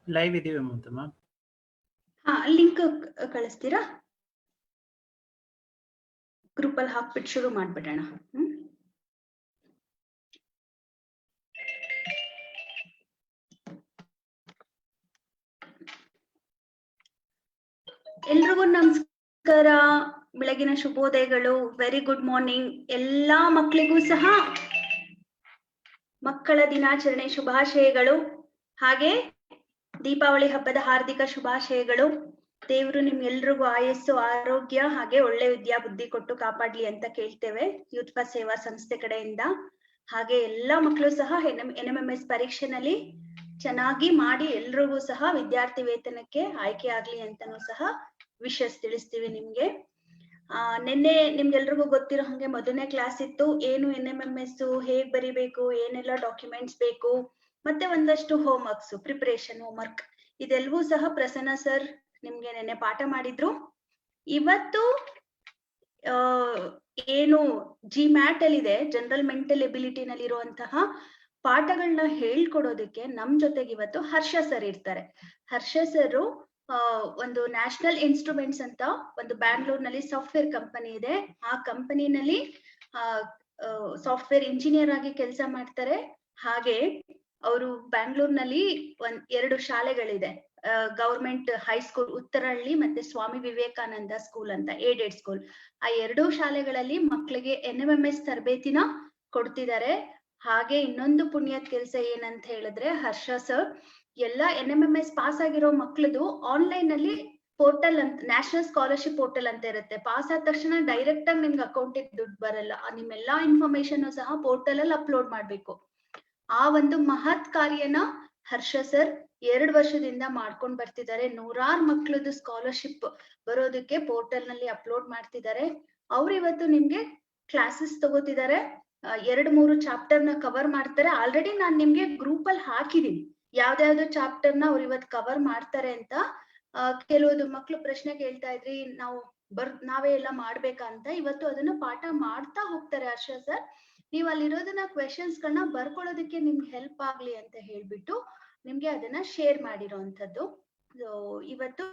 Live ಇದೀವಿ Mamathamma. Link ಕಳಿಸ್ತೀರಾ? Group ಅಲ್ಲಿ ಹಾಕ್ಬಿಟ್ಟು ಶುರು ಮಾಡ್ಬಿಡೋಣ. ಎಲ್ರಿಗೂ ನಮಸ್ಕಾರ, ಬೆಳಗಿನ ಶುಭೋದಯಗಳು, ವೆರಿ ಗುಡ್ ಮಾರ್ನಿಂಗ್. ಎಲ್ಲಾ ಮಕ್ಕಳಿಗೂ ಸಹ ಮಕ್ಕಳ ದಿನಾಚರಣೆ ಶುಭಾಶಯಗಳು, ಹಾಗೆ ದೀಪಾವಳಿ ಹಬ್ಬದ ಹಾರ್ದಿಕ ಶುಭಾಶಯಗಳು. ದೇವರು ನಿಮ್ಗೆಲ್ರಿಗೂ ಆಯಸ್ಸು, ಆರೋಗ್ಯ ಹಾಗೆ ಒಳ್ಳೆ ವಿದ್ಯಾ ಬುದ್ಧಿ ಕೊಟ್ಟು ಕಾಪಾಡ್ಲಿ ಅಂತ ಕೇಳ್ತೇವೆ ಯೂತ್ ಫಾರ್ ಸೇವಾ ಸಂಸ್ಥೆ ಕಡೆಯಿಂದ. ಹಾಗೆ ಎಲ್ಲಾ ಮಕ್ಕಳು ಸಹ NMMS ಪರೀಕ್ಷೆನಲ್ಲಿ ಚೆನ್ನಾಗಿ ಮಾಡಿ ಎಲ್ರಿಗೂ ಸಹ ವಿದ್ಯಾರ್ಥಿ ವೇತನಕ್ಕೆ ಆಯ್ಕೆ ಆಗ್ಲಿ ಅಂತಾನೂ ಸಹ ವಿಶಸ್ ತಿಳಿಸ್ತೀವಿ ನಿಮ್ಗೆ. ನಿನ್ನೆ ನಿಮ್ಗೆಲ್ರಿಗೂ ಗೊತ್ತಿರೋ ಹಂಗೆ ಮೊದಲನೇ ಕ್ಲಾಸ್ ಇತ್ತು. ಏನು NMMS, ಹೇಗ್ ಬರಿಬೇಕು, ಏನೆಲ್ಲ ಡಾಕ್ಯುಮೆಂಟ್ಸ್ ಬೇಕು, ಮತ್ತೆ ಒಂದಷ್ಟು home works, preparation home work, ಇದೆಲ್ಲವೂ ಸಹ ಪ್ರಸನ್ನ ಸರ್ ನಿಮ್ಗೆ ನೆನ್ನೆ ಪಾಠ ಮಾಡಿದ್ರು. ಇವತ್ತು ಏನು GMAT ಅಲ್ಲಿ ಇದೆ, ಜನರಲ್ ಮೆಂಟಲ್ ಎಬಿಲಿಟಿ ನಲ್ಲಿ ಇರುವಂತಹ ಪಾಠಗಳನ್ನ ಹೇಳ್ಕೊಡೋದಕ್ಕೆ ನಮ್ ಜೊತೆಗೆ ಇವತ್ತು ಹರ್ಷ ಸರ್ ಇರ್ತಾರೆ. ಹರ್ಷ ಸರ್ ಒಂದು ನ್ಯಾಷನಲ್ ಇನ್ಸ್ಟ್ರೂಮೆಂಟ್ಸ್ ಅಂತ ಒಂದು ಬ್ಯಾಂಗ್ಳೂರ್ನಲ್ಲಿ ಸಾಫ್ಟ್ವೇರ್ ಕಂಪನಿ ಇದೆ. ಆ ಕಂಪನಿನಲ್ಲಿ ಸಾಫ್ಟ್ವೇರ್ ಇಂಜಿನಿಯರ್ ಆಗಿ ಕೆಲಸ ಮಾಡ್ತಾರೆ. ಹಾಗೆ ಅವರು ಬ್ಯಾಂಗ್ಳೂರ್ನಲ್ಲಿ 2 ಶಾಲೆಗಳಿದೆ, ಗವರ್ಮೆಂಟ್ ಹೈಸ್ಕೂಲ್ ಉತ್ತರಹಳ್ಳಿ ಮತ್ತೆ ಸ್ವಾಮಿ ವಿವೇಕಾನಂದ ಸ್ಕೂಲ್ ಅಂತ ಏಡೆಡ್ ಸ್ಕೂಲ್. ಆ 2 ಶಾಲೆಗಳಲ್ಲಿ ಮಕ್ಕಳಿಗೆ NMMS ತರಬೇತಿನ ಕೊಡ್ತಿದ್ದಾರೆ. ಹಾಗೆ ಇನ್ನೊಂದು ಪುಣ್ಯದ ಕೆಲಸ ಏನಂತ ಹೇಳಿದ್ರೆ, ಹರ್ಷ ಸರ್ ಎಲ್ಲ NMMS ಪಾಸ್ ಆಗಿರೋ ಮಕ್ಳದು ಆನ್ಲೈನ್ ಅಲ್ಲಿ ಪೋರ್ಟಲ್ ಅಂತ, ನ್ಯಾಷನಲ್ ಸ್ಕಾಲರ್ಶಿಪ್ ಪೋರ್ಟಲ್ ಅಂತ ಇರುತ್ತೆ. ಪಾಸ್ ಆದ ತಕ್ಷಣ ಡೈರೆಕ್ಟ್ ಆಗಿ ನಿಮ್ಗೆ ಅಕೌಂಟಿಗೆ ದುಡ್ಡು ಬರಲ್ಲ, ನಿಮ್ಮೆಲ್ಲಾ ಇನ್ಫಾರ್ಮೇಶನ್ ಸಹ ಪೋರ್ಟಲ್ ಅಲ್ಲಿ ಅಪ್ಲೋಡ್ ಮಾಡ್ಬೇಕು. ಆ ಒಂದು ಮಹತ್ ಕಾರ್ಯನ ಹರ್ಷ ಸರ್ 2 ವರ್ಷದಿಂದ ಮಾಡ್ಕೊಂಡ್ ಬರ್ತಿದ್ದಾರೆ. 100 ಮಕ್ಳದ್ದು ಸ್ಕಾಲರ್ಶಿಪ್ ಬರೋದಕ್ಕೆ ಪೋರ್ಟಲ್ ನಲ್ಲಿ ಅಪ್ಲೋಡ್ ಮಾಡ್ತಿದ್ದಾರೆ. ಅವ್ರು ಇವತ್ತು ನಿಮ್ಗೆ ಕ್ಲಾಸಸ್ ತಗೋತಿದ್ದಾರೆ. 2-3 ಚಾಪ್ಟರ್ ನ ಕವರ್ ಮಾಡ್ತಾರೆ. ಆಲ್ರೆಡಿ ನಾನ್ ನಿಮ್ಗೆ ಗ್ರೂಪ್ ಅಲ್ಲಿ ಹಾಕಿದೀನಿ ಯಾವ್ದಾವ್ದು ಚಾಪ್ಟರ್ ನ ಅವ್ರು ಇವತ್ತು ಕವರ್ ಮಾಡ್ತಾರೆ ಅಂತ. ಕೆಲವೊಂದು ಮಕ್ಳು ಪ್ರಶ್ನೆ ಕೇಳ್ತಾ ಇದ್ರಿ, ನಾವೇ ಎಲ್ಲ ಮಾಡ್ಬೇಕಾ ಅಂತ. ಇವತ್ತು ಅದನ್ನ ಪಾಠ ಮಾಡ್ತಾ ಹೋಗ್ತಾರೆ ಹರ್ಷ ಸರ್. ನೀವು ಅಲ್ಲಿರೋದನ್ನ ಕ್ವೆಶನ್ಸ್ ಗಳನ್ನ ಬರ್ಕೊಳ್ಳೋದಕ್ಕೆ ನಿಮ್ಗೆ ಹೆಲ್ಪ್ ಆಗ್ಲಿ ಅಂತ ಹೇಳ್ಬಿಟ್ಟು ನಿಮ್ಗೆ ಅದನ್ನ ಶೇರ್ ಮಾಡಿರೋಂಥದ್ದು. ಇವತ್ತು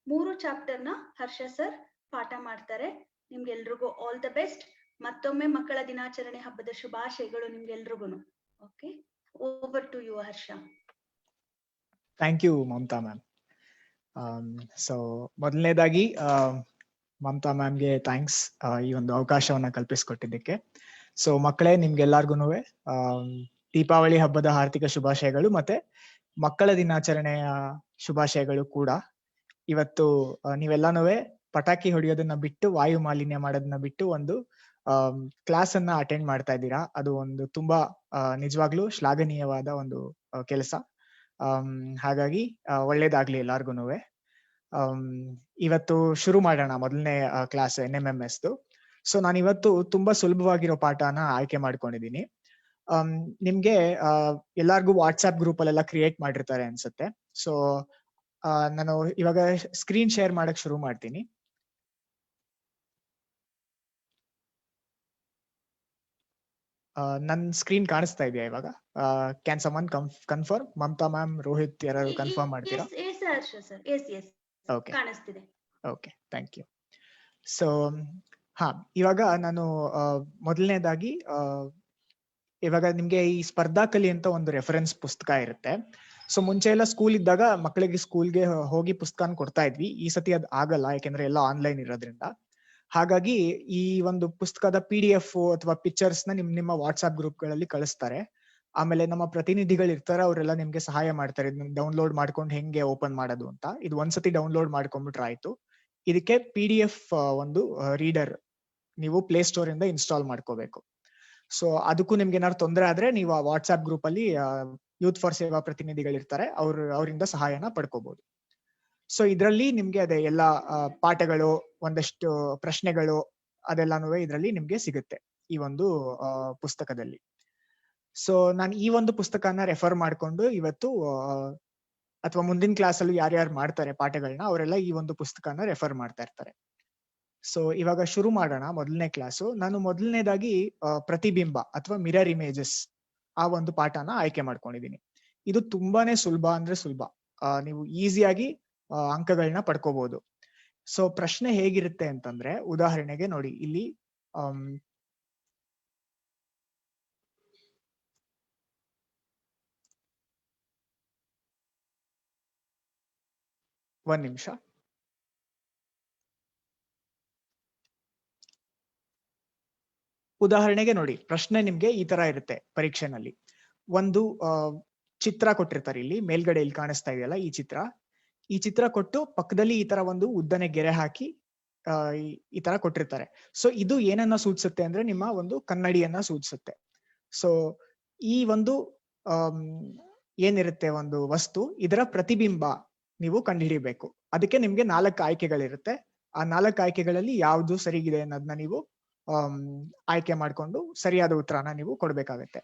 3 ಚಾಪ್ಟರ್ ನ ಹರ್ಷ ಸರ್ ಪಾಠ ಮಾಡ್ತಾರೆ. ನಿಮ್ಗೆಲ್ರಿಗೂ ಆಲ್ ದ ಬೆಸ್ಟ್. ಮತ್ತೊಮ್ಮೆ ಮಕ್ಕಳ ದಿನಾಚರಣೆ ಹಬ್ಬದ ಶುಭಾಶಯಗಳು ನಿಮ್ಗೆಲ್ರಿಗೂ. Okay, over to you Harsha. Thank you Mamata ma'am. So ಮೊದಲನೇದಾಗಿ ಮಮತಾ ಮ್ಯಾಮ್ಗೆ ಥ್ಯಾಂಕ್ಸ್ ಈ ಒಂದು ಅವಕಾಶವನ್ನ ಕಲ್ಪಿಸಿಕೊಟ್ಟಿದ್ದಕ್ಕೆ. ಸೊ ಮಕ್ಕಳೇ, ನಿಮ್ಗೆಲ್ಲಾರ್ಗು ದೀಪಾವಳಿ ಹಬ್ಬದ ಆರ್ಥಿಕ ಶುಭಾಶಯಗಳು ಮತ್ತೆ ಮಕ್ಕಳ ದಿನಾಚರಣೆಯ ಶುಭಾಶಯಗಳು ಕೂಡ. ಇವತ್ತು ನೀವೆಲ್ಲಾನು ಪಟಾಕಿ ಹೊಡೆಯೋದನ್ನ ಬಿಟ್ಟು, ವಾಯು ಮಾಲಿನ್ಯ ಮಾಡೋದನ್ನ ಬಿಟ್ಟು ಒಂದು ಕ್ಲಾಸ್ ಅನ್ನ ಅಟೆಂಡ್ ಮಾಡ್ತಾ ಇದ್ದೀರಾ. ಅದು ಒಂದು ತುಂಬಾ ನಿಜವಾಗ್ಲೂ ಶ್ಲಾಘನೀಯವಾದ ಒಂದು ಕೆಲಸ. ಹಾಗಾಗಿ ಒಳ್ಳೇದಾಗ್ಲಿ ಎಲ್ಲಾರ್ಗುನು. ಇವತ್ತು ಶುರು ಮಾಡೋಣ ಮೊದಲನೇ ಕ್ಲಾಸ್ NMMS. ಸೊ ನಾನು ಇವತ್ತು ತುಂಬಾ ಸುಲಭವಾಗಿರೋ ಪಾಠನ ಆಯ್ಕೆ ಮಾಡ್ಕೊಂಡಿದೀನಿ. ನಿಮ್ಗೆ ಎಲ್ಲಾರ್ಗು ವಾಟ್ಸ್ಆಪ್ ಗ್ರೂಪ್ ಅಲ್ಲೆಲ್ಲ ಕ್ರಿಯೇಟ್ ಮಾಡಿರ್ತಾರೆ ಅನ್ಸುತ್ತೆ. ಸೊ ನಾನು ಇವಾಗ ಸ್ಕ್ರೀನ್ ಶೇರ್ ಮಾಡಕ್ ಶುರು ಮಾಡ್ತೀನಿ. ನನ್ ಸ್ಕ್ರೀನ್ ಕಾಣಿಸ್ತಾ ಇದೆಯಾ ಇವಾಗ? Can someone confirm? Mamata ma'am, Rohit ಯಾರು ಕನ್ಫರ್ಮ್ ಮಾಡ್ತೀರಾ? Okay, thank you. ಸೊ ಇವಾಗ ನಾನು ಮೊದಲನೇದಾಗಿ ಇವಾಗ ನಿಮ್ಗೆ ಈ ಸ್ಪರ್ಧಾ ಕಲಿ ಅಂತ ಒಂದು ರೆಫರೆನ್ಸ್ ಪುಸ್ತಕ ಇರುತ್ತೆ. ಸೊ ಮುಂಚೆ ಎಲ್ಲ ಸ್ಕೂಲ್ ಇದ್ದಾಗ ಮಕ್ಕಳಿಗೆ ಸ್ಕೂಲ್ಗೆ ಹೋಗಿ ಪುಸ್ತಕನ ಕೊಡ್ತಾ ಇದ್ವಿ. ಈ ಸತಿ ಅದ್ ಆಗಲ್ಲ, ಯಾಕೆಂದ್ರೆ ಎಲ್ಲ ಆನ್ಲೈನ್ ಇರೋದ್ರಿಂದ. ಹಾಗಾಗಿ ಈ ಒಂದು ಪುಸ್ತಕದ PDF ಅಥವಾ ಪಿಕ್ಚರ್ಸ್ ನ ನಿಮ್ಮ ವಾಟ್ಸ್ಆಪ್ ಗ್ರೂಪ್ ಗಳಲ್ಲಿ ಕಳಿಸ್ತಾರೆ. ಆಮೇಲೆ ನಮ್ಮ ಪ್ರತಿನಿಧಿಗಳು ಇರ್ತಾರೆ, ಅವರೆಲ್ಲ ನಿಮ್ಗೆ ಸಹಾಯ ಮಾಡ್ತಾರೆ ಡೌನ್ಲೋಡ್ ಮಾಡ್ಕೊಂಡು ಹೆಂಗೆ ಓಪನ್ ಮಾಡೋದು ಅಂತ. ಇದು ಒಂದ್ಸತಿ ಡೌನ್ಲೋಡ್ ಮಾಡ್ಕೊಂಡ್ಬಿಟ್ರೆ ಆಯ್ತು. ಇದಕ್ಕೆ PDF ಒಂದು ರೀಡರ್ ನೀವು ಪ್ಲೇ ಸ್ಟೋರ್ ಇಂದ ಇನ್ಸ್ಟಾಲ್ ಮಾಡ್ಕೋಬೇಕು. ಸೊ ಅದಕ್ಕೂ ನಿಮ್ಗೆ ಏನಾದ್ರು ತೊಂದರೆ ಆದ್ರೆ ನೀವು ಆ ವಾಟ್ಸ್ಆಪ್ ಗ್ರೂಪ್ ಅಲ್ಲಿ ಯೂತ್ ಫಾರ್ ಸೇವಾ ಪ್ರತಿನಿಧಿಗಳಿರ್ತಾರೆ, ಅವರಿಂದ ಸಹಾಯನ ಪಡ್ಕೋಬಹುದು. ಸೊ ಇದರಲ್ಲಿ ನಿಮ್ಗೆ ಅದೇ ಎಲ್ಲ ಪಾಠಗಳು, ಒಂದಷ್ಟು ಪ್ರಶ್ನೆಗಳು ಅದೆಲ್ಲಾನು ಇದರಲ್ಲಿ ನಿಮ್ಗೆ ಸಿಗುತ್ತೆ ಈ ಒಂದು ಪುಸ್ತಕದಲ್ಲಿ. ಸೊ ನಾನು ಈ ಒಂದು ಪುಸ್ತಕನ ರೆಫರ್ ಮಾಡ್ಕೊಂಡು ಇವತ್ತು ಅಥವಾ ಮುಂದಿನ ಕ್ಲಾಸ್ ಅಲ್ಲಿ ಯಾರ್ಯಾರು ಮಾಡ್ತಾರೆ ಪಾಠಗಳನ್ನ ಅವರೆಲ್ಲ ಈ ಒಂದು ಪುಸ್ತಕನ ರೆಫರ್ ಮಾಡ್ತಾ ಇರ್ತಾರೆ. ಸೊ ಇವಾಗ ಶುರು ಮಾಡೋಣ ಮೊದಲನೇ ಕ್ಲಾಸು. ನಾನು ಮೊದಲನೇದಾಗಿ ಪ್ರತಿಬಿಂಬ ಅಥವಾ ಮಿರರ್ ಇಮೇಜಸ್ ಆ ಒಂದು ಪಾಠನ ಆಯ್ಕೆ ಮಾಡ್ಕೊಂಡಿದೀನಿ. ಇದು ತುಂಬಾನೇ ಸುಲಭ ಅಂದ್ರೆ ಸುಲಭ. ನೀವು ಈಸಿಯಾಗಿ ಅಂಕಗಳನ್ನ ಪಡ್ಕೋಬಹುದು. ಸೊ ಪ್ರಶ್ನೆ ಹೇಗಿರುತ್ತೆ ಅಂತಂದ್ರೆ, ಉದಾಹರಣೆಗೆ ನೋಡಿ ಇಲ್ಲಿ ಒಂದ್ ನಿಮಿಷ. ಉದಾಹರಣೆಗೆ ನೋಡಿ, ಪ್ರಶ್ನೆ ನಿಮ್ಗೆ ಈ ತರ ಇರುತ್ತೆ ಪರೀಕ್ಷೆನಲ್ಲಿ. ಒಂದು ಚಿತ್ರ ಕೊಟ್ಟಿರ್ತಾರೆ, ಇಲ್ಲಿ ಮೇಲ್ಗಡೆ ಇಲ್ಲಿ ಕಾಣಿಸ್ತಾ ಇದೆಯಲ್ಲ ಈ ಚಿತ್ರ ಕೊಟ್ಟು ಪಕ್ಕದಲ್ಲಿ ಈ ತರ ಒಂದು ಉದ್ದನೆ ಗೆರೆ ಹಾಕಿ ಈ ತರ ಕೊಟ್ಟಿರ್ತಾರೆ. ಸೊ ಇದು ಏನನ್ನ ಸೂಚಿಸುತ್ತೆ ಅಂದ್ರೆ ನಿಮ್ಮ ಒಂದು ಕನ್ನಡಿಯನ್ನ ಸೂಚಿಸುತ್ತೆ. ಸೊ ಈ ಒಂದು ಏನಿರುತ್ತೆ ಒಂದು ವಸ್ತು, ಇದರ ಪ್ರತಿಬಿಂಬ ನೀವು ಕಂಡುಹಿಡಿಬೇಕು. ಅದಕ್ಕೆ ನಿಮ್ಗೆ 4 ಆಯ್ಕೆಗಳಿರುತ್ತೆ. ಆ 4 ಆಯ್ಕೆಗಳಲ್ಲಿ ಯಾವ್ದು ಸರಿಗಿದೆ ಅನ್ನೋದನ್ನ ನೀವು ಆಯ್ಕೆ ಮಾಡ್ಕೊಂಡು ಸರಿಯಾದ ಉತ್ತರನ ನೀವು ಕೊಡ್ಬೇಕಾಗತ್ತೆ.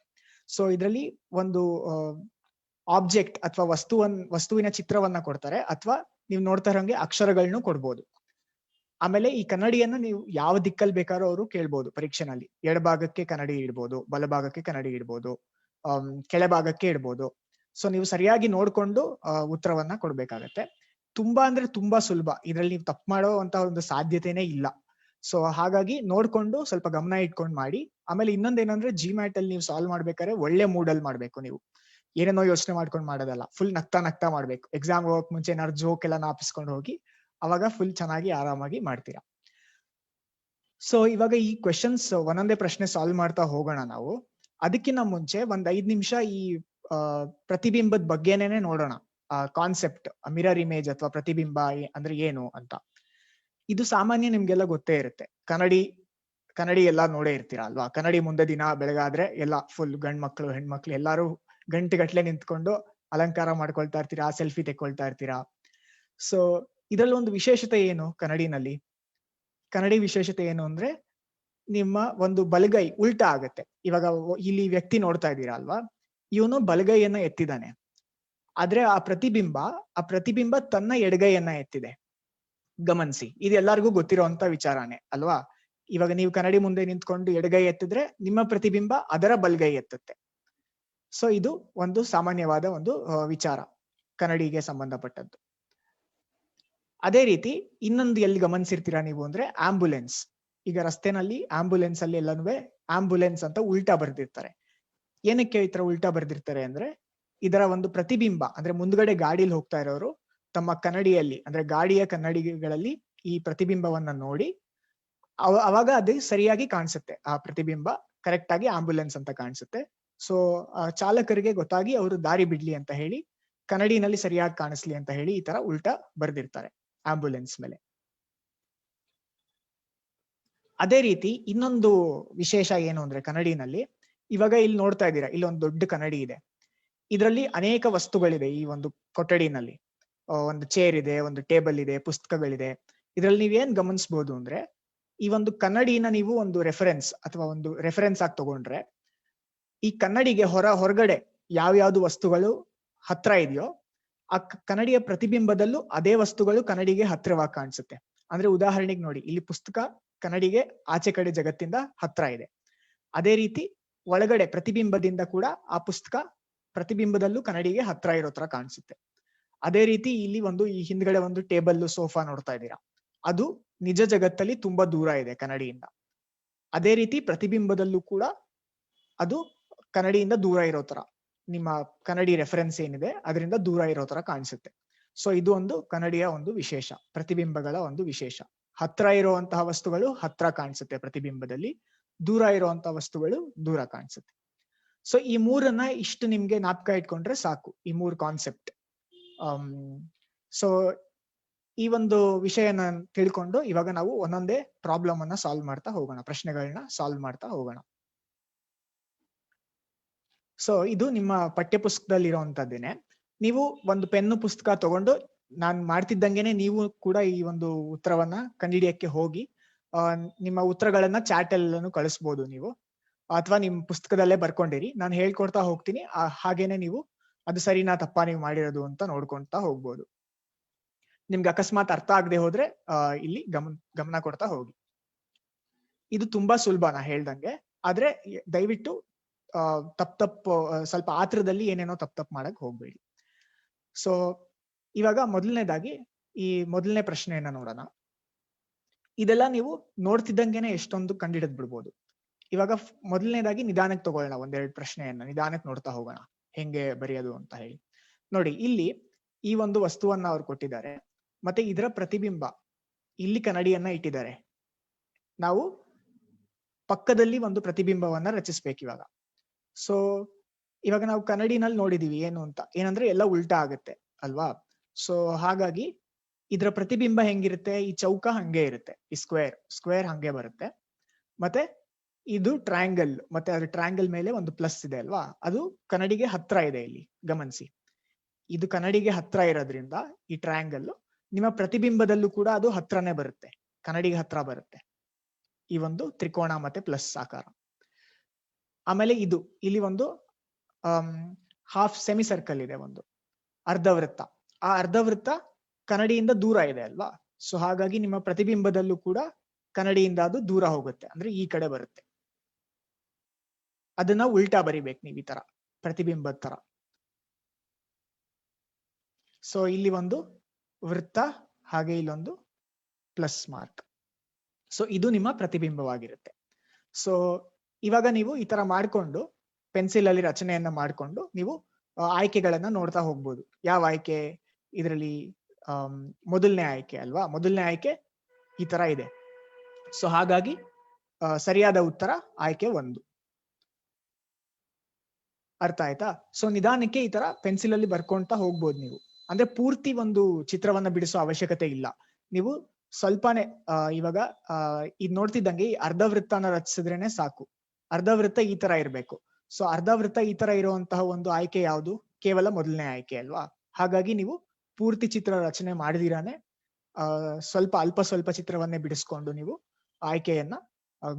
ಸೊ ಇದರಲ್ಲಿ ಒಂದು ಆಬ್ಜೆಕ್ಟ್ ಅಥವಾ ವಸ್ತುವಿನ ಚಿತ್ರವನ್ನ ಕೊಡ್ತಾರೆ, ಅಥವಾ ನೀವು ನೋಡ್ತಾ ಇರೋಂಗೆ ಅಕ್ಷರಗಳನ್ನು ಕೊಡ್ಬೋದು. ಆಮೇಲೆ ಈ ಕನ್ನಡಿಯನ್ನ ನೀವು ಯಾವ ದಿಕ್ಕಲ್ಲಿ ಬೇಕಾದ್ರೂ ಅವರು ಕೇಳ್ಬೋದು ಪರೀಕ್ಷೆನಲ್ಲಿ. ಎಡಭಾಗಕ್ಕೆ ಕನ್ನಡಿ ಇಡ್ಬೋದು, ಬಲಭಾಗಕ್ಕೆ ಕನ್ನಡಿ ಇಡ್ಬೋದು, ಕೆಳಭಾಗಕ್ಕೆ ಇಡ್ಬೋದು. ಸೊ ನೀವು ಸರಿಯಾಗಿ ನೋಡ್ಕೊಂಡು ಉತ್ತರವನ್ನ ಕೊಡ್ಬೇಕಾಗತ್ತೆ. ತುಂಬಾ ಅಂದ್ರೆ ತುಂಬಾ ಸುಲಭ, ಇದ್ರಲ್ಲಿ ನೀವು ತಪ್ಪು ಮಾಡುವಂತ ಒಂದು ಸಾಧ್ಯತೆನೇ ಇಲ್ಲ. ಸೊ ಹಾಗಾಗಿ ನೋಡ್ಕೊಂಡು ಸ್ವಲ್ಪ ಗಮನ ಇಟ್ಕೊಂಡು ಮಾಡಿ. ಆಮೇಲೆ ಇನ್ನೊಂದೇನಂದ್ರೆ, ಜಿಮ್ಯಾಟ್ ಅಲ್ಲಿ ನೀವು ಸಾಲ್ವ್ ಮಾಡ್ಬೇಕಾದ್ರೆ ಒಳ್ಳೆ ಮೂಡಲ್ಲಿ ಮಾಡ್ಬೇಕು. ನೀವು ಏನೇನೋ ಯೋಚನೆ ಮಾಡ್ಕೊಂಡು ಮಾಡೋದಲ್ಲ, ಫುಲ್ ನಗ್ತಾ ಮಾಡ್ಬೇಕು. ಎಕ್ಸಾಮ್ ಹೋಗಕ್ ಮುಂಚೆ ಏನಾದ್ರು ಜೋಕ್ ಎಲ್ಲ ನಾಪಿಸ್ಕೊಂಡು ಹೋಗಿ, ಅವಾಗ ಫುಲ್ ಚೆನ್ನಾಗಿ ಆರಾಮಾಗಿ ಮಾಡ್ತೀರಾ. ಸೊ ಇವಾಗ ಈ ಕ್ವೆಶನ್ಸ್ ಒಂದೊಂದೇ ಪ್ರಶ್ನೆ ಸಾಲ್ವ್ ಮಾಡ್ತಾ ಹೋಗೋಣ ನಾವು. ಅದಕ್ಕಿಂತ ಮುಂಚೆ ಒಂದ್ 5 ನಿಮಿಷ ಈ ಪ್ರತಿಬಿಂಬದ ಬಗ್ಗೆನೇ ನೋಡೋಣ. ಕಾನ್ಸೆಪ್ಟ್ ಮಿರರ್ ಇಮೇಜ್ ಅಥವಾ ಪ್ರತಿಬಿಂಬ ಅಂದ್ರೆ ಏನು ಅಂತ. ಇದು ಸಾಮಾನ್ಯ ನಿಮ್ಗೆಲ್ಲ ಗೊತ್ತೇ ಇರುತ್ತೆ. ಕನ್ನಡಿ ಎಲ್ಲಾ ನೋಡೇ ಇರ್ತೀರಾ ಅಲ್ವಾ? ಕನ್ನಡಿ ಮುಂದೆ ದಿನ ಬೆಳಗಾದ್ರೆ ಎಲ್ಲ ಫುಲ್ ಗಂಡ್ ಮಕ್ಳು ಹೆಣ್ಮಕ್ಳು ಎಲ್ಲಾರು ಗಂಟೆಗಟ್ಲೆ ನಿಂತ್ಕೊಂಡು ಅಲಂಕಾರ ಮಾಡ್ಕೊಳ್ತಾ ಇರ್ತೀರಾ, ಸೆಲ್ಫಿ ತೆಕ್ಕೊಳ್ತಾ ಇರ್ತೀರಾ. ಸೊ ಇದ್ರಲ್ಲಿ ಒಂದು ವಿಶೇಷತೆ ಏನು ಕನ್ನಡಿ ವಿಶೇಷತೆ ಏನು ಅಂದ್ರೆ, ನಿಮ್ಮ ಒಂದು ಬಲಗೈ ಉಲ್ಟಾ ಆಗತ್ತೆ. ಇವಾಗ ಇಲ್ಲಿ ವ್ಯಕ್ತಿ ನೋಡ್ತಾ ಇದ್ದೀರಾ ಅಲ್ವಾ, ಇವನು ಬಲಗೈಯನ್ನ ಎತ್ತಿದ್ದಾನೆ. ಆದ್ರೆ ಆ ಪ್ರತಿಬಿಂಬ ತನ್ನ ಎಡಗೈಯನ್ನ ಎತ್ತಿದೆ. ಗಮನಿಸಿ, ಇದು ಎಲ್ಲರಿಗೂ ಗೊತ್ತಿರೋಂತ ವಿಚಾರನೇ ಅಲ್ವಾ? ಇವಾಗ ನೀವು ಕನ್ನಡಿ ಮುಂದೆ ನಿಂತ್ಕೊಂಡು ಎಡಗೈ ಎತ್ತಿದ್ರೆ ನಿಮ್ಮ ಪ್ರತಿಬಿಂಬ ಅದರ ಬಲಗೈ ಎತ್ತುತ್ತೆ. ಸೊ ಇದು ಒಂದು ಸಾಮಾನ್ಯವಾದ ಒಂದು ವಿಚಾರ ಕನ್ನಡಿಗೆ ಸಂಬಂಧಪಟ್ಟದ್ದು. ಅದೇ ರೀತಿ ಇನ್ನೊಂದು ಎಲ್ಲಿ ಗಮನಿಸಿರ್ತೀರಾ ನೀವು ಅಂದ್ರೆ, ಆಂಬುಲೆನ್ಸ್. ಈಗ ರಸ್ತೆನಲ್ಲಿ ಆಂಬುಲೆನ್ಸ್ ಅಲ್ಲಿ ಎಲ್ಲನೂ ಆಂಬುಲೆನ್ಸ್ ಅಂತ ಉಲ್ಟಾ ಬರ್ದಿರ್ತಾರೆ. ಏನಕ್ಕೆ ಈ ತರ ಉಲ್ಟಾ ಬರ್ದಿರ್ತಾರೆ ಅಂದ್ರೆ, ಇದರ ಒಂದು ಪ್ರತಿಬಿಂಬ ಅಂದ್ರೆ ಮುಂದ್ಗಡೆ ಗಾಡಿಯಲ್ಲಿ ಹೋಗ್ತಾ ಇರೋರು ತಮ್ಮ ಕನ್ನಡಿಯಲ್ಲಿ ಅಂದ್ರೆ ಗಾಡಿಯ ಕನ್ನಡಿಗಳಲ್ಲಿ ಈ ಪ್ರತಿಬಿಂಬವನ್ನ ನೋಡಿ ಅವಾಗ ಅದು ಸರಿಯಾಗಿ ಕಾಣಿಸುತ್ತೆ. ಆ ಪ್ರತಿಬಿಂಬ ಕರೆಕ್ಟ್ ಆಗಿ ಆಂಬುಲೆನ್ಸ್ ಅಂತ ಕಾಣಿಸುತ್ತೆ. ಸೊ ಚಾಲಕರಿಗೆ ಗೊತ್ತಾಗಿ ಅವರು ದಾರಿ ಬಿಡ್ಲಿ ಅಂತ ಹೇಳಿ, ಕನ್ನಡಿನಲ್ಲಿ ಸರಿಯಾಗಿ ಕಾಣಿಸ್ಲಿ ಅಂತ ಹೇಳಿ ಈ ತರ ಉಲ್ಟಾ ಬರ್ದಿರ್ತಾರೆ ಆಂಬುಲೆನ್ಸ್ ಮೇಲೆ. ಅದೇ ರೀತಿ ಇನ್ನೊಂದು ವಿಶೇಷ ಏನು ಅಂದ್ರೆ, ಕನ್ನಡಿನಲ್ಲಿ ಇವಾಗ ಇಲ್ಲಿ ನೋಡ್ತಾ ಇದ್ದೀರಾ, ಇಲ್ಲಿ ಒಂದು ದೊಡ್ಡ ಕನ್ನಡಿ ಇದೆ. ಇದರಲ್ಲಿ ಅನೇಕ ವಸ್ತುಗಳಿದೆ. ಈ ಒಂದು ಕೊಠಡಿನಲ್ಲಿ ಒಂದು ಚೇರ್ ಇದೆ, ಒಂದು ಟೇಬಲ್ ಇದೆ, ಪುಸ್ತಕಗಳಿದೆ. ಇದ್ರಲ್ಲಿ ನೀವೇನ್ ಗಮನಿಸಬಹುದು ಅಂದ್ರೆ, ಈ ಒಂದು ಕನ್ನಡಿನ ನೀವು ಒಂದು ರೆಫರೆನ್ಸ್ ಆಗಿ ತಗೊಂಡ್ರೆ, ಈ ಕನ್ನಡಿಗೆ ಹೊರಗಡೆ ಯಾವ್ಯಾವ್ದು ವಸ್ತುಗಳು ಹತ್ರ ಇದೆಯೋ ಆ ಕನ್ನಡಿಯ ಪ್ರತಿಬಿಂಬದಲ್ಲೂ ಅದೇ ವಸ್ತುಗಳು ಕನ್ನಡಿಗೆ ಹತ್ತಿರವಾಗಿ ಕಾಣಿಸುತ್ತೆ. ಅಂದ್ರೆ ಉದಾಹರಣೆಗೆ ನೋಡಿ, ಇಲ್ಲಿ ಪುಸ್ತಕ ಕನ್ನಡಿಗೆ ಆಚೆ ಕಡೆ ಜಗತ್ತಿಂದ ಹತ್ರ ಇದೆ. ಅದೇ ರೀತಿ ಒಳಗಡೆ ಪ್ರತಿಬಿಂಬದಿಂದ ಕೂಡ ಆ ಪುಸ್ತಕ ಪ್ರತಿಬಿಂಬದಲ್ಲೂ ಕನ್ನಡಿಗೆ ಹತ್ರ ಇರೋ ತರ ಕಾಣಿಸುತ್ತೆ. ಅದೇ ರೀತಿ ಇಲ್ಲಿ ಈ ಹಿಂದ್ಗಡೆ ಒಂದು ಟೇಬಲ್ ಸೋಫಾ ನೋಡ್ತಾ ಇದ್ದೀರಾ, ಅದು ನಿಜ ಜಗತ್ತಲ್ಲಿ ತುಂಬಾ ದೂರ ಇದೆ ಕನ್ನಡಿಯಿಂದ. ಅದೇ ರೀತಿ ಪ್ರತಿಬಿಂಬದಲ್ಲೂ ಕೂಡ ಅದು ಕನ್ನಡಿಯಿಂದ ದೂರ ಇರೋ ತರ, ನಿಮ್ಮ ಕನ್ನಡಿ ರೆಫರೆನ್ಸ್ ಏನಿದೆ ಅದರಿಂದ ದೂರ ಇರೋ ತರ ಕಾಣಿಸುತ್ತೆ. ಸೊ ಇದು ಒಂದು ಕನ್ನಡಿಯ ಒಂದು ವಿಶೇಷ, ಪ್ರತಿಬಿಂಬಗಳ ಒಂದು ವಿಶೇಷ. ಹತ್ರ ಇರುವಂತಹ ವಸ್ತುಗಳು ಹತ್ರ ಕಾಣಿಸುತ್ತೆ ಪ್ರತಿಬಿಂಬದಲ್ಲಿ, ದೂರ ಇರುವಂತಹ ವಸ್ತುಗಳು ದೂರ ಕಾಣಿಸುತ್ತೆ. ಸೊ ಈ ಮೂರನ್ನ ಇಷ್ಟು ನಿಮ್ಗೆ ಜ್ಞಾಪಕ ಇಟ್ಕೊಂಡ್ರೆ ಸಾಕು, ಈ 3 ಕಾನ್ಸೆಪ್ಟ್. ಸೊ ಈ ಒಂದು ವಿಷಯನ ತಿಳ್ಕೊಂಡು ಇವಾಗ ನಾವು ಒಂದೊಂದೇ ಪ್ರಾಬ್ಲಮ್ ಅನ್ನ ಸಾಲ್ವ್ ಮಾಡ್ತಾ ಹೋಗೋಣ, ಪ್ರಶ್ನೆಗಳನ್ನ ಸಾಲ್ವ್ ಮಾಡ್ತಾ ಹೋಗೋಣ. ಸೊ ಇದು ನಿಮ್ಮ ಪಠ್ಯ ಪುಸ್ತಕದಲ್ಲಿ ಇರುವಂತದ್ದೇನೆ. ನೀವು ಒಂದು ಪೆನ್ನು ಪುಸ್ತಕ ತಗೊಂಡು ನಾನ್ ಮಾಡ್ತಿದ್ದಂಗೆನೆ ನೀವು ಕೂಡ ಈ ಒಂದು ಉತ್ತರವನ್ನ ಕಂಡುಹಿಡಿಯಕ್ಕೆ ಹೋಗಿ ನಿಮ್ಮ ಉತ್ತರಗಳನ್ನ ಚಾಟ್ ಅಲ್ಲೂ ಕಳಿಸ್ಬೋದು ನೀವು, ಅಥವಾ ನಿಮ್ ಪುಸ್ತಕದಲ್ಲೇ ಬರ್ಕೊಂಡಿರಿ. ನಾನು ಹೇಳ್ಕೊಡ್ತಾ ಹೋಗ್ತೀನಿ, ಹಾಗೇನೆ ನೀವು ಅದು ಸರಿನಾ ತಪ್ಪಾ ನೀವು ಮಾಡಿರೋದು ಅಂತ ನೋಡ್ಕೊಂತಾ ಹೋಗ್ಬೋದು. ನಿಮ್ಗೆ ಅಕಸ್ಮಾತ್ ಅರ್ಥ ಆಗದೆ ಹೋದ್ರೆ ಇಲ್ಲಿ ಗಮನ ಕೊಡ್ತಾ ಹೋಗಿ. ಇದು ತುಂಬಾ ಸುಲಭ ನಾ ಹೇಳ್ದಂಗೆ, ಆದ್ರೆ ದಯವಿಟ್ಟು ತಪ್ಪು ಸ್ವಲ್ಪ ಆತ್ರದಲ್ಲಿ ಏನೇನೋ ತಪ್ಪು ಮಾಡಕ್ ಹೋಗ್ಬೇಡಿ. ಸೊ ಇವಾಗ ಮೊದಲನೇದಾಗಿ ಈ ಮೊದಲನೇ ಪ್ರಶ್ನೆಯನ್ನ ನೋಡೋಣ. ಇದೆಲ್ಲ ನೀವು ನೋಡ್ತಿದ್ದಂಗೆನೆ ಎಷ್ಟೊಂದು ಕಂಡಿಡಿದ್ ಬಿಡ್ಬೋದು. ಇವಾಗ ಮೊದಲನೇದಾಗಿ ನಿಧಾನಕ್ಕೆ ತಗೊಳ್ಳೋಣ, ಒಂದೆರಡು ಪ್ರಶ್ನೆಯನ್ನ ನಿಧಾನಕ್ಕೆ ನೋಡ್ತಾ ಹೋಗೋಣ ಹೆಂಗೆ ಬರೆಯೋದು ಅಂತ ಹೇಳಿ. ನೋಡಿ, ಇಲ್ಲಿ ಈ ಒಂದು ವಸ್ತುವನ್ನ ಅವ್ರು ಕೊಟ್ಟಿದ್ದಾರೆ, ಮತ್ತೆ ಇದರ ಪ್ರತಿಬಿಂಬ ಇಲ್ಲಿ ಕನ್ನಡಿಯನ್ನ ಇಟ್ಟಿದ್ದಾರೆ. ನಾವು ಪಕ್ಕದಲ್ಲಿ ಒಂದು ಪ್ರತಿಬಿಂಬವನ್ನ ರಚಿಸ್ಬೇಕು ಇವಾಗ. ಸೊ ಇವಾಗ ನಾವು ಕನ್ನಡಿನಲ್ಲಿ ನೋಡಿದೀವಿ ಏನು ಅಂತ, ಏನಂದ್ರೆ ಎಲ್ಲ ಉಲ್ಟಾ ಆಗುತ್ತೆ ಅಲ್ವಾ. ಸೊ ಹಾಗಾಗಿ ಇದರ ಪ್ರತಿಬಿಂಬ ಹೆಂಗಿರುತ್ತೆ, ಈ ಚೌಕ ಹಂಗೆ ಇರುತ್ತೆ, ಈ ಸ್ಕ್ವೇರ್ ಹಂಗೆ ಬರುತ್ತೆ. ಮತ್ತೆ ಇದು ಟ್ರಯಾಂಗಲ್, ಮತ್ತೆ ಅದ್ರ ಟ್ರಯಾಂಗಲ್ ಮೇಲೆ ಒಂದು ಪ್ಲಸ್ ಇದೆ ಅಲ್ವಾ, ಅದು ಕನ್ನಡಿಗೆ ಹತ್ರ ಇದೆ. ಇಲ್ಲಿ ಗಮನಿಸಿ, ಇದು ಕನ್ನಡಿಗೆ ಹತ್ರ ಇರೋದ್ರಿಂದ ಈ ಟ್ರಯಾಂಗಲ್ ನಿಮ್ಮ ಪ್ರತಿಬಿಂಬದಲ್ಲೂ ಕೂಡ ಅದು ಹತ್ರನೇ ಬರುತ್ತೆ, ಕನ್ನಡಿಗೆ ಹತ್ರ ಬರುತ್ತೆ, ಈ ಒಂದು ತ್ರಿಕೋಣ ಮತ್ತೆ ಪ್ಲಸ್ ಆಕಾರ. ಆಮೇಲೆ ಇದು ಇಲ್ಲಿ ಒಂದು ಹಾಫ್ ಸೆಮಿ ಸರ್ಕಲ್ ಇದೆ, ಒಂದು ಅರ್ಧವೃತ್ತ. ಆ ಅರ್ಧವೃತ್ತ ಕನ್ನಡಿಯಿಂದ ದೂರ ಇದೆ ಅಲ್ವಾ. ಸೊ ಹಾಗಾಗಿ ನಿಮ್ಮ ಪ್ರತಿಬಿಂಬದಲ್ಲೂ ಕೂಡ ಕನ್ನಡಿಯಿಂದ ಅದು ದೂರ ಹೋಗುತ್ತೆ, ಅಂದ್ರೆ ಈ ಕಡೆ ಬರುತ್ತೆ. ಅದನ್ನ ಉಲ್ಟಾ ಬರಿಬೇಕು ನೀವು, ಈ ತರ ಪ್ರತಿಬಿಂಬದ ತರ. ಸೊ ಇಲ್ಲಿ ಒಂದು ವೃತ್ತ, ಹಾಗೆ ಇಲ್ಲೊಂದು ಪ್ಲಸ್ ಮಾರ್ಕ್. ಸೊ ಇದು ನಿಮ್ಮ ಪ್ರತಿಬಿಂಬವಾಗಿರುತ್ತೆ. ಸೊ ಇವಾಗ ನೀವು ಈ ತರ ಮಾಡ್ಕೊಂಡು ಪೆನ್ಸಿಲ್ ಅಲ್ಲಿ ರಚನೆಯನ್ನ ಮಾಡ್ಕೊಂಡು ನೀವು ಆಯ್ಕೆಗಳನ್ನ ನೋಡ್ತಾ ಹೋಗ್ಬೋದು. ಯಾವ ಆಯ್ಕೆ ಇದರಲ್ಲಿ ಮೊದಲನೇ ಆಯ್ಕೆ ಅಲ್ವಾ, ಮೊದಲನೇ ಆಯ್ಕೆ ಈ ತರ ಇದೆ. ಸೊ ಹಾಗಾಗಿ ಸರಿಯಾದ ಉತ್ತರ ಆಯ್ಕೆ 1. ಅರ್ಥ ಆಯ್ತಾ? ಸೊ ನಿಧಾನಕ್ಕೆ ಈ ತರ ಪೆನ್ಸಿಲ್ ಅಲ್ಲಿ ಬರ್ಕೊಂತ ಹೋಗ್ಬೋದು ನೀವು. ಅಂದ್ರೆ ಪೂರ್ತಿ ಒಂದು ಚಿತ್ರವನ್ನ ಬಿಡಿಸೋ ಅವಶ್ಯಕತೆ ಇಲ್ಲ. ನೀವು ಸ್ವಲ್ಪನೇ ಇವಾಗ ಇದ್ ನೋಡ್ತಿದ್ದಂಗೆ ಈ ಅರ್ಧವೃತ್ತನ ರಚಿಸಿದ್ರೇನೆ ಸಾಕು. ಅರ್ಧವೃತ್ತ ಈ ತರ ಇರ್ಬೇಕು. ಸೊ ಅರ್ಧವೃತ್ತ ಈ ತರ ಇರುವಂತಹ ಒಂದು ಆಯ್ಕೆ ಯಾವುದು? ಕೇವಲ ಮೊದಲನೇ ಆಯ್ಕೆ ಅಲ್ವಾ. ಹಾಗಾಗಿ ನೀವು ಪೂರ್ತಿ ಚಿತ್ರ ರಚನೆ ಮಾಡಿದಿರಾನೆ ಅಲ್ಪ ಸ್ವಲ್ಪ ಚಿತ್ರವನ್ನೇ ಬಿಡಿಸ್ಕೊಂಡು ನೀವು ಆಯ್ಕೆಯನ್ನ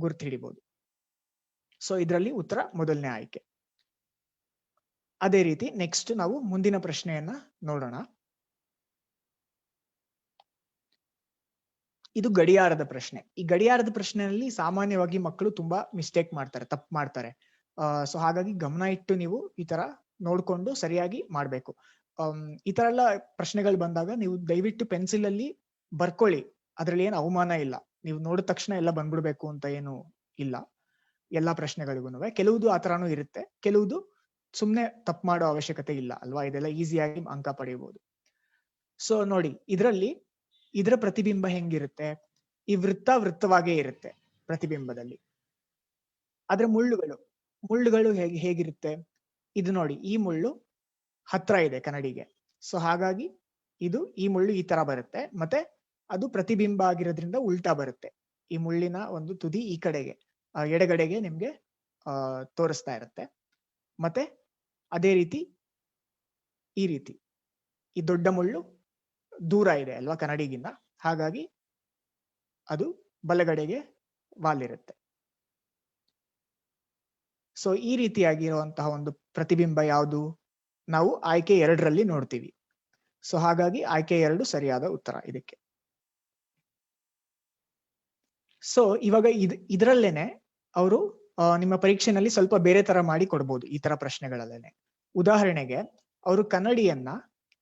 ಗುರ್ತು ಹಿಡಿಬಹುದು. ಸೊ ಇದರಲ್ಲಿ ಉತ್ತರ ಮೊದಲನೇ ಆಯ್ಕೆ. ಅದೇ ರೀತಿ ನೆಕ್ಸ್ಟ್ ನಾವು ಮುಂದಿನ ಪ್ರಶ್ನೆಯನ್ನ ನೋಡೋಣ. ಇದು ಗಡಿಯಾರದ ಪ್ರಶ್ನೆ. ಈ ಗಡಿಯಾರದ ಪ್ರಶ್ನೆಯಲ್ಲಿ ಸಾಮಾನ್ಯವಾಗಿ ಮಕ್ಕಳು ತುಂಬಾ ಮಿಸ್ಟೇಕ್ ಮಾಡ್ತಾರೆ, ತಪ್ಪು ಮಾಡ್ತಾರೆ. ಸೊ ಹಾಗಾಗಿ ಗಮನ ಇಟ್ಟು ನೀವು ಈ ತರ ನೋಡ್ಕೊಂಡು ಸರಿಯಾಗಿ ಮಾಡ್ಬೇಕು. ಈ ತರ ಎಲ್ಲ ಪ್ರಶ್ನೆಗಳು ಬಂದಾಗ ನೀವು ದಯವಿಟ್ಟು ಪೆನ್ಸಿಲ್ ಅಲ್ಲಿ ಬರ್ಕೊಳ್ಳಿ, ಅದ್ರಲ್ಲಿ ಏನು ಅವಮಾನ ಇಲ್ಲ. ನೀವು ನೋಡಿದ ತಕ್ಷಣ ಎಲ್ಲ ಬಂದ್ಬಿಡ್ಬೇಕು ಅಂತ ಏನು ಇಲ್ಲ. ಎಲ್ಲಾ ಪ್ರಶ್ನೆಗಳಿಗೂ ಕೆಲವುದು ಆ ತರಾನು ಇರುತ್ತೆ, ಕೆಲವುದು ಸುಮ್ನೆ ತಪ್ಪು ಮಾಡೋ ಅವಶ್ಯಕತೆ ಇಲ್ಲ ಅಲ್ವಾ. ಇದೆಲ್ಲ ಈಸಿಯಾಗಿ ಅಂಕ ಪಡೆಯಬಹುದು. ಸೊ ನೋಡಿ, ಇದರ ಪ್ರತಿಬಿಂಬ ಹೆಂಗಿರುತ್ತೆ? ಈ ವೃತ್ತವಾಗೇ ಇರುತ್ತೆ ಪ್ರತಿಬಿಂಬದಲ್ಲಿ. ಆದ್ರೆ ಮುಳ್ಳುಗಳು ಹೇಗಿರುತ್ತೆ? ಇದು ನೋಡಿ, ಈ ಮುಳ್ಳು ಹತ್ರ ಇದೆ ಕನ್ನಡಿಗೆ. ಸೊ ಹಾಗಾಗಿ ಈ ಮುಳ್ಳು ಈ ತರ ಬರುತ್ತೆ, ಮತ್ತೆ ಅದು ಪ್ರತಿಬಿಂಬ ಆಗಿರೋದ್ರಿಂದ ಉಲ್ಟಾ ಬರುತ್ತೆ. ಈ ಮುಳ್ಳಿನ ಒಂದು ತುದಿ ಈ ಕಡೆಗೆ ಎಡಗಡೆಗೆ ನಿಮ್ಗೆ ತೋರಿಸ್ತಾ ಇರುತ್ತೆ. ಮತ್ತೆ ಅದೇ ರೀತಿ ಈ ದೊಡ್ಡ ಮುಳ್ಳು ದೂರ ಇದೆ ಅಲ್ವಾ ಕನ್ನಡಿಗಿಂತ, ಹಾಗಾಗಿ ಅದು ಬಲಗಡೆಗೆ ವಾಲಿರುತ್ತೆ. ಸೊ ಈ ರೀತಿಯಾಗಿರುವಂತಹ ಒಂದು ಪ್ರತಿಬಿಂಬ ಯಾವುದು? ನಾವು ಆಯ್ಕೆ 2ರಲ್ಲಿ ನೋಡ್ತೀವಿ. ಸೊ ಹಾಗಾಗಿ ಆಯ್ಕೆ 2 ಸರಿಯಾದ ಉತ್ತರ ಇದಕ್ಕೆ. ಸೊ ಇವಾಗ ಇದರಲ್ಲೇನೆ ಅವರು ನಿಮ್ಮ ಪರೀಕ್ಷೆನಲ್ಲಿ ಸ್ವಲ್ಪ ಬೇರೆ ತರ ಮಾಡಿ ಕೊಡ್ಬೋದು. ಈ ತರ ಪ್ರಶ್ನೆಗಳಲ್ಲೇನೆ ಉದಾಹರಣೆಗೆ ಅವರು ಕನ್ನಡಿಯನ್ನ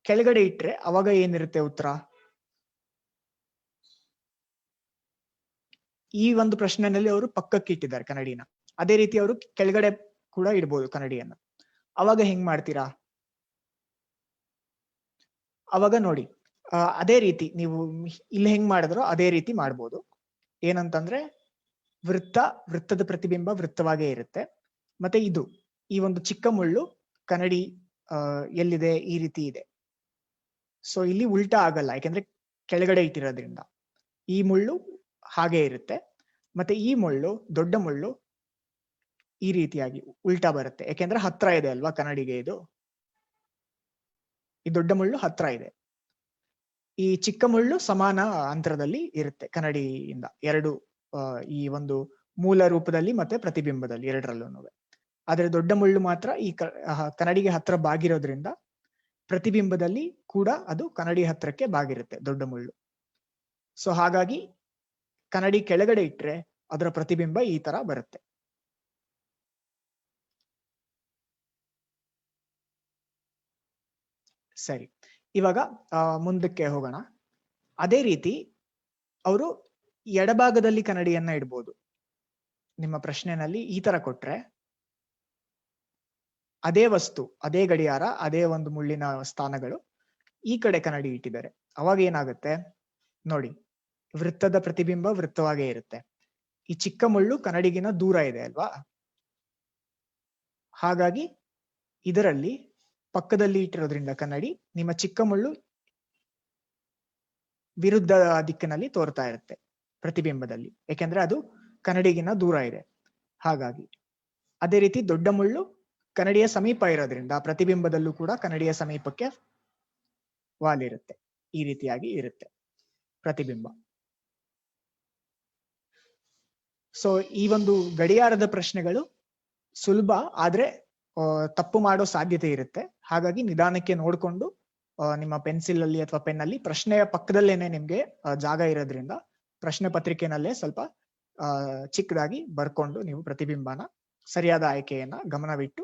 ಕೆಳಗಡೆ ಇಟ್ರೆ ಅವಾಗ ಏನಿರುತ್ತೆ ಉತ್ತರ? ಈ ಒಂದು ಪ್ರಶ್ನೆನಲ್ಲಿ ಅವರು ಪಕ್ಕಕ್ಕೆ ಇಟ್ಟಿದ್ದಾರೆ ಕನ್ನಡಿನ. ಅದೇ ರೀತಿ ಅವರು ಕೆಳಗಡೆ ಕೂಡ ಇಡ್ಬೋದು ಕನ್ನಡಿಯನ್ನ. ಅವಾಗ ಹೆಂಗ್ ಮಾಡ್ತೀರಾ? ಅವಾಗ ನೋಡಿ, ಅದೇ ರೀತಿ ನೀವು ಇಲ್ಲಿ ಹೆಂಗ್ ಮಾಡಿದ್ರೋ ಅದೇ ರೀತಿ ಮಾಡ್ಬೋದು. ಏನಂತಂದ್ರೆ ವೃತ್ತದ ಪ್ರತಿಬಿಂಬ ವೃತ್ತವಾಗೇ ಇರುತ್ತೆ. ಮತ್ತೆ ಈ ಒಂದು ಚಿಕ್ಕ ಮುಳ್ಳು ಕನ್ನಡಿ ಎಲ್ಲಿದೆ ಈ ರೀತಿ ಇದೆ. ಸೊ ಇಲ್ಲಿ ಉಲ್ಟಾ ಆಗಲ್ಲ, ಯಾಕೆಂದ್ರೆ ಕೆಳಗಡೆ ಇಟ್ಟಿರೋದ್ರಿಂದ. ಈ ಮುಳ್ಳು ಹಾಗೆ ಇರುತ್ತೆ, ಮತ್ತೆ ಈ ಮುಳ್ಳು ದೊಡ್ಡ ಮುಳ್ಳು ಈ ರೀತಿಯಾಗಿ ಉಲ್ಟಾ ಬರುತ್ತೆ, ಯಾಕೆಂದ್ರೆ ಹತ್ರ ಇದೆ ಅಲ್ವಾ ಕನ್ನಡಿಗೆ. ಈ ದೊಡ್ಡ ಮುಳ್ಳು ಹತ್ರ ಇದೆ, ಈ ಚಿಕ್ಕ ಮುಳ್ಳು ಸಮಾನ ಅಂತರದಲ್ಲಿ ಇರುತ್ತೆ ಕನ್ನಡಿಯಿಂದ. ಎರಡು ಈ ಒಂದು ಮೂಲ ರೂಪದಲ್ಲಿ ಮತ್ತೆ ಪ್ರತಿಬಿಂಬದಲ್ಲಿ ಎರಡರಲ್ಲೂ. ಆದ್ರೆ ದೊಡ್ಡ ಮುಳ್ಳು ಮಾತ್ರ ಈ ಕನ್ನಡಿಗೆ ಹತ್ರ ಬಾಗಿರೋದ್ರಿಂದ ಪ್ರತಿಬಿಂಬದಲ್ಲಿ ಕೂಡ ಅದು ಕನ್ನಡಿ ಹತ್ರಕ್ಕೆ ಬಾಗಿರುತ್ತೆ ದೊಡ್ಡ ಮುಳ್ಳು. ಸೊ ಹಾಗಾಗಿ ಕನ್ನಡಿ ಕೆಳಗಡೆ ಇಟ್ರೆ ಅದರ ಪ್ರತಿಬಿಂಬ ಈ ತರ ಬರುತ್ತೆ. ಸರಿ, ಇವಾಗ ಮುಂದಕ್ಕೆ ಹೋಗೋಣ. ಅದೇ ರೀತಿ ಅವರು ಎಡಭಾಗದಲ್ಲಿ ಕನ್ನಡಿಯನ್ನ ಇಡ್ಬೋದು. ನಿಮ್ಮ ಪ್ರಶ್ನೆನಲ್ಲಿ ಈ ತರ ಕೊಟ್ರೆ ಅದೇ ವಸ್ತು, ಅದೇ ಗಡಿಯಾರ, ಅದೇ ಒಂದು ಮುಳ್ಳಿನ ಸ್ಥಾನಗಳು ಈ ಕಡೆ ಕನ್ನಡಿ ಇಟ್ಟಿದ್ದಾರೆ. ಅವಾಗ ಏನಾಗುತ್ತೆ ನೋಡಿ, ವೃತ್ತದ ಪ್ರತಿಬಿಂಬ ವೃತ್ತವಾಗೇ ಇರುತ್ತೆ. ಈ ಚಿಕ್ಕ ಮುಳ್ಳು ಕನ್ನಡಿಗಿನ ದೂರ ಇದೆ ಅಲ್ವಾ? ಹಾಗಾಗಿ ಇದರಲ್ಲಿ ಪಕ್ಕದಲ್ಲಿ ಇಟ್ಟಿರೋದ್ರಿಂದ ಕನ್ನಡಿ ನಿಮ್ಮ ಚಿಕ್ಕ ಮುಳ್ಳು ವಿರುದ್ಧ ದಿಕ್ಕಿನಲ್ಲಿ ತೋರ್ತಾ ಇರುತ್ತೆ ಪ್ರತಿಬಿಂಬದಲ್ಲಿ, ಯಾಕೆಂದ್ರೆ ಅದು ಕನ್ನಡಿಗಿನ ದೂರ ಇದೆ. ಹಾಗಾಗಿ ಅದೇ ರೀತಿ ದೊಡ್ಡ ಮುಳ್ಳು ಕನ್ನಡಿಯ ಸಮೀಪ ಇರೋದ್ರಿಂದ ಪ್ರತಿಬಿಂಬದಲ್ಲೂ ಕೂಡ ಕನ್ನಡಿಯ ಸಮೀಪಕ್ಕೆ ವಾಲಿರುತ್ತೆ. ಈ ರೀತಿಯಾಗಿ ಇರುತ್ತೆ ಪ್ರತಿಬಿಂಬ. ಸೊ ಈ ಒಂದು ಗಡಿಯಾರದ ಪ್ರಶ್ನೆಗಳು ಸುಲಭ, ಆದ್ರೆ ತಪ್ಪು ಮಾಡೋ ಸಾಧ್ಯತೆ ಇರುತ್ತೆ. ಹಾಗಾಗಿ ನಿಧಾನಕ್ಕೆ ನೋಡ್ಕೊಂಡು ನಿಮ್ಮ ಪೆನ್ಸಿಲ್ ಅಲ್ಲಿ ಅಥವಾ ಪೆನ್ ಅಲ್ಲಿ ಪ್ರಶ್ನೆಯ ಪಕ್ಕದಲ್ಲೇನೆ ನಿಮ್ಗೆ ಜಾಗ ಇರೋದ್ರಿಂದ ಪ್ರಶ್ನೆ ಪತ್ರಿಕೆನಲ್ಲೇ ಸ್ವಲ್ಪ ಚಿಕ್ಕದಾಗಿ ಬರ್ಕೊಂಡು ನೀವು ಪ್ರತಿಬಿಂಬನ ಸರಿಯಾದ ಆಯ್ಕೆಯನ್ನ ಗಮನವಿಟ್ಟು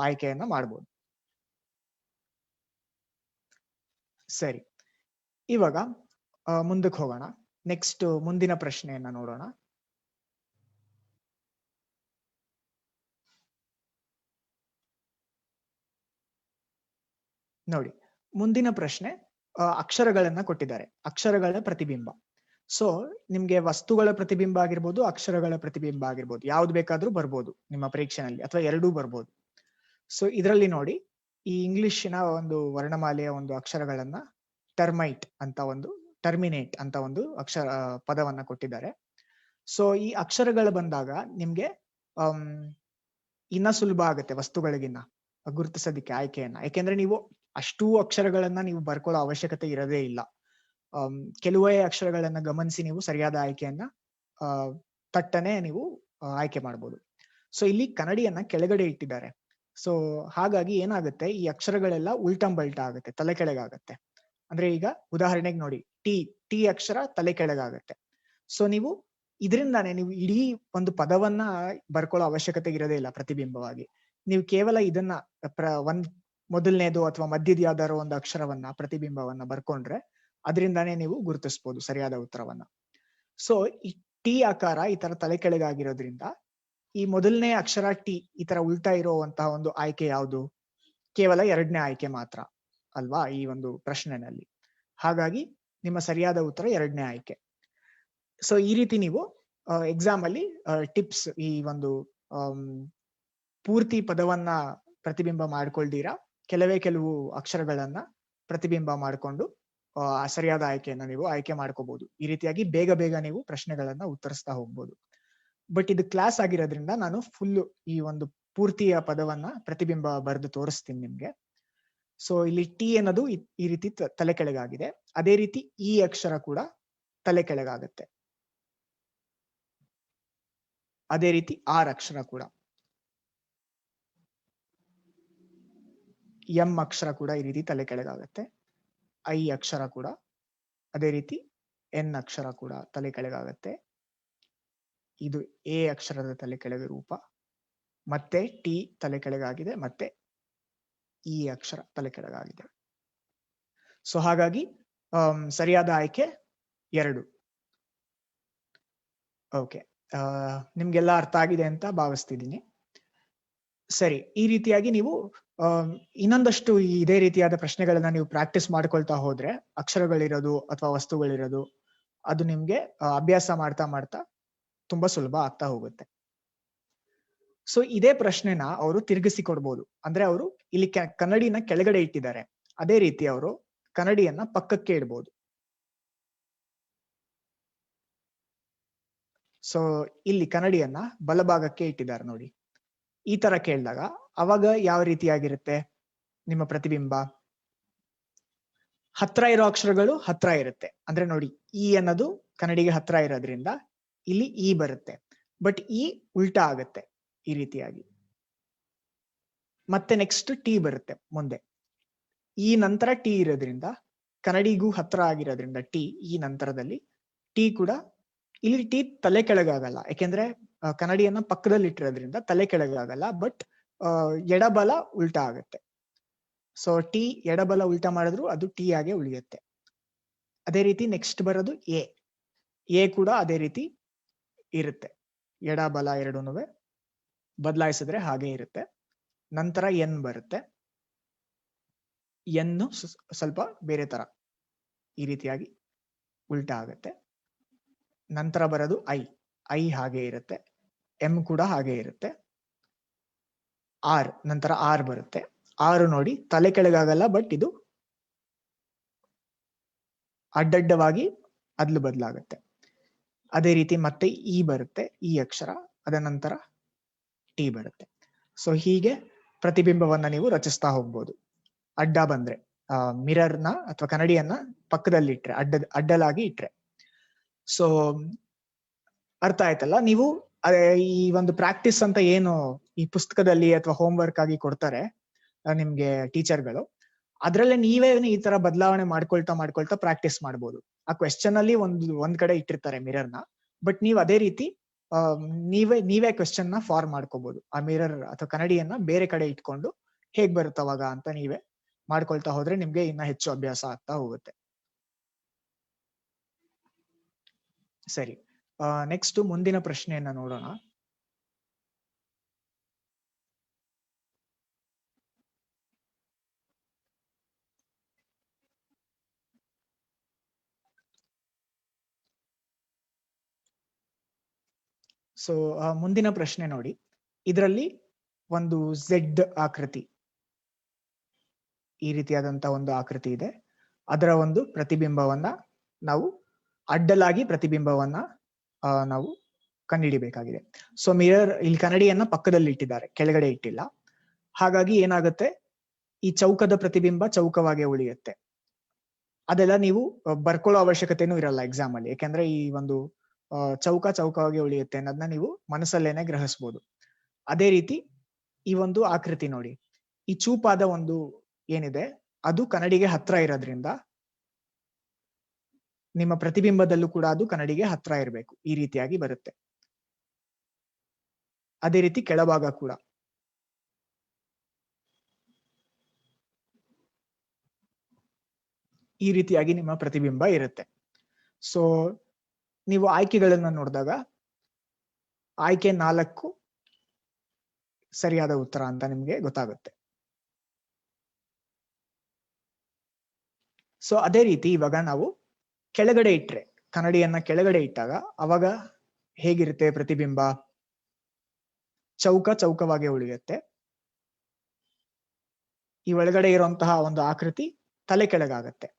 ಆಯ್ಕೆಯನ್ನ ಮಾಡ್ಬೋದು. ಸರಿ, ಇವಾಗ ಮುಂದಕ್ಕೆ ಹೋಗೋಣ. ನೆಕ್ಸ್ಟ್ ಮುಂದಿನ ಪ್ರಶ್ನೆಯನ್ನ ನೋಡೋಣ. ನೋಡಿ, ಮುಂದಿನ ಪ್ರಶ್ನೆ ಅಕ್ಷರಗಳನ್ನ ಕೊಟ್ಟಿದ್ದಾರೆ. ಅಕ್ಷರಗಳ ಪ್ರತಿಬಿಂಬ. ಸೊ ನಿಮ್ಗೆ ವಸ್ತುಗಳ ಪ್ರತಿಬಿಂಬ ಆಗಿರ್ಬೋದು, ಅಕ್ಷರಗಳ ಪ್ರತಿಬಿಂಬ ಆಗಿರ್ಬೋದು, ಯಾವ್ದು ಬೇಕಾದ್ರೂ ಬರ್ಬೋದು ನಿಮ್ಮ ಪರೀಕ್ಷೆನಲ್ಲಿ, ಅಥವಾ ಎರಡೂ ಬರ್ಬೋದು. ಸೊ ಇದರಲ್ಲಿ ನೋಡಿ, ಈ ಇಂಗ್ಲಿಷಿನ ಒಂದು ವರ್ಣಮಾಲೆಯ ಒಂದು ಅಕ್ಷರಗಳನ್ನ ಟರ್ಮೈಟ್ ಅಂತ ಒಂದು, ಟರ್ಮಿನೇಟ್ ಅಂತ ಒಂದು ಅಕ್ಷರ ಪದವನ್ನ ಕೊಟ್ಟಿದ್ದಾರೆ. ಸೊ ಈ ಅಕ್ಷರಗಳು ಬಂದಾಗ ನಿಮ್ಗೆ ಇನ್ನ ಸುಲಭ ಆಗುತ್ತೆ ವಸ್ತುಗಳಿಗಿನ್ನ ಗುರುತಿಸೋದಿಕ್ಕೆ ಆಯ್ಕೆಯನ್ನ. ಯಾಕೆಂದ್ರೆ ನೀವು ಅಷ್ಟೂ ಅಕ್ಷರಗಳನ್ನ ನೀವು ಬರ್ಕೊಳ್ಳೋ ಅವಶ್ಯಕತೆ ಇರೋದೇ ಇಲ್ಲ. ಕೆಲವೇ ಅಕ್ಷರಗಳನ್ನ ಗಮನಿಸಿ ನೀವು ಸರಿಯಾದ ಆಯ್ಕೆಯನ್ನ ತಟ್ಟನೆ ನೀವು ಆಯ್ಕೆ ಮಾಡ್ಬೋದು. ಸೊ ಇಲ್ಲಿ ಕನ್ನಡಿಯನ್ನ ಕೆಳಗಡೆ ಇಟ್ಟಿದ್ದಾರೆ. ಸೊ ಹಾಗಾಗಿ ಏನಾಗುತ್ತೆ, ಈ ಅಕ್ಷರಗಳೆಲ್ಲ ಉಲ್ಟಂಬಲ್ಟ ಆಗುತ್ತೆ, ತಲೆ ಕೆಳಗಾಗತ್ತೆ. ಅಂದ್ರೆ ಈಗ ಉದಾಹರಣೆಗೆ ನೋಡಿ, ಟಿ ಅಕ್ಷರ ತಲೆ ಕೆಳಗಾಗತ್ತೆ. ಸೊ ನೀವು ಇದರಿಂದಾನೆ ನೀವು ಇಡೀ ಒಂದು ಪದವನ್ನ ಬರ್ಕೊಳ್ಳೋ ಅವಶ್ಯಕತೆ ಇರೋದೇ ಇಲ್ಲ ಪ್ರತಿಬಿಂಬವಾಗಿ. ನೀವು ಕೇವಲ ಇದನ್ನ ಮೊದಲನೇದು ಅಥವಾ ಮಧ್ಯದ ಯಾವ್ದಾರೋ ಒಂದು ಅಕ್ಷರವನ್ನ ಪ್ರತಿಬಿಂಬವನ್ನ ಬರ್ಕೊಂಡ್ರೆ ಅದರಿಂದಾನೇ ನೀವು ಗುರುತಿಸ್ಬೋದು ಸರಿಯಾದ ಉತ್ತರವನ್ನ. ಸೊ ಈ ಟಿ ಆಕಾರ ಈ ತರ ತಲೆ ಕೆಳಗಾಗಿರೋದ್ರಿಂದ ಈ ಮೊದಲನೇ ಅಕ್ಷರ ಟಿ ಈ ತರ ಉಲ್ಟಾ ಇರುವಂತಹ ಒಂದು ಆಯ್ಕೆ ಯಾವುದು? ಕೇವಲ ಎರಡನೇ ಆಯ್ಕೆ ಮಾತ್ರ ಅಲ್ವಾ ಈ ಒಂದು ಪ್ರಶ್ನೆನಲ್ಲಿ. ಹಾಗಾಗಿ ನಿಮ್ಮ ಸರಿಯಾದ ಉತ್ತರ ಎರಡನೇ ಆಯ್ಕೆ. ಸೊ ಈ ರೀತಿ ನೀವು ಎಕ್ಸಾಮ್ ಅಲ್ಲಿ ಟಿಪ್ಸ್, ಈ ಒಂದು ಪೂರ್ತಿ ಪದವನ್ನ ಪ್ರತಿಬಿಂಬ ಮಾಡ್ಕೊಳ್ದೀರಾ ಕೆಲವು ಅಕ್ಷರಗಳನ್ನ ಪ್ರತಿಬಿಂಬ ಮಾಡಿಕೊಂಡು ಸರಿಯಾದ ಆಯ್ಕೆಯನ್ನ ನೀವು ಆಯ್ಕೆ ಮಾಡ್ಕೋಬಹುದು. ಈ ರೀತಿಯಾಗಿ ಬೇಗ ನೀವು ಪ್ರಶ್ನೆಗಳನ್ನ ಉತ್ತರಿಸ್ತಾ ಹೋಗ್ಬೋದು. ಬಟ್ ಇದು ಕ್ಲಾಸ್ ಆಗಿರೋದ್ರಿಂದ ನಾನು ಫುಲ್ ಈ ಒಂದು ಪೂರ್ತಿಯ ಪದವನ್ನ ಪ್ರತಿಬಿಂಬ ಬರೆದು ತೋರಿಸ್ತೀನಿ ನಿಮ್ಗೆ. ಸೊ ಇಲ್ಲಿ ಟಿ ಅನ್ನೋದು ಈ ರೀತಿ ತಲೆ ಕೆಳಗಾಗಿದೆ. ಅದೇ ರೀತಿ ಈ ಅಕ್ಷರ ಕೂಡ ತಲೆ ಕೆಳಗಾಗತ್ತೆ. ಅದೇ ರೀತಿ ಆರ್ ಅಕ್ಷರ ಕೂಡ, ಎಂ ಅಕ್ಷರ ಕೂಡ ಈ ರೀತಿ ತಲೆ ಕೆಳಗಾಗತ್ತೆ. ಐ ಅಕ್ಷರ ಕೂಡ ಅದೇ ರೀತಿ, ಎನ್ ಅಕ್ಷರ ಕೂಡ ತಲೆ ಕೆಳಗಾಗತ್ತೆ. ಇದು ಎ ಅಕ್ಷರದ ತಲೆ ಕೆಳಗೆ ರೂಪ, ಮತ್ತೆ ಟಿ ತಲೆ ಕೆಳಗಾಗಿದೆ, ಮತ್ತೆ ಈ ಅಕ್ಷರ ತಲೆ ಕೆಳಗಾಗಿದೆ. ಸೊ ಹಾಗಾಗಿ ಸರಿಯಾದ ಆಯ್ಕೆ 2. ಓಕೆ, ನಿಮ್ಗೆಲ್ಲ ಅರ್ಥ ಆಗಿದೆ ಅಂತ ಭಾವಿಸ್ತಿದ್ದೀನಿ. ಸರಿ, ಈ ರೀತಿಯಾಗಿ ನೀವು ಇನ್ನೊಂದಷ್ಟು ಇದೇ ರೀತಿಯಾದ ಪ್ರಶ್ನೆಗಳನ್ನ ನೀವು ಪ್ರಾಕ್ಟೀಸ್ ಮಾಡ್ಕೊಳ್ತಾ ಹೋದ್ರೆ ಅಕ್ಷರಗಳಿರೋದು ಅಥವಾ ವಸ್ತುಗಳಿರೋದು ಅದು ನಿಮ್ಗೆ ಅಭ್ಯಾಸ ಮಾಡ್ತಾ ತುಂಬಾ ಸುಲಭ ಆಗ್ತಾ ಹೋಗುತ್ತೆ. ಸೊ ಇದೇ ಪ್ರಶ್ನೆನ ಅವರು ತಿರುಗಿಸಿ ಕೊಡ್ಬೋದು. ಅಂದ್ರೆ ಅವರು ಇಲ್ಲಿ ಕನ್ನಡಿನ ಕೆಳಗಡೆ ಇಟ್ಟಿದ್ದಾರೆ, ಅದೇ ರೀತಿ ಅವರು ಕನ್ನಡಿಯನ್ನ ಪಕ್ಕಕ್ಕೆ ಇಡ್ಬೋದು. ಸೊ ಇಲ್ಲಿ ಕನ್ನಡಿಯನ್ನ ಬಲಭಾಗಕ್ಕೆ ಇಟ್ಟಿದ್ದಾರೆ ನೋಡಿ. ಈ ತರ ಕೇಳಿದಾಗ ಅವಾಗ ಯಾವ ರೀತಿಯಾಗಿರುತ್ತೆ ನಿಮ್ಮ ಪ್ರತಿಬಿಂಬ? ಹತ್ರ ಇರೋ ಅಕ್ಷರಗಳು ಹತ್ರ ಇರುತ್ತೆ. ಅಂದ್ರೆ ನೋಡಿ, ಈ ಅನ್ನೋದು ಕನ್ನಡಿಗೆ ಹತ್ರ ಇರೋದ್ರಿಂದ ಇಲ್ಲಿ ಈ ಬರುತ್ತೆ. ಬಟ್ ಈ ಉಲ್ಟಾ ಆಗತ್ತೆ ಈ ರೀತಿಯಾಗಿ. ಮತ್ತೆ ನೆಕ್ಸ್ಟ್ ಟಿ ಬರುತ್ತೆ ಮುಂದೆ. ಈ ನಂತರ ಟಿ ಇರೋದ್ರಿಂದ ಕನ್ನಡಿಗೂ ಹತ್ರ ಆಗಿರೋದ್ರಿಂದ ಟಿ, ಈ ನಂತರದಲ್ಲಿ ಟಿ ಕೂಡ ಇಲ್ಲಿ ಟಿ ತಲೆ ಕೆಳಗಾಗಲ್ಲ, ಯಾಕೆಂದ್ರೆ ಕನ್ನಡಿಯನ್ನ ಪಕ್ಕದಲ್ಲಿ ಇಟ್ಟಿರೋದ್ರಿಂದ ತಲೆ ಕೆಳಗಾಗಲ್ಲ. ಬಟ್ ಎಡಬಲ ಉಲ್ಟಾ ಆಗತ್ತೆ. ಸೊ ಟಿ ಎಡಬಲ ಉಲ್ಟಾ ಮಾಡಿದ್ರು ಅದು ಟಿ ಆಗಿ ಉಳಿಯುತ್ತೆ. ಅದೇ ರೀತಿ ನೆಕ್ಸ್ಟ್ ಬರೋದು ಎ ಕೂಡ ಅದೇ ರೀತಿ ಇರುತ್ತೆ. ಎಡ ಬಲ ಎರಡೂನು ಬದಲಾಯಿಸಿದ್ರೆ ಹಾಗೆ ಇರುತ್ತೆ. ನಂತರ ಎನ್ ಬರುತ್ತೆ. ಎನ್ನು ಸ್ವಲ್ಪ ಬೇರೆ ತರ ಈ ರೀತಿಯಾಗಿ ಉಲ್ಟಾ ಆಗುತ್ತೆ. ನಂತರ ಬರೋದು ಐ ಹಾಗೆ ಇರುತ್ತೆ. ಎಂ ಕೂಡ ಹಾಗೆ ಇರುತ್ತೆ. ನಂತರ ಆರ್ ಬರುತ್ತೆ. ಆರು ನೋಡಿ ತಲೆ ಕೆಳಗಾಗಲ್ಲ, ಬಟ್ ಇದು ಅಡ್ಡಡ್ಡವಾಗಿ ಅದ್ಲು ಬದಲಾಗುತ್ತೆ. ಅದೇ ರೀತಿ ಮತ್ತೆ ಇ ಬರುತ್ತೆ, ಈ ಅಕ್ಷರ. ಅದ ನಂತರ ಟಿ ಬರುತ್ತೆ. ಸೊ ಹೀಗೆ ಪ್ರತಿಬಿಂಬವನ್ನ ನೀವು ರಚಿಸ್ತಾ ಹೋಗ್ಬೋದು. ಅಡ್ಡ ಬಂದ್ರೆ ಮಿರರ್ನ ಅಥವಾ ಕನ್ನಡಿಯನ್ನ ಪಕ್ಕದಲ್ಲಿ ಇಟ್ರೆ, ಅಡ್ಡಲಾಗಿ ಇಟ್ರೆ. ಸೊ ಅರ್ಥ ಆಯ್ತಲ್ಲ? ನೀವು ಈ ಒಂದು ಪ್ರಾಕ್ಟೀಸ್ ಅಂತ ಏನು ಈ ಪುಸ್ತಕದಲ್ಲಿ ಅಥವಾ ಹೋಮ್ ವರ್ಕ್ ಆಗಿ ಕೊಡ್ತಾರೆ ನಿಮ್ಗೆ ಟೀಚರ್ಗಳು, ಅದ್ರಲ್ಲೇ ನೀವೇ ಈ ತರ ಬದಲಾವಣೆ ಮಾಡ್ಕೊಳ್ತಾ ಪ್ರಾಕ್ಟೀಸ್ ಮಾಡ್ಬೋದು. ಆ ಕ್ವೆಶ್ಚನ್ ಅಲ್ಲಿ ಒಂದ್ ಕಡೆ ಇಟ್ಟಿರ್ತಾರೆ ಮಿರರ್ನ, ಬಟ್ ನೀವ್ ಅದೇ ರೀತಿ ನೀವೇ ಕ್ವೆಶ್ಚನ್ ನ ಫಾರ್ಮ್ ಮಾಡ್ಕೋಬಹುದು. ಆ ಮಿರರ್ ಅಥವಾ ಕನ್ನಡಿಯನ್ನ ಬೇರೆ ಕಡೆ ಇಟ್ಕೊಂಡು ಹೇಗ್ ಬರುತ್ತವಾಗ ಅಂತ ನೀವೇ ಮಾಡ್ಕೊಳ್ತಾ ಹೋದ್ರೆ ನಿಮ್ಗೆ ಇನ್ನ ಹೆಚ್ಚು ಅಭ್ಯಾಸ ಆಗ್ತಾ ಹೋಗುತ್ತೆ. ಸರಿ, ನೆಕ್ಸ್ಟ್ ಮುಂದಿನ ಪ್ರಶ್ನೆಯನ್ನ ನೋಡೋಣ. ಸೊ ಮುಂದಿನ ಪ್ರಶ್ನೆ ನೋಡಿ. ಇದರಲ್ಲಿ ಒಂದು ಝೆಡ್ ಆಕೃತಿ, ಈ ರೀತಿಯಾದಂತ ಒಂದು ಆಕೃತಿ ಇದೆ. ಅದರ ಒಂದು ಪ್ರತಿಬಿಂಬವನ್ನ ನಾವು ಅಡ್ಡಲಾಗಿ ಪ್ರತಿಬಿಂಬವನ್ನ ನಾವು ಕಂಡುಹಿಡಿಬೇಕಾಗಿದೆ. ಸೊ ಮಿರರ್ ಇಲ್ಲಿ ಕನ್ನಡಿಯನ್ನ ಪಕ್ಕದಲ್ಲಿ ಇಟ್ಟಿದ್ದಾರೆ, ಕೆಳಗಡೆ ಇಟ್ಟಿಲ್ಲ. ಹಾಗಾಗಿ ಏನಾಗುತ್ತೆ, ಈ ಚೌಕದ ಪ್ರತಿಬಿಂಬ ಚೌಕವಾಗಿ ಉಳಿಯುತ್ತೆ. ಅದೆಲ್ಲ ನೀವು ಬರ್ಕೊಳ್ಳೋ ಅವಶ್ಯಕತೆನೂ ಇರಲ್ಲ ಎಕ್ಸಾಮ್ ಅಲ್ಲಿ, ಯಾಕೆಂದ್ರೆ ಈ ಒಂದು ಚೌಕವಾಗಿ ಉಳಿಯುತ್ತೆ ಅನ್ನೋದನ್ನ ನೀವು ಮನಸ್ಸಲ್ಲೇನೆ ಗ್ರಹಿಸ್ಬೋದು. ಅದೇ ರೀತಿ ಈ ಒಂದು ಆಕೃತಿ ನೋಡಿ, ಈ ಚೂಪಾದ ಒಂದು ಏನಿದೆ ಅದು ಕನ್ನಡಿಗೆ ಹತ್ರ ಇರೋದ್ರಿಂದ ನಿಮ್ಮ ಪ್ರತಿಬಿಂಬದಲ್ಲೂ ಕೂಡ ಅದು ಕನ್ನಡಿಗೆ ಹತ್ರ ಇರಬೇಕು, ಈ ರೀತಿಯಾಗಿ ಬರುತ್ತೆ. ಅದೇ ರೀತಿ ಕೆಳಭಾಗ ಕೂಡ ಈ ರೀತಿಯಾಗಿ ನಿಮ್ಮ ಪ್ರತಿಬಿಂಬ ಇರುತ್ತೆ. ಸೊ ನೀವು ಆಯ್ಕೆಗಳನ್ನ ನೋಡಿದಾಗ ಆಯ್ಕೆ 4 ಸರಿಯಾದ ಉತ್ತರ ಅಂತ ನಿಮ್ಗೆ ಗೊತ್ತಾಗುತ್ತೆ. ಸೊ ಅದೇ ರೀತಿ ಇವಾಗ ನಾವು ಕೆಳಗಡೆ ಇಟ್ರೆ, ಕನ್ನಡಿಯನ್ನ ಕೆಳಗಡೆ ಇಟ್ಟಾಗ ಅವಾಗ ಹೇಗಿರುತ್ತೆ ಪ್ರತಿಬಿಂಬ? ಚೌಕವಾಗಿ ಉಳಿಯುತ್ತೆ. ಈ ಒಳಗಡೆ ಇರುವಂತಹ ಒಂದು ಆಕೃತಿ ತಲೆ ಕೆಳಗಾಗತ್ತೆ.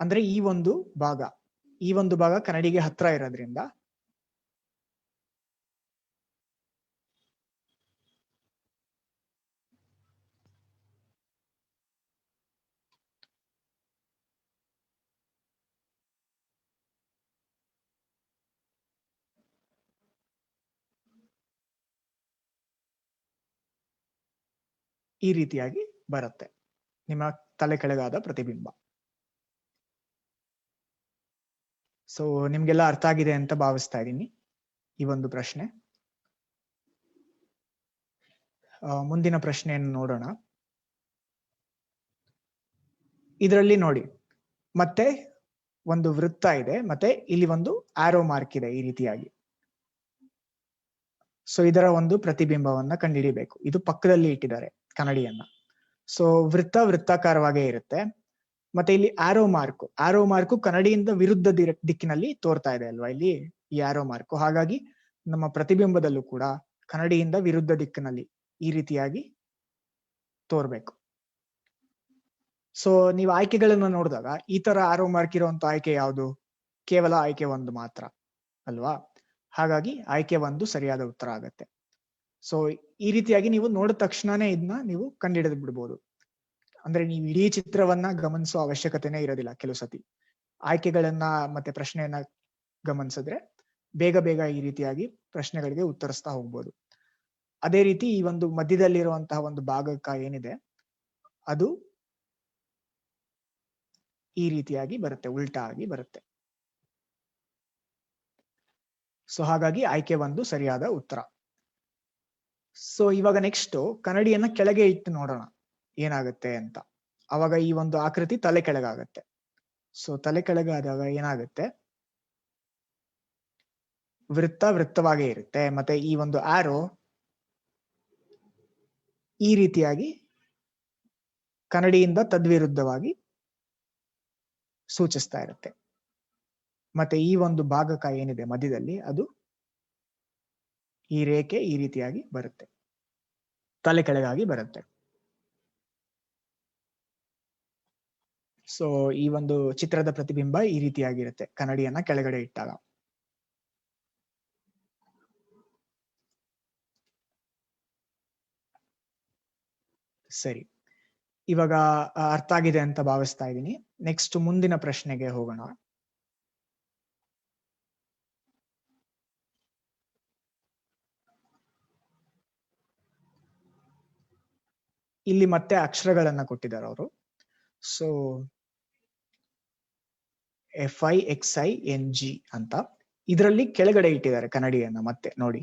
ಅಂದ್ರೆ ಈ ಒಂದು ಭಾಗ ಕನ್ನಡಿಗೆ ಹತ್ರ ಇರೋದ್ರಿಂದ ಈ ರೀತಿಯಾಗಿ ಬರುತ್ತೆ ನಿಮ್ಮ ತಲೆ ಕೆಳಗಾದ ಪ್ರತಿಬಿಂಬ. ಸೊ ನಿಮ್ಗೆಲ್ಲ ಅರ್ಥ ಆಗಿದೆ ಅಂತ ಭಾವಿಸ್ತಾ ಇದ್ದೀನಿ ಈ ಒಂದು ಪ್ರಶ್ನೆ. ಮುಂದಿನ ಪ್ರಶ್ನೆಯನ್ನು ನೋಡೋಣ. ಇದರಲ್ಲಿ ನೋಡಿ, ಮತ್ತೆ ಒಂದು ವೃತ್ತ ಇದೆ, ಮತ್ತೆ ಇಲ್ಲಿ ಒಂದು ಆರೋ ಮಾರ್ಕ್ ಇದೆ ಈ ರೀತಿಯಾಗಿ. ಸೊ ಇದರ ಒಂದು ಪ್ರತಿಬಿಂಬವನ್ನ ಕಂಡುಹಿಡಿಬೇಕು. ಇದು ಪಕ್ಕದಲ್ಲಿ ಇಟ್ಟಿದ್ದಾರೆ ಕನ್ನಡಿಯನ್ನ. ಸೊ ವೃತ್ತಾಕಾರವಾಗೇ ಇರುತ್ತೆ. ಮತ್ತೆ ಇಲ್ಲಿ ಆರೋ ಮಾರ್ಕು ಕನ್ನಡಿಯಿಂದ ವಿರುದ್ಧ ದಿಕ್ಕಿನಲ್ಲಿ ತೋರ್ತಾ ಇದೆ ಅಲ್ವಾ ಇಲ್ಲಿ ಈ ಆರೋ ಮಾರ್ಕು. ಹಾಗಾಗಿ ನಮ್ಮ ಪ್ರತಿಬಿಂಬದಲ್ಲೂ ಕೂಡ ಕನ್ನಡಿಯಿಂದ ವಿರುದ್ಧ ದಿಕ್ಕಿನಲ್ಲಿ ಈ ರೀತಿಯಾಗಿ ತೋರ್ಬೇಕು. ಸೊ ನೀವು ಆಯ್ಕೆಗಳನ್ನ ನೋಡಿದಾಗ ಈ ತರ ಆರೋ ಮಾರ್ಕ್ ಇರುವಂತ ಆಯ್ಕೆ ಯಾವುದು? ಕೇವಲ ಆಯ್ಕೆ 1 ಮಾತ್ರ ಅಲ್ವಾ? ಹಾಗಾಗಿ ಆಯ್ಕೆ 1 ಸರಿಯಾದ ಉತ್ತರ ಆಗತ್ತೆ. ಸೊ ಈ ರೀತಿಯಾಗಿ ನೀವು ನೋಡಿದ ತಕ್ಷಣನೇ ಇದನ್ನ ನೀವು ಕಂಡುಹಿಡಿದು ಬಿಡ್ಬೋದು. ಅಂದ್ರೆ ನೀವು ಇಡೀ ಚಿತ್ರವನ್ನ ಗಮನಿಸೋ ಅವಶ್ಯಕತೆನೇ ಇರೋದಿಲ್ಲ. ಕೆಲವು ಸತಿ ಆಯ್ಕೆಗಳನ್ನ ಮತ್ತೆ ಪ್ರಶ್ನೆಯನ್ನ ಗಮನಿಸಿದ್ರೆ ಬೇಗ ಈ ರೀತಿಯಾಗಿ ಪ್ರಶ್ನೆಗಳಿಗೆ ಉತ್ತರಿಸ್ತಾ ಹೋಗ್ಬೋದು. ಅದೇ ರೀತಿ ಈ ಒಂದು ಮಧ್ಯದಲ್ಲಿರುವಂತಹ ಒಂದು ಭಾಗಕ್ಕ ಏನಿದೆ ಅದು ಈ ರೀತಿಯಾಗಿ ಬರುತ್ತೆ, ಉಲ್ಟಾ ಆಗಿ ಬರುತ್ತೆ. ಸೊ ಹಾಗಾಗಿ ಆಯ್ಕೆ 1 ಸರಿಯಾದ ಉತ್ತರ. ಸೊ ಇವಾಗ ನೆಕ್ಸ್ಟ್ ಕನ್ನಡಿಯನ್ನ ಕೆಳಗೆ ಇಟ್ಟು ನೋಡೋಣ. ಏನಾಗುತ್ತೆ ಅಂತ. ಅವಾಗ ಈ ಒಂದು ಆಕೃತಿ ತಲೆ ಕೆಳಗಾಗತ್ತೆ. ಸೊ ತಲೆ ಕೆಳಗಾದಾಗ ಏನಾಗುತ್ತೆ, ವೃತ್ತವಾಗೇ ಇರುತ್ತೆ. ಮತ್ತೆ ಈ ಒಂದು ಆರೋ ಈ ರೀತಿಯಾಗಿ ಕನ್ನಡಿಯಿಂದ ತದ್ವಿರುದ್ಧವಾಗಿ ಸೂಚಿಸ್ತಾ ಇರುತ್ತೆ. ಮತ್ತೆ ಈ ಒಂದು ಭಾಗಕ ಏನಿದೆ ಮಧ್ಯದಲ್ಲಿ, ಅದು ಈ ರೇಖೆ ಈ ರೀತಿಯಾಗಿ ಬರುತ್ತೆ, ತಲೆ ಕೆಳಗಾಗಿ ಬರುತ್ತೆ. ಸೊ ಈ ಒಂದು ಚಿತ್ರದ ಪ್ರತಿಬಿಂಬ ಈ ರೀತಿಯಾಗಿರುತ್ತೆ ಕನ್ನಡಿಯನ್ನ ಕೆಳಗಡೆ ಇಟ್ಟಾಗ. ಸರಿ, ಇವಾಗ ಅರ್ಥ ಆಗಿದೆ ಅಂತ ಭಾವಿಸ್ತಾ ಇದ್ದೀನಿ. ನೆಕ್ಸ್ಟ್ ಮುಂದಿನ ಪ್ರಶ್ನೆಗೆ ಹೋಗೋಣ. ಇಲ್ಲಿ ಮತ್ತೆ ಅಕ್ಷರಗಳನ್ನ ಕೊಟ್ಟಿದ್ದಾರೆ ಅವರು. ಸೊ FIXING ಅಂತ ಇದರಲ್ಲಿ ಕೆಳಗಡೆ ಇಟ್ಟಿದ್ದಾರೆ ಕನ್ನಡಿಯನ್ನ ಮತ್ತೆ ನೋಡಿ.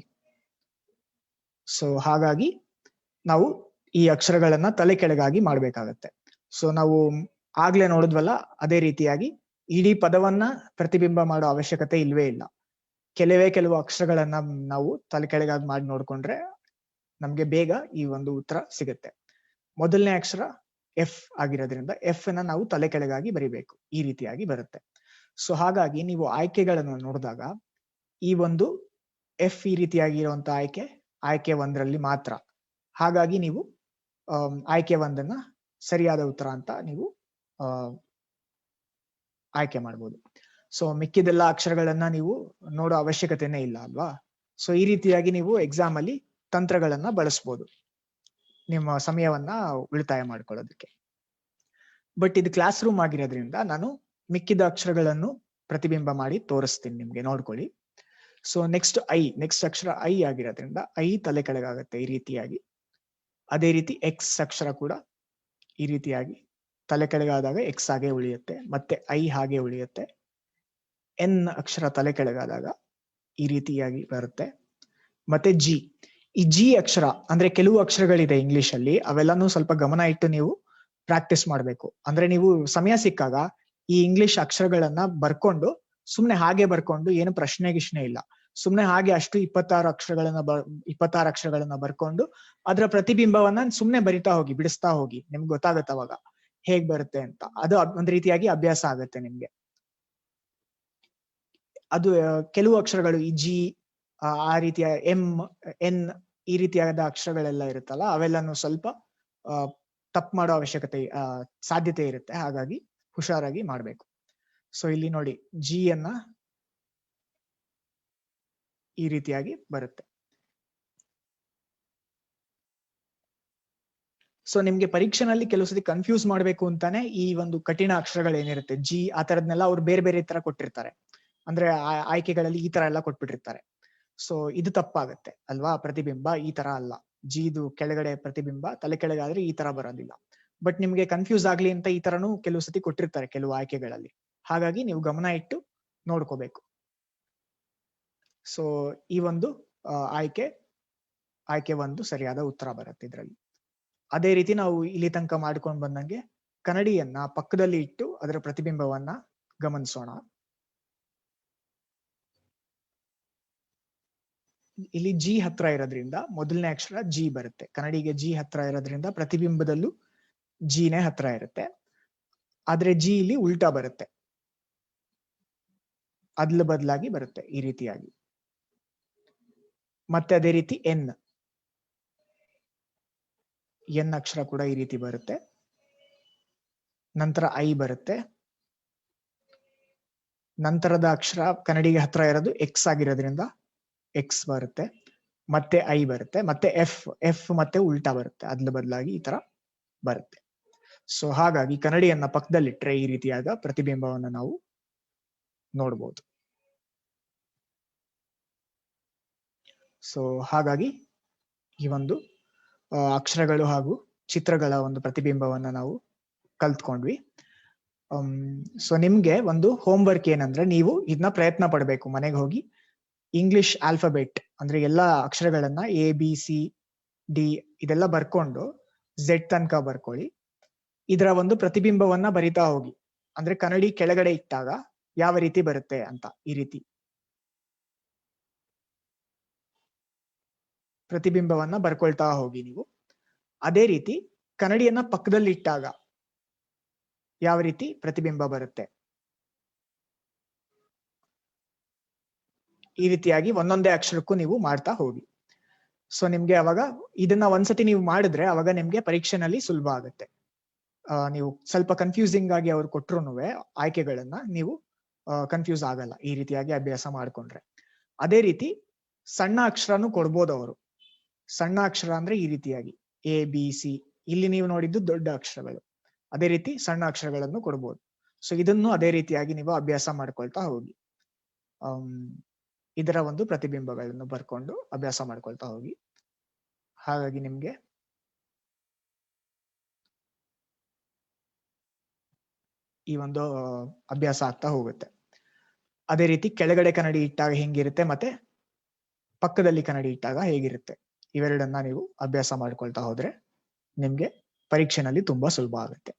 ಸೊ ಹಾಗಾಗಿ ನಾವು ಈ ಅಕ್ಷರಗಳನ್ನ ತಲೆ ಕೆಳಗಾಗಿ ಮಾಡ್ಬೇಕಾಗತ್ತೆ. ಸೊ ನಾವು ಆಗ್ಲೇ ನೋಡಿದ್ವಲ್ಲ, ಅದೇ ರೀತಿಯಾಗಿ ಇಡೀ ಪದವನ್ನ ಪ್ರತಿಬಿಂಬ ಮಾಡೋ ಅವಶ್ಯಕತೆ ಇಲ್ವೇ ಇಲ್ಲ. ಕೆಲವು ಅಕ್ಷರಗಳನ್ನ ನಾವು ತಲೆ ಕೆಳಗಾಗಿ ಮಾಡಿ ನೋಡ್ಕೊಂಡ್ರೆ ನಮ್ಗೆ ಬೇಗ ಈ ಒಂದು ಉತ್ತರ ಸಿಗುತ್ತೆ. ಮೊದಲನೇ ಅಕ್ಷರ ಎಫ್ ಆಗಿರೋದ್ರಿಂದ ಎಫ್ ನ ನಾವು ತಲೆ ಕೆಳಗಾಗಿ ಬರಿಬೇಕು, ಈ ರೀತಿಯಾಗಿ ಬರುತ್ತೆ. ಸೊ ಹಾಗಾಗಿ ನೀವು ಆಯ್ಕೆಗಳನ್ನು ನೋಡಿದಾಗ ಈ ಒಂದು ಎಫ್ ಈ ರೀತಿಯಾಗಿರುವಂತ ಆಯ್ಕೆ ಒಂದರಲ್ಲಿ ಮಾತ್ರ. ಹಾಗಾಗಿ ನೀವು ಆಯ್ಕೆ ಒಂದನ್ನ ಸರಿಯಾದ ಉತ್ತರ ಅಂತ ನೀವು ಆಯ್ಕೆ ಮಾಡ್ಬೋದು. ಸೊ ಮಿಕ್ಕಿದೆಲ್ಲ ಅಕ್ಷರಗಳನ್ನ ನೀವು ನೋಡೋ ಅವಶ್ಯಕತೆನೇ ಇಲ್ಲ ಅಲ್ವಾ. ಸೊ ಈ ರೀತಿಯಾಗಿ ನೀವು ಎಕ್ಸಾಮ್ ಅಲ್ಲಿ ತಂತ್ರಗಳನ್ನ ಬಳಸ್ಬೋದು ನಿಮ್ಮ ಸಮಯವನ್ನ ಉಳಿತಾಯ ಮಾಡ್ಕೊಳ್ಳೋದಕ್ಕೆ. ಬಟ್ ಇದು ಕ್ಲಾಸ್ ರೂಮ್ ಆಗಿರೋದ್ರಿಂದ ನಾನು ಮಿಕ್ಕಿದ ಅಕ್ಷರಗಳನ್ನು ಪ್ರತಿಬಿಂಬ ಮಾಡಿ ತೋರಿಸ್ತೀನಿ ನಿಮ್ಗೆ, ನೋಡ್ಕೊಳ್ಳಿ. ಸೊ ನೆಕ್ಸ್ಟ್ ಅಕ್ಷರ ಐ ಆಗಿರೋದ್ರಿಂದ ಐ ತಲೆ ಕೆಳಗಾಗತ್ತೆ ಈ ರೀತಿಯಾಗಿ. ಅದೇ ರೀತಿ ಎಕ್ಸ್ ಅಕ್ಷರ ಕೂಡ ಈ ರೀತಿಯಾಗಿ ತಲೆ ಕೆಳಗಾದಾಗ ಎಕ್ಸ್ ಹಾಗೆ ಉಳಿಯುತ್ತೆ, ಮತ್ತೆ ಐ ಹಾಗೆ ಉಳಿಯುತ್ತೆ. ಎನ್ ಅಕ್ಷರ ತಲೆ ಕೆಳಗಾದಾಗ ಈ ರೀತಿಯಾಗಿ ಬರುತ್ತೆ. ಮತ್ತೆ ಈ ಜಿ ಅಕ್ಷರ ಅಂದ್ರೆ ಕೆಲವು ಅಕ್ಷರಗಳಿದೆ ಇಂಗ್ಲಿಷ್ ಅಲ್ಲಿ, ಅವೆಲ್ಲಾನು ಸ್ವಲ್ಪ ಗಮನ ಇಟ್ಟು ನೀವು ಪ್ರಾಕ್ಟೀಸ್ ಮಾಡ್ಬೇಕು. ಅಂದ್ರೆ ನೀವು ಸಮಯ ಸಿಕ್ಕಾಗ ಈ ಇಂಗ್ಲಿಷ್ ಅಕ್ಷರಗಳನ್ನ ಬರ್ಕೊಂಡು ಸುಮ್ನೆ ಹಾಗೆ ಬರ್ಕೊಂಡು ಏನು ಪ್ರಶ್ನೆ ಇಲ್ಲ, ಸುಮ್ನೆ ಹಾಗೆ ಅಷ್ಟು 26 ಅಕ್ಷರಗಳನ್ನ ಬರ್ಕೊಂಡು ಅದರ ಪ್ರತಿಬಿಂಬವನ್ನ ಸುಮ್ನೆ ಬರಿತಾ ಹೋಗಿ, ಬಿಡಿಸ್ತಾ ಹೋಗಿ, ನಿಮ್ಗೆ ಗೊತ್ತಾಗತ್ತೆ ಅವಾಗ ಹೇಗ್ ಬರುತ್ತೆ ಅಂತ. ಅದು ಒಂದ್ ರೀತಿಯಾಗಿ ಅಭ್ಯಾಸ ಆಗತ್ತೆ ನಿಮ್ಗೆ. ಅದು ಕೆಲವು ಅಕ್ಷರಗಳು ಈ ಜಿ, ಆ ರೀತಿಯ ಎನ್ ಈ ರೀತಿಯಾದ ಅಕ್ಷರಗಳೆಲ್ಲ ಇರುತ್ತಲ್ಲ, ಅವೆಲ್ಲಾನು ಸ್ವಲ್ಪ ತಪ್ಪು ಮಾಡೋ ಸಾಧ್ಯತೆ ಇರುತ್ತೆ. ಹಾಗಾಗಿ ಹುಷಾರಾಗಿ ಮಾಡ್ಬೇಕು. ಸೊ ಇಲ್ಲಿ ನೋಡಿ, ಜಿ ಅನ್ನ ಈ ರೀತಿಯಾಗಿ ಬರುತ್ತೆ. ಸೊ ನಿಮ್ಗೆ ಪರೀಕ್ಷೆನಲ್ಲಿ ಕೆಲವು ಸತಿ ಕನ್ಫ್ಯೂಸ್ ಮಾಡ್ಬೇಕು ಅಂತಾನೆ ಈ ಒಂದು ಕಠಿಣ ಅಕ್ಷರಗಳೇನಿರುತ್ತೆ ಜಿ, ಆ ತರದ್ನೆಲ್ಲ ಅವ್ರು ಬೇರೆ ಬೇರೆ ತರ ಕೊಟ್ಟಿರ್ತಾರೆ. ಅಂದ್ರೆ ಆಯ್ಕೆಗಳಲ್ಲಿ ಈ ತರ ಎಲ್ಲ ಕೊಟ್ಬಿಟ್ಟಿರ್ತಾರೆ. ಸೊ ಇದು ತಪ್ಪಾಗತ್ತೆ ಅಲ್ವಾ. ಪ್ರತಿಬಿಂಬ ಈ ತರ ಅಲ್ಲ, ಜಿದು ಕೆಳಗಡೆ ಪ್ರತಿಬಿಂಬ ತಲೆ ಕೆಳಗಾದ್ರೆ ಈ ತರ ಬರೋದಿಲ್ಲ. ಬಟ್ ನಿಮ್ಗೆ ಕನ್ಫ್ಯೂಸ್ ಆಗ್ಲಿ ಅಂತ ಈ ತರನು ಕೆಲವು ಸತಿ ಕೊಟ್ಟಿರ್ತಾರೆ ಕೆಲವು ಆಯ್ಕೆಗಳಲ್ಲಿ. ಹಾಗಾಗಿ ನೀವು ಗಮನ ಇಟ್ಟು ನೋಡ್ಕೋಬೇಕು. ಸೊ ಈ ಒಂದು ಆಯ್ಕೆ ಒಂದು ಸರಿಯಾದ ಉತ್ತರ ಬರುತ್ತೆ ಇದ್ರಲ್ಲಿ. ಅದೇ ರೀತಿ ನಾವು ಇಲ್ಲಿ ತನಕ ಮಾಡ್ಕೊಂಡು ಬಂದಂಗೆ ಕನ್ನಡಿಯನ್ನ ಪಕ್ಕದಲ್ಲಿ ಇಟ್ಟು ಅದರ ಪ್ರತಿಬಿಂಬವನ್ನ ಗಮನಿಸೋಣ. ಇಲ್ಲಿ ಜಿ ಹತ್ರ ಇರೋದ್ರಿಂದ ಮೊದಲನೇ ಅಕ್ಷರ ಜಿ ಬರುತ್ತೆ. ಕನ್ನಡಿಗೆ ಜಿ ಹತ್ರ ಇರೋದ್ರಿಂದ ಪ್ರತಿಬಿಂಬದಲ್ಲೂ ಜಿನೇ ಹತ್ರ ಇರುತ್ತೆ. ಆದ್ರೆ ಜಿ ಇಲ್ಲಿ ಉಲ್ಟಾ ಬರುತ್ತೆ, ಅದ್ಲ ಬದಲಾಗಿ ಬರುತ್ತೆ ಈ ರೀತಿಯಾಗಿ. ಮತ್ತೆ ಅದೇ ರೀತಿ ಎನ್ ಅಕ್ಷರ ಕೂಡ ಈ ರೀತಿ ಬರುತ್ತೆ. ನಂತರ ಐ ಬರುತ್ತೆ. ನಂತರದ ಅಕ್ಷರ ಕನ್ನಡಿಗೆ ಹತ್ರ ಇರೋದು ಎಕ್ಸ್ ಆಗಿರೋದ್ರಿಂದ ಎಕ್ಸ್ ಬರುತ್ತೆ. ಮತ್ತೆ ಐ ಬರುತ್ತೆ. ಮತ್ತೆ ಎಫ್ ಮತ್ತೆ ಉಲ್ಟಾ ಬರುತ್ತೆ, ಅದ್ಲ ಬದಲಾಗಿ ಈ ತರ ಬರುತ್ತೆ. ಸೊ ಹಾಗಾಗಿ ಕನ್ನಡಿಯನ್ನ ಪಕ್ಕದಲ್ಲಿಟ್ರೆ ಈ ರೀತಿಯಾದ ಪ್ರತಿಬಿಂಬವನ್ನು ನಾವು ನೋಡ್ಬೋದು. ಸೊ ಹಾಗಾಗಿ ಈ ಒಂದು ಅಕ್ಷರಗಳು ಹಾಗೂ ಚಿತ್ರಗಳ ಒಂದು ಪ್ರತಿಬಿಂಬವನ್ನ ನಾವು ಕಲ್ತ್ಕೊಂಡ್ವಿ. ಸೊ ನಿಮ್ಗೆ ಒಂದು ಹೋಮ್ ವರ್ಕ್ ಏನಂದ್ರೆ, ನೀವು ಇದನ್ನ ಪ್ರಯತ್ನ ಪಡ್ಬೇಕು ಮನೆಗೆ ಹೋಗಿ. ಇಂಗ್ಲಿಷ್ ಆಲ್ಫಾಬೆಟ್ ಅಂದ್ರೆ ಎಲ್ಲಾ ಅಕ್ಷರಗಳನ್ನ A B C D ಇದೆಲ್ಲ ಬರ್ಕೊಂಡು Z ತನಕ ಬರ್ಕೊಳ್ಳಿ. ಇದರ ಒಂದು ಪ್ರತಿಬಿಂಬವನ್ನ ಬರಿತಾ ಹೋಗಿ. ಅಂದ್ರೆ ಕನ್ನಡಿ ಕೆಳಗಡೆ ಇಟ್ಟಾಗ ಯಾವ ರೀತಿ ಬರುತ್ತೆ ಅಂತ. ಈ ರೀತಿ ಪ್ರತಿಬಿಂಬವನ್ನ ಬರ್ಕೊಳ್ತಾ ಹೋಗಿ ನೀವು. ಅದೇ ರೀತಿ ಕನ್ನಡಿಯನ್ನ ಪಕ್ಕದಲ್ಲಿ ಇಟ್ಟಾಗ ಯಾವ ರೀತಿ ಪ್ರತಿಬಿಂಬ ಬರುತ್ತೆ, ಈ ರೀತಿಯಾಗಿ ಒಂದೊಂದೇ ಅಕ್ಷರಕ್ಕೂ ನೀವು ಮಾಡ್ತಾ ಹೋಗಿ. ಸೊ ನಿಮ್ಗೆ ಅವಾಗ ಇದನ್ನ ಒಂದ್ಸತಿ ನೀವು ಮಾಡಿದ್ರೆ ಅವಾಗ ನಿಮ್ಗೆ ಪರೀಕ್ಷೆನಲ್ಲಿ ಸುಲಭ ಆಗುತ್ತೆ. ನೀವು ಸ್ವಲ್ಪ ಕನ್ಫ್ಯೂಸಿಂಗ್ ಆಗಿ ಅವ್ರು ಕೊಟ್ರುನುವೆ ಆಯ್ಕೆಗಳನ್ನ ನೀವು ಕನ್ಫ್ಯೂಸ್ ಆಗಲ್ಲ ಈ ರೀತಿಯಾಗಿ ಅಭ್ಯಾಸ ಮಾಡ್ಕೊಂಡ್ರೆ. ಅದೇ ರೀತಿ ಸಣ್ಣ ಅಕ್ಷರನು ಕೊಡ್ಬೋದು ಅವರು. ಸಣ್ಣ ಅಕ್ಷರ ಅಂದ್ರೆ ಈ ರೀತಿಯಾಗಿ ABC, ಇಲ್ಲಿ ನೀವು ನೋಡಿದ್ದು ದೊಡ್ಡ ಅಕ್ಷರಗಳು. ಅದೇ ರೀತಿ ಸಣ್ಣ ಅಕ್ಷರಗಳನ್ನು ಕೊಡ್ಬೋದು. ಸೊ ಇದನ್ನು ಅದೇ ರೀತಿಯಾಗಿ ನೀವು ಅಭ್ಯಾಸ ಮಾಡ್ಕೊಳ್ತಾ ಹೋಗಿ. ಇದರ ಒಂದು ಪ್ರತಿಬಿಂಬಗಳನ್ನು ಬರ್ಕೊಂಡು ಅಭ್ಯಾಸ ಮಾಡ್ಕೊಳ್ತಾ ಹೋಗಿ. ಹಾಗಾಗಿ ನಿಮ್ಗೆ ಈ ಒಂದು ಅಭ್ಯಾಸ ಆಗ್ತಾ ಹೋಗುತ್ತೆ. ಅದೇ ರೀತಿ ಕೆಳಗಡೆ ಕನ್ನಡಿ ಇಟ್ಟಾಗ ಹೆಂಗಿರುತ್ತೆ ಮತ್ತೆ ಪಕ್ಕದಲ್ಲಿ ಕನ್ನಡಿ ಇಟ್ಟಾಗ ಹೇಗಿರುತ್ತೆ, ಇವೆರಡನ್ನ ನೀವು ಅಭ್ಯಾಸ ಮಾಡ್ಕೊಳ್ತಾ ಹೋದ್ರೆ ನಿಮ್ಗೆ ಪರೀಕ್ಷೆನಲ್ಲಿ ತುಂಬಾ ಸುಲಭ ಆಗುತ್ತೆ.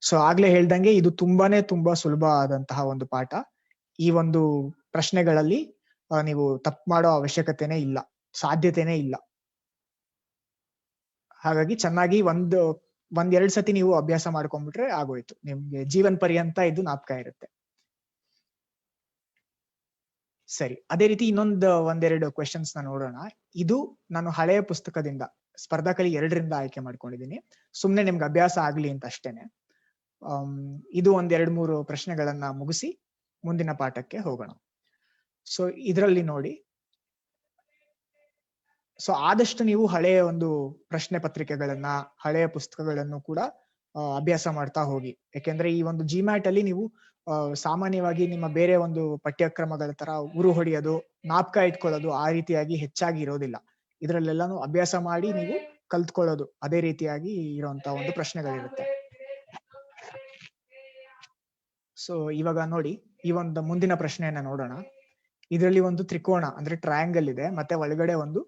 ಸೊ ಆಗ್ಲೇ ಹೇಳ್ದಂಗೆ ಇದು ತುಂಬಾ ಸುಲಭ ಆದಂತಹ ಒಂದು ಪಾಠ. ಈ ಒಂದು ಪ್ರಶ್ನೆಗಳಲ್ಲಿ ನೀವು ತಪ್ಪು ಮಾಡೋ ಅವಶ್ಯಕತೆನೇ ಇಲ್ಲ, ಸಾಧ್ಯತೆನೇ ಇಲ್ಲ. ಹಾಗಾಗಿ ಚೆನ್ನಾಗಿ ಒಂದೆರಡು ಸತಿ ನೀವು ಅಭ್ಯಾಸ ಮಾಡ್ಕೊಂಡ್ಬಿಟ್ರೆ ಆಗೋಯ್ತು. ನಿಮ್ಗೆ ಜೀವನ್ ಪರ್ಯಂತ ಇದು ಜ್ಞಾಪಕ ಇರುತ್ತೆ. ಸರಿ, ಅದೇ ರೀತಿ ಒಂದೆರಡು ಕ್ವೆಶನ್ಸ್ ನ ನೋಡೋಣ. ಇದು ನಾನು ಹಳೆಯ ಪುಸ್ತಕದಿಂದ ಸ್ಪರ್ಧಾಕಲಿ 2 ಆಯ್ಕೆ ಮಾಡ್ಕೊಂಡಿದ್ದೀನಿ. ಸುಮ್ನೆ ನಿಮ್ಗೆ ಅಭ್ಯಾಸ ಆಗ್ಲಿ ಅಂತ ಅಷ್ಟೇನೆ. ಇದು 2-3 ಪ್ರಶ್ನೆಗಳನ್ನ ಮುಗಿಸಿ ಮುಂದಿನ ಪಾಠಕ್ಕೆ ಹೋಗೋಣ. ಸೊ ಇದರಲ್ಲಿ ನೋಡಿ, ಸೊ ಆದಷ್ಟು ನೀವು ಹಳೆಯ ಒಂದು ಪ್ರಶ್ನೆ ಪತ್ರಿಕೆಗಳನ್ನ, ಹಳೆಯ ಪುಸ್ತಕಗಳನ್ನು ಕೂಡ ಅಭ್ಯಾಸ ಮಾಡ್ತಾ ಹೋಗಿ. ಯಾಕೆಂದ್ರೆ ಈ ಒಂದು GMAT ಅಲ್ಲಿ ನೀವು ಸಾಮಾನ್ಯವಾಗಿ ನಿಮ್ಮ ಬೇರೆ ಒಂದು ಪಠ್ಯಕ್ರಮಗಳ ತರ ಉರು ಹೊಡೆಯೋದು, ಜ್ಞಾಪಕ ಇಟ್ಕೊಳ್ಳೋದು ಆ ರೀತಿಯಾಗಿ ಹೆಚ್ಚಾಗಿ ಇರೋದಿಲ್ಲ. ಇದರಲ್ಲೆಲ್ಲಾನು ಅಭ್ಯಾಸ ಮಾಡಿ ನೀವು ಕಲ್ತ್ಕೊಳ್ಳೋದು ಅದೇ ರೀತಿಯಾಗಿ ಇರುವಂತಹ ಒಂದು ಪ್ರಶ್ನೆಗಳಿರುತ್ತೆ. ಸೊ ಇವಾಗ ನೋಡಿ, ಈ ಒಂದು ಮುಂದಿನ ಪ್ರಶ್ನೆಯನ್ನ ನೋಡೋಣ. ಇದರಲ್ಲಿ ಒಂದು ತ್ರಿಕೋಣ ಅಂದ್ರೆ ಟ್ರಯಾಂಗಲ್ ಇದೆ, ಮತ್ತೆ ಒಳಗಡೆ ಒಂದು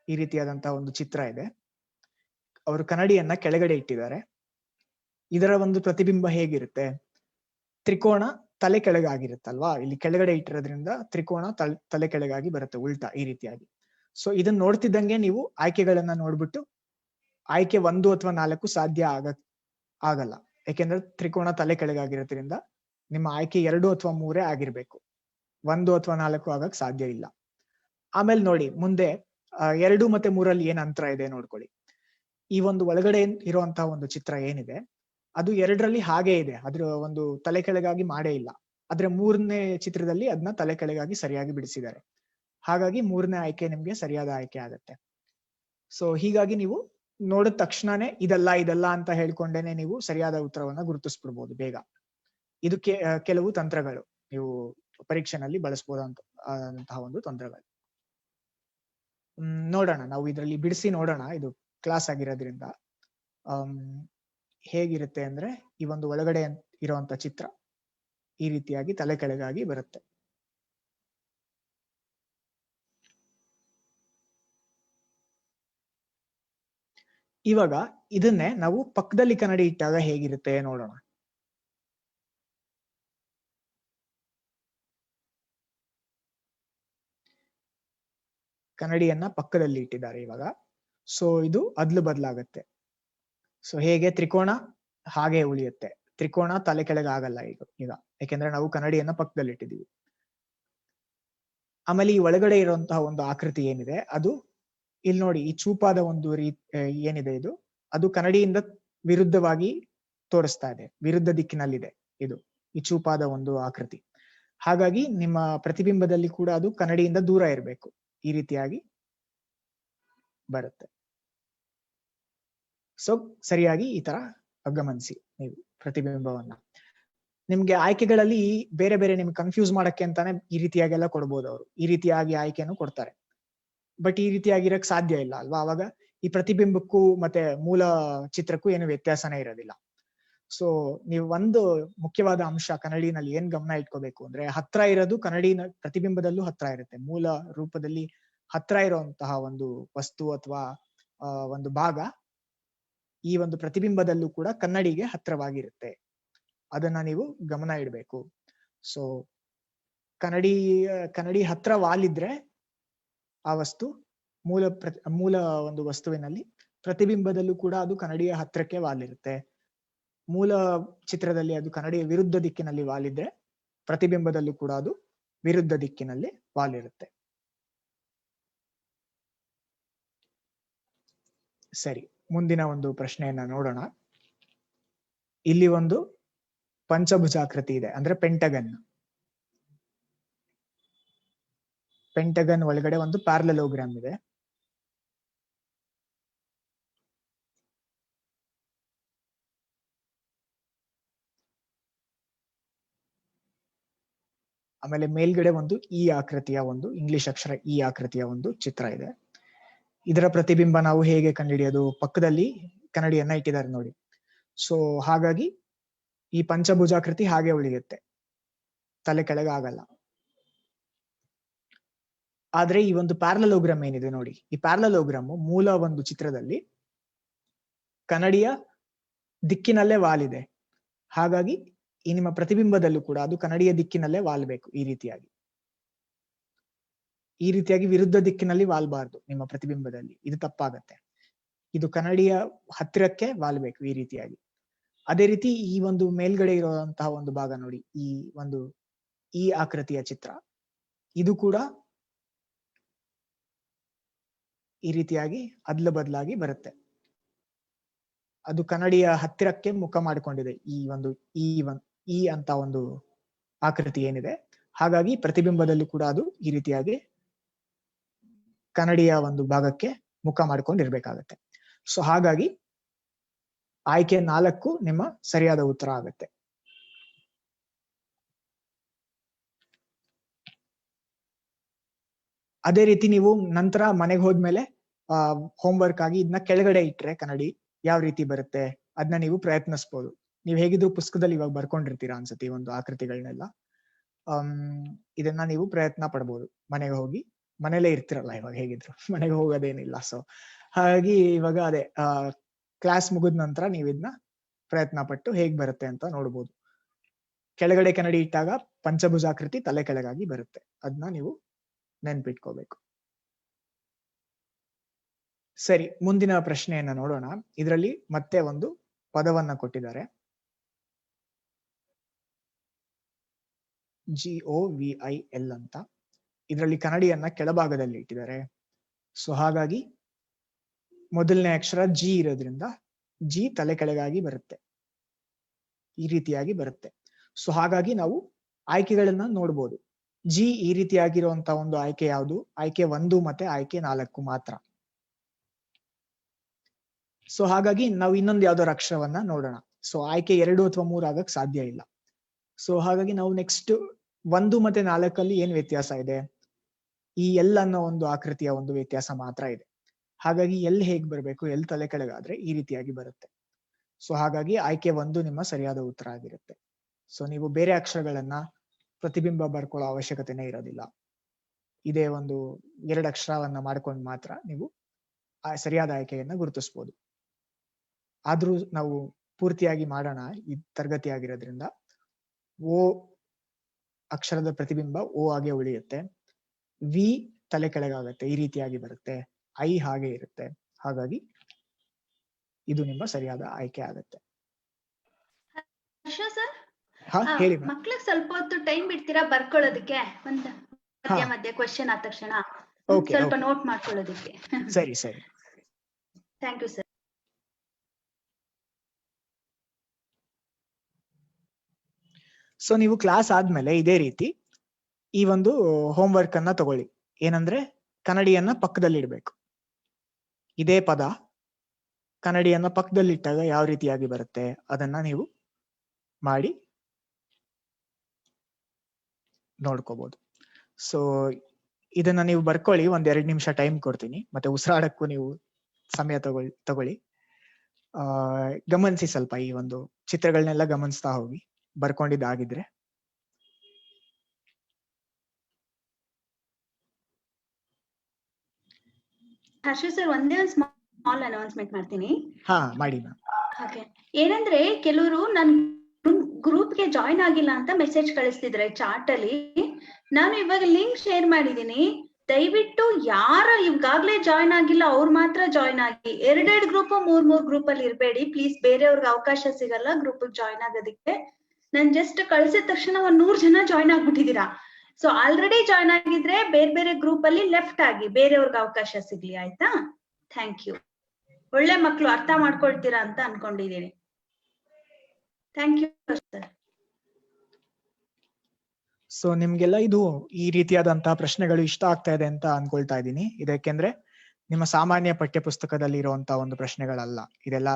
ಈ ರೀತಿಯಾದಂತಹ ಒಂದು ಚಿತ್ರ ಇದೆ. ಅವರು ಕನ್ನಡಿಯನ್ನ ಕೆಳಗಡೆ ಇಟ್ಟಿದ್ದಾರೆ. ಇದರ ಒಂದು ಪ್ರತಿಬಿಂಬ ಹೇಗಿರುತ್ತೆ? ತ್ರಿಕೋಣ ತಲೆ ಕೆಳಗಾಗಿರುತ್ತಲ್ವಾ, ಇಲ್ಲಿ ಕೆಳಗಡೆ ಇಟ್ಟಿರೋದ್ರಿಂದ ತ್ರಿಕೋಣ ತಲೆ ಕೆಳಗಾಗಿ ಬರುತ್ತೆ, ಉಲ್ಟಾ ಈ ರೀತಿಯಾಗಿ. ಸೊ ಇದನ್ನ ನೋಡ್ತಿದ್ದಂಗೆ ನೀವು ಆಯ್ಕೆಗಳನ್ನ ನೋಡ್ಬಿಟ್ಟು ಆಯ್ಕೆ 1 ಅಥವಾ 4 ಸಾಧ್ಯ ಆಗಲ್ಲ. ಯಾಕೆಂದ್ರೆ ತ್ರಿಕೋಣ ತಲೆ ಕೆಳಗಾಗಿರೋದ್ರಿಂದ ನಿಮ್ಮ ಆಯ್ಕೆ 2 ಅಥವಾ 3 ಆಗಿರ್ಬೇಕು. 1 ಅಥವಾ 4 ಆಗಕ್ ಸಾಧ್ಯ ಇಲ್ಲ. ಆಮೇಲೆ ನೋಡಿ ಮುಂದೆ 2 ಮತ್ತೆ 3 ಏನ್ ಅಂತರ ಇದೆ ನೋಡ್ಕೊಳ್ಳಿ. ಈ ಒಂದು ಒಳಗಡೆ ಇರುವಂತಹ ಒಂದು ಚಿತ್ರ ಏನಿದೆ ಅದು 2ರಲ್ಲಿ ಹಾಗೆ ಇದೆ, ಅದ್ರ ಒಂದು ತಲೆ ಕೆಳಗಾಗಿ ಮಾಡೇ ಇಲ್ಲ. ಆದ್ರೆ 3ನೇ ಚಿತ್ರದಲ್ಲಿ ಅದನ್ನ ತಲೆ ಕೆಳಗಾಗಿ ಸರಿಯಾಗಿ ಬಿಡಿಸಿದ್ದಾರೆ. ಹಾಗಾಗಿ 3ನೇ ಆಯ್ಕೆ ನಿಮ್ಗೆ ಸರಿಯಾದ ಆಯ್ಕೆ ಆಗತ್ತೆ. ಸೊ ಹೀಗಾಗಿ ನೀವು ನೋಡಿದ ತಕ್ಷಣನೇ ಇದಲ್ಲ ಅಂತ ಹೇಳ್ಕೊಂಡೇನೆ ನೀವು ಸರಿಯಾದ ಉತ್ತರವನ್ನ ಗುರುತಿಸ್ಬಿಡ್ಬೋದು ಬೇಗ. ಇದು ಕೆಲವು ತಂತ್ರಗಳು, ನೀವು ಪರೀಕ್ಷೆನಲ್ಲಿ ಬಳಸಬಹುದಂತಹ ಒಂದು ತಂತ್ರಗಳು. ನೋಡೋಣ, ನಾವು ಇದರಲ್ಲಿ ಬಿಡಿಸಿ ನೋಡೋಣ. ಇದು ಕ್ಲಾಸ್ ಆಗಿರೋದ್ರಿಂದ ಹೇಗಿರುತ್ತೆ ಅಂದ್ರೆ, ಈ ಒಂದು ಒಳಗಡೆ ಇರುವಂತ ಚಿತ್ರ ಈ ರೀತಿಯಾಗಿ ತಲೆ ಕೆಳಗಾಗಿ ಬರುತ್ತೆ. ಇವಾಗ ಇದನ್ನೇ ನಾವು ಪಕ್ಕದಲ್ಲಿ ಕನ್ನಡಿ ಇಟ್ಟಾಗ ಹೇಗಿರುತ್ತೆ ನೋಡೋಣ. ಕನ್ನಡಿಯನ್ನ ಪಕ್ಕದಲ್ಲಿ ಇಟ್ಟಿದ್ದಾರೆ ಇವಾಗ. ಸೊ ಇದು ಅದ್ಲು ಬದಲಾಗತ್ತೆ. ಸೊ ಹೇಗೆ ತ್ರಿಕೋಣ ಹಾಗೆ ಉಳಿಯುತ್ತೆ, ತ್ರಿಕೋಣ ತಲೆ ಕೆಳಗೆ ಆಗಲ್ಲ ಈಗ, ಯಾಕೆಂದ್ರೆ ನಾವು ಕನ್ನಡಿಯನ್ನ ಪಕ್ಕದಲ್ಲಿ ಇಟ್ಟಿದೀವಿ. ಆಮೇಲೆ ಈ ಒಳಗಡೆ ಇರುವಂತಹ ಒಂದು ಆಕೃತಿ ಏನಿದೆ ಅದು ಇಲ್ಲಿ ನೋಡಿ, ಈ ಚೂಪಾದ ಒಂದು ಏನಿದೆ ಇದು, ಅದು ಕನ್ನಡಿಯಿಂದ ವಿರುದ್ಧವಾಗಿ ತೋರಿಸ್ತಾ ಇದೆ, ವಿರುದ್ಧ ದಿಕ್ಕಿನಲ್ಲಿದೆ ಇದು, ಈ ಚೂಪಾದ ಒಂದು ಆಕೃತಿ. ಹಾಗಾಗಿ ನಿಮ್ಮ ಪ್ರತಿಬಿಂಬದಲ್ಲಿ ಕೂಡ ಅದು ಕನ್ನಡಿಯಿಂದ ದೂರ ಇರಬೇಕು, ಈ ರೀತಿಯಾಗಿ ಬರುತ್ತೆ. ಸೊ ಸರಿಯಾಗಿ ಈ ತರ ಗಮನಿಸಿ ನೀವು ಪ್ರತಿಬಿಂಬವನ್ನ. ನಿಮ್ಗೆ ಆಯ್ಕೆಗಳಲ್ಲಿ ಬೇರೆ ಬೇರೆ ನಿಮ್ಗೆ ಕನ್ಫ್ಯೂಸ್ ಮಾಡಕ್ಕೆ ಅಂತಾನೆ ಈ ರೀತಿಯಾಗೆಲ್ಲ ಕೊಡ್ಬೋದು ಅವರು, ಈ ರೀತಿಯಾಗಿ ಆಯ್ಕೆಯನ್ನು ಕೊಡ್ತಾರೆ. ಬಟ್ ಈ ರೀತಿಯಾಗಿರಕ್ ಸಾಧ್ಯ ಇಲ್ಲ ಅಲ್ವಾ, ಅವಾಗ ಈ ಪ್ರತಿಬಿಂಬಕ್ಕೂ ಮತ್ತೆ ಮೂಲ ಚಿತ್ರಕ್ಕೂ ಏನು ವ್ಯತ್ಯಾಸನೇ ಇರೋದಿಲ್ಲ. ಸೊ ನೀವು ಒಂದು ಮುಖ್ಯವಾದ ಅಂಶ ಕನ್ನಡಿನಲ್ಲಿ ಏನ್ ಗಮನ ಇಟ್ಕೋಬೇಕು ಅಂದ್ರೆ, ಹತ್ರ ಇರೋದು ಕನ್ನಡಿನ ಪ್ರತಿಬಿಂಬದಲ್ಲೂ ಹತ್ರ ಇರುತ್ತೆ. ಮೂಲ ರೂಪದಲ್ಲಿ ಹತ್ರ ಇರುವಂತಹ ಒಂದು ವಸ್ತು ಅಥವಾ ಒಂದು ಭಾಗ ಈ ಒಂದು ಪ್ರತಿಬಿಂಬದಲ್ಲೂ ಕೂಡ ಕನ್ನಡಿಗೆ ಹತ್ರವಾಗಿರುತ್ತೆ. ಅದನ್ನ ನೀವು ಗಮನ ಇಡಬೇಕು. ಸೊ ಕನ್ನಡಿ ಹತ್ರ ವಾಲಿದ್ರೆ ಆ ವಸ್ತು ಮೂಲ ಒಂದು ವಸ್ತುವಿನಲ್ಲಿ, ಪ್ರತಿಬಿಂಬದಲ್ಲೂ ಕೂಡ ಅದು ಕನ್ನಡಿಯ ಹತ್ರಕ್ಕೆ ವಾಲಿರುತ್ತೆ. ಮೂಲ ಚಿತ್ರದಲ್ಲಿ ಅದು ಕನ್ನಡಿಯ ವಿರುದ್ಧ ದಿಕ್ಕಿನಲ್ಲಿ ವಾಲಿದ್ರೆ ಪ್ರತಿಬಿಂಬದಲ್ಲೂ ಕೂಡ ಅದು ವಿರುದ್ಧ ದಿಕ್ಕಿನಲ್ಲಿ ವಾಲಿರುತ್ತೆ. ಸರಿ, ಮುಂದಿನ ಒಂದು ಪ್ರಶ್ನೆಯನ್ನ ನೋಡೋಣ. ಇಲ್ಲಿ ಒಂದು ಪಂಚಭುಜಾಕೃತಿ ಇದೆ, ಅಂದ್ರೆ ಪೆಂಟಗನ್. ಪೆಂಟಗನ್ ಒಳಗಡೆ ಒಂದು ಪ್ಯಾರಲಲೋಗ್ರಾಮ್ ಇದೆ. ಆಮೇಲೆ ಮೇಲ್ಗಡೆ ಒಂದು ಈ ಆಕೃತಿಯ ಒಂದು ಇಂಗ್ಲಿಷ್ ಅಕ್ಷರ ಈ ಆಕೃತಿಯ ಒಂದು ಚಿತ್ರ ಇದೆ. ಇದರ ಪ್ರತಿಬಿಂಬ ನಾವು ಹೇಗೆ ಕಂಡುಹಿಡಿಯೋದು? ಪಕ್ಕದಲ್ಲಿ ಕನ್ನಡಿಯನ್ನ ಇಟ್ಟಿದ್ದಾರೆ ನೋಡಿ. ಸೊ ಹಾಗಾಗಿ ಈ ಪಂಚಭುಜಾಕೃತಿ ಹಾಗೆ ಉಳಿಯುತ್ತೆ, ತಲೆ ಕೆಳಗೆ ಆಗಲ್ಲ. ಆದ್ರೆ ಈ ಒಂದು ಪ್ಯಾರಲಲೋಗ್ರಾಮ್ ಏನಿದೆ ನೋಡಿ, ಈ ಪ್ಯಾರಲಲೋಗ್ರಾಮ್ ಮೂಲ ಒಂದು ಚಿತ್ರದಲ್ಲಿ ಕನ್ನಡಿಯ ದಿಕ್ಕಿನಲ್ಲೇ ವಾಲಿದೆ. ಹಾಗಾಗಿ ಈ ನಿಮ್ಮ ಪ್ರತಿಬಿಂಬದಲ್ಲೂ ಕೂಡ ಅದು ಕನ್ನಡಿಯ ದಿಕ್ಕಿನಲ್ಲೇ ವಾಲ್ಬೇಕು. ಈ ರೀತಿಯಾಗಿ ವಿರುದ್ಧ ದಿಕ್ಕಿನಲ್ಲಿ ವಾಲ್ಬಾರ್ದು ನಿಮ್ಮ ಪ್ರತಿಬಿಂಬದಲ್ಲಿ, ಇದು ತಪ್ಪಾಗತ್ತೆ. ಇದು ಕನ್ನಡಿಯ ಹತ್ತಿರಕ್ಕೆ ವಾಲ್ಬೇಕು ಈ ರೀತಿಯಾಗಿ. ಅದೇ ರೀತಿ ಈ ಒಂದು ಮೇಲ್ಗಡೆ ಇರುವಂತಹ ಒಂದು ಭಾಗ ನೋಡಿ, ಈ ಒಂದು ಈ ಆಕೃತಿಯ ಚಿತ್ರ, ಇದು ಕೂಡ ಈ ರೀತಿಯಾಗಿ ಅದ್ಲ ಬದಲಾಗಿ ಬರುತ್ತೆ. ಅದು ಕನ್ನಡಿಯ ಹತ್ತಿರಕ್ಕೆ ಮುಖ ಮಾಡಿಕೊಂಡಿದೆ ಈ ಅಂತ ಒಂದು ಆಕೃತಿ ಏನಿದೆ. ಹಾಗಾಗಿ ಪ್ರತಿಬಿಂಬದಲ್ಲೂ ಕೂಡ ಅದು ಈ ರೀತಿಯಾಗಿ ಕನ್ನಡಿಯ ಒಂದು ಭಾಗಕ್ಕೆ ಮುಖ ಮಾಡ್ಕೊಂಡಿರ್ಬೇಕಾಗತ್ತೆ. ಸೊ ಹಾಗಾಗಿ ಆಯ್ಕೆ 4 ನಿಮ್ಮ ಸರಿಯಾದ ಉತ್ತರ ಆಗುತ್ತೆ. ಅದೇ ರೀತಿ ನೀವು ನಂತರ ಮನೆಗೆ ಹೋದ್ಮೇಲೆ ಹೋಮ್ವರ್ಕ್ ಆಗಿ ಇದನ್ನ ಕೆಳಗಡೆ ಇಟ್ರೆ ಕನ್ನಡಿ ಯಾವ ರೀತಿ ಬರುತ್ತೆ ಅದನ್ನ ನೀವು ಪ್ರಯತ್ನಿಸ್ಬೋದು. ನೀವು ಹೇಗಿದ್ರು ಪುಸ್ತಕದಲ್ಲಿ ಇವಾಗ ಬರ್ಕೊಂಡಿರ್ತೀರಾ ಅನ್ಸುತ್ತೆ ಈ ಒಂದು ಆಕೃತಿಗಳನ್ನೆಲ್ಲ. ಇದನ್ನ ನೀವು ಪ್ರಯತ್ನ ಪಡ್ಬೋದು ಮನೆಗೆ ಹೋಗಿ. ಮನೇಲೇ ಇರ್ತಿರಲ್ಲ ಇವಾಗ, ಹೇಗಿದ್ರು ಮನೆಗೆ ಹೋಗೋದೇನಿಲ್ಲ. ಸೊ ಹಾಗಾಗಿ ಇವಾಗ ಅದೇ ಕ್ಲಾಸ್ ಮುಗಿದ ನಂತರ ನೀವು ಇದನ್ನ ಪ್ರಯತ್ನ ಪಟ್ಟು ಹೇಗ್ ಬರುತ್ತೆ ಅಂತ ನೋಡ್ಬೋದು. ಕೆಳಗಡೆ ಕನ್ನಡಿ ಇಟ್ಟಾಗ ಪಂಚಭುಜಾಕೃತಿ ತಲೆ ಕೆಳಗಾಗಿ ಬರುತ್ತೆ, ಅದನ್ನ ನೀವು ನೆನ್ಪಿಟ್ಕೋಬೇಕು. ಸರಿ, ಮುಂದಿನ ಪ್ರಶ್ನೆಯನ್ನ ನೋಡೋಣ. ಇದರಲ್ಲಿ ಮತ್ತೆ ಒಂದು ಪದವನ್ನ ಕೊಟ್ಟಿದ್ದಾರೆ, GOVIL ಅಂತ. ಇದರಲ್ಲಿ ಕನ್ನಡಿಯನ್ನ ಕೆಳಭಾಗದಲ್ಲಿ ಇಟ್ಟಿದ್ದಾರೆ. ಸೊ ಹಾಗಾಗಿ ಮೊದಲನೇ ಅಕ್ಷರ ಜಿ ಇರೋದ್ರಿಂದ ಜಿ ತಲೆ ಕೆಳಗಾಗಿ ಬರುತ್ತೆ, ಈ ರೀತಿಯಾಗಿ ಬರುತ್ತೆ. ಸೊ ಹಾಗಾಗಿ ನಾವು ಆಯ್ಕೆಗಳನ್ನ ನೋಡ್ಬೋದು. ಜಿ ಈ ರೀತಿಯಾಗಿರುವಂತಹ ಒಂದು ಆಯ್ಕೆ ಯಾವುದು? ಆಯ್ಕೆ 1 ಮತ್ತೆ ಆಯ್ಕೆ 4 ಮಾತ್ರ. ಸೊ ಹಾಗಾಗಿ ನಾವು ಇನ್ನೊಂದು ಯಾವ್ದಾದ್ರು ಅಕ್ಷರವನ್ನ ನೋಡೋಣ. ಸೊ ಆಯ್ಕೆ 2 ಅಥವಾ 3 ಆಗಕ್ ಸಾಧ್ಯ ಇಲ್ಲ. ಸೊ ಹಾಗಾಗಿ ನಾವು ನೆಕ್ಸ್ಟ್ 1 ಮತ್ತೆ 4 ಏನ್ ವ್ಯತ್ಯಾಸ ಇದೆ? ಈ ಎಲ್ ಅನ್ನೋ ಒಂದು ಆಕೃತಿಯ ಒಂದು ವ್ಯತ್ಯಾಸ ಮಾತ್ರ ಇದೆ. ಹಾಗಾಗಿ ಎಲ್ ಹೇಗ್ ಬರ್ಬೇಕು? ಎಲ್ ತಲೆ ಕೆಳಗಾದ್ರೆ ಈ ರೀತಿಯಾಗಿ ಬರುತ್ತೆ. ಸೊ ಹಾಗಾಗಿ ಆಯ್ಕೆ 1 ನಿಮ್ಮ ಸರಿಯಾದ ಉತ್ತರ ಆಗಿರುತ್ತೆ. ಸೊ ನೀವು ಬೇರೆ ಅಕ್ಷರಗಳನ್ನ ಪ್ರತಿಬಿಂಬ ಬರ್ಕೊಳ್ಳೋ ಅವಶ್ಯಕತೆನೇ ಇರೋದಿಲ್ಲ. ಇದೇ ಒಂದು 2 ಅಕ್ಷರವನ್ನ ಮಾಡ್ಕೊಂಡು ಮಾತ್ರ ನೀವು ಸರಿಯಾದ ಆಯ್ಕೆಯನ್ನ ಗುರುತಿಸ್ಬೋದು. ಆದ್ರೂ ನಾವು ಪೂರ್ತಿಯಾಗಿ ಮಾಡೋಣ, ಈ ತರಗತಿ ಆಗಿರೋದ್ರಿಂದ. ಓ ಅಕ್ಷರದ ಪ್ರತಿಬಿಂಬ ಓ ಆಗಿ ಉಳಿಯುತ್ತೆ, ವಿ ತಲೆ ಕೆಳಗಾಗತ್ತೆ, ಈ ರೀತಿಯಾಗಿ ಬರುತ್ತೆ, ಐ ಹಾಗೆ ಇರುತ್ತೆ. ಹಾಗಾಗಿ ಇದು ನಿಮ್ಮ ಸರಿಯಾದ ಆಯ್ಕೆ ಆಗುತ್ತೆ. ಹೇಳಿ ಮಕ್ಳಿಗೆ ಸ್ವಲ್ಪ ಹೊತ್ತು ಟೈಮ್ ಬಿಡ್ತೀರಾ ಬರ್ಕೊಳ್ಳೋದಕ್ಕೆ? ಮಧ್ಯ ಕ್ವೆಶ್ಚನ್ ಆದ ತಕ್ಷಣ ಸ್ವಲ್ಪ ನೋಟ್ ಮಾಡ್ಕೊಳ್ಳೋದಕ್ಕೆ. ಸರಿ ಸರಿ, ಥ್ಯಾಂಕ್ ಯು ಸರ್. ಸೊ ನೀವು ಕ್ಲಾಸ್ ಆದ್ಮೇಲೆ ಇದೇ ರೀತಿ ಈ ಒಂದು ಹೋಮ್ವರ್ಕ್ ಅನ್ನ ತಗೊಳ್ಳಿ. ಏನಂದ್ರೆ ಕನ್ನಡಿಯನ್ನ ಪಕ್ಕದಲ್ಲಿ ಇಡ್ಬೇಕು. ಇದೇ ಪದ ಕನ್ನಡಿಯನ್ನ ಪಕ್ಕದಲ್ಲಿ ಇಟ್ಟಾಗ ಯಾವ ರೀತಿಯಾಗಿ ಬರುತ್ತೆ ಅದನ್ನ ನೀವು ಮಾಡಿ ನೋಡ್ಕೋಬಹುದು. ಸೊ ಇದನ್ನ ನೀವು ಬರ್ಕೊಳ್ಳಿ. 1-2 ನಿಮಿಷ ಟೈಮ್ ಕೊಡ್ತೀನಿ, ಮತ್ತೆ ಉಸಿರಾಡಕ್ಕೂ ನೀವು ಸಮಯ ತಗೊಳ್ಳಿ. ಗಮನಿಸಿ, ಸ್ವಲ್ಪ ಈ ಒಂದು ಚಿತ್ರಗಳನ್ನೆಲ್ಲ ಗಮನಿಸ್ತಾ ಹೋಗಿ ಬರ್ಕೊಂಡಿದ್ದಾಗಿದ್ರೆ. ಹರ್ಷ ಸರ್, ಒಂದೇ ಒಂದು ಸ್ಮಾಲ್ ಅನೌನ್ಸ್ಮೆಂಟ್ ಮಾಡ್ತೀನಿ. ಹಾ ಮಾಡಿ ಮ್ಯಾಮ್. ಓಕೆ, ಏನಂದ್ರೆ ಕೆಲವರು ನನ್ ಗ್ರೂಪ್ಗೆ ಜಾಯ್ನ್ ಆಗಿಲ್ಲ ಅಂತ ಮೆಸೇಜ್ ಕಳಿಸ್ತಿದ್ರೆ ಚಾಟ್ ಅಲ್ಲಿ. ನಾನು ಇವಾಗ ಲಿಂಕ್ ಶೇರ್ ಮಾಡಿದೀನಿ, ದಯವಿಟ್ಟು ಯಾರ ಇವಾಗ್ಲೇ ಜಾಯ್ನ್ ಆಗಿಲ್ಲ ಅವ್ರು ಮಾತ್ರ ಜಾಯ್ನ್ ಆಗಿ. ಎರಡೆರಡು ಗ್ರೂಪ್ ಮೂರ್ ಗ್ರೂಪ್ ಅಲ್ಲಿ ಇರ್ಬೇಡಿ ಪ್ಲೀಸ್, ಬೇರೆಯವ್ರಿಗೆ ಅವಕಾಶ ಸಿಗಲ್ಲ ಗ್ರೂಪ್ ಜಾಯ್ನ್ ಆಗೋದಕ್ಕೆ. ನಾನ್ ಜಸ್ಟ್ ಕಳ್ಸಿದ ತಕ್ಷಣ 100 ಜನ ಜಾಯ್ನ್ ಆಗ್ಬಿಟ್ಟಿದೀರಾ. ಸೊ ಆಲ್ರೆಡಿ ಜಾಯ್ನ್ ಆಗಿದ್ರೆ ಬೇರೆ ಬೇರೆ ಗ್ರೂಪ್ ಅಲ್ಲಿ ಲೆಫ್ಟ್ ಆಗಿ, ಬೇರೆಯವ್ರಿಗೆ ಅವಕಾಶ ಸಿಗ್ಲಿ, ಆಯ್ತಾ? Thank you. ಒಳ್ಳೆ ಮಕ್ಳು, ಅರ್ಥ ಮಾಡ್ಕೊಳ್ತೀರಾ ಅಂತ ಅನ್ಕೊಂಡಿದೀನಿ. Thank you sir. ಸೊ ನಿಮ್ಗೆಲ್ಲ ಇದು ಈ ರೀತಿಯಾದಂತಹ ಪ್ರಶ್ನೆಗಳು ಇಷ್ಟ ಆಗ್ತಾ ಇದೆ ಅಂತ ಅನ್ಕೊಳ್ತಾ ಇದ್ದೀನಿ. ಇದಕ್ಕೆಂದ್ರೆ ನಿಮ್ಮ ಸಾಮಾನ್ಯ ಪಠ್ಯ ಪುಸ್ತಕದಲ್ಲಿ ಇರುವಂತಹ ಒಂದು ಪ್ರಶ್ನೆಗಳಲ್ಲ. ಇದೆಲ್ಲ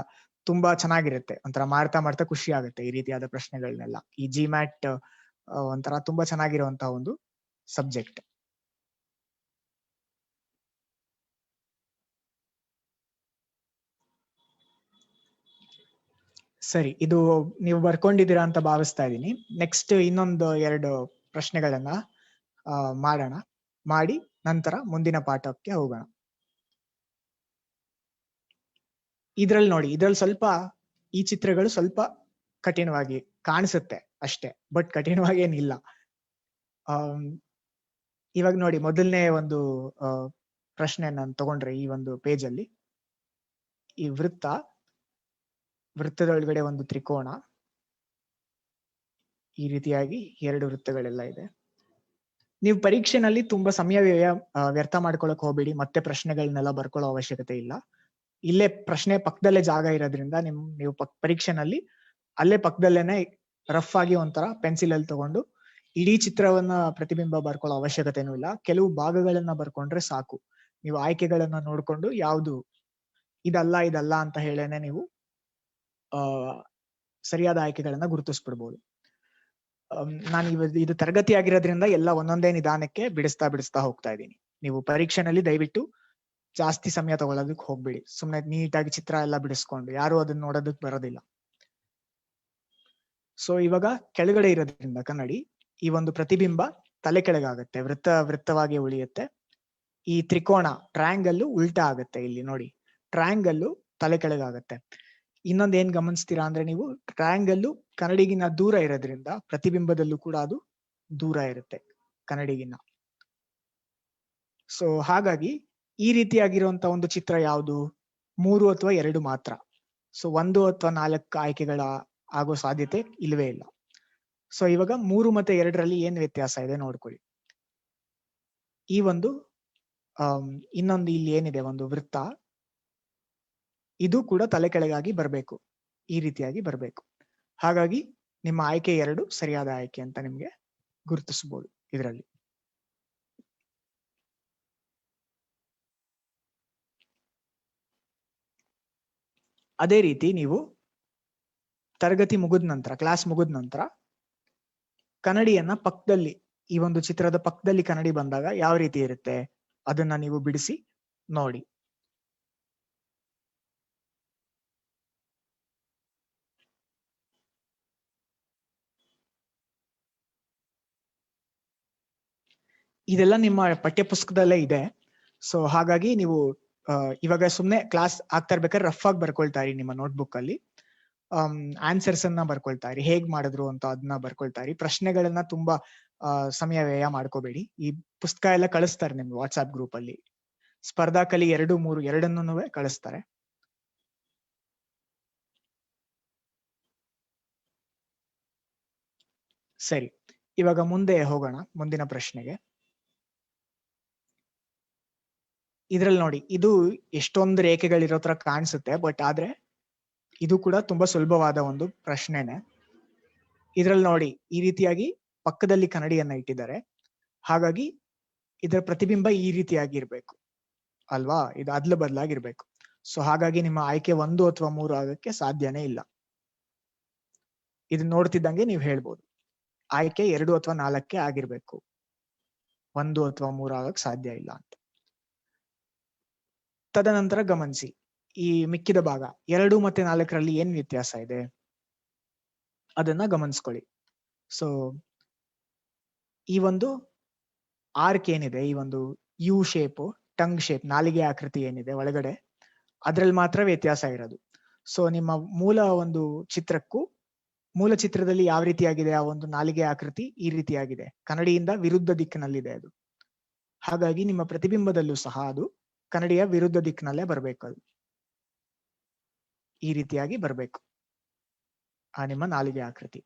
ತುಂಬಾ ಚೆನ್ನಾಗಿರುತ್ತೆ, ಒಂಥರ ಮಾಡ್ತಾ ಮಾಡ್ತಾ ಖುಷಿ ಆಗುತ್ತೆ ಈ ರೀತಿಯಾದ ಪ್ರಶ್ನೆಗಳನ್ನೆಲ್ಲ. ಈ ಜಿಮ್ಯಾಟ್ ಒಂಥರ ತುಂಬಾ ಚೆನ್ನಾಗಿರುವಂತಹ ಒಂದು ಸಬ್ಜೆಕ್ಟ್. ಸರಿ, ಇದು ನೀವು ಬರ್ಕೊಂಡಿದ್ದೀರಾ ಅಂತ ಭಾವಿಸ್ತಾ ಇದ್ದೀನಿ. ನೆಕ್ಸ್ಟ್ ಇನ್ನೊಂದು 2 ಪ್ರಶ್ನೆಗಳನ್ನ ಮಾಡೋಣ. ಮಾಡಿ ನಂತರ ಮುಂದಿನ ಪಾಠಕ್ಕೆ ಹೋಗೋಣ. ಇದ್ರಲ್ಲಿ ನೋಡಿ, ಇದ್ರಲ್ಲಿ ಸ್ವಲ್ಪ ಈ ಚಿತ್ರಗಳು ಸ್ವಲ್ಪ ಕಠಿಣವಾಗಿ ಕಾಣಿಸುತ್ತೆ ಅಷ್ಟೇ, ಬಟ್ ಕಠಿಣವಾಗಿ ಏನಿಲ್ಲ. ಇವಾಗ ನೋಡಿ, ಮೊದಲನೇ ಒಂದು ಪ್ರಶ್ನೆ ನಾನು ತಗೊಂಡ್ರೆ ಈ ಒಂದು ಪೇಜ್ ಅಲ್ಲಿ, ಈ ವೃತ್ತದೊಳಗಡೆ ಒಂದು ತ್ರಿಕೋಣ, ಈ ರೀತಿಯಾಗಿ 2 ವೃತ್ತಗಳೆಲ್ಲ ಇದೆ. ನೀವು ಪರೀಕ್ಷೆನಲ್ಲಿ ತುಂಬಾ ಸಮಯ ವ್ಯರ್ಥ ಮಾಡ್ಕೊಳಕ್ ಹೋಗ್ಬೇಡಿ, ಮತ್ತೆ ಪ್ರಶ್ನೆಗಳನ್ನೆಲ್ಲ ಬರ್ಕೊಳ್ಳೋ ಅವಶ್ಯಕತೆ ಇಲ್ಲ. ಇಲ್ಲೇ ಪ್ರಶ್ನೆ ಪಕ್ಕದಲ್ಲೇ ಜಾಗ ಇರೋದ್ರಿಂದ ನೀವು ಪರೀಕ್ಷೆನಲ್ಲಿ ಅಲ್ಲೇ ಪಕ್ಕದಲ್ಲೇನೆ ರಫ್ ಆಗಿ ಒಂಥರ ಪೆನ್ಸಿಲ್ ಅಲ್ಲಿ ತಗೊಂಡು ಇಡೀ ಚಿತ್ರವನ್ನ ಪ್ರತಿಬಿಂಬ ಬರ್ಕೊಳ್ಳೋ ಅವಶ್ಯಕತೆನೂ ಇಲ್ಲ. ಕೆಲವು ಭಾಗಗಳನ್ನ ಬರ್ಕೊಂಡ್ರೆ ಸಾಕು. ನೀವು ಆಯ್ಕೆಗಳನ್ನ ನೋಡ್ಕೊಂಡು ಯಾವ್ದು ಇದಲ್ಲ ಅಂತ ಹೇಳೇನೆ ನೀವು ಸರಿಯಾದ ಆಯ್ಕೆಗಳನ್ನ ಗುರುತಿಸ್ಬಿಡ್ಬೋದು. ನಾನು ಇದು ತರಗತಿ ಆಗಿರೋದ್ರಿಂದ ಎಲ್ಲ ಒಂದೊಂದೇ ನಿಧಾನಕ್ಕೆ ಬಿಡಿಸ್ತಾ ಹೋಗ್ತಾ ಇದ್ದೀನಿ. ನೀವು ಪರೀಕ್ಷೆನಲ್ಲಿ ದಯವಿಟ್ಟು ಜಾಸ್ತಿ ಸಮಯ ತಗೊಳ್ಳೋದಕ್ಕೆ ಹೋಗ್ಬೇಡಿ. ಸುಮ್ನೆ ನೀಟಾಗಿ ಚಿತ್ರ ಎಲ್ಲ ಬಿಡಿಸ್ಕೊಂಡು ಯಾರು ಅದನ್ನ ನೋಡೋದಕ್ಕೆ ಬರೋದಿಲ್ಲ. ಸೊ ಇವಾಗ ಕೆಳಗಡೆ ಇರೋದ್ರಿಂದ ಕನ್ನಡಿ, ಈ ಒಂದು ಪ್ರತಿಬಿಂಬ ತಲೆ ಕೆಳಗಾಗತ್ತೆ, ವೃತ್ತವಾಗಿ ಉಳಿಯುತ್ತೆ. ಈ ತ್ರಿಕೋಣ ಟ್ರಯಾಂಗಲ್ ಉಲ್ಟಾ ಆಗತ್ತೆ. ಇಲ್ಲಿ ನೋಡಿ, ಟ್ರಯಾಂಗಲ್ ತಲೆ ಕೆಳಗಾಗತ್ತೆ. ಇನ್ನೊಂದ್ ಏನ್ ಗಮನಿಸ್ತೀರಾ ಅಂದ್ರೆ, ನೀವು ಟ್ರಯಾಂಗಲ್ ಕನ್ನಡಿಗಿನ ದೂರ ಇರೋದ್ರಿಂದ ಪ್ರತಿಬಿಂಬದಲ್ಲೂ ಕೂಡ ಅದು ದೂರ ಇರುತ್ತೆ ಕನ್ನಡಿಗಿನ. ಸೊ ಹಾಗಾಗಿ ಈ ರೀತಿಯಾಗಿರುವಂತ ಒಂದು ಚಿತ್ರ ಯಾವುದು? 3 ಅಥವಾ 2 ಮಾತ್ರ. ಸೊ 1 ಅಥವಾ 4 ಆಯ್ಕೆಗಳ ಆಗೋ ಸಾಧ್ಯತೆ ಇಲ್ವೇ ಇಲ್ಲ. ಸೊ ಇವಾಗ 3 ಮತ್ತೆ 2ರಲ್ಲಿ ಏನ್ ವ್ಯತ್ಯಾಸ ಇದೆ ನೋಡ್ಕೊಳ್ಳಿ. ಈ ಒಂದು ಇನ್ನೊಂದು ಇಲ್ಲಿ ಏನಿದೆ ಒಂದು ವೃತ್ತ, ಇದು ಕೂಡ ತಲೆ ಕೆಳಗಾಗಿ ಬರ್ಬೇಕು, ಈ ರೀತಿಯಾಗಿ ಬರ್ಬೇಕು. ಹಾಗಾಗಿ ನಿಮ್ಮ ಆಯ್ಕೆ 2 ಸರಿಯಾದ ಆಯ್ಕೆ ಅಂತ ನಿಮ್ಗೆ ಗುರುತಿಸಬಹುದು ಇದರಲ್ಲಿ. ಅದೇ ರೀತಿ ನೀವು ತರಗತಿ ಮುಗಿದ ನಂತರ, ಕ್ಲಾಸ್ ಮುಗಿದ ನಂತರ ಕನ್ನಡಿಯನ್ನ ಪಕ್ಕದಲ್ಲಿ, ಈ ಒಂದು ಚಿತ್ರದ ಪಕ್ಕದಲ್ಲಿ ಕನ್ನಡಿ ಬಂದಾಗ ಯಾವ ರೀತಿ ಇರುತ್ತೆ ಅದನ್ನ ನೀವು ಬಿಡಿಸಿ ನೋಡಿ. ಇದೆಲ್ಲ ನಿಮ್ಮ ಪಠ್ಯ ಪುಸ್ತಕದಲ್ಲೇ ಇದೆ. ಸೊ ಹಾಗಾಗಿ ನೀವು ಇವಾಗ ಸುಮ್ನೆ ಕ್ಲಾಸ್ ಆಗ್ತಾ ಇರ್ಬೇಕಾದ್ರೆ ರಫ್ ಆಗಿ ಬರ್ಕೊಳ್ತಾ ಇರಿ. ನಿಮ್ಮ ನೋಟ್ಬುಕ್ ಅಲ್ಲಿ ಆನ್ಸರ್ಸ್ ಅನ್ನ ಬರ್ಕೊಳ್ತಾ ಇರಿ, ಹೇಗ್ ಮಾಡಿದ್ರು ಅಂತ ಅದನ್ನ ಬರ್ಕೊಳ್ತಾ ಇರಿ. ಪ್ರಶ್ನೆಗಳನ್ನ ತುಂಬಾ ಸಮಯ ವ್ಯಯ ಮಾಡ್ಕೋಬೇಡಿ. ಈ ಪುಸ್ತಕ ಎಲ್ಲ ಕಳಿಸ್ತಾರೆ ನಿಮ್ಗೆ ವಾಟ್ಸ್ಆಪ್ ಗ್ರೂಪ್ ಅಲ್ಲಿ. ಸ್ಪರ್ಧಾ ಕಲಿ 2, 3 ಎರಡನ್ನೂ ಕಳಿಸ್ತಾರೆ. ಸರಿ, ಇವಾಗ ಮುಂದೆ ಹೋಗೋಣ ಮುಂದಿನ ಪ್ರಶ್ನೆಗೆ. ಇದ್ರಲ್ಲಿ ನೋಡಿ, ಇದು ಎಷ್ಟೊಂದು ರೇಖೆಗಳಿರೋ ತರ ಕಾಣಿಸುತ್ತೆ, ಬಟ್ ಆದ್ರೆ ಇದು ಕೂಡ ತುಂಬಾ ಸುಲಭವಾದ ಒಂದು ಪ್ರಶ್ನೆನೆ. ಇದ್ರಲ್ಲಿ ನೋಡಿ, ಈ ರೀತಿಯಾಗಿ ಪಕ್ಕದಲ್ಲಿ ಕನ್ನಡಿಯನ್ನ ಇಟ್ಟಿದ್ದಾರೆ. ಹಾಗಾಗಿ ಇದರ ಪ್ರತಿಬಿಂಬ ಈ ರೀತಿಯಾಗಿ ಇರ್ಬೇಕು ಅಲ್ವಾ, ಇದು ಅದ್ಲು ಬದಲಾಗಿರ್ಬೇಕು. ಸೊ ಹಾಗಾಗಿ ನಿಮ್ಮ ಆಯ್ಕೆ 1 ಅಥವಾ 3 ಆಗಕ್ಕೆ ಸಾಧ್ಯನೇ ಇಲ್ಲ. ಇದನ್ನ ನೋಡ್ತಿದ್ದಂಗೆ ನೀವು ಹೇಳ್ಬೋದು ಆಯ್ಕೆ 2 ಅಥವಾ 4 ಆಗಿರ್ಬೇಕು, 1 ಅಥವಾ 3 ಆಗಕ್ ಸಾಧ್ಯ ಇಲ್ಲ ಅಂತ. ತದನಂತರ ಗಮನಿಸಿ, ಈ ಮಿಕ್ಕಿದ ಭಾಗ 2 ಮತ್ತೆ 4ರಲ್ಲಿ ಏನ್ ವ್ಯತ್ಯಾಸ ಇದೆ ಅದನ್ನ ಗಮನಿಸ್ಕೊಳ್ಳಿ. ಸೊ ಈ ಒಂದು ಆರ್ಕ್ ಏನಿದೆ, ಈ ಒಂದು ಯು ಶೇಪ್, ಟಂಗ್ ಶೇಪ್, ನಾಲಿಗೆ ಆಕೃತಿ ಏನಿದೆ ಒಳಗಡೆ, ಅದ್ರಲ್ಲಿ ಮಾತ್ರ ವ್ಯತ್ಯಾಸ ಇರೋದು. ಸೊ ನಿಮ್ಮ ಮೂಲ ಚಿತ್ರದಲ್ಲಿ ಯಾವ ರೀತಿಯಾಗಿದೆ ಆ ಒಂದು ನಾಲಿಗೆ ಆಕೃತಿ ಈ ರೀತಿಯಾಗಿದೆ, ಕನ್ನಡಿಯಿಂದ ವಿರುದ್ಧ ದಿಕ್ಕಿನಲ್ಲಿದೆ ಅದು. ಹಾಗಾಗಿ ನಿಮ್ಮ ಪ್ರತಿಬಿಂಬದಲ್ಲೂ ಸಹ ಅದು ಕನ್ನಡಿಯ ವಿರುದ್ಧ ದಿಕ್ಕಿನಲ್ಲೇ ಬರ್ಬೇಕು, ಅದು ಈ ರೀತಿಯಾಗಿ ಬರ್ಬೇಕು ಆ ನಿಮ್ಮ ನಾಲಿಗೆ ಆಕೃತಿ.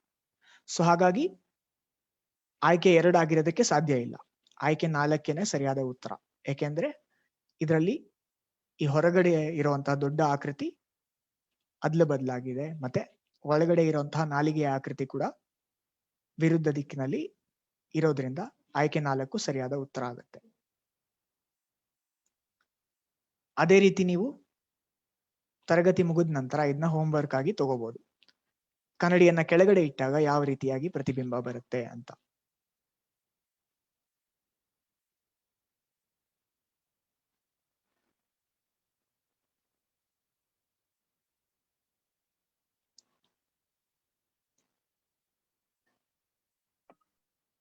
ಸೊ ಹಾಗಾಗಿ ಆಯ್ಕೆ 2 ಆಗಿರೋದಕ್ಕೆ ಸಾಧ್ಯ ಇಲ್ಲ, ಆಯ್ಕೆ 4ನೇ ಸರಿಯಾದ ಉತ್ತರ. ಯಾಕೆಂದ್ರೆ ಇದರಲ್ಲಿ ಈ ಹೊರಗಡೆ ಇರುವಂತಹ ದೊಡ್ಡ ಆಕೃತಿ ಅದ್ಲು ಬದಲಾಗಿದೆ, ಮತ್ತೆ ಒಳಗಡೆ ಇರುವಂತಹ ನಾಲಿಗೆಯ ಆಕೃತಿ ಕೂಡ ವಿರುದ್ಧ ದಿಕ್ಕಿನಲ್ಲಿ ಇರೋದ್ರಿಂದ ಆಯ್ಕೆ 4 ಸರಿಯಾದ ಉತ್ತರ ಆಗುತ್ತೆ. ಅದೇ ರೀತಿ ನೀವು ತರಗತಿ ಮುಗಿದ ನಂತರ ಇದನ್ನ ಹೋಮ್ವರ್ಕ್ ಆಗಿ ತಗೋಬಹುದು. ಕನ್ನಡಿಯನ್ನ ಕೆಳಗಡೆ ಇಟ್ಟಾಗ ಯಾವ ರೀತಿಯಾಗಿ ಪ್ರತಿಬಿಂಬ ಬರುತ್ತೆ ಅಂತ.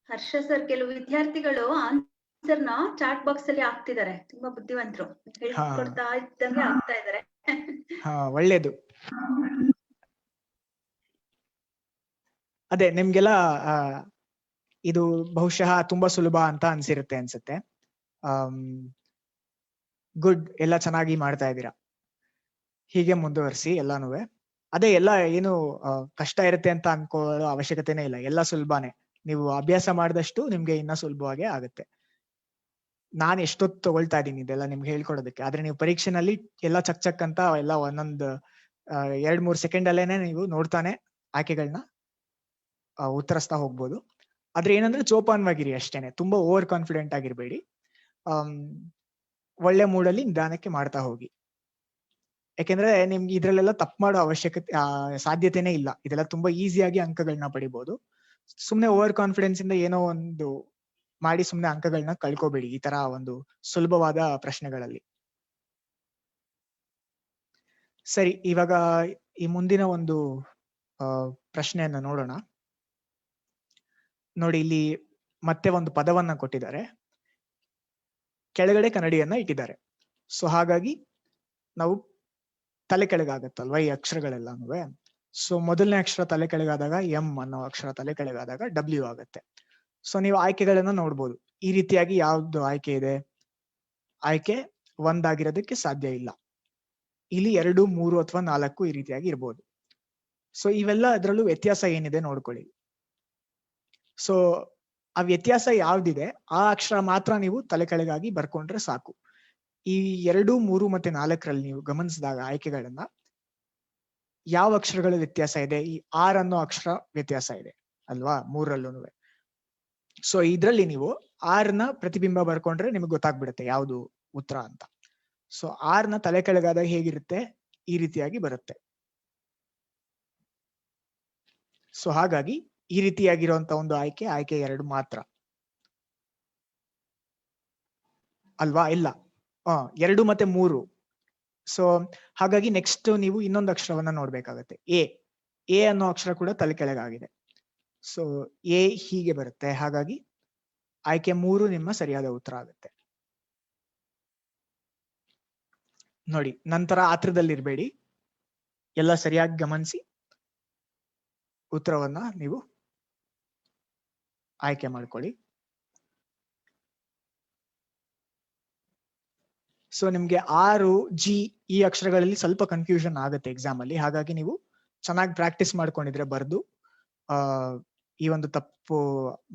ಹರ್ಷ ಸರ್, ಕೆಲವು ವಿದ್ಯಾರ್ಥಿಗಳು ಆನ್ಸರ್ ನ ಚಾಟ್ ಬಾಕ್ಸ್ ಅಲ್ಲಿ ಹಾಕ್ತಿದ್ದಾರೆ, ತುಂಬಾ ಬುದ್ಧಿವಂತರು, ಹೇಳ್ಕೊಡ್ತಾ ಇದ್ದಂಗೆ ಆಗ್ತಾ ಇದಾರೆ. ಒಳ್ಳೇದು. ಅದೇ ನಿಮ್ಗೆಲ್ಲ ಇದು ಬಹುಶಃ ತುಂಬಾ ಸುಲಭ ಅಂತ ಅನ್ಸುತ್ತೆ. ಗುಡ್, ಎಲ್ಲ ಚೆನ್ನಾಗಿ ಮಾಡ್ತಾ ಇದ್ದೀರಾ, ಹೀಗೆ ಮುಂದುವರಿಸಿ ಎಲ್ಲಾನು. ಅದೇ ಎಲ್ಲ ಏನು ಕಷ್ಟ ಇರುತ್ತೆ ಅಂತ ಅನ್ಕೊಳ್ಳೋ ಅವಶ್ಯಕತೆನೇ ಇಲ್ಲ, ಎಲ್ಲ ಸುಲಭನೇ. ನೀವು ಅಭ್ಯಾಸ ಮಾಡಿದಷ್ಟು ನಿಮ್ಗೆ ಇನ್ನ ಸುಲಭವಾಗಿ ಆಗುತ್ತೆ. ನಾನು ಎಷ್ಟೊತ್ತು ತಗೊಳ್ತಾ ಇದ್ದೀನಿ ಇದೆಲ್ಲ ನಿಮ್ಗೆ ಹೇಳ್ಕೊಡೋದಕ್ಕೆ, ಆದ್ರೆ ನೀವು ಪರೀಕ್ಷೆನಲ್ಲಿ ಎಲ್ಲ ಚಕ್ ಅಂತ ಎಲ್ಲ ಒಂದೊಂದು 2-3 ಸೆಕೆಂಡ್ ಅಲ್ಲೇನೆ ನೀವು ನೋಡ್ತಾನೆ ಆಯ್ಕೆಗಳನ್ನ ಉತ್ತರಿಸ್ತಾ ಹೋಗ್ಬೋದು. ಆದ್ರೆ ಏನಂದ್ರೆ ಜೋಪಾನವಾಗಿರಿ ಅಷ್ಟೇನೆ, ತುಂಬಾ ಓವರ್ ಕಾನ್ಫಿಡೆಂಟ್ ಆಗಿರ್ಬೇಡಿ. ಒಳ್ಳೆ ಮೂಡಲ್ಲಿ ನಿಧಾನಕ್ಕೆ ಮಾಡ್ತಾ ಹೋಗಿ. ಯಾಕೆಂದ್ರೆ ನಿಮ್ಗೆ ಇದ್ರಲ್ಲೆಲ್ಲ ತಪ್ಪು ಮಾಡೋ ಸಾಧ್ಯತೆನೇ ಇಲ್ಲ, ಇದೆಲ್ಲ ತುಂಬಾ ಈಸಿಯಾಗಿ ಅಂಕಗಳನ್ನ ಪಡಿಬಹುದು. ಸುಮ್ನೆ ಓವರ್ ಕಾನ್ಫಿಡೆನ್ಸ್ ಇಂದ ಏನೋ ಒಂದು ಮಾಡಿ ಸುಮ್ನೆ ಅಂಕಗಳನ್ನ ಕಳ್ಕೊಬೇಡಿ ಈ ತರ ಒಂದು ಸುಲಭವಾದ ಪ್ರಶ್ನೆಗಳಲ್ಲಿ. ಸರಿ, ಇವಾಗ ಈ ಮುಂದಿನ ಒಂದು ಪ್ರಶ್ನೆಯನ್ನ ನೋಡೋಣ. ನೋಡಿ, ಇಲ್ಲಿ ಮತ್ತೆ ಒಂದು ಪದವನ್ನ ಕೊಟ್ಟಿದ್ದಾರೆ, ಕೆಳಗಡೆ ಕನ್ನಡಿಯನ್ನ ಇಟ್ಟಿದ್ದಾರೆ. ಸೊ ಹಾಗಾಗಿ ನಾವು ತಲೆ ಕೆಳಗಾಗತ್ತಲ್ವಾ ಈ ಅಕ್ಷರಗಳೆಲ್ಲಾನು. ಸೊ ಮೊದಲನೇ ಅಕ್ಷರ ತಲೆ ಕೆಳಗಾದಾಗ ಎಂ ಅನ್ನೋ ಅಕ್ಷರ ತಲೆ ಕೆಳಗಾದಾಗ ಡಬ್ಲ್ಯೂ ಆಗುತ್ತೆ. ಸೊ ನೀವು ಆಯ್ಕೆಗಳನ್ನ ನೋಡ್ಬೋದು, ಈ ರೀತಿಯಾಗಿ ಯಾವ್ದು ಆಯ್ಕೆ ಇದೆ, ಆಯ್ಕೆ 1 ಆಗಿರೋದಕ್ಕೆ ಸಾಧ್ಯ ಇಲ್ಲ. ಇಲ್ಲಿ 2, 3 ಅಥವಾ 4 ಈ ರೀತಿಯಾಗಿ ಇರ್ಬೋದು. ಸೊ ಇವೆಲ್ಲ ಅದರಲ್ಲೂ ವ್ಯತ್ಯಾಸ ಏನಿದೆ ನೋಡ್ಕೊಳ್ಳಿ. ಸೊ ಆ ವ್ಯತ್ಯಾಸ ಯಾವ್ದಿದೆ ಆ ಅಕ್ಷರ ಮಾತ್ರ ನೀವು ತಲೆ ಕೆಳಗಾಗಿ ಬರ್ಕೊಂಡ್ರೆ ಸಾಕು. ಈ 2, 3 ಮತ್ತೆ 4ರಲ್ಲಿ ನೀವು ಗಮನಿಸಿದಾಗ ಆಯ್ಕೆಗಳನ್ನ ಯಾವ ಅಕ್ಷರಗಳ ವ್ಯತ್ಯಾಸ ಇದೆ, ಈ ಆರ್ ಅನ್ನೋ ಅಕ್ಷರ ವ್ಯತ್ಯಾಸ ಇದೆ ಅಲ್ವಾ 3ರಲ್ಲೂ. ಸೊ ಇದ್ರಲ್ಲಿ ನೀವು ಆರ್ನ ಪ್ರತಿಬಿಂಬ ಬರ್ಕೊಂಡ್ರೆ ನಿಮ್ಗೆ ಗೊತ್ತಾಗ್ಬಿಡುತ್ತೆ ಯಾವ್ದು ಉತ್ತರ ಅಂತ. ಸೊ ಆರ್ನ ತಲೆ ಕೆಳಗಾದಾಗ ಹೇಗಿರುತ್ತೆ, ಈ ರೀತಿಯಾಗಿ ಬರುತ್ತೆ. ಸೊ ಹಾಗಾಗಿ ಈ ರೀತಿಯಾಗಿರುವಂತ ಒಂದು ಆಯ್ಕೆ 2 ಮಾತ್ರ ಅಲ್ವಾ? ಇಲ್ಲ, 2 ಮತ್ತೆ 3. ಸೊ ಹಾಗಾಗಿ ನೆಕ್ಸ್ಟ್ ನೀವು ಇನ್ನೊಂದು ಅಕ್ಷರವನ್ನ ನೋಡ್ಬೇಕಾಗತ್ತೆ, ಎ ಅನ್ನೋ ಅಕ್ಷರ ಕೂಡ ತಲೆ ಕೆಳಗಾಗಿದೆ. ಸೊ ಎ ಹೀಗೆ ಬರುತ್ತೆ. ಹಾಗಾಗಿ ಆಯ್ಕೆ 3 ನಿಮ್ಮ ಸರಿಯಾದ ಉತ್ತರ ಆಗುತ್ತೆ. ನೋಡಿ, ನಂತರ ಆತ್ರದಲ್ಲಿರ್ಬೇಡಿ, ಎಲ್ಲ ಸರಿಯಾಗಿ ಗಮನಿಸಿ ಉತ್ತರವನ್ನ ನೀವು ಆಯ್ಕೆ ಮಾಡ್ಕೊಳ್ಳಿ. ಸೊ ನಿಮ್ಗೆ 6, G ಈ ಅಕ್ಷರಗಳಲ್ಲಿ ಸ್ವಲ್ಪ ಕನ್ಫ್ಯೂಷನ್ ಆಗುತ್ತೆ ಎಕ್ಸಾಮ್ ಅಲ್ಲಿ. ಹಾಗಾಗಿ ನೀವು ಚೆನ್ನಾಗಿ ಪ್ರಾಕ್ಟೀಸ್ ಮಾಡ್ಕೊಂಡಿದ್ರೆ ಬರ್ದು ಈ ಒಂದು ತಪ್ಪು